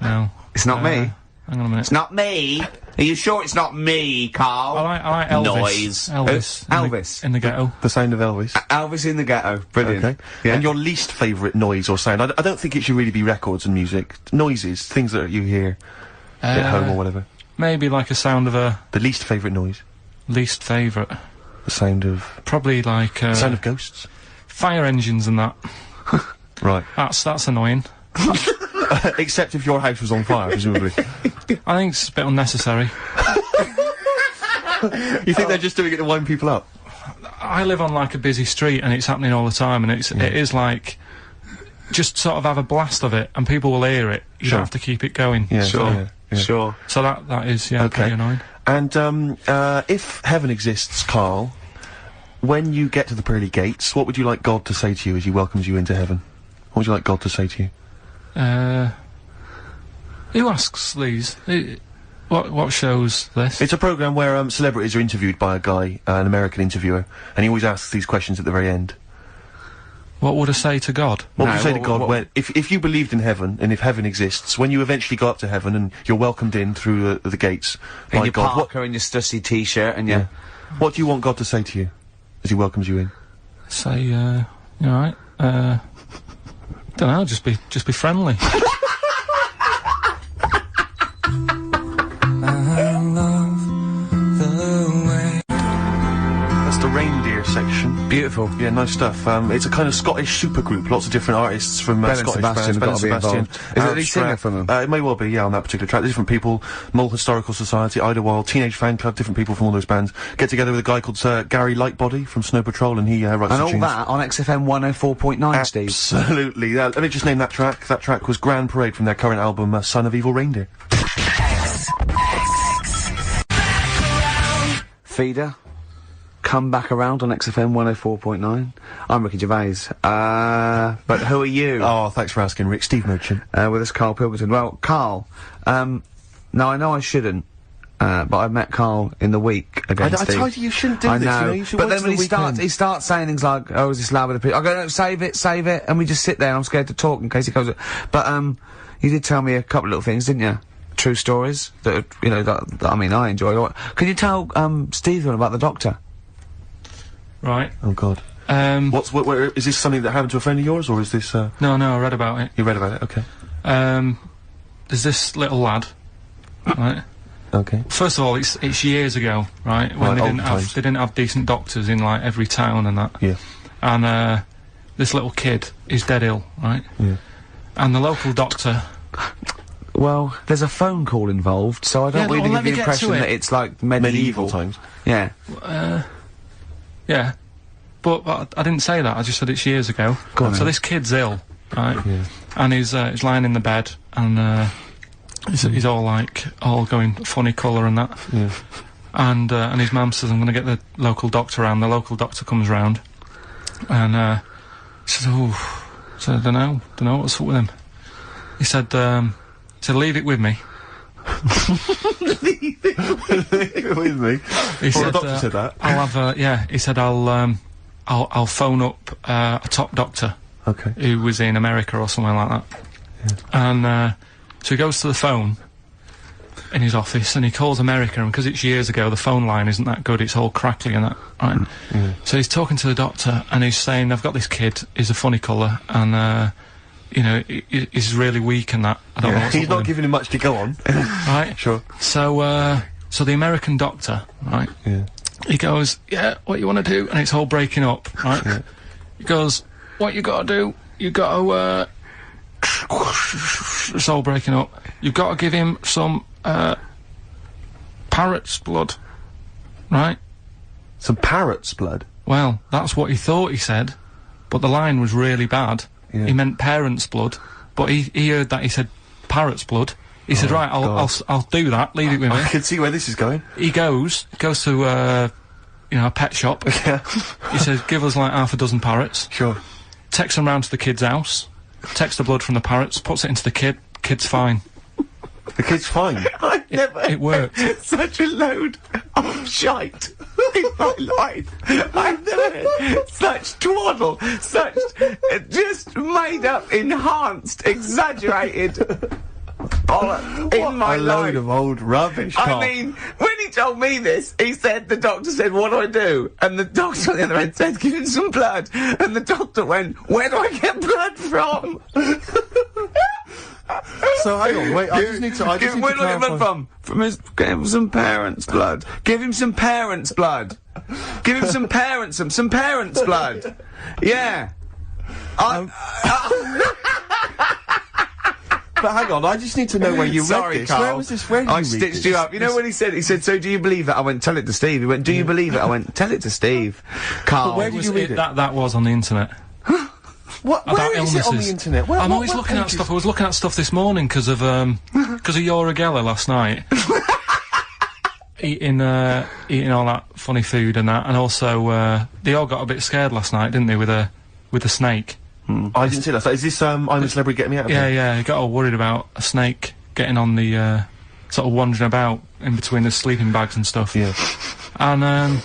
No. It's not me. Hang on a minute. It's not me. Are you sure it's not me, Karl? I like Elvis. Noise. Elvis. In the ghetto. The sound of Elvis. Elvis in the ghetto. Brilliant. Okay. Yeah. And your least favourite noise or sound? I don't think it should really be records and music. Noises, things that you hear at home or whatever. Maybe like a sound of a... The least favourite noise? Least favourite. The sound of... Probably like, the sound of ghosts? Fire engines and that. Right. That's annoying. Except if your house was on fire, presumably. I think it's a bit unnecessary. You think they're just doing it to wind people up? I live on like a busy street and it's happening all the time, and it is like just sort of have a blast of it and people will hear it. You don't have to keep it going. Yeah, sure. So that is pretty annoying. And if heaven exists, Karl, when you get to the pearly gates, what would you like God to say to you as he welcomes you into heaven? What would you like God to say to you? Who asks these? What show's this? It's a programme where celebrities are interviewed by a guy, an American interviewer, and he always asks these questions at the very end. What would I say to God? What would you say to God when, if you believed in heaven, and if heaven exists, when you eventually go up to heaven and you're welcomed in through the gates by in your God, parka and your stussy t-shirt and your... What do you want God to say to you as he welcomes you in? Say, you alright? Don't know, just be friendly. section. Beautiful. Yeah, nice stuff. It's a kind of Scottish supergroup. Lots of different artists from Ben and Scottish Sebastian bands. have got to be involved. Is it the lead singer from them? It may well be, yeah, on that particular track. There's different people. Mull Historical Society, Idlewild, Teenage Fan Club, different people from all those bands. Get together with a guy called Gary Lightbody from Snow Patrol, and he writes and the all tunes. that on XFM 104.9, Steve. Absolutely. Let me just name that track. That track was Grand Parade from their current album, Son of Evil Reindeer. Feeder. Come back around on XFM 104.9. I'm Ricky Gervais. But who are you? Oh, thanks for asking, Rick. Steve Merchant. With us, Karl Pilkington. Well, Karl, now I know I shouldn't, but I met Karl in the week against Steve. I told you shouldn't do I this, know. you know, you should But wait then when till he starts saying things like, oh, is this lad with a pig? I go, no, save it, and we just sit there and I'm scared to talk in case he goes, but, you did tell me a couple of little things, didn't you? True stories that, you know, that I mean, I enjoy. Can you tell, Stephen about the doctor? Right. Oh, God. Is this something that happened to a friend of yours, or is this, No, I read about it. You read about it? Okay. There's this little lad, right? Okay. First of all, it's years ago, right? When they didn't have decent doctors in, like, every town and that. Yeah. And, this little kid is dead ill, right? Yeah. And the local doctor... Well, there's a phone call involved, so I don't really give the impression that it's like medieval times. Yeah. Yeah. But I didn't say that, I just said it's years ago. So this kid's ill, right? Yeah. And he's lying in the bed, and, he's all going funny colour and that. Yeah. And his mum says, I'm gonna get the local doctor round. The local doctor comes round, and, says, I don't know what's up with him. He said, leave it with me. Leave it with me? He said, the doctor said that? I'll have, he said, I'll phone up, a top doctor. Okay. Who was in America or somewhere like that. Yeah. And, so he goes to the phone in his office and he calls America, and because it's years ago, the phone line isn't that good, it's all crackly and that, right? Yeah. So he's talking to the doctor and he's saying, I've got this kid, he's a funny colour, and, you know, he's really weak and that. I don't know what's He's up not with him. giving him much to go on. Right? Sure. So, so the American doctor, right? Yeah. He goes, yeah, what you want to do? And it's all breaking up, right? Yeah. He goes, what you gotta do? You gotta, it's all breaking up. You've got to give him some, parrot's blood, right? Some parrot's blood? Well, that's what he thought he said, but the line was really bad. Yeah. He meant parent's blood, but he heard that he said parrot's blood. He said, right, I'll do that, leave it with me. I can see where this is going. He goes to, you know, a pet shop. Yeah. He says, give us like half a dozen parrots. Sure. Takes them round to the kid's house, takes the blood from the parrots, puts it into the kid's fine. The kid's fine? It worked. Such a load of shite in my life. I've never heard such twaddle, such just made up, enhanced, exaggerated in my a life. load of old rubbish, Karl. I mean, when he told me this, he said, the doctor said, what do I do? And the doctor on the other end said, give him some blood. And the doctor went, where do I get blood from? So hang on, wait, I just need to where do I get blood from? Give him some parents' blood. Give him some parents' blood. Give him some parents' blood. Yeah. But hang on, I just need to know where you read this. Karl. Where was this? Where did I you read stitched this? you up. You know when he said, so do you believe it? I went, tell it to Steve. He went, do you believe it? I went, tell it to Steve. Karl. But where did you read it? That was on the internet. What? Where is it on the internet? I'm always looking at stuff. I was looking at stuff this morning because of Yora Geller last night. eating all that funny food and that, and also they all got a bit scared last night, didn't they, with a snake? I didn't see that. So is this I'm a Celebrity, Get Me Out of Here? Yeah, he got all worried about a snake getting on the sort of wandering about in between the sleeping bags and stuff. Yeah. And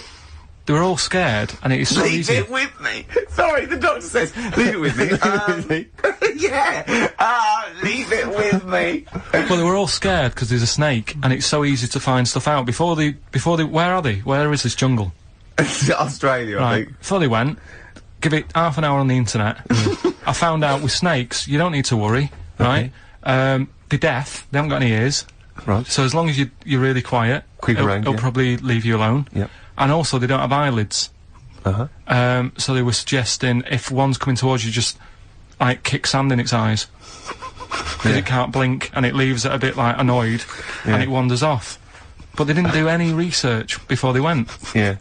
they were all scared, and it is so easy. Leave it with me. Sorry, the doctor says, leave it with me. Yeah. Leave it with me. Well, they were all scared because there's a snake, and it's so easy to find stuff out. Before they, where are they? Where is this jungle? Australia, I think. Before they went, give it half an hour on the internet. I found out with snakes, you don't need to worry, right? They're deaf, they haven't got any ears. Right. So as long as you're really quiet, Creep around, it'll probably leave you alone. Yep. And also, they don't have eyelids. So they were suggesting if one's coming towards you, just like kick sand in its eyes because it can't blink and it leaves it a bit like annoyed and it wanders off. But they didn't do any research before they went. Yeah.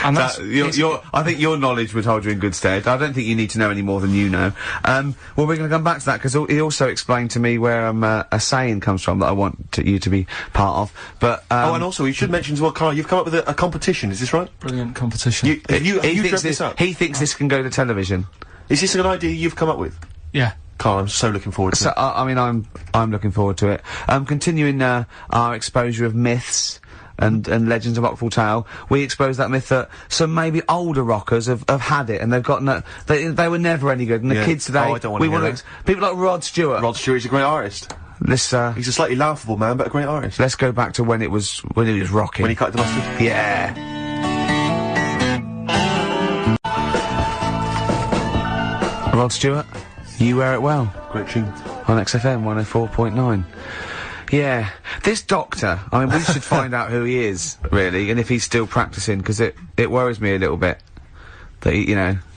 And that's I think your knowledge would hold you in good stead. I don't think you need to know any more than you know. Well, we're going to come back to that because he also explained to me where a saying comes from that I want you to be part of. But and also we should mention as well, Karl, you've come up with a competition. Is this right? Brilliant competition. He thinks this can go to television. Is this an idea you've come up with? Yeah. Karl, I'm so looking forward to it. I mean, I'm looking forward to it. Continuing our exposure of myths and legends of Rockford Tale, we expose that myth that some maybe older rockers have had it and they've got they were never any good, and the kids today, I don't want to hear that. People like Rod Stewart. Rod Stewart's a great artist. He's a slightly laughable man, but a great artist. Let's go back to when he was rocking. When he cut the mustard? Yeah. Rod Stewart, You Wear It Well. Great tune. On XFM 104.9. Yeah. This doctor, I mean, we should find out who he is, really, and if he's still practising, because it worries me a little bit that he,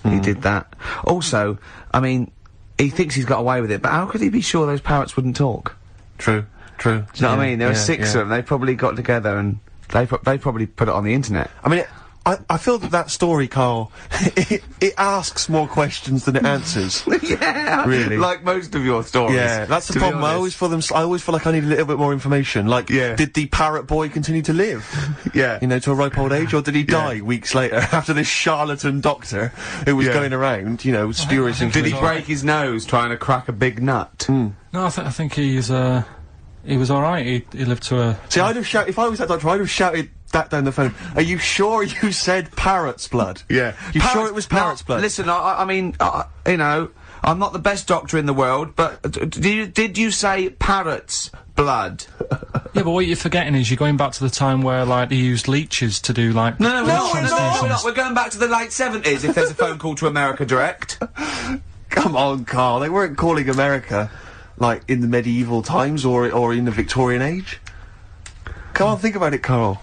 he did that. Also, I mean, he thinks he's got away with it, but how could he be sure those parrots wouldn't talk? True. Do you know what I mean? There were 6 of them, they probably got together and they probably put it on the internet. I mean, I feel that story, Karl, it asks more questions than it answers. Yeah, really. Like most of your stories. Yeah, that's the problem. I always feel like I need a little bit more information. Like, did the parrot boy continue to live? To a ripe old age, or did he die weeks later after this charlatan doctor who was going around, spurious information? Did he break his nose trying to crack a big nut? No, I think he was alright. He lived to a... See, I'd have shouted, if I was that doctor, I'd have shouted that down the phone. Are you sure you said parrot's blood? Yeah. You sure it was parrot's blood? Listen, I mean, I'm not the best doctor in the world, but did you say parrot's blood? Yeah, but what you're forgetting is you're going back to the time where, like, they used leeches to do, like... No, we're not. We're going back to the late 70s if there's a phone call to America Direct. Come on, Karl. They weren't calling America, like, in the medieval times or in the Victorian age. Come on, think about it, Karl.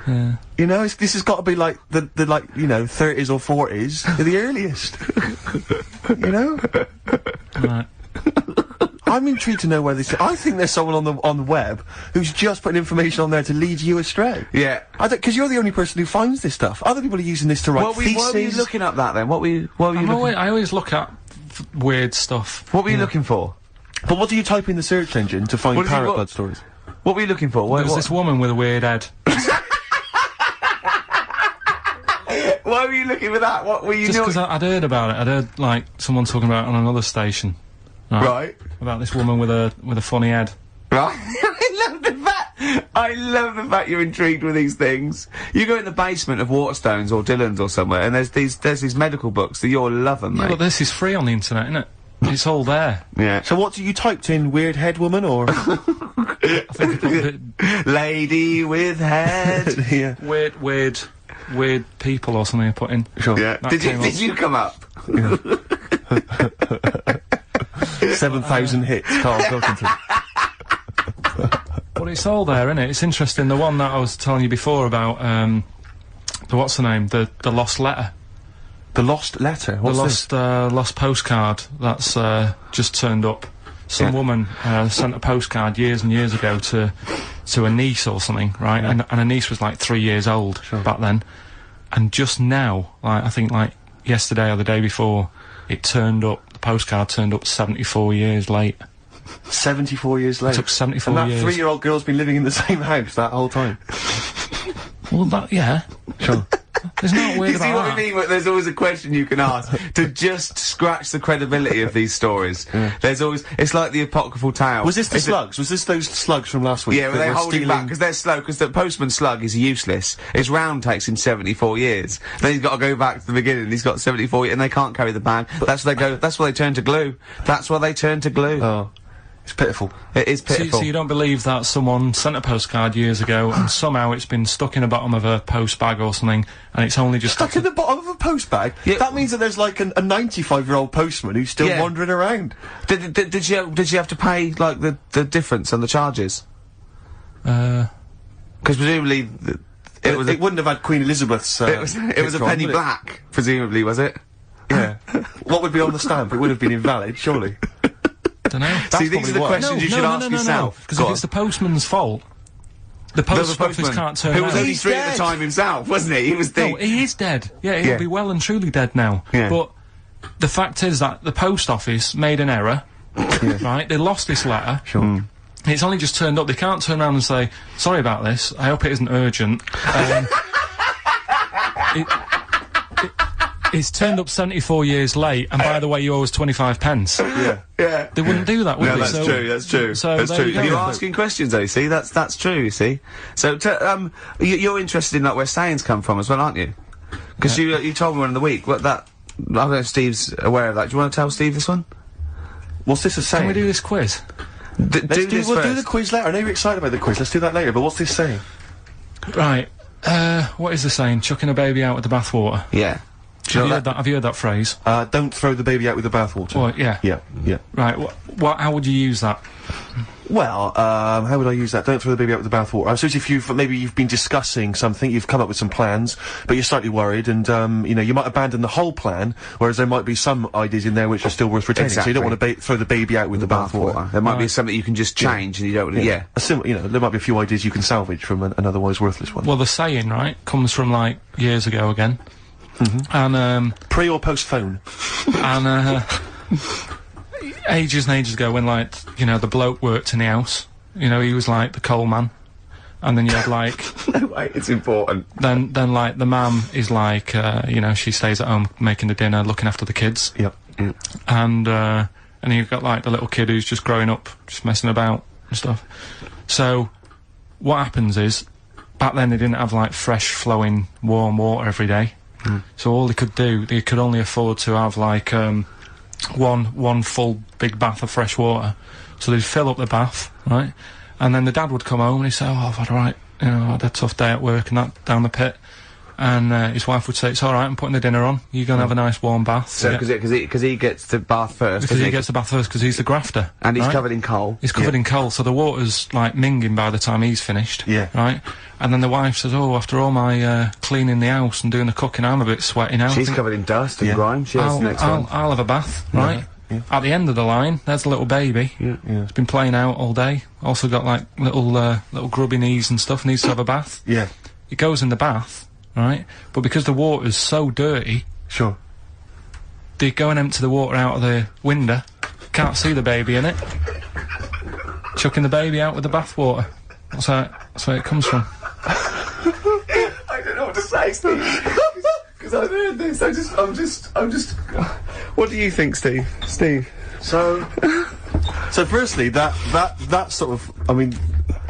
Yeah. This has got to be like the 30s or 40s, the earliest. Right. I'm intrigued to know where this. I think there's someone on the web who's just putting information on there to lead you astray. Yeah. Because you're the only person who finds this stuff. Other people are using this to write theses. What were you looking up that then? What were you looking? I always look at weird stuff. What were you looking for? But what do you type in the search engine to find parrot blood stories? What were you looking for? There was this woman with a weird head. Why were you looking for that? What were you Just because I'd heard about it. I'd heard, like, someone talking about it on another station. Right. About this woman with a funny head. Right. I love the fact you're intrigued with these things. You go in the basement of Waterstones or Dillon's or somewhere, and there's these medical books that you'll love them, mate. But this is free on the internet, isn't it? It's all there. Yeah. So what you typed in? Weird head woman or? I think lady with head. Yeah. Weird people or something I put in. Sure. Yeah. Did you come up? 7,000 hits, Karl Pilkington. But it's all there, isn't it? It's interesting. The one that I was telling you before about, what's the name? The lost letter. The lost letter? What's the lost postcard that's just turned up. Some woman sent a postcard years and years ago to a niece or something, right? And her niece was like 3 years old back then. And just now, like, I think like yesterday or the day before, it turned up, the postcard turned up 74 years late. 74 years late? It took 74 years. And that 3-year-old girl's been living in the same house that whole time? Well, yeah. Sure. There's not weird you see what I mean? There's always a question you can ask to just scratch the credibility of these stories. Yeah. There's always, it's like the apocryphal tale. Was this the slugs? Was this those slugs from last week? Yeah, well, they hold him back because they're slow. Because the postman slug is useless. His round takes him 74 years. Then he's got to go back to the beginning. He's got 74 years, and they can't carry the bag. That's where they go. That's why they turn to glue. That's why they turn to glue. Oh. It's pitiful. It is pitiful. So you don't believe that someone sent a postcard years ago and somehow it's been stuck in the bottom of a post bag or something, and it's only just stuck in the bottom of a post bag? Yeah. That means that there's like a 95-year-old postman who's still wandering around. Did you have to pay like the difference on the charges? Because presumably It wouldn't have had Queen Elizabeth's. It was a picture on, penny would it? black, presumably, was it? Yeah. What would be on the stamp? It would have been invalid, surely. Dunno. See, these are the questions you should ask yourself. Because Go if on. it's the postman's fault, the post office can't turn who was around. only 3 at the time himself, wasn't he? He was the... No, he is dead. Yeah, he'll be well and truly dead now. Yeah. But the fact is that the post office made an error, right? They lost this letter. Sure. It's only just turned up. They can't turn around and say, sorry about this, I hope it isn't urgent. It's turned up 74 years late, and by the way, you owe us 25 pence. Yeah. They wouldn't do that, would No, they? that's true, that's true. So that's there true. you go. You're asking questions, though, see? That's true, you see? So, you're interested in, like, where sayings come from as well, aren't you? Because you told me one in the week, what that... I don't know if Steve's aware of that. Do you want to tell Steve this one? What's this a saying? Can we do this quiz? We'll do the quiz later. I know you're excited about the quiz. Let's do that later. But what's this saying? Right. What is the saying? Chucking a baby out with the bathwater. Yeah. Have you heard that phrase? Don't throw the baby out with the bathwater. Well, yeah. Yeah. Right. How would you use that? Well, how would I use that? Don't throw the baby out with the bathwater. I suppose if you've been discussing something, you've come up with some plans, but you're slightly worried, and you might abandon the whole plan, whereas there might be some ideas in there which are still worth retaining. Exactly. So you don't want to throw the baby out with the bathwater. There might be something you can just change, and you don't. Yeah. There might be a few ideas you can salvage from an otherwise worthless one. Well, the saying, right, comes from like years ago again, and pre or post phone, and ages and ages ago when, like, the bloke worked in the house, he was like the coal man, and then you had like no way, it's important. Then like the mum is like she stays at home making the dinner, looking after the kids. Yep. And then you've got like the little kid who's just growing up, just messing about and stuff. So what happens is, back then they didn't have like fresh flowing warm water every day. So all they could only afford to have like one full big bath of fresh water. So they'd fill up the bath, right? And then the dad would come home and he'd say, I've had I had a tough day at work and that, down the pit. And his wife would say, it's alright, I'm putting the dinner on, you're gonna have a nice warm bath. So, because he gets the bath first. Because he gets the bath first, because he's the grafter. And he's covered in coal. He's covered in coal, so the water's, like, minging by the time he's finished. Yeah. Right? And then the wife says, after all my, cleaning the house and doing the cooking, I'm a bit sweaty now. She's covered in dust and grime. I'll have a bath, right? Yeah. At the end of the line, there's a little baby. Yeah. It's been playing out all day. Also got, like, little grubby knees and stuff, needs to have a bath. Yeah. It goes in the bath, right? But because the water's so dirty... Sure. They go and empty the water out of the window. Can't see the baby in it. Chucking the baby out with the bathwater. That's where it comes from. I don't know what to say, Steve. Because I've heard this. I'm just... What do you think, Steve? So firstly, that sort of, I mean,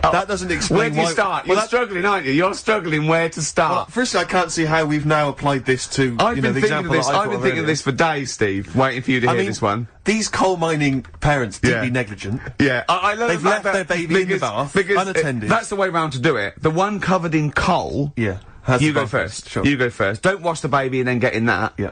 that doesn't explain where do you start? You're struggling, aren't you? You're struggling where to start. Well, firstly, I can't see how we've now applied this to, I've been the thinking example of this. that I've been thinking of this for days, Steve, waiting for you to hear this one. These coal mining parents deeply negligent. Yeah, I love They've left their baby in the bath, unattended. That's the way round to do it. The one covered in coal. Yeah. You go first. Sure. You go first. Don't wash the baby and then get in that. Yeah.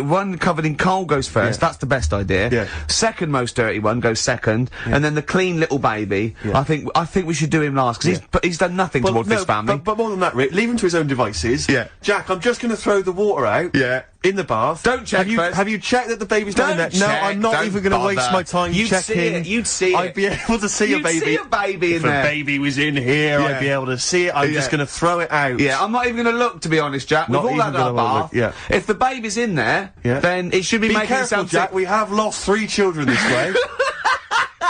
One covered in coal goes first. That's the best idea. Yeah. Second most dirty one goes second, and then the clean little baby. Yeah. I think we should do him last because he's done nothing towards this family. But more than that, Rick, leave him to his own devices. Yeah. Jack, I'm just going to throw the water out. Yeah. In the bath. Don't check first. Have you checked that the baby's not in there? Don't No, I'm not check, even going to don't waste bother. my time You'd checking. see it, you'd see it. I'd be able to see a baby. You'd see a baby in there. If a baby was in here, I'd be able to see it. I'm just going to throw it out. Yeah, I'm not even going to look, to be honest, Jack. We've Not all even had our gonna bath. look, yeah. If the baby's in there, then it should be making careful, sound Jack. We have lost 3 children this way.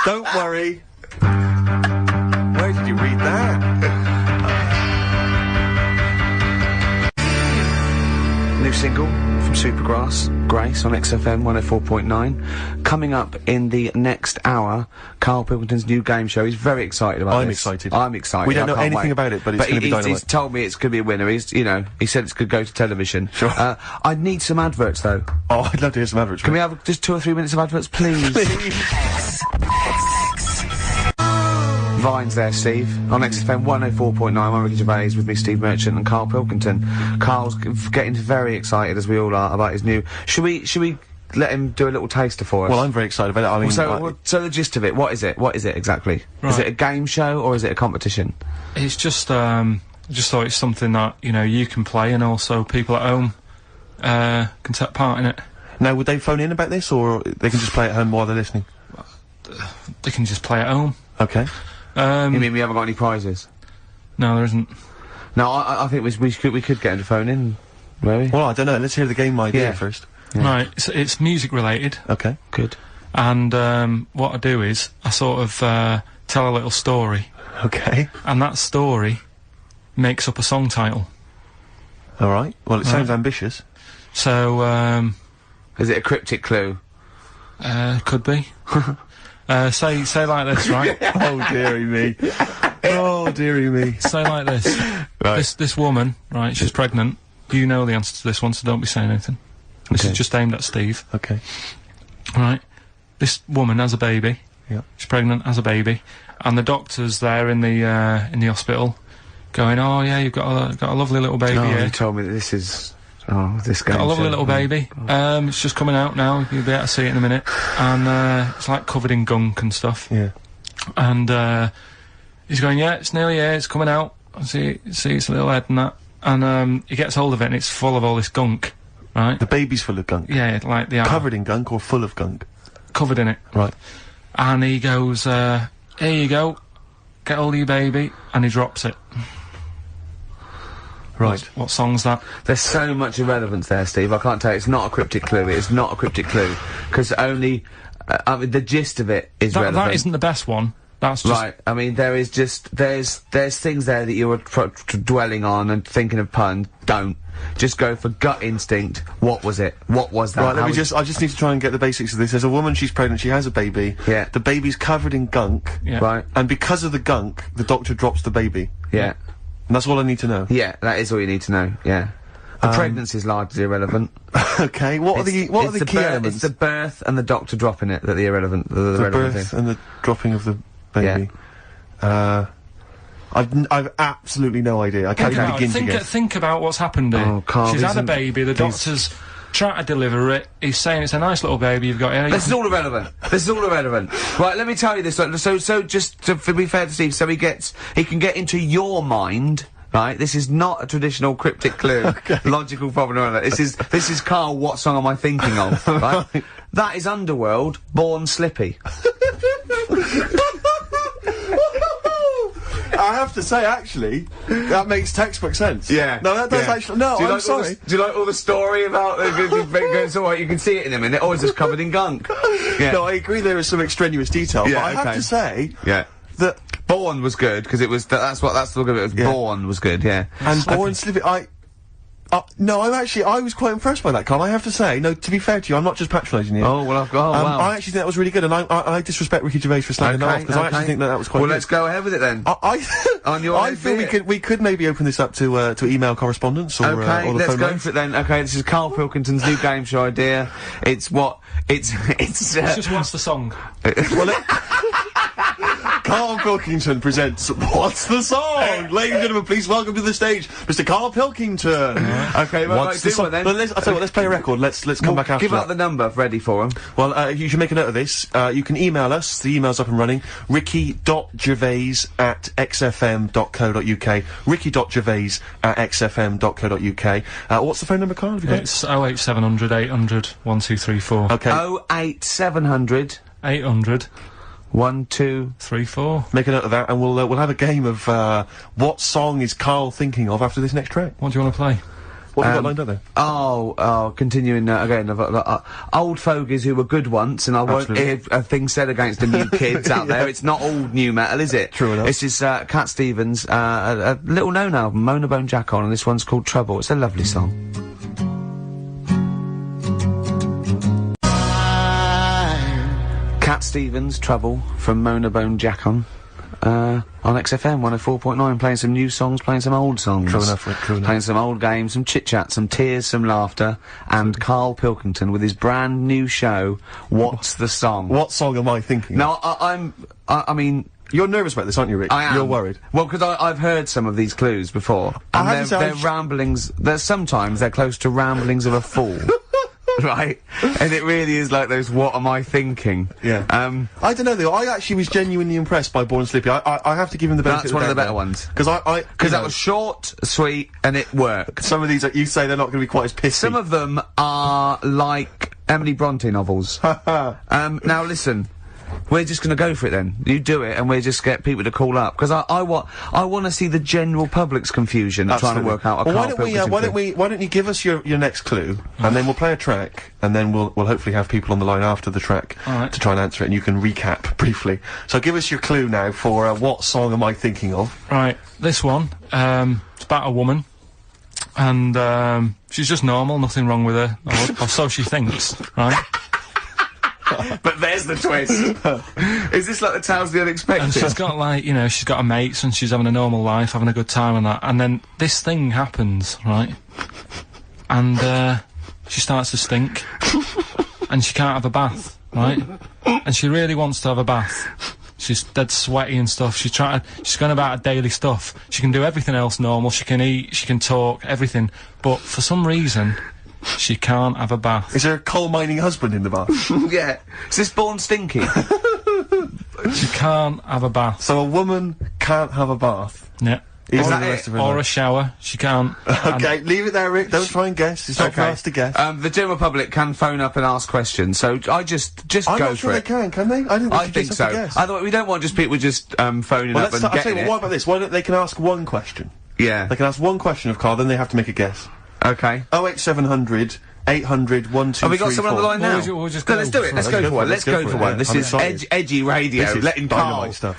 Don't worry. Where did you read that? New single from Supergrass, Grace, on XFM 104.9. Coming up in the next hour, Karl Pilkington's new game show. He's very excited about I'm this. excited. I'm excited. We don't I know can't anything wait. about it, but it's going to be dynamite. He's told me it's going to be a winner. He said it's going to go to television. Sure. I need some adverts, though. Oh, I'd love to hear some adverts. Can we have just 2 or 3 minutes of adverts, please? Vines there, Steve. On XFM 104.9, I'm Ricky Gervais with me, Steve Merchant, and Karl Pilkington. Karl's getting very excited, as we all are, about his new... Should we let him do a little taster for us? Well, I'm very excited about it. I mean, so the gist of it, what is it? What is it exactly? Right. Is it a game show or is it a competition? It's just, I just thought it's something that, you know, you can play and also people at home, can take part in it. Now, would they phone in about this, or they can just play at home while they're listening? They can just play at home. Okay. You mean we haven't got any prizes? No, there isn't. No, I think we could get him to phone in, maybe. Well, I don't know. Let's hear the game idea first. Yeah. Right, it's music related. Okay. Good. And, what I do is, I sort of, tell a little story. Okay. And that story makes up a song title. Alright. Well, it sounds ambitious. So, is it a cryptic clue? Could be. Say like this, right? Oh, dearie me. Oh, dearie me. Say like this. Right. This woman, right, she's pregnant. You know the answer to this one, so don't be saying anything. This is just aimed at Steve. Okay. Right. This woman has a baby. Yeah. She's pregnant, has a baby. And the doctor's there in the hospital going, oh yeah, you've got a lovely little baby here. You told me that this is... Oh, this game Got a lovely show. little baby. It's just coming out now. You'll be able to see it in a minute. And, it's like covered in gunk and stuff. Yeah. And, he's going, yeah, it's nearly here, it's coming out. I see its little head and that. And, he gets hold of it and it's full of all this gunk. Right? The baby's full of gunk? Yeah, like the... Covered in gunk or full of gunk? Covered in it. Right. And he goes, here you go. Get hold of your baby. And he drops it. Right. What song's that? There's so much irrelevance there, Steve. I can't tell you. It's not a cryptic clue. It's not a cryptic clue. Because only... I mean, the gist of it is relevant. That isn't the best one. That's just... Right. I mean, there is just... There's things there that you were dwelling on and thinking of puns. Don't. Just go for gut instinct. What was it? What was that? Right, I just need to try and get the basics of this. There's a woman, she's pregnant, she has a baby. Yeah. The baby's covered in gunk. Yeah. Right. And because of the gunk, the doctor drops the baby. Yeah. And that's all I need to know. Yeah, that is all you need to know. Yeah. The pregnancy is largely irrelevant. Okay, what are the key elements? It's the birth and the doctor dropping it that are irrelevant. The relevant birth thing. and the dropping of the baby. Yeah. I've absolutely no idea. I can't even begin to guess. Think about what's happened here. Oh, Karl, she's had a baby, the doctor's trying to deliver it, he's saying it's a nice little baby you've got here. This is all irrelevant. This is all irrelevant. Right, let me tell you this. So just to be fair to Steve, so he can get into your mind. Right, this is not a traditional cryptic clue, logical problem or other. This is Karl. What song am I thinking of? Right, that is Underworld, Born Slippy. I have to say, actually, that makes textbook sense. Yeah. No, that does actually. No, I'm sorry. Do you like all the story about it's alright, you can see it in a minute, or it's just covered in gunk? Yeah. No, I agree there is some extraneous detail, but I have to say... Yeah. That... Born was good, because it was... that's the look of it. Born was good, yeah. And Born Slippy, no, I was quite impressed by that, Karl. I have to say, no, to be fair to you, I'm not just patronising you. Oh, well, wow. I actually think that was really good, and I disrespect Ricky Gervais for slagging that off, because I actually think that was quite good. Well, let's go ahead with it then. I feel we could maybe open this up to email correspondence or, okay, or the let's phone go lines. for it then. Okay, this is Karl Pilkington's new game show idea. It's just what's the song? Karl Pilkington presents What's the Song? Ladies and gentlemen, please welcome to the stage, Mr. Karl Pilkington. Okay, well, What's the song? then? I'll tell you what, let's play a record. Let's come back after Give out the number ready for him. Well, you should make a note of this. You can email us. The email's up and running. ricky.gervais@xfm.co.uk. ricky.gervais@xfm.co.uk. What's the phone number, Karl? It's 08700 800 1234. Okay. 08700 800 1234. Make a note of that, and we'll have a game of what song is Karl thinking of after this next track. What do you want to play? What have you got lined up there? Continuing again. I've got old fogies who were good once, and I won't hear a thing said against the new kids out there. It's not all new metal, is it? True enough. This is Cat Stevens' a little known album, Mona Bone Jack On, and this one's called Trouble. It's a lovely song. Cat Stevens, Trouble, from Mona Bone Jack On XFM 104.9, playing some new songs, playing some old songs. True enough, Rick, true enough. Playing some old games, some chit-chat, some tears, some laughter, and Karl Pilkington with his brand new show, What's the Song? What song am I thinking of? Now, I mean... You're nervous about this, aren't you, Rick? I am. You're worried. Well, because I've heard some of these clues before, and they're ramblings, sometimes they're close to ramblings of a fool. right? And it really is like those "What am I thinking?" Yeah. I don't know though. I actually was genuinely impressed by Born Slippy. I have to give him the benefit. That's one of the better ones. Because because that was short, sweet, and it worked. Some of these you say they're not going to be quite as pissy. Some of them are like Emily Bronte novels. Now listen. We're just going to go for it then. You do it, and we'll just get people to call up because I want to see the general public's confusion of trying to work out. Well, why don't you give us your next clue, and then we'll play a track, and then we'll hopefully have people on the line after the track to try and answer it, and you can recap briefly. So give us your clue now for what song am I thinking of? Right, this one. It's about a woman, and she's just normal, nothing wrong with her, or so she thinks. Right. But there's the twist. Is this like the Tales of the Unexpected? And she's got like, you know, she's got her mates and she's having a normal life, having a good time and that. And then this thing happens, right? And, she starts to stink. And she can't have a bath, right? And she really wants to have a bath. She's dead sweaty and stuff. She's going about her daily stuff. She can do everything else normal. She can eat, she can talk, everything. But for some reason, she can't have a bath. Is there a coal mining husband in the bath? Yeah. Is this Born Stinky? She can't have a bath. So a woman can't have a bath? Yeah. Is that it? Or a shower. She can't. Okay, leave it there, Rick. Don't try and guess. It's not for us to guess. The general public can phone up and ask questions, so I just go for it. I'm not sure they can they? I think so. Otherwise, we don't want just people just phoning up and getting it. What about this? Why don't they can ask one question? Yeah. They can ask one question of Karl, then they have to make a guess. Okay. 08700 800 1234. Have we got someone on the line now? We'll just let's do it. Let's go for one. Let's go for one. This is edgy radio. This is letting Karl live. Go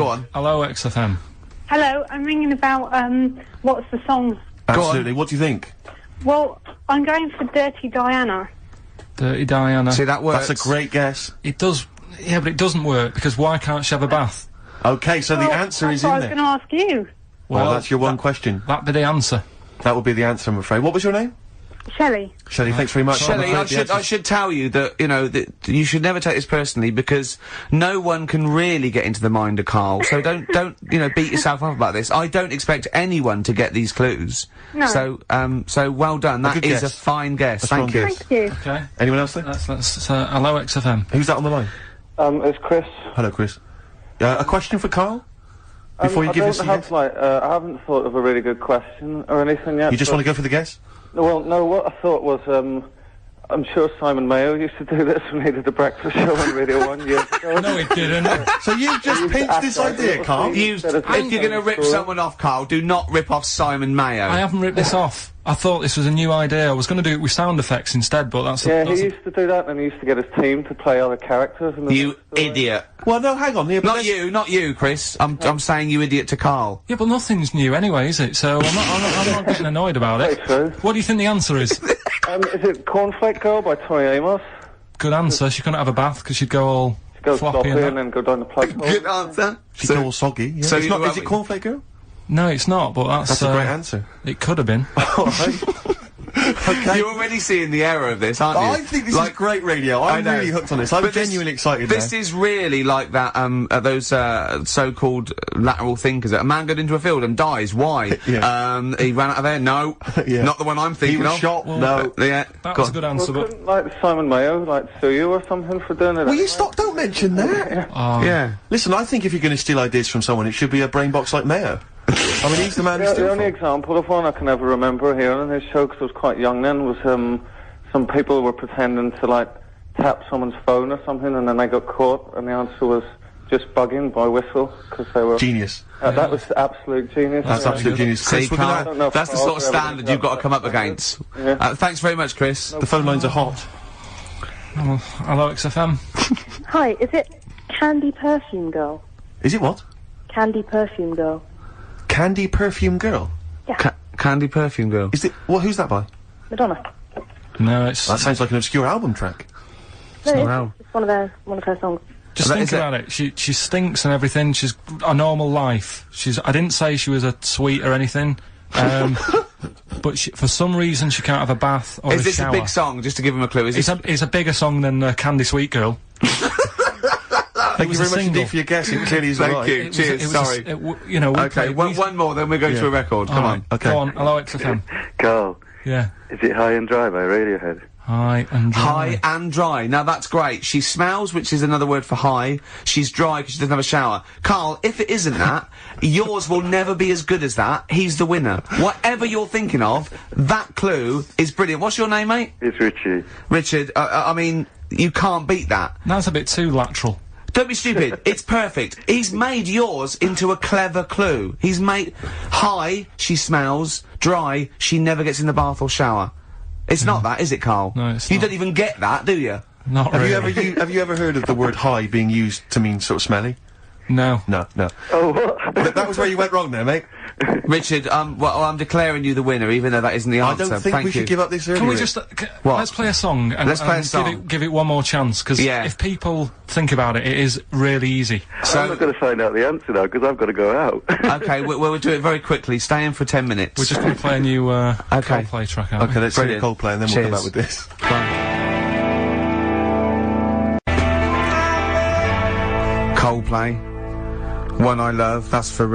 on. Hello, XFM. Hello, I'm ringing about, what's the song? Absolutely. What do you think? Well, I'm going for Dirty Diana. Dirty Diana. See, that works. That's a great guess. It does, yeah, but it doesn't work, because why can't she have a bath? Okay, so the answer is in there. I was going to ask you. Well, that's your one question. That'd be the answer. That would be the answer, I'm afraid. What was your name? Shelley. Shelley, thanks very much. Shelley, I should tell you that, you know, that you should never take this personally because no one can really get into the mind of Karl, so don't, you know, beat yourself up about this. I don't expect anyone to get these clues. No. So well done. That is a fine guess. Thank you. Thank you. Okay. Anyone else there? That's hello, XFM. Who's that on the line? It's Chris. Hello, Chris. A question for Karl? Before you give us I haven't thought of a really good question or anything yet. You just want to go for the guess? Well, no, what I thought was, I'm sure Simon Mayo used to do this when he did the breakfast show on Radio 1 years ago. No, he didn't. So you've just pinched this idea, Karl? If you're going to rip someone off, Karl, do not rip off Simon Mayo. I haven't ripped this off. I thought this was a new idea. I was going to do it with sound effects instead, but that's... he used to do that, and he used to get his team to play other characters. You idiot. Well, no, hang on. Yeah, not you, Chris. I'm saying you idiot to Karl. Yeah, but nothing's new anyway, is it? So I'm not getting annoyed about it. True. What do you think the answer is? Is it Cornflake Girl by Tori Amos? Good answer. She couldn't have a bath because she'd go all floppy and then go down the plug hole. Good answer. She'd go all soggy. Yeah. So is it Cornflake Girl? No, it's not, but that's a great answer. It could have been. Okay. You're already seeing the error of this, aren't you? I think this is great radio. I'm really hooked on this. I'm genuinely excited. This is really like that, those, so-called lateral thinkers. A man got into a field and dies. Why? Yeah. He ran out of air? No. Yeah. Not the one I'm thinking of. He was shot? Well, no. Yeah. That was a good answer, but... Couldn't, Simon Mayo, sue you or something for doing it? Well, you don't mention that. Yeah. Listen, I think if you're going to steal ideas from someone, it should be a brain box like Mayo. I mean, he's the man who's The only example of one I can ever remember hearing on his show, because I was quite young then, was some people were pretending to, tap someone's phone or something, and then they got caught, and the answer was just bugging by whistle, because they were... Genius. That was absolute genius. That's absolute genius. See, Karl, that's the sort of standard you've got to come up against. Yeah. Thanks very much, Chris. The phone lines are hot. Hello, XFM. Hi, is it Candy Perfume Girl? Is it what? Candy Perfume Girl. Candy Perfume Girl? Yeah. Candy Perfume Girl. Is it... who's that by? Madonna. No, it's... That sounds like an obscure album track. No, it's one of her songs. Just think about it. She stinks and everything. She's a normal life. I didn't say she was a sweet or anything. But for some reason she can't have a bath or a shower. Is this a big song? Just to give him a clue. It's a bigger song than Candy Sweet Girl. Thank you very much indeed for your guess. It clearly is right. Thank you. Cheers. Sorry. Okay, one more, then we go to a record. Come on. Okay. Go on. Hello, XFM. Karl. Yeah. Is it High and Dry by Radiohead? High and dry. High and dry. Now that's great. She smells, which is another word for high. She's dry because she doesn't have a shower. Carl, if it isn't that, yours will never be as good as that. He's the winner. Whatever you're thinking of, that clue is brilliant. What's your name, mate? It's Richie. Richard, I mean, you can't beat that. That's a bit too lateral. Don't be stupid. It's perfect. He's made yours into a clever clue. He's made high, she smells, dry, she never gets in the bath or shower. It's not that, is it, Carl? No, it's You not. don't even get that, do you? Not Have really. you ever heard of the word high being used to mean sort of smelly? No. No. Oh, what? That was where you went wrong there, mate. Richard, well, I'm declaring you the winner, even though that isn't the I answer. don't think Thank we you. should give up this early. Can we Rick. just What? let's play a song and, Let's play a song. give it one more chance because if people think about it, it is really easy. I'm not going to find out the answer now because I've got to go out. Okay, we'll do it very quickly. Stay in for 10 minutes. We're just going to play a new Coldplay track. Aren't Okay, we? let's hear Brilliant. Coldplay and then we'll come back with this. Coldplay, One I Love. That's for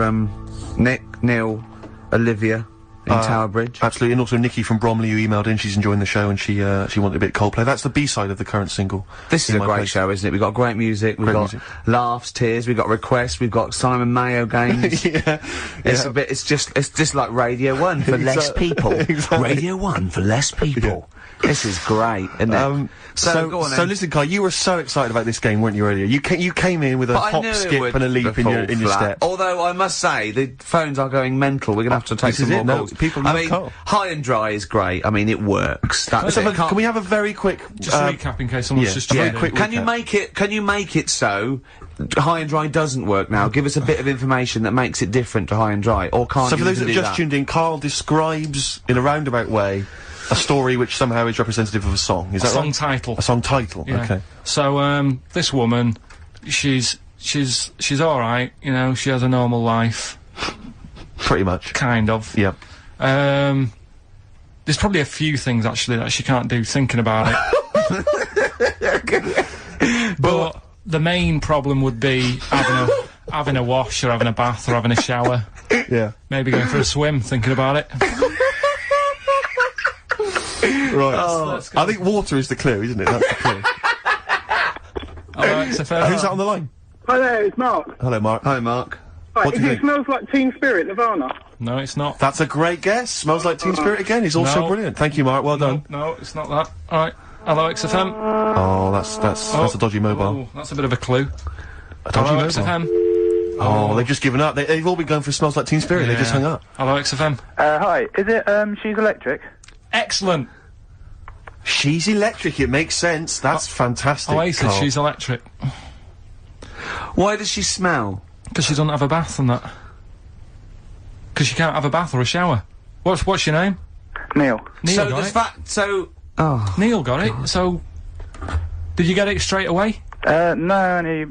Nick, Neil, Olivia in Tower Bridge. Absolutely, and also Nikki from Bromley who emailed in. She's enjoying the show and she wanted a bit of Coldplay. That's the B-side of the current single. This is In a My great Place. show, isn't it? We've got great music, we've Great got music. laughs, tears, we've got requests, we've got Simon Mayo games. Yeah. It's just like Radio 1 for less people. Exactly. Radio 1 for less people. This is great, isn't it? So go on So then. listen, Carl, you were so excited about this game, weren't you, earlier? You came in with a But I hop, knew it skip would and a leap in fall your flat. step. Although I must say, the phones are going mental. We're going to have to take This is some it, more no, calls. people I love mean, Carl. high and dry is great. I mean, it works. That's it. Can we have a very quick... Just recap in case someone's just very joined in. quick Can you recap. make it so high and dry doesn't work now? Give us a bit of information that makes it different to high and dry, or can't So you for those that even have do just tuned in, Carl describes, in a roundabout way, a story which somehow is representative of a song. Is that Song right? title. A song title, Yeah. okay. So this woman, she's all right. You know, she has a normal life, Pretty much. kind of. Yep. There's probably a few things actually that she can't do thinking about it. But the main problem would be having a wash or having a bath or having a shower. Yeah. Maybe going for a swim, thinking about it. Right. Let's go. I think water is the clue, isn't it? That's the clue. Alright, so fair Who's that on the line? Hi there, it's Mark. Hello, Mark. Hi, Mark. Right, What do you it think? smells like Teen Spirit, Nirvana. No, it's not. That's a great guess. Smells like Teen Spirit again. He's also No. brilliant. Thank you, Mark. Well done. No, it's not that. Alright. Hello, XFM. Oh, that's a dodgy mobile. Oh, that's a bit of a clue. A dodgy Hello, mobile. XFM. Oh, they've just given up. They've all been going for Smells Like Teen Spirit. They just hung up. Hello, XFM. Hi, is it, She's Electric? Excellent. She's electric. It makes sense. That's fantastic. Oasis, Carl. she's electric. Why does she smell? Because she doesn't have a bath and that. Because she can't have a bath or a shower. What's your name? Neil. Neil So got the it. fact, oh, Neil got it. So, did you get it straight away? No, only,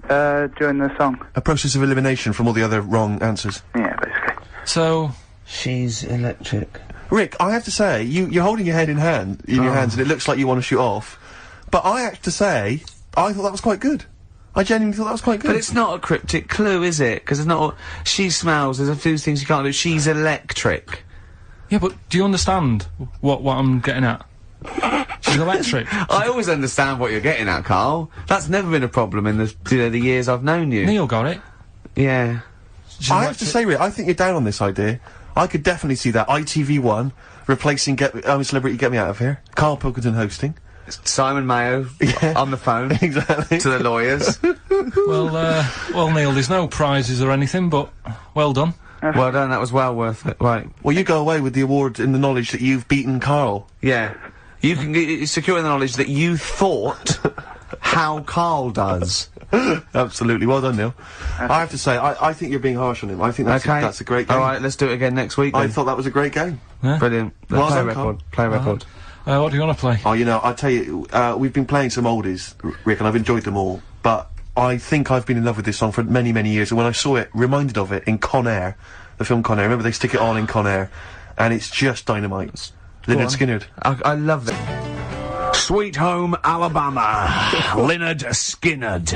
during the song. A process of elimination from all the other wrong answers. Yeah, basically. So, she's electric. Rick, I have to say, you're holding your head in your hands, and it looks like you want to shoot off. But I have to say, I thought that was quite good. I genuinely thought that was quite good. But it's not a cryptic clue, is it? Because it's not. She smells. There's a few things you can't do. She's electric. yeah, but do you understand what I'm getting at? She's electric. I always understand what you're getting at, Carl. That's never been a problem in the years I've known you. Neil got it. Yeah. I have to say, Rick, I think you're down on this idea. I could definitely see that ITV1 replacing Celebrity Get Me Out of Here. Karl Pilkington hosting. Simon Mayo on the phone. Exactly. To the lawyers. Well, Neil, there's no prizes or anything, but well done. Well done. That was well worth it. Right. Well, you go away with the award in the knowledge that you've beaten Karl. Yeah. You can get secure in the knowledge that you thought how Karl does. Absolutely. Well done, Neil. I have to say, I think you're being harsh on him. I think that's a great game. All right, let's do it again next week. I then. thought that was a great game. Yeah. Brilliant. Well Play a done, record. Karl. Play a record. What do you want to play? Oh, you know, I tell you, we've been playing some oldies, Rick, and I've enjoyed them all. But I think I've been in love with this song for many, many years. And when I saw it, reminded of it in Con Air, the film Con Air. Remember they stick it on in Con Air, and it's just dynamite. Lynyrd Skynyrd. I love it. Sweet Home Alabama. Lynyrd Skynyrd.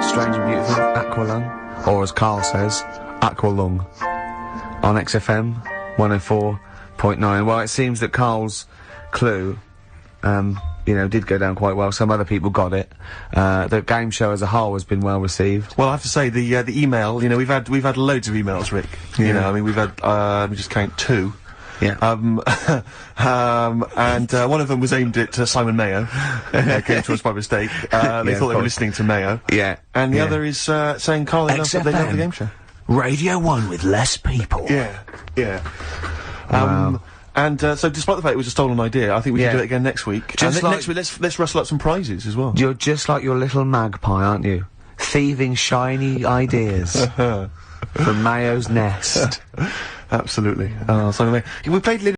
Strange and Beautiful, Aqualung. Or as Karl says, Aqualung. on XFM 104.9. Well, it seems that Karl's clue, you know, did go down quite well. Some other people got it. The game show as a whole has been well received. Well, I have to say the email. You know, we've had loads of emails, Rick. You know, I mean, we've had let me just count 2. Yeah. And one of them was aimed at Simon Mayo. Came to us by mistake. They thought they were listening to Mayo. Yeah. And the other is saying Karl, they love the game show. Radio 1 with less people. Yeah. Yeah. Wow. And so, despite the fact it was a stolen idea, I think we can do it again next week. Just and next week, let's rustle up some prizes as well. You're just like your little magpie, aren't you? Thieving shiny ideas from Mayo's nest. Absolutely. So we played.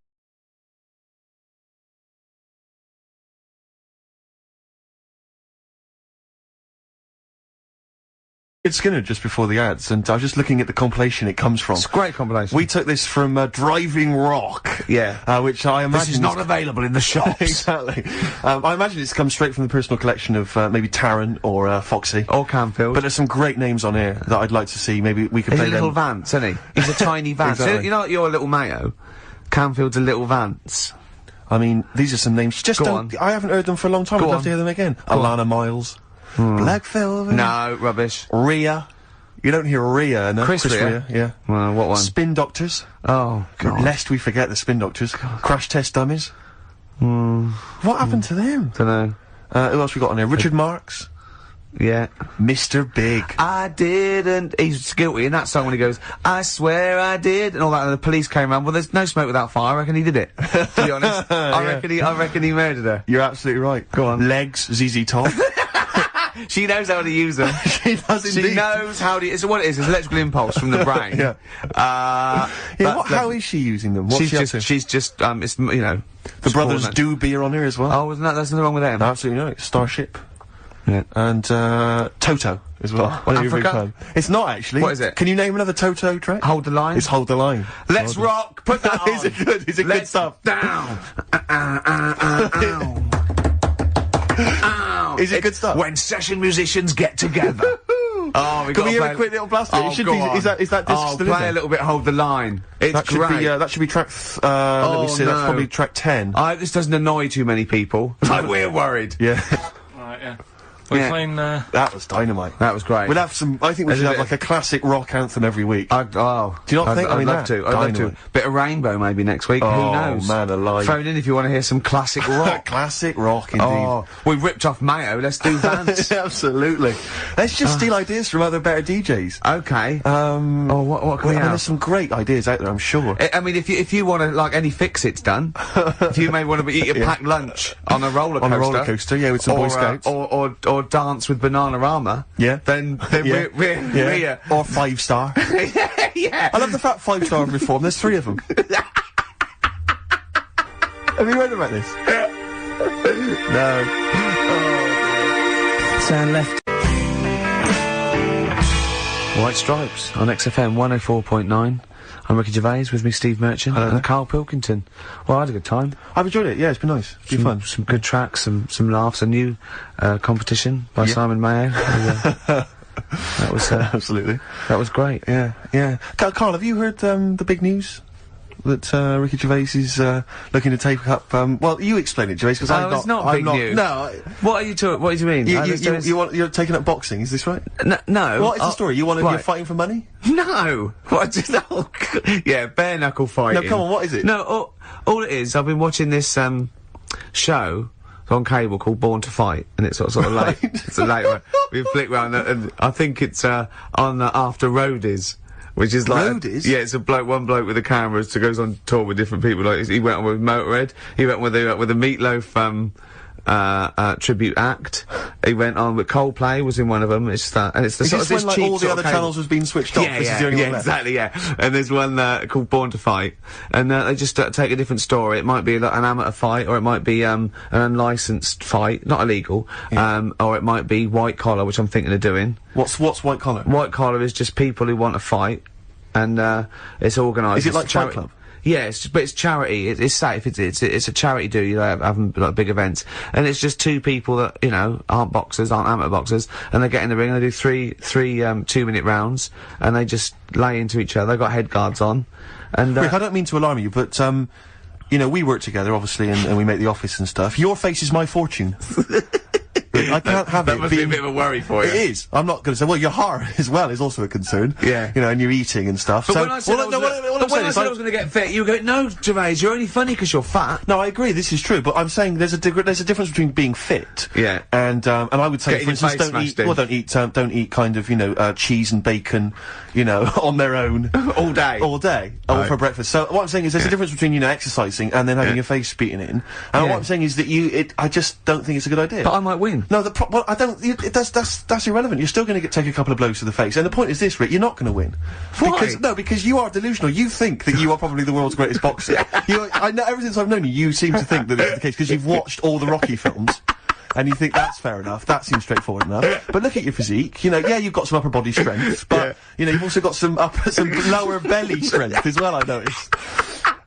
Skinner just before the ads, and I was just looking at the compilation it comes from. It's a great compilation. We took this from Driving Rock. Yeah. Which I imagine... This is not available in the shops. Exactly. I imagine it's come straight from the personal collection of maybe Tarrant or Foxy. Or Canfield. But there's some great names on here that I'd like to see. Maybe we could play them. He's a little Vance, isn't he? He's a tiny Vance. Exactly. You know, you're a little Mayo. Canfield's a little Vance. I mean, these are some names. Just don't... I haven't heard them for a long time. I'd love to hear them again. Alana Miles. Black Velvet. No, rubbish. Rhea. You don't hear Rhea, no? Chris Rhea? Yeah. Well, what one? Spin Doctors. Oh, God. Lest we forget the Spin Doctors. Crash Test Dummies. What happened to them? Dunno. Who else we got on here? Richard Marx. Yeah. Mr. Big. I didn't. He's guilty in that song when he goes, I swear I did, and all that, and the police came around. Well, there's no smoke without fire. I reckon he did it. To be honest. I reckon he murdered her. You're absolutely right. Go on. Legs, ZZ Top. She knows how to use them. She does indeed. She knows how to... It's what it is. It's electrical impulse from the brain. Yeah. How is she using them? What's she up to? She's just, it's, you know... The brothers Doobie are on here as well. Oh, there's nothing wrong with them. Absolutely right. Starship. Yeah. And, Toto as well. Africa? It's not actually. What is it? Can you name another Toto track? Hold the Line? It's Hold the Line. Let's rock! Put that on! Is it good? Is it good stuff? Down! Is it good stuff? When session musicians get together. Oh, Can we hear a quick little blaster? Oh, It should go be. on. Is that disc still in play there? a little bit. Hold the Line. It's That should great. be. That should be track. Let me see. That's no. probably track 10. I hope this doesn't annoy too many people. Like we're worried. Yeah. Right, yeah. We're playing, That was dynamite. That was great. We'll have some. I think we should have like a classic rock anthem every week. Do you not think? I'd love to. I'd love to. Dynamite. Bit of Rainbow maybe next week. Who knows? Man alive. Phone in if you want to hear some classic rock. Classic rock, indeed. Oh, we ripped off Mayo. Let's do Vance. Absolutely. Let's just steal ideas from other better DJs. Okay. What can we have? I mean, there's some great ideas out there, I'm sure. I mean, if you want to like any fix-its done, if you may want to eat a packed lunch on a roller coaster, On a roller coaster, yeah, with some Boy Scouts, or dance with Bananarama, yeah, then we're here. Or 5-star. Yeah. I love the fact 5-star reform. There's 3 of them. Have you read about this? No. Turn left. White Stripes on XFM 104.9. I'm Ricky Gervais, with me Steve Merchant and Karl Pilkington. Well, I had a good time. I've enjoyed it, yeah, it's been nice. It's been fun. Some good tracks, some laughs, a new competition by Simon Mayo. That was absolutely. That was great. Yeah, yeah. Karl, have you heard the big news that Ricky Gervais is looking to take up? Well, you explain it, Gervais, because it's not big news. No. What do you mean? You're taking up boxing, is this right? No. What is the story? You're fighting for money? No. What? Yeah, bare knuckle fighting. No, come on. What is it? No. All it is, I've been watching this show on cable called Born to Fight, and it's sort of late. It's a late one. We flick round, and I think it's on After Roadies, which is like Roadies? it's one bloke with a camera who goes on tour with different people. Like he went on with Motorhead. He went with the Meatloaf tribute act. He went on with Coldplay was in one of them. It's that, and it's the is sort of this this when, cheap all the sort other of cable. channels was being switched off. This is the only one left. Exactly, yeah. And there's one called Born to Fight, and they just take a different story. It might be like an amateur fight, or it might be an unlicensed fight, not illegal, or it might be white collar, which I'm thinking of doing. What's white collar? White collar is just people who want to fight, and it's organised. Is it like Fight Club? Yes, but it's charity. It's safe. It's a charity do. You know, having like big events, and it's just two people that you know aren't boxers, aren't amateur boxers, and they get in the ring and they do three 2-minute rounds, and they just lay into each other. They've got head guards on, and Rick, I don't mean to alarm you, but you know, we work together obviously, and we make the office and stuff. Your face is my fortune. I can't have that it must be a bit of a worry for you. It is. I'm not going to say. Well, your heart as well is also a concern. Yeah. You know, and you're eating and stuff. But so, when I said I was going to get fit, you go, no, Gervais, you're only funny because you're fat. No, I agree. This is true. But I'm saying there's a difference between being fit. Yeah. And I would say, Getting for instance, don't eat kind of, you know, cheese and bacon, you know, on their own all day, or for breakfast. So what I'm saying is there's a difference between, you know, exercising and then having your face beaten in. And what I'm saying is that I just don't think it's a good idea. But I might win. No, well, I don't. That's irrelevant. You're still going to take a couple of blows to the face. And the point is this, Rick: you're not going to win. Why? Because you are delusional. You think that you are probably the world's greatest boxer. I know. Ever since I've known you, you seem to think that that's the case because you've watched all the Rocky films. And you think that's fair enough, that seems straightforward enough. But look at your physique, you know, yeah, you've got some upper body strength, but, you know, you've also got some lower belly strength as well, I noticed.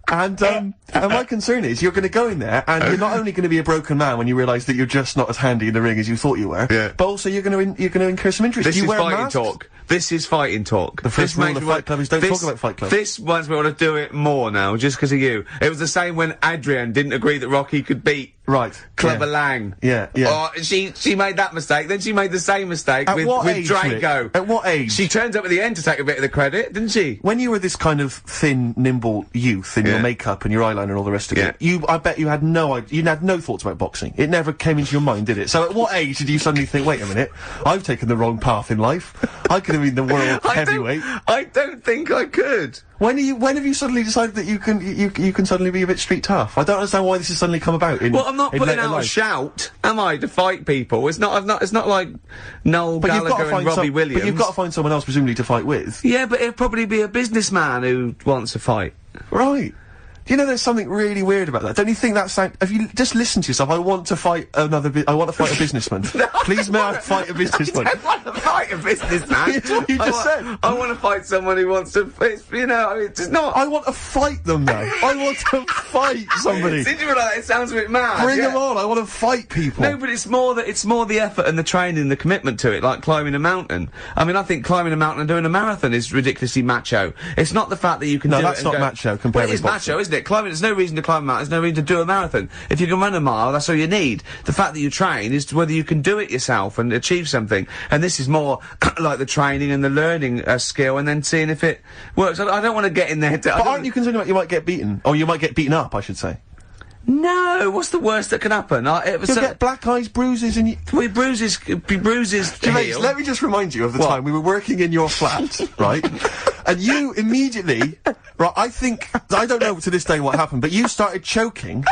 And my concern is you're going to go in there and you're not only going to be a broken man when you realise that you're just not as handy in the ring as you thought you were, but also you're going to incur some injuries. This is fighting talk. This is fighting talk. The first rule of Fight Club is don't talk about Fight Club. This makes me want to do it more now, just because of you. It was the same when Adrienne didn't agree that Rocky could beat Clubber Lang. Yeah. Oh, she made that mistake, then she made the same mistake with Drago. Rick? At what age? She turns up at the end to take a bit of the credit, didn't she? When you were this kind of thin, nimble youth in your makeup and your eyeliner and all the rest of it, I bet you had no thoughts about boxing. It never came into your mind, did it? So at what age did you suddenly think, wait a minute, I've taken the wrong path in life. I could have been the world heavyweight. I don't think I could. When have you suddenly decided that you can suddenly be a bit street tough? I don't understand why this has suddenly come about. Well, I'm not putting out a shout, am I, to fight people? It's not like Noel Gallagher and Robbie Williams. But you've got to find someone else presumably to fight with. Yeah, but it'd probably be a businessman who wants to fight. Right. Do you know there's something really weird about that? Don't you think that if you just listen to yourself, I want to fight a businessman. Please may I fight a businessman? I don't want to fight a businessman. It's what you just said. I want to fight someone who wants to, you know, it's not. I want to fight them though. I want to fight somebody. Since you were like that, it sounds a bit mad. Bring them on, I want to fight people. No, but it's more the effort and the training and the commitment to it, like climbing a mountain. I mean, I think climbing a mountain and doing a marathon is ridiculously macho. It's not the fact that you can do it. No, that's not macho compared with boxing. Macho, isn't it? Climbing, there's no reason to climb a mountain, there's no reason to do a marathon. If you can run a mile, that's all you need. The fact that you train is whether you can do it yourself and achieve something. And this is more like the training and the learning skill and then seeing if it works. I don't want to get in there. But aren't you concerned about you might get beaten? Or you might get beaten up, I should say. No, what's the worst that can happen? You'll get black eyes, bruises, and bruises. Gervais, let me just remind you of the time we were working in your flat, right? And you immediately, right? I don't know to this day what happened, but you started choking.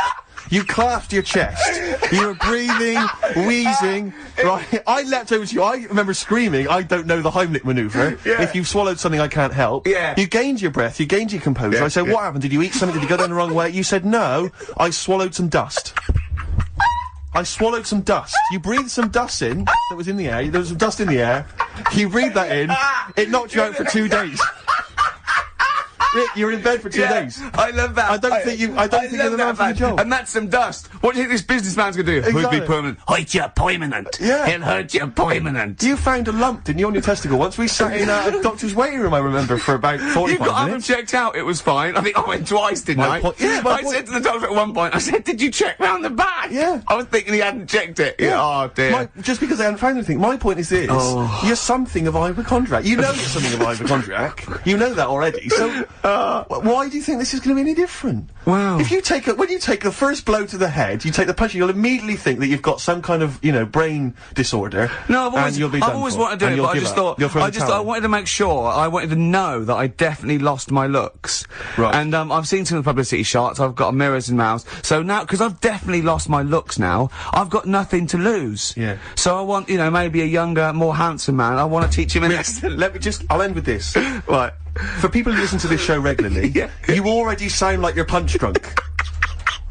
You clasped your chest. You were breathing, wheezing, right? I leapt over to you. I remember screaming, I don't know the Heimlich manoeuvre. If you've swallowed something I can't help. You gained your breath, you gained your composure. I said, what happened? Did you eat something? Did you go down the wrong way? You said, no, I swallowed some dust. I swallowed some dust. You breathed some dust in that was in the air. There was some dust in the air. You breathed that in. It knocked you out for 2 days. Rick, you were in bed for 2 days. I love that. I don't think you're the man for the job. And that's some dust. What do you think this businessman's gonna do? Exactly. He'll be permanent. Hurt you permanent. Yeah. He'll hurt you permanent. You found a lump, didn't you, on your testicle? Once we sat in a doctor's waiting room, I remember, for about 45 minutes. You got up and checked out, it was fine. I think I went twice, didn't I? I said to the doctor at one point, I said, did you check round the back? Yeah. I was thinking he hadn't checked it. Yeah. Oh, dear. Just because I hadn't found anything. My point is this. You're something of a hypochondriac. You know you're something of a hypochondriac. You know that already. So, why do you think this is going to be any different? Wow. If you when you take the first blow to the head, you take the punch, you'll immediately think that you've got some kind of, brain disorder. No, I've you'll be done always for, wanted to do it, but I just thought, I wanted to make sure, I wanted to know that I definitely lost my looks. Right. And, I've seen some of the publicity shots, I've got mirrors in my house, so now, because I've definitely lost my looks now, I've got nothing to lose. Yeah. So I want, maybe a younger, more handsome man, I want to teach him a lesson. I'll end with this. Right. For people who listen to this show regularly, you already sound like you're punch drunk.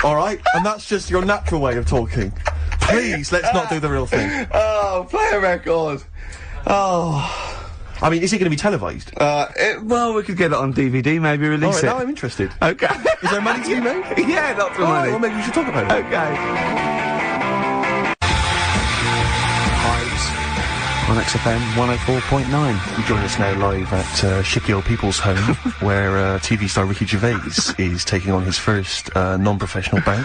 Alright? And that's just your natural way of talking. Please, let's not do the real thing. Oh, play a record. Oh. I mean, is it going to be televised? Well, we could get it on DVD, maybe release All right, it. now I'm interested. Okay. Is there money to be made? Yeah, lots of All right, money. well, maybe we should talk about it. Okay. On XFM 104.9. You join us now live at Shiki Old People's Home, where TV star Ricky Gervais is taking on his first non-professional bout.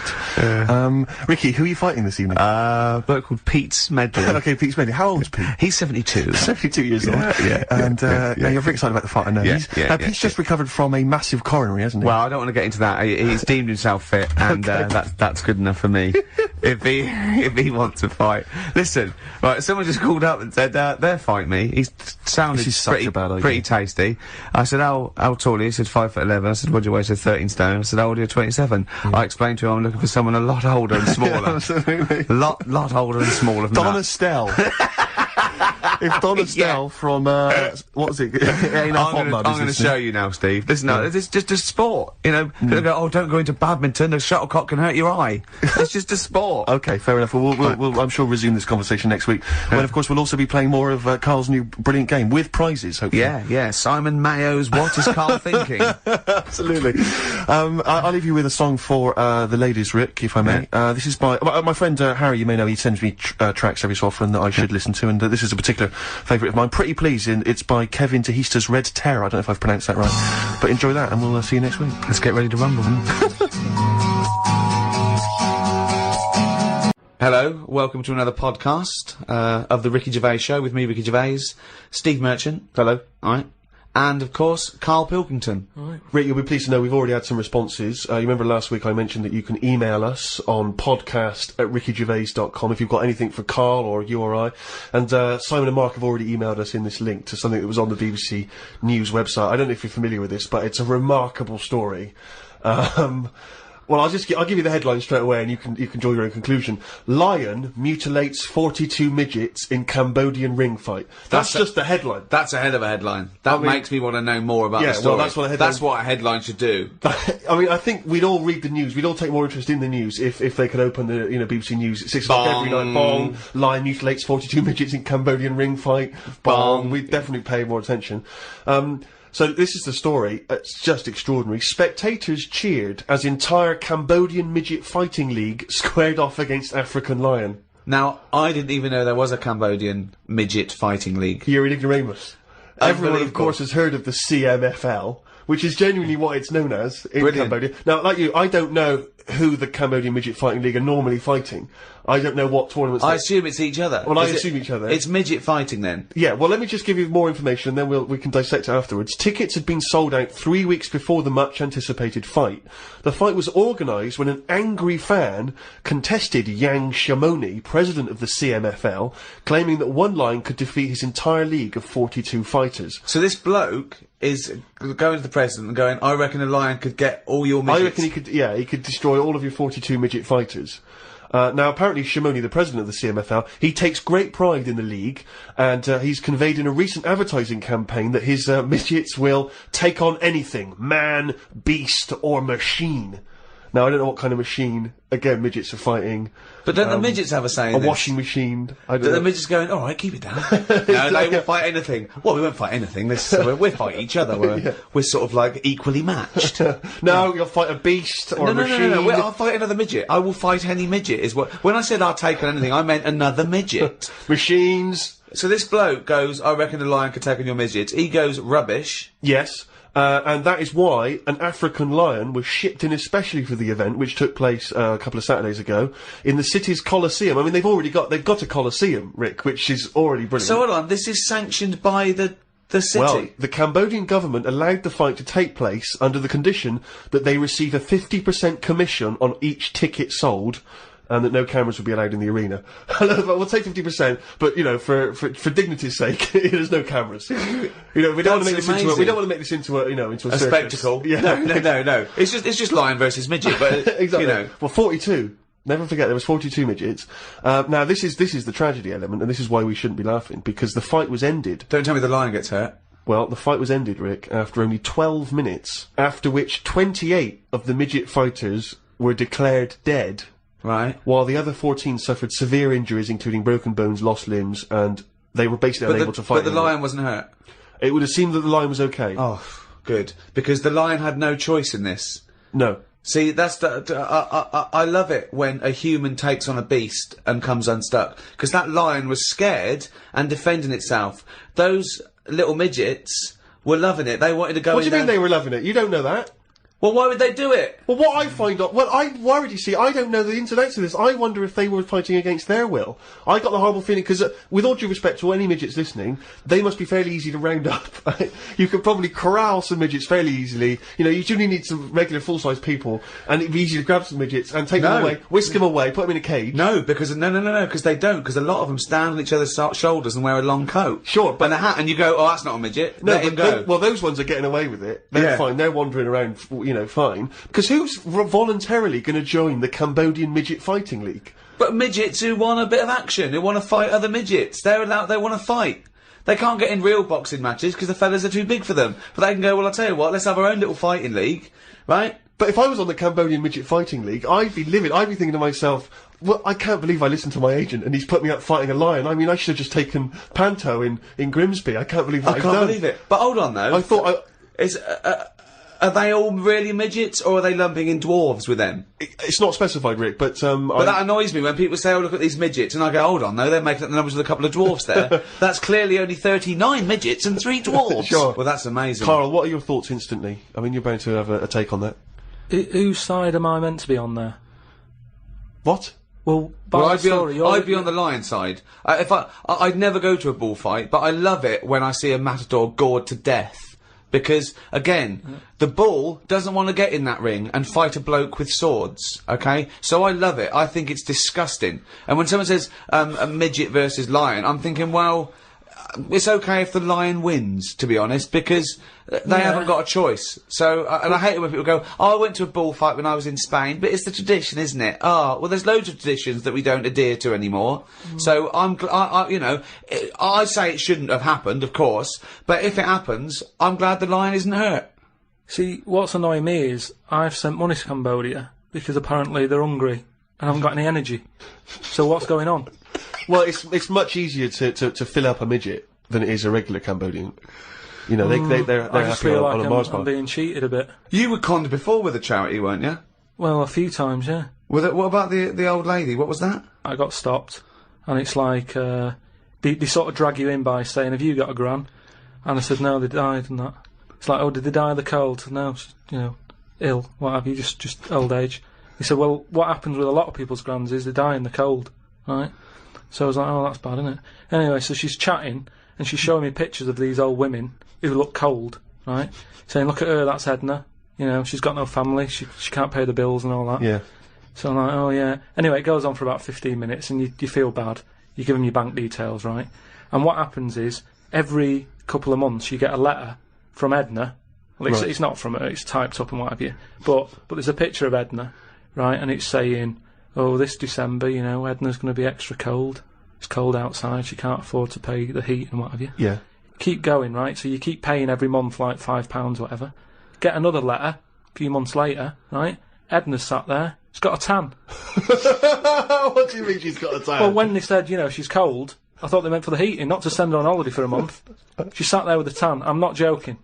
Ricky, who are you fighting this evening? A bloke called Pete Smedley. Okay, Pete Smedley. How old is Pete? He's 72. 72 years old. Yeah. And now you're very excited about the fight, I know. Pete's just recovered from a massive coronary, hasn't he? Well, I don't want to get into that. He's deemed himself fit, and that's good enough for me. if he wants to fight. Listen, right, someone just called up and said, they'll fight me. He sounded This is such a bad idea. pretty tasty. I said, how tall are you? He said, 5'11". I said, what do you weigh? He said, 13 stone. I said, how old are you? 27. I explained to him I'm looking for someone a lot older and smaller. Absolutely. Lot older and smaller than Donna that. Stell. If Donna Stell from, what was it? I'm going to show you now, Steve. Listen, no, it's just a sport. You know, people go, oh, don't go into badminton. The shuttlecock can hurt your eye. It's just a sport. Okay, fair enough. We'll I'm sure, resume this conversation next week. When, of course, we'll also be playing more of Karl's new brilliant game with prizes, hopefully. Yeah. Simon Mayo's What Is Karl Thinking? Absolutely. I'll leave you with a song for the ladies, Rick, if I may. This is by my friend Harry. You may know he sends me tracks every so often that I should listen to, and this is a particular favourite of mine. Pretty Please, it's by Kevin Tehista's Red Terror. I don't know if I've pronounced that right, but enjoy that, and we'll see you next week. Let's get ready to rumble. Hello, welcome to another podcast of the Ricky Gervais Show with me, Ricky Gervais, Steve Merchant. Hello. All right. And, of course, Karl Pilkington. Right. Rick, you'll be pleased to know we've already had some responses. You remember last week I mentioned that you can email us on podcast@rickygervais.com if you've got anything for Karl or you or I. And Simon and Mark have already emailed us in this link to something that was on the BBC News website. I don't know if you're familiar with this, but it's a remarkable story. Well, I'll give you the headline straight away, and you can draw your own conclusion. Lion mutilates 42 midgets in Cambodian ring fight. That's just the headline. That's a hell of a headline. That makes me want to know more about the story. Well, that's what a headline should do. I mean, I think we'd all read the news. We'd all take more interest in the news if they could open the BBC News at 6 o'clock every night. Bong. Lion mutilates 42 midgets in Cambodian ring fight. Bong. We'd definitely pay more attention. So this is the story. It's just extraordinary. Spectators cheered as entire Cambodian midget fighting league squared off against African lion. Now, I didn't even know there was a Cambodian midget fighting league. You're an ignoramus. Everyone, of course, has heard of the CMFL, which is genuinely what it's known as in Cambodia. Now, like you, I don't know who the Cambodian Midget Fighting League are normally fighting. I don't know what tournaments... I assume it's each other. Well, I assume each other. It's midget fighting, then? Yeah, well, let me just give you more information, and then we can dissect it afterwards. Tickets had been sold out 3 weeks before the much-anticipated fight. The fight was organised when an angry fan contested Yang Shamoni, president of the CMFL, claiming that one lion could defeat his entire league of 42 fighters. So this bloke is going to the president and going, I reckon a lion could get all your midgets. I reckon he could destroy all of your 42 midget fighters. Now, apparently, Shamoni, the president of the CMFL, he takes great pride in the league, and he's conveyed in a recent advertising campaign that his midgets will take on anything, man, beast, or machine. Now, I don't know what kind of machine, again, midgets are fighting. But don't the midgets have a say in this? washing machine. I don't know. The midgets going, alright, keep it down. No, they won't fight anything. Well, we won't fight anything. We'll fight each other. We're sort of like equally matched. No, you'll fight a beast or a machine. No. I'll fight another midget. I will fight any midget. Is what. When I said I'll take on anything, I meant another midget. Machines. So this bloke goes, I reckon a lion could take on your midgets. He goes, rubbish. Yes. And that is why an African lion was shipped in especially for the event, which took place a couple of Saturdays ago, in the city's Colosseum. I mean, they've got a Colosseum, Rick, which is already brilliant. So hold on, this is sanctioned by the city? Well, the Cambodian government allowed the fight to take place under the condition that they receive a 50% commission on each ticket sold, and that no cameras would be allowed in the arena. We'll take 50%, but, you know, for dignity's sake, there's no cameras. You know, we don't want to make this into a circus. Spectacle. Yeah. No. It's just lion versus midget, but, exactly. You know. Well, 42. Never forget, there was 42 midgets. Now, this is the tragedy element, and this is why we shouldn't be laughing, because the fight was ended. Don't tell me the lion gets hurt. Well, the fight was ended, Rick, after only 12 minutes, after which 28 of the midget fighters were declared dead. Right. While the other 14 suffered severe injuries, including broken bones, lost limbs, and they were basically unable to fight. But the lion wasn't hurt? it would have seemed that the line was okay. Oh, good. Because the lion had no choice in this. No. See, that's I love it when a human takes on a beast and comes unstuck. Because that lion was scared and defending itself. Those little midgets were loving it. They wanted to go What do you mean they were loving it? You don't know that. Well, why would they do it? Well, what I find out... Well, I'm worried, you see. I don't know the ins and outs of this. I wonder if they were fighting against their will. I got the horrible feeling, because, with all due respect to any midgets listening, they must be fairly easy to round up. You could probably corral some midgets fairly easily. You know, you only need some regular full-size people, and it'd be easy to grab some midgets and take them away, whisk them away, put them in a cage. No, because... No, because they don't. Because a lot of them stand on each other's shoulders and wear a long coat. Sure, but... And a hat, and you go, oh, that's not a midget. No, Let him go. well, those ones are getting away with it. They're fine. They're wandering around, you know, fine. Because who's voluntarily going to join the Cambodian Midget Fighting League? But midgets who want a bit of action, who want to fight other midgets. They're allowed, they want to fight. They can't get in real boxing matches because the fellas are too big for them. But they can go, well, I'll tell you what, let's have our own little fighting league, right? But if I was on the Cambodian Midget Fighting League, I'd be livid. I'd be thinking to myself, well, I can't believe I listened to my agent and he's put me up fighting a lion. I mean, I should have just taken Panto in Grimsby. I can't believe what I've done. I can't believe it. But hold on, though. I thought Are they all really midgets, or are they lumping in dwarves with them? It's not specified, Rick, but But that annoys me when people say, oh, look at these midgets, and I go, hold on, no, they're making up the numbers with a couple of dwarves there. That's clearly only 39 midgets and 3 dwarves. Sure. Well, that's amazing. Karl, what are your thoughts instantly? I mean, you're bound to have a take on that. Whose side am I meant to be on there? What? Well, I'd be on the lion side. I'd never go to a bullfight, but I love it when I see a matador gored to death. Because, again, the bull doesn't want to get in that ring and fight a bloke with swords, okay? So I love it. I think it's disgusting. And when someone says, a midget versus lion, I'm thinking, well, it's okay if the lion wins, to be honest, because they haven't got a choice. So, and I hate it when people go, oh, I went to a bullfight when I was in Spain, but it's the tradition, isn't it? Oh, well, there's loads of traditions that we don't adhere to anymore. So I say it shouldn't have happened, of course, but if it happens, I'm glad the lion isn't hurt. See, what's annoying me is I've sent money to Cambodia because apparently they're hungry and haven't got any energy. So what's going on? Well, it's much easier to fill up a midget than it is a regular Cambodian. You know, they're I just happy feel on like a Mars I'm bar. being cheated a bit. You were conned before with a charity, weren't you? Well, a few times, yeah. What about the old lady? What was that? I got stopped, and it's like they sort of drag you in by saying, "Have you got a gran?" And I said, "No, they died," and that. It's like, "Oh, did they die of the cold?" No, you know, ill, what have you? Just old age. He said, "Well, what happens with a lot of people's grans is they die in the cold, right?" So I was like, "Oh, that's bad, isn't it?" Anyway, so she's chatting and she's showing me pictures of these old women who look cold, right? Saying, "Look at her, that's Edna. You know, she's got no family, she can't pay the bills and all that." Yeah. So I'm like, "Oh yeah." Anyway, it goes on for about 15 minutes and you feel bad. You give them your bank details, right? And what happens is, every couple of months you get a letter from Edna. Well, it's not from her, it's typed up and what have you. But there's a picture of Edna, right? And it's saying, "Oh, this December, you know, Edna's going to be extra cold. It's cold outside, she can't afford to pay the heat and what have you." Yeah. Keep going, right? So you keep paying every month like £5 or whatever. Get another letter a few months later, right? Edna's sat there. She's got a tan. What do you mean she's got a tan? Well, when they said, you know, she's cold, I thought they meant for the heating, not to send her on holiday for a month. She sat there with a tan. I'm not joking.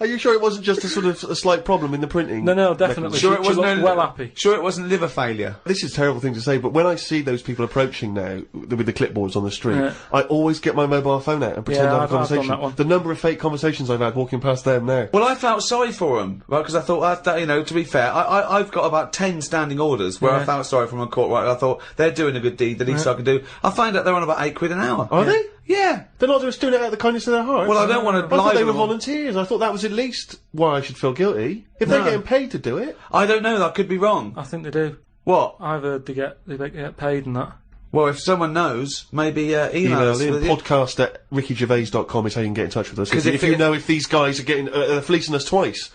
Are you sure it wasn't just a sort of a slight problem in the printing? No, definitely. Sure, it she wasn't well happy. Sure, it wasn't liver failure. This is a terrible thing to say, but when I see those people approaching now with the clipboards on the street, I always get my mobile phone out and pretend I have a conversation. I've done that one. The number of fake conversations I've had walking past them now. Well, I felt sorry for them, right? Because I thought, you know, to be fair, I've got about 10 standing orders where I felt sorry for them in court. Right? I thought they're doing a good deed. The least I can do. I find out they're on about £8 an hour. Are they? Yeah. They're not just doing it out of the kindness of their hearts. Well, I don't want to I lie thought they to were them. volunteers. I thought that was at least why I should feel guilty. If they're getting paid to do it. I don't know. I could be wrong. I think they do. What? I've heard they get paid and that. Well, if someone knows, maybe email us. Podcast at rickygervais.com is how you can get in touch with us. If you know if these guys are getting fleecing us twice.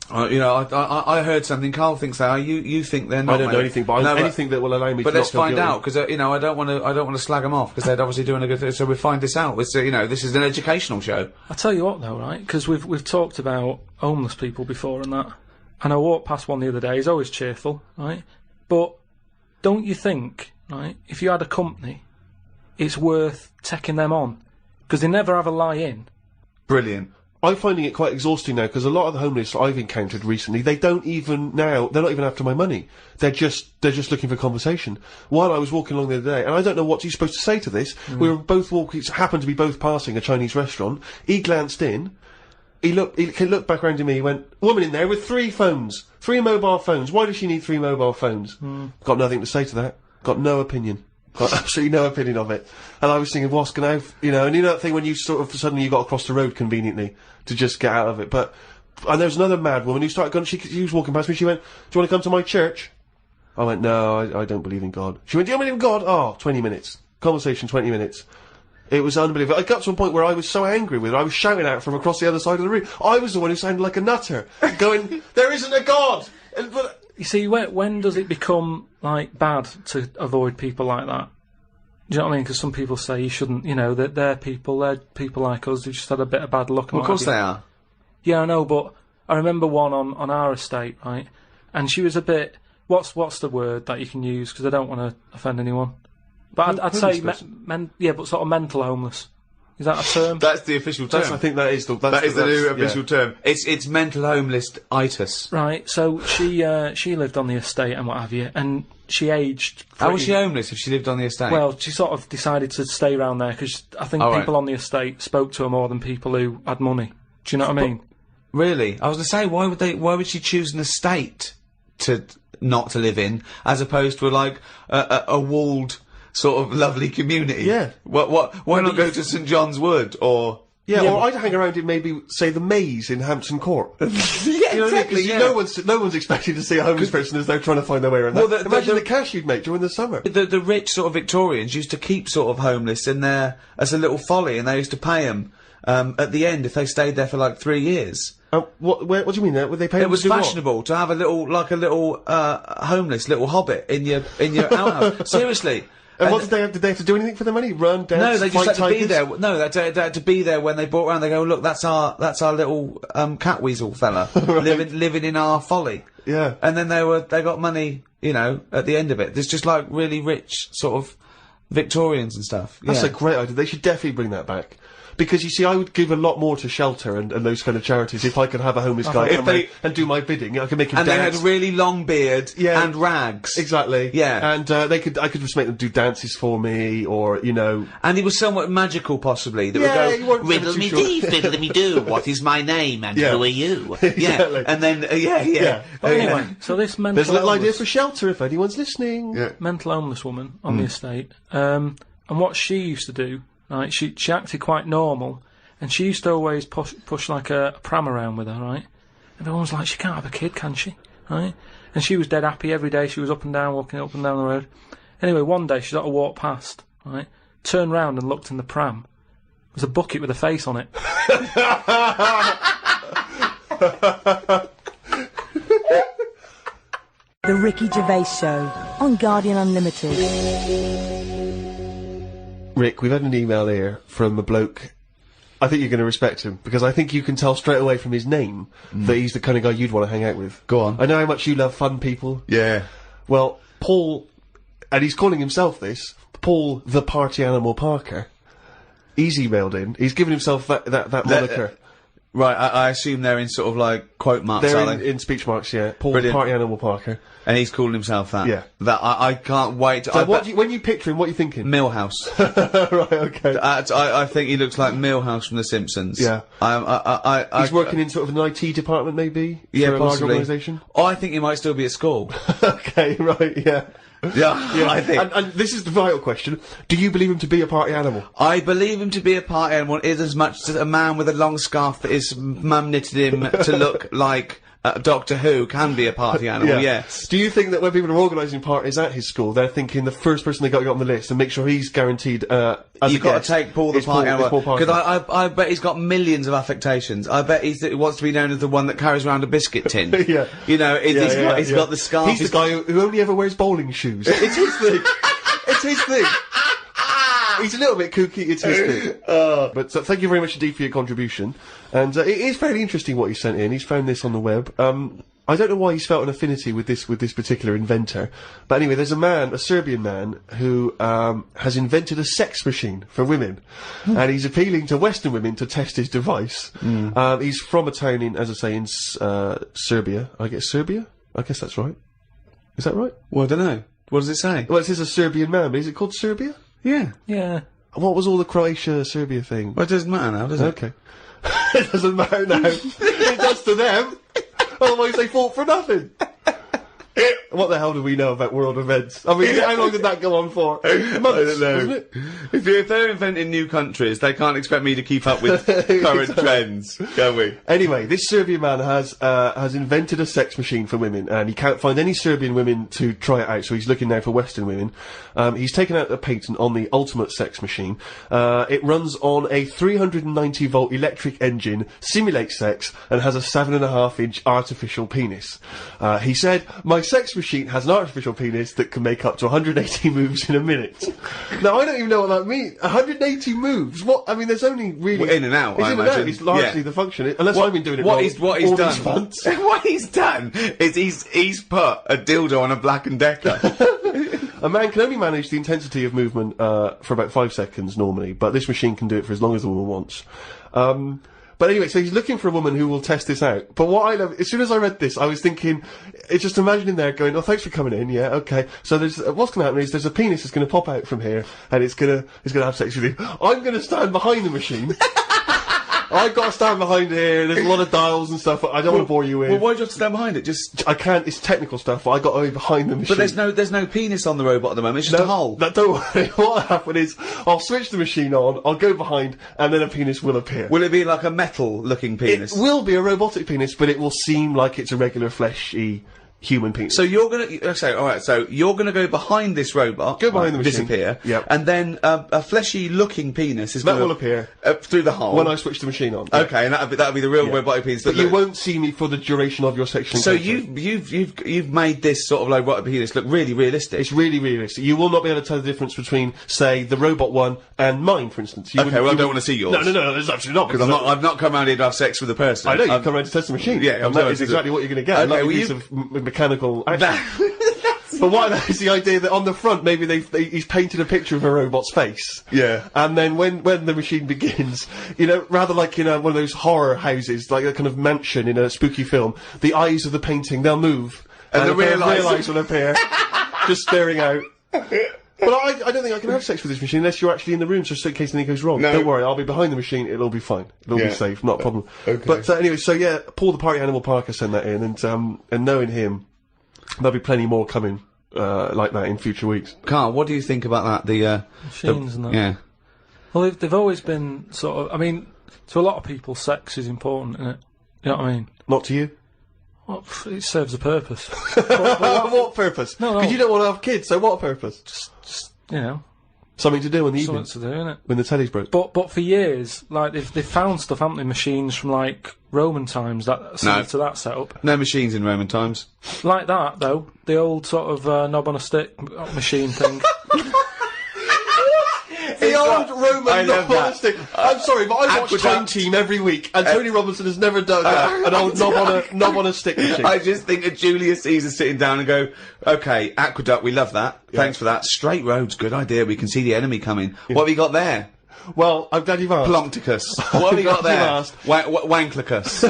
You know, I heard something. Karl thinks that. You think they're not. I don't know anything, but anything that will allow me. But to let's not feel find guilty. out, because you know, I don't want to slag them off because they're obviously doing a good thing. So we'll find this out. It's you know, this is an educational show. I tell you what, though, right? Because we've talked about homeless people before and that. And I walked past one the other day. He's always cheerful, right? But don't you think, right? If you had a company, it's worth taking them on because they never have a lie in. Brilliant. I'm finding it quite exhausting now, because a lot of the homeless I've encountered recently, they're not even after my money. They're just looking for conversation. While I was walking along the other day, and I don't know what you're supposed to say to this, we were both walking, happened to be both passing a Chinese restaurant. He glanced in, he looked back around to me, he went, woman in there with 3 phones, 3 mobile phones, why does she need 3 mobile phones? Got nothing to say to that, got no opinion. Got absolutely no opinion of it. And I was thinking, what's gonna have, and you know that thing when you sort of, suddenly you got across the road conveniently to just get out of it. And there was another mad woman who started going, she was walking past me, she went, do you want to come to my church? I went, no, I don't believe in God. She went, do you believe in God? Oh, 20 minutes. Conversation, 20 minutes. It was unbelievable. I got to a point where I was so angry with her, I was shouting at her from across the other side of the room. I was the one who sounded like a nutter, going, there isn't a God! But you see, when does it become, like, bad to avoid people like that? Do you know what I mean? Because some people say you shouldn't, that they're people like us who just had a bit of bad luck. Well, of course they are. Yeah, I know, but I remember one on our estate, right? And she was a bit, what's the word that you can use? Because I don't want to offend anyone. But I'd say, but sort of mental homeless. Is that a term? That's the official term. I think that is the new official term. It's mental homeless-itis. Right, so she lived on the estate and what have you, and she aged. How was she homeless if she lived on the estate? Well, she sort of decided to stay around there because I think people on the estate spoke to her more than people who had money. Do you know what I mean? Really? I was going to say, why would she choose an estate not to live in, as opposed to like a walled sort of lovely community? Yeah. Why not go to St John's Wood or? Yeah, or I'd hang around in maybe, say, the Maze in Hampton Court. Yeah, exactly. No one's expecting to see a homeless person as they're trying to find their way around. Well, imagine the cash you'd make during the summer. The rich sort of Victorians used to keep sort of homeless in there as a little folly, and they used to pay them at the end if they stayed there for like 3 years. What do you mean? Would they pay? It was fashionable to have a little homeless little hobbit in your outhouse. Seriously. And what did they have to do anything for the money? Run, dance, no, they just had to be tigers? there. No, they had to be there when they brought around. They go, look, that's our little cat weasel fella Right. living in our folly. Yeah. And then they got money, at the end of it. There's just like really rich sort of Victorians and stuff. That's a great idea. They should definitely bring that back. Because, you see, I would give a lot more to shelter and those kind of charities if I could have a homeless guy and do my bidding. I could make him dance. And they had a really long beard and rags. Exactly. Yeah. And I could just make them do dances for me, or, And he was somewhat magical, possibly. That you would weren't go, riddle me dee, fiddle me do, what is my name and who are you? Exactly. Yeah. And then, But anyway, so this mental There's a little idea homeless- for shelter if anyone's listening. Yeah. mental homeless woman on the estate, and what she used to do, right, she acted quite normal, and she used to always push like a pram around with her, right? And everyone was like, she can't have a kid, can she? Right? And she was dead happy every day. She was up and down, walking up and down the road. Anyway, one day she sort of walked past, right? Turned round and looked in the pram. There was a bucket with a face on it. The Ricky Gervais Show on Guardian Unlimited. Rick, we've had an email here from a bloke. I think you're going to respect him, because I think you can tell straight away from his name that he's the kind of guy you'd want to hang out with. Go on. I know how much you love fun people. Yeah. Well, Paul, and he's calling himself this, Paul the Party Animal Parker. He's emailed in. He's given himself that moniker. Right, I assume they're in sort of like quote marks, They're are they? in speech marks, yeah. Paul Brilliant. the Party Animal Parker. And he's calling himself that. Yeah. That I can't wait. So when you picture him, what are you thinking? Millhouse. Right, okay. I think he looks like Millhouse from The Simpsons. Yeah. He's working in sort of an IT department, maybe? Yeah, for a large possibly. organisation? Oh, I think he might still be at school. Okay, right, yeah. Yeah, I think. And this is the vital question. Do you believe him to be a party animal? I believe him to be a party animal is as much as a man with a long scarf that his mum knitted him to look like Doctor Who can be a party animal, yes. Do you think that when people are organising parties at his school, they're thinking the first person they got to get on the list and make sure he's guaranteed, as You've got to take Paul the party animal. Because I bet he's got millions of affectations. I bet he wants to be known as the one that carries around a biscuit tin. Yeah. He's got the scarf. He's the guy who only ever wears bowling shoes. It's his thing. It's his thing. He's a little bit kooky, it's his thing. But thank you very much indeed for your contribution. And it is fairly interesting what he sent in. He's found this on the web. I don't know why he's felt an affinity with this particular inventor, but anyway, there's a Serbian man, who has invented a sex machine for women, and he's appealing to Western women to test his device. He's from a town in, as I say, in Serbia. I guess that's right. Is that right? Well, I don't know. What does it say? Well, it says a Serbian man, but is it called Serbia? Yeah. Yeah. What was all the Croatia-Serbia thing? Well, it doesn't matter now, does it? Okay. It doesn't matter now. It does to them. Otherwise they fought for nothing. What the hell do we know about world events? I mean, how long did that go on for? Months, I don't know. wasn't it? If they're inventing new countries, they can't expect me to keep up with current trends, can we? Anyway, this Serbian man has invented a sex machine for women, and he can't find any Serbian women to try it out, so he's looking now for Western women. He's taken out a patent on the ultimate sex machine. It runs on a 390-volt electric engine, simulates sex, and has a 7.5-inch artificial penis. He said, "My sex machine has an artificial penis that can make up to 180 moves in a minute." Now, I don't even know what that means. 180 moves? What? I mean, there's only really... Well, in and out, I imagine. It's largely the function. Unless I've been doing it wrong. What he's done is he's put a dildo on a Black & Decker. A man can only manage the intensity of movement for about 5 seconds normally, but this machine can do it for as long as the woman wants. But anyway, so he's looking for a woman who will test this out. But what I love, as soon as I read this, I was thinking, it's just imagining there going, "Oh, thanks for coming in, yeah, okay." So there's, what's gonna happen is there's a penis that's gonna pop out from here, and it's gonna have sex with you. I'm gonna stand behind the machine. I've got to stand behind here, there's a lot of dials and stuff, I don't want to bore you with. Well, why do you have to stand behind it? I can't, it's technical stuff, but I got to be behind the machine. But there's no penis on the robot at the moment, it's just a hole. Don't worry, what'll happen is, I'll switch the machine on, I'll go behind, and then a penis will appear. Will it be like a metal-looking penis? It will be a robotic penis, but it will seem like it's a regular fleshy human penis. So you're gonna so you're gonna go behind this robot, go behind the machine, disappear, yep, and then a fleshy-looking penis is will appear through the hole when I switch the machine on. Okay, and that'll be the real robotic penis. But you won't see me for the duration of your sexual So encounter. you've made this sort of like robotic penis look really realistic. It's really realistic. You will not be able to tell the difference between, say, the robot one and mine, for instance. Okay, well, I don't want to see yours. No, there's absolutely not. Because I've not come around here to have sex with a person. I know, you've come around to test the machine. Yeah, and that is exactly what you're going to get. Okay, well, use of mechanical action. But what is the idea that on the front maybe he's painted a picture of a robot's face. Yeah. And then when the machine begins, you know, rather like in one of those horror houses, like a kind of mansion in a spooky film, the eyes of the painting, they'll move. And the real eyes will appear. Just staring out. But I don't think I can have sex with this machine unless you're actually in the room, just in case anything goes wrong. No. Don't worry, I'll be behind the machine, it'll be fine. It'll be safe, not a problem. Okay. But anyway, so yeah, Paul the Party Animal Parker sent that in, and knowing him, there'll be plenty more coming like that in future weeks. Karl, what do you think about that? The machines and that. Yeah. Well, they've always been sort of. I mean, to a lot of people, sex is important, isn't it? You know what I mean? Not to you. Well, it serves a purpose. What purpose? No. Because you don't want to have kids, so what purpose? Just you know. Something to do in the evening. Something to do, innit? When the telly's broke. But for years, like they've found stuff, haven't they? Machines from like Roman times that similar to that setup. No machines in Roman times. Like that though, the old sort of knob on a stick machine thing. The old Roman knob on a stick. I'm sorry, but I watch Time Team every week, and Tony Robinson has never done an old knob on a stick machine. I just think of Julius Caesar sitting down and go, "Okay, aqueduct, we love that. Thanks for that. Straight roads, good idea. We can see the enemy coming. What have you got there?" Well, I'm glad you've asked. Plumpticus. What have you got there? Wanklicus.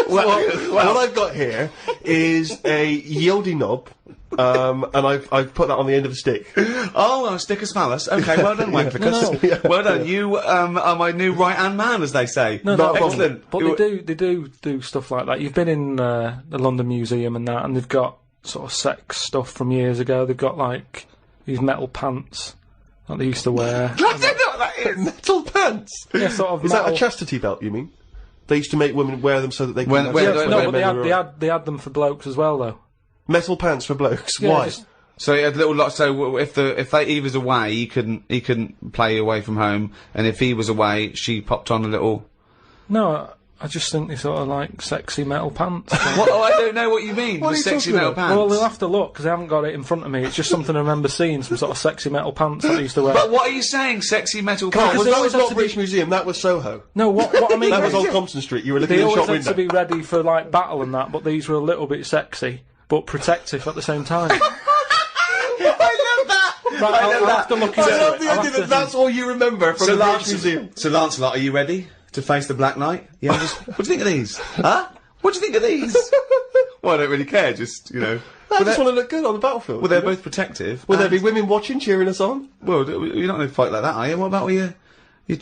What I've got here is a Yodi knob. And I've put that on the end of a stick. Oh, a stick of phallus. Okay, well done, Wanklicus. No. Well done. You are my new right-hand man, as they say. No, excellent. But they do stuff like that. You've been in the London Museum and that, and they've got sort of sex stuff from years ago. They've got like these metal pants that they used to wear. I don't know what that is. Metal pants. Yeah, sort of. Is metal. that a chastity belt? You mean? They used to make women wear them so that they could. No, but they had them for blokes as well, though. Metal pants for blokes. Yeah, Why? So he had little lots. So if he was away, he couldn't play away from home, and if he was away, she popped on a little. No, I just think they sort of like sexy metal pants. What? Oh, I don't know what you mean. What with are you sexy talking metal about? pants. Well, they'll have to look, because I haven't got it in front of me. It's just something I remember seeing, some sort of sexy metal pants that I used to wear. But what are you saying? Sexy metal Carl, pants? they that always was have not to British Museum, that was Soho. No, what I mean That was is on Compton Street, you were looking they in the always shop had to window. be ready for, like, battle and that, but these were a little bit sexy, but protective at the same time. Right, I'll have to look into I love it. the I'll idea have that that's all you remember from the British Museum. So Lancelot, are you ready to face the Black Knight? Yeah. What do you think of these? Huh? What do you think of these? Well, I don't really care. Just I just want to look good on the battlefield. Well, they're both protective. Will there be women watching, cheering us on? Well, you're not going to fight like that, are you? What about your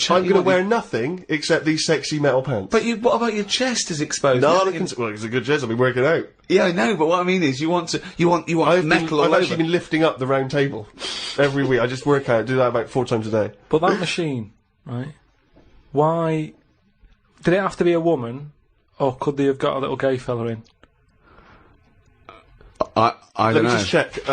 I'm going to wear nothing except these sexy metal pants. But what about your chest is exposed? No, well, it's a good chest. I'll be working out. Yeah, I know. But what I mean is, you want metal all I've over. actually been lifting up the round table every week. I just work out, do that about 4 times a day. But that machine, right? Why did it have to be a woman, or could they have got a little gay fella in? I don't know. Let me just check. It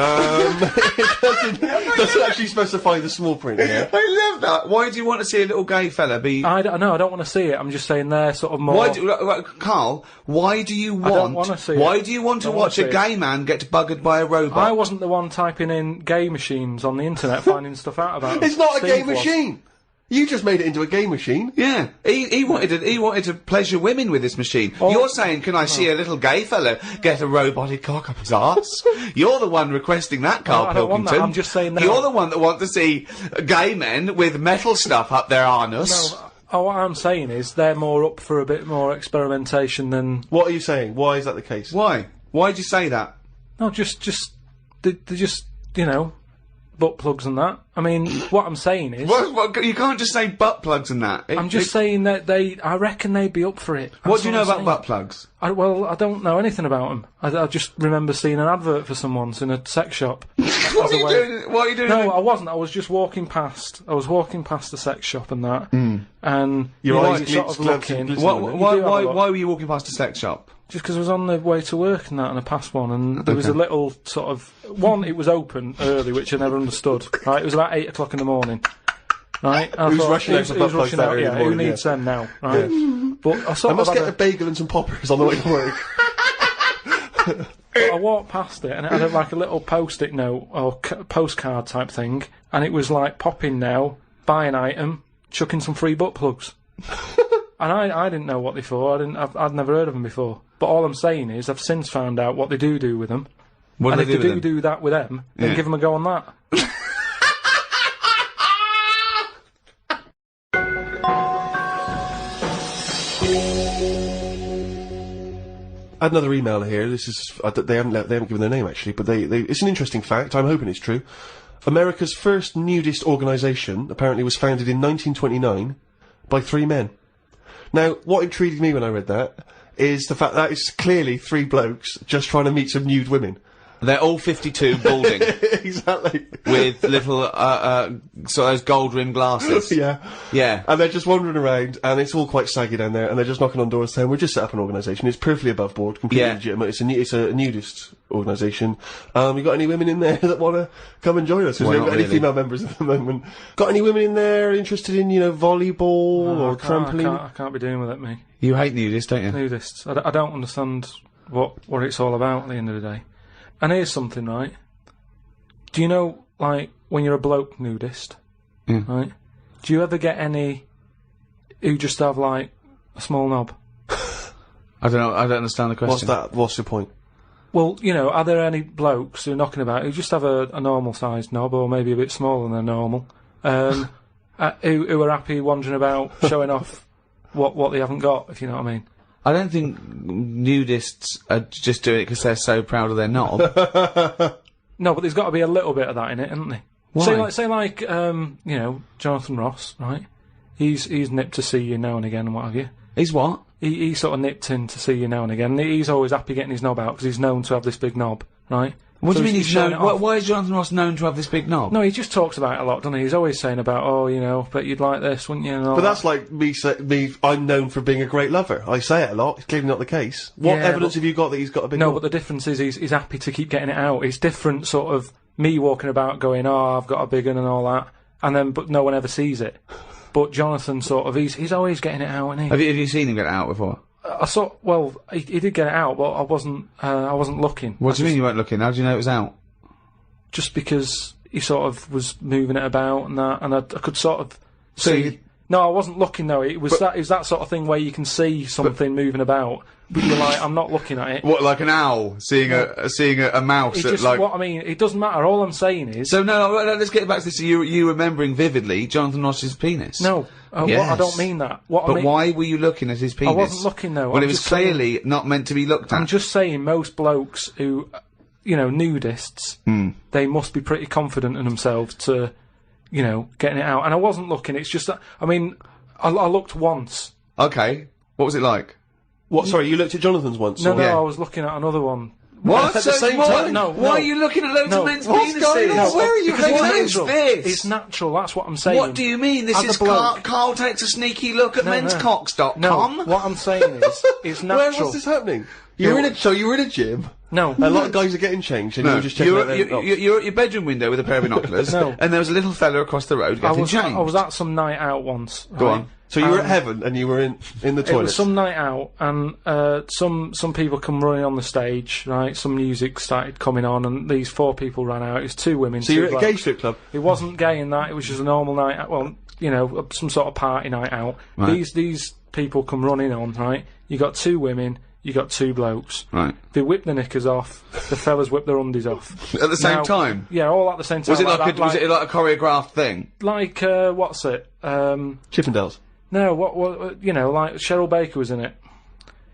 doesn't actually specify the small print here. I love that. Why do you want to see a little gay fella be? I don't want to see it. I'm just saying they're sort of more. Carl, why do you want? I don't want to see Why it. do you want to Don't watch wanna a see gay man get buggered by a robot? I wasn't the one typing in gay machines on the internet finding stuff out about them. It's not a Steve gay was. machine. You just made it into a gay machine. Yeah, he wanted to pleasure women with this machine. You're saying, can I see a little gay fella get a robotic cock up his arse? You're the one requesting that, Karl I don't want Pilkington. that. I'm just saying that. You're the one that want to see gay men with metal stuff up their anus. No, what I'm saying is they're more up for a bit more experimentation than. What are you saying? Why is that the case? Why? Why'd you say that? No, they're just butt plugs and that. I mean, what I'm saying is. What, you can't just say butt plugs and that. I'm just saying that I reckon they'd be up for it. What do you know about butt plugs? Well, I don't know anything about them. I just remember seeing an advert for some once in a sex shop. What are you doing? No, I wasn't. I was just walking past. I was walking past the sex shop and that. And Your eyes sort of looking. Why were you walking past a sex shop? Just because I was on the way to work and that, and I passed one, and there was a little sort of one. It was open early, which I never understood. Right, it was about 8 o'clock in the morning. Right, Who's rushing out for butt plugs that early in the who morning, needs them now? Right, but I must get a bagel and some poppers on the way to work. I walked past it, and it had like a little post-it note or postcard type thing, and it was like pop in now, buy an item, chuck in some free butt plugs. And I didn't know what they for. I'd never heard of them before. But all I'm saying is, I've since found out what they do with them. What and do if they they do that with them, then give them a go on that. I had another email here. This is they haven't given their name actually, but it's an interesting fact. I'm hoping it's true. America's first nudist organisation apparently was founded in 1929 by 3 men. Now, what intrigued me when I read that is the fact that it's clearly 3 blokes just trying to meet some nude women. They're all 52, balding. Exactly. With little, sort of those gold-rimmed glasses. Yeah. Yeah. And they're just wandering around, and it's all quite saggy down there, and they're just knocking on doors saying, we've just set up an organisation, it's perfectly above board, completely legitimate, it's a nudist organisation. You got any women in there that want to come and join us? Because we haven't got any female members at the moment. Got any women in there interested in, volleyball or trampoline? I can't be doing with it, me. You hate nudists, don't you? Nudists. I don't understand what it's all about at the end of the day. And here's something, right? Do you know, like, when you're a bloke nudist, right? Do you ever get any who just have, like, a small knob? I don't know, I don't understand the question. What's that? What's your point? Well, are there any blokes who are knocking about who just have a normal-sized knob, or maybe a bit smaller than normal, who are happy wandering about showing off what they haven't got, if you know what I mean? I don't think nudists are just doing it because they're so proud of their knob. No, but there's got to be a little bit of that in it, isn't there? Why? Say like, Jonathan Ross, right? He's nipped to see you now and again and what have you. He's what? He sort of nipped in to see you now and again. He's always happy getting his knob out because he's known to have this big knob, right? What do you mean he's known? Why is Jonathan Ross known to have this big knob? No, he just talks about it a lot, doesn't he? He's always saying about, but you'd like this, wouldn't you? But that's like I'm known for being a great lover. I say it a lot. It's clearly not the case. What evidence have you got that he's got a big knob? No, but the difference is he's happy to keep getting it out. It's different sort of me walking about going, I've got a big one and all that, but no one ever sees it. but Jonathan sort of, he's always getting it out, isn't he? Have you seen him get it out before? I saw, well, he did get it out, but I wasn't looking. What do you mean you weren't looking? How do you know it was out? Just because he sort of was moving it about and that, and I could sort of see. No, I wasn't looking though. It was that sort of thing where you can see something moving about, but you're like, I'm not looking at it. What, like an owl seeing a mouse? What I mean, it doesn't matter. All I'm saying is. So no, let's get back to this. You remembering vividly Jonathan Ross's penis? No, yes. I don't mean that. Why were you looking at his penis? I wasn't looking though. Well, it was clearly not meant to be looked at. I'm just saying, most blokes who, nudists, they must be pretty confident in themselves to, getting it out. And I wasn't looking. It's just that. I mean, I looked once. Okay, what was it like? What? Sorry, you looked at Jonathan's once? No, I was looking at another one. What? At the same time? No. Why are you looking at loads of men's What's penises? going on? No, Where are you because going it's with this? It's natural, that's what I'm saying. What do you mean? This is Karl takes a sneaky look at menscocks.com. No, what I'm saying is, it's natural. What's this happening? You were in a gym. No. A lot of guys are getting changed, and you were just checking out their knobs. You're at your bedroom window with a pair of binoculars, and there was a little fella across the road getting changed. I was at some night out once. Go on. So you were at heaven, and you were in the toilet. It was some night out, and some people come running on the stage, right? Some music started coming on, and these 4 people ran out. It was 2 women. So you were at a gay strip club? It wasn't gay in that. It was just a normal night out. Well, some sort of party night out. Right. These people come running on, right? You got 2 women. You got 2 blokes. Right. They whipped their knickers off. The fellas whipped their undies off. At the same time? Yeah, all at the same time. Was it was it like a choreographed thing? Like, what's it? Chippendales. No, what, like Cheryl Baker was in it.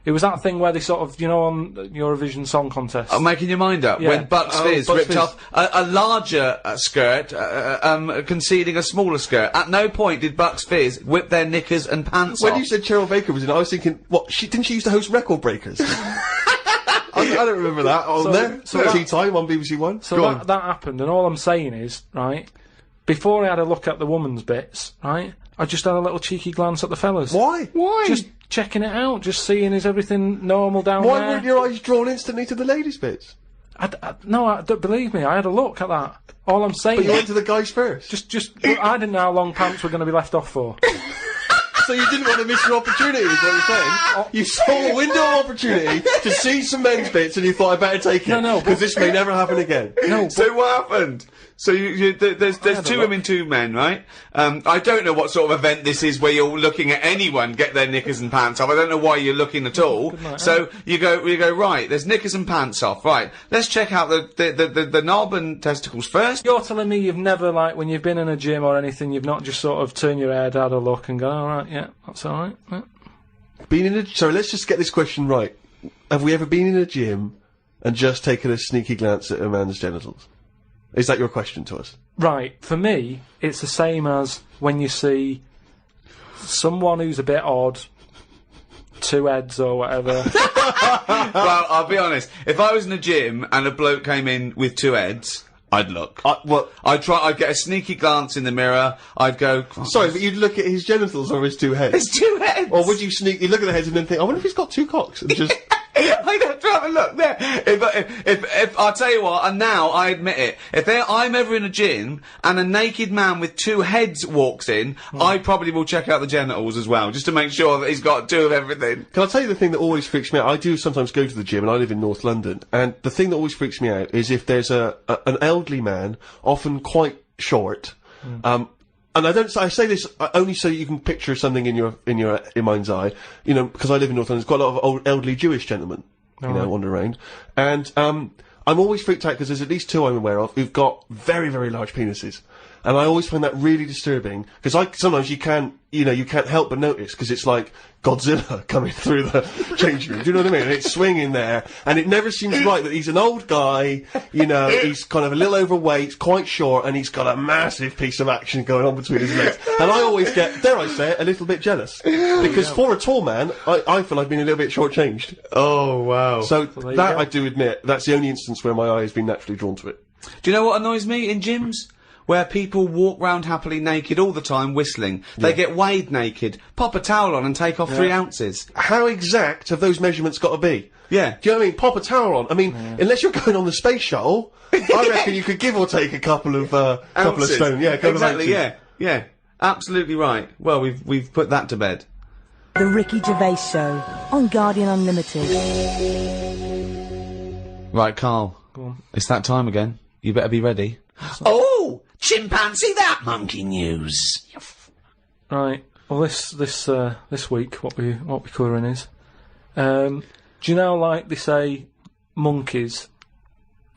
It was that thing where they sort of, on Eurovision Song Contest. I'm making your mind up. Yeah. When Bucks Fizz ripped off a larger skirt, conceding a smaller skirt. At no point did Bucks Fizz whip their knickers and pants off. When you said Cheryl Baker was in it, I was thinking, didn't she used to host Record Breakers? I don't remember that on there. Tea Time on BBC One. So that happened, and all I'm saying is, right, before I had a look at the woman's bits, right, I just had a little cheeky glance at the fellas. Why? Just checking it out, just seeing is everything normal down there. Why weren't your eyes drawn instantly to the ladies' bits? No, don't believe me, I had a look at that. All I'm saying But you went to the guys first? I didn't know how long pants were going to be left off for. So you didn't want to miss your opportunity, is what you're saying? You saw a window of opportunity to see some men's bits and you thought, I better take it. No, because this may never happen again. No, so what happened? So there's 2 women, 2 men, right? I don't know what sort of event this is where you're looking at anyone get their knickers and pants off. I don't know why you're looking at all. So you go, right, there's knickers and pants off, right. Let's check out the knob and testicles first. You're telling me you've never, like, when you've been in a gym or anything, you've not just sort of turned your head, had a look and gone, alright, yeah, that's alright. Yeah. Sorry, let's just get this question right. Have we ever been in a gym and just taken a sneaky glance at a man's genitals? Is that your question to us? Right. For me, it's the same as when you see someone who's a bit odd, 2 heads or whatever. Well, I'll be honest. If I was in a gym and a bloke came in with 2 heads, I'd look. I'd get a sneaky glance in the mirror. I'd go. Sorry, but you'd look at his genitals or his 2 heads. His 2 heads. Or would you sneakily look at the heads and then think, I wonder if he's got 2 cocks, and just. I'd have to have a look there. If I'll tell you what, and now I admit it, if I'm ever in a gym and a naked man with 2 heads walks in, I probably will check out the genitals as well, just to make sure that he's got 2 of everything. Can I tell you the thing that always freaks me out? I do sometimes go to the gym, and I live in North London, and the thing that always freaks me out is if there's an elderly man, often quite short, and I say this only so you can picture something in your mind's eye, because I live in North London. There's quite a lot of old elderly Jewish gentlemen, wander around, and I'm always freaked out because there's at least 2 I'm aware of who've got very, very large penises, and I always find that really disturbing because sometimes you can't help but notice because it's like Godzilla coming through the changing room. Do you know what I mean? And it's swinging there, and it never seems right that he's an old guy. He's kind of a little overweight, quite short, and he's got a massive piece of action going on between his legs. And I always get, dare I say it, a little bit jealous because for a tall man, I feel I've been a little bit shortchanged. Oh wow! So that I do admit, that's the only instance where my eye has been naturally drawn to it. Do you know what annoys me in gyms? Where people walk round happily naked all the time whistling. They get weighed naked, pop a towel on and take off 3 ounces. How exact have those measurements got to be? Yeah. Do you know what I mean? Pop a towel on. I mean, unless you're going on the space shuttle, I reckon you could give or take a couple of stone. Yeah, exactly, yeah. Absolutely right. Well, we've put that to bed. The Ricky Gervais Show on Guardian Unlimited. Right, Karl. Go on. It's that time again. You better be ready. Oh, chimpanzee that monkey news. Right. Well, this week, what we covering is, do you know, like they say, monkeys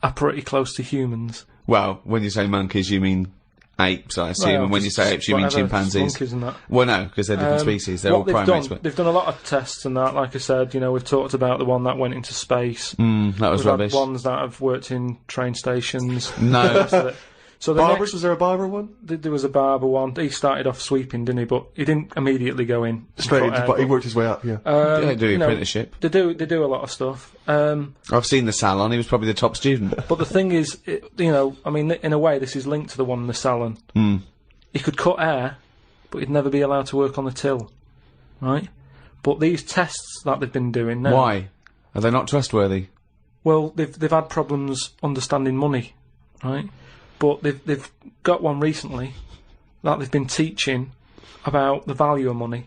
are pretty close to humans. Well, when you say monkeys, you mean apes, I assume, and when you say apes, you mean chimpanzees. Monkeys and that. Well, no, because they're different species. They're all primates. They've done a lot of tests and that. Like I said, you know, we've talked about the one that went into space. That was rubbish. Had ones that have worked in train stations. No. So Barbers, was there a barber one? There was a barber one. He started off sweeping, didn't he? But he didn't immediately go in. Straight into, but he worked his way up, yeah. They do apprenticeship. They do a lot of stuff. I've seen the salon. He was probably the top student. But the thing is, you know, I mean, in a way, this is linked to the one in the salon. He could cut hair, but he'd never be allowed to work on the till, right? But these tests that they've been doing now... Why? Are they not trustworthy? Well, they've had problems understanding money, right? But they've got one recently that they've been teaching about the value of money.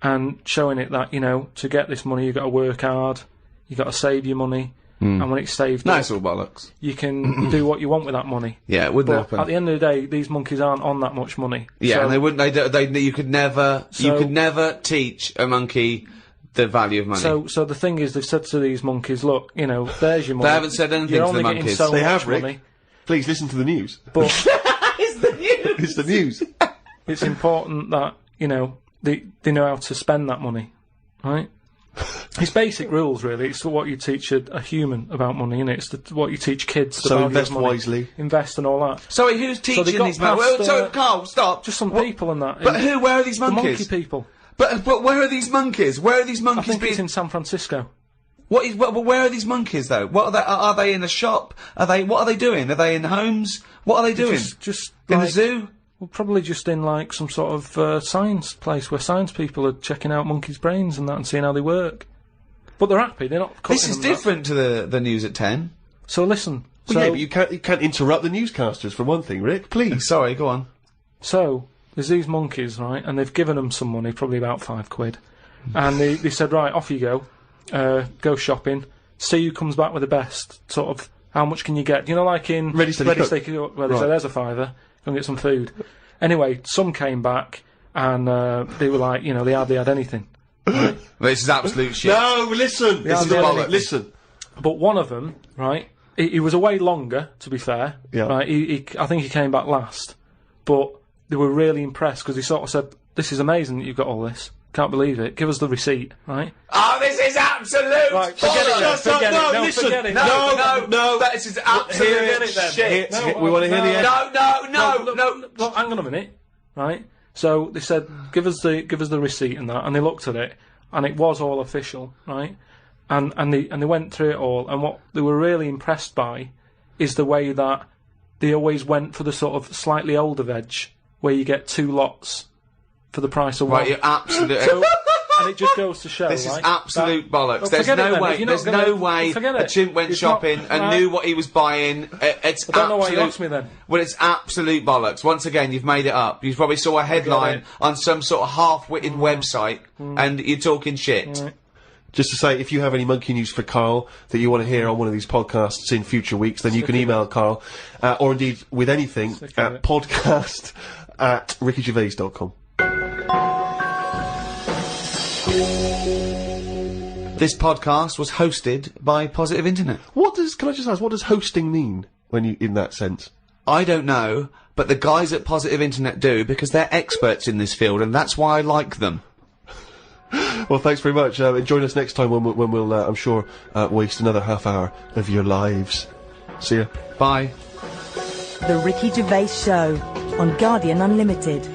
And showing it that, you know, to get this money, you've got to work hard, you've got to save your money, and when it's saved up, it's all bollocks. You can do what you want with that money. Yeah, it wouldn't happen. At the end of the day, these monkeys aren't on that much money. Yeah, so, and they wouldn't. You could never teach a monkey the value of money. So the thing is, they've said to these monkeys, look, you know, there's your money. They haven't said anything You're to the only getting monkeys. so They much have, Rick. money. Please listen to the news. But It's the news. It's the news. It's important that, you know, they know how to spend that money, right? It's basic rules, really. It's what you teach a human about money, innit? It's what you teach kids. The So value invest of money. wisely. Invest and all that. Sorry, who's teaching they got these monkeys? past, So, Karl, stop. Just some people and that. But who? Where are these The monkeys? monkey people. But where are these monkeys? Where are these I monkeys think being? it's in San Francisco. Where are these monkeys though? What are they? Are they in a shop? What are they doing? Are they in homes? What are they doing? Just in the like- zoo? Well, probably just in like some sort of science place where science people are checking out monkeys' brains and that and seeing how they work. But they're happy. They're not. This is cutting them different to the news at 10. So listen. Well, yeah, but you can't interrupt the newscasters for one thing, Rick. Please. Sorry, go on. So there's these monkeys, right? And they've given them some money, probably about £5, and they said, right, off you go, go shopping, see who comes back with the best. Sort of, how much can you get? You know, like in Ready, Steady, Cook. where they said, there's a £5, go and get some food. Anyway, some came back and they were like, you know, they hardly had anything. Right? This is absolute shit. No, listen. This is bollocks. Listen. But one of them, right, he was away longer, to be fair. Yeah. Right, I think he came back last. But they were really impressed because he sort of said, this is amazing that you've got all this. Can't believe it. Give us the receipt, right? Oh, this is absolute. Right, forget it then. Forget it. No, listen. forget it. No. This is absolute shit. We want to hear the end. No. Look, hang on a minute, right? So they said, give us the receipt and that, and they looked at it, and it was all official, right? And they went through it all, and what they were really impressed by is the way that they always went for the sort of slightly older veg, where you get 2 lots for the price of one. Right, you're absolute. So, and it just goes to show, This is like, absolute bollocks. Well, There's forget it no then. way. If you're There's not gonna- no way forget a it. chimp went It's shopping not- and right. knew what he was buying. It's I don't know why absolute. you asked me then. Well, it's absolute bollocks. Once again, you've made it up. You probably saw a headline on some sort of half-witted website, and you're talking shit. Just to say, if you have any monkey news for Karl that you want to hear on one of these podcasts in future weeks, then you can email Karl, or indeed with anything, at podcast@rickygervais.com. This podcast was hosted by Positive Internet. Can I just ask, what does hosting mean when you, in that sense? I don't know, but the guys at Positive Internet do, because they're experts in this field, and that's why I like them. Well, thanks very much. Join us next time when we'll I'm sure, waste another half hour of your lives. See ya. Bye. The Ricky Gervais Show on Guardian Unlimited.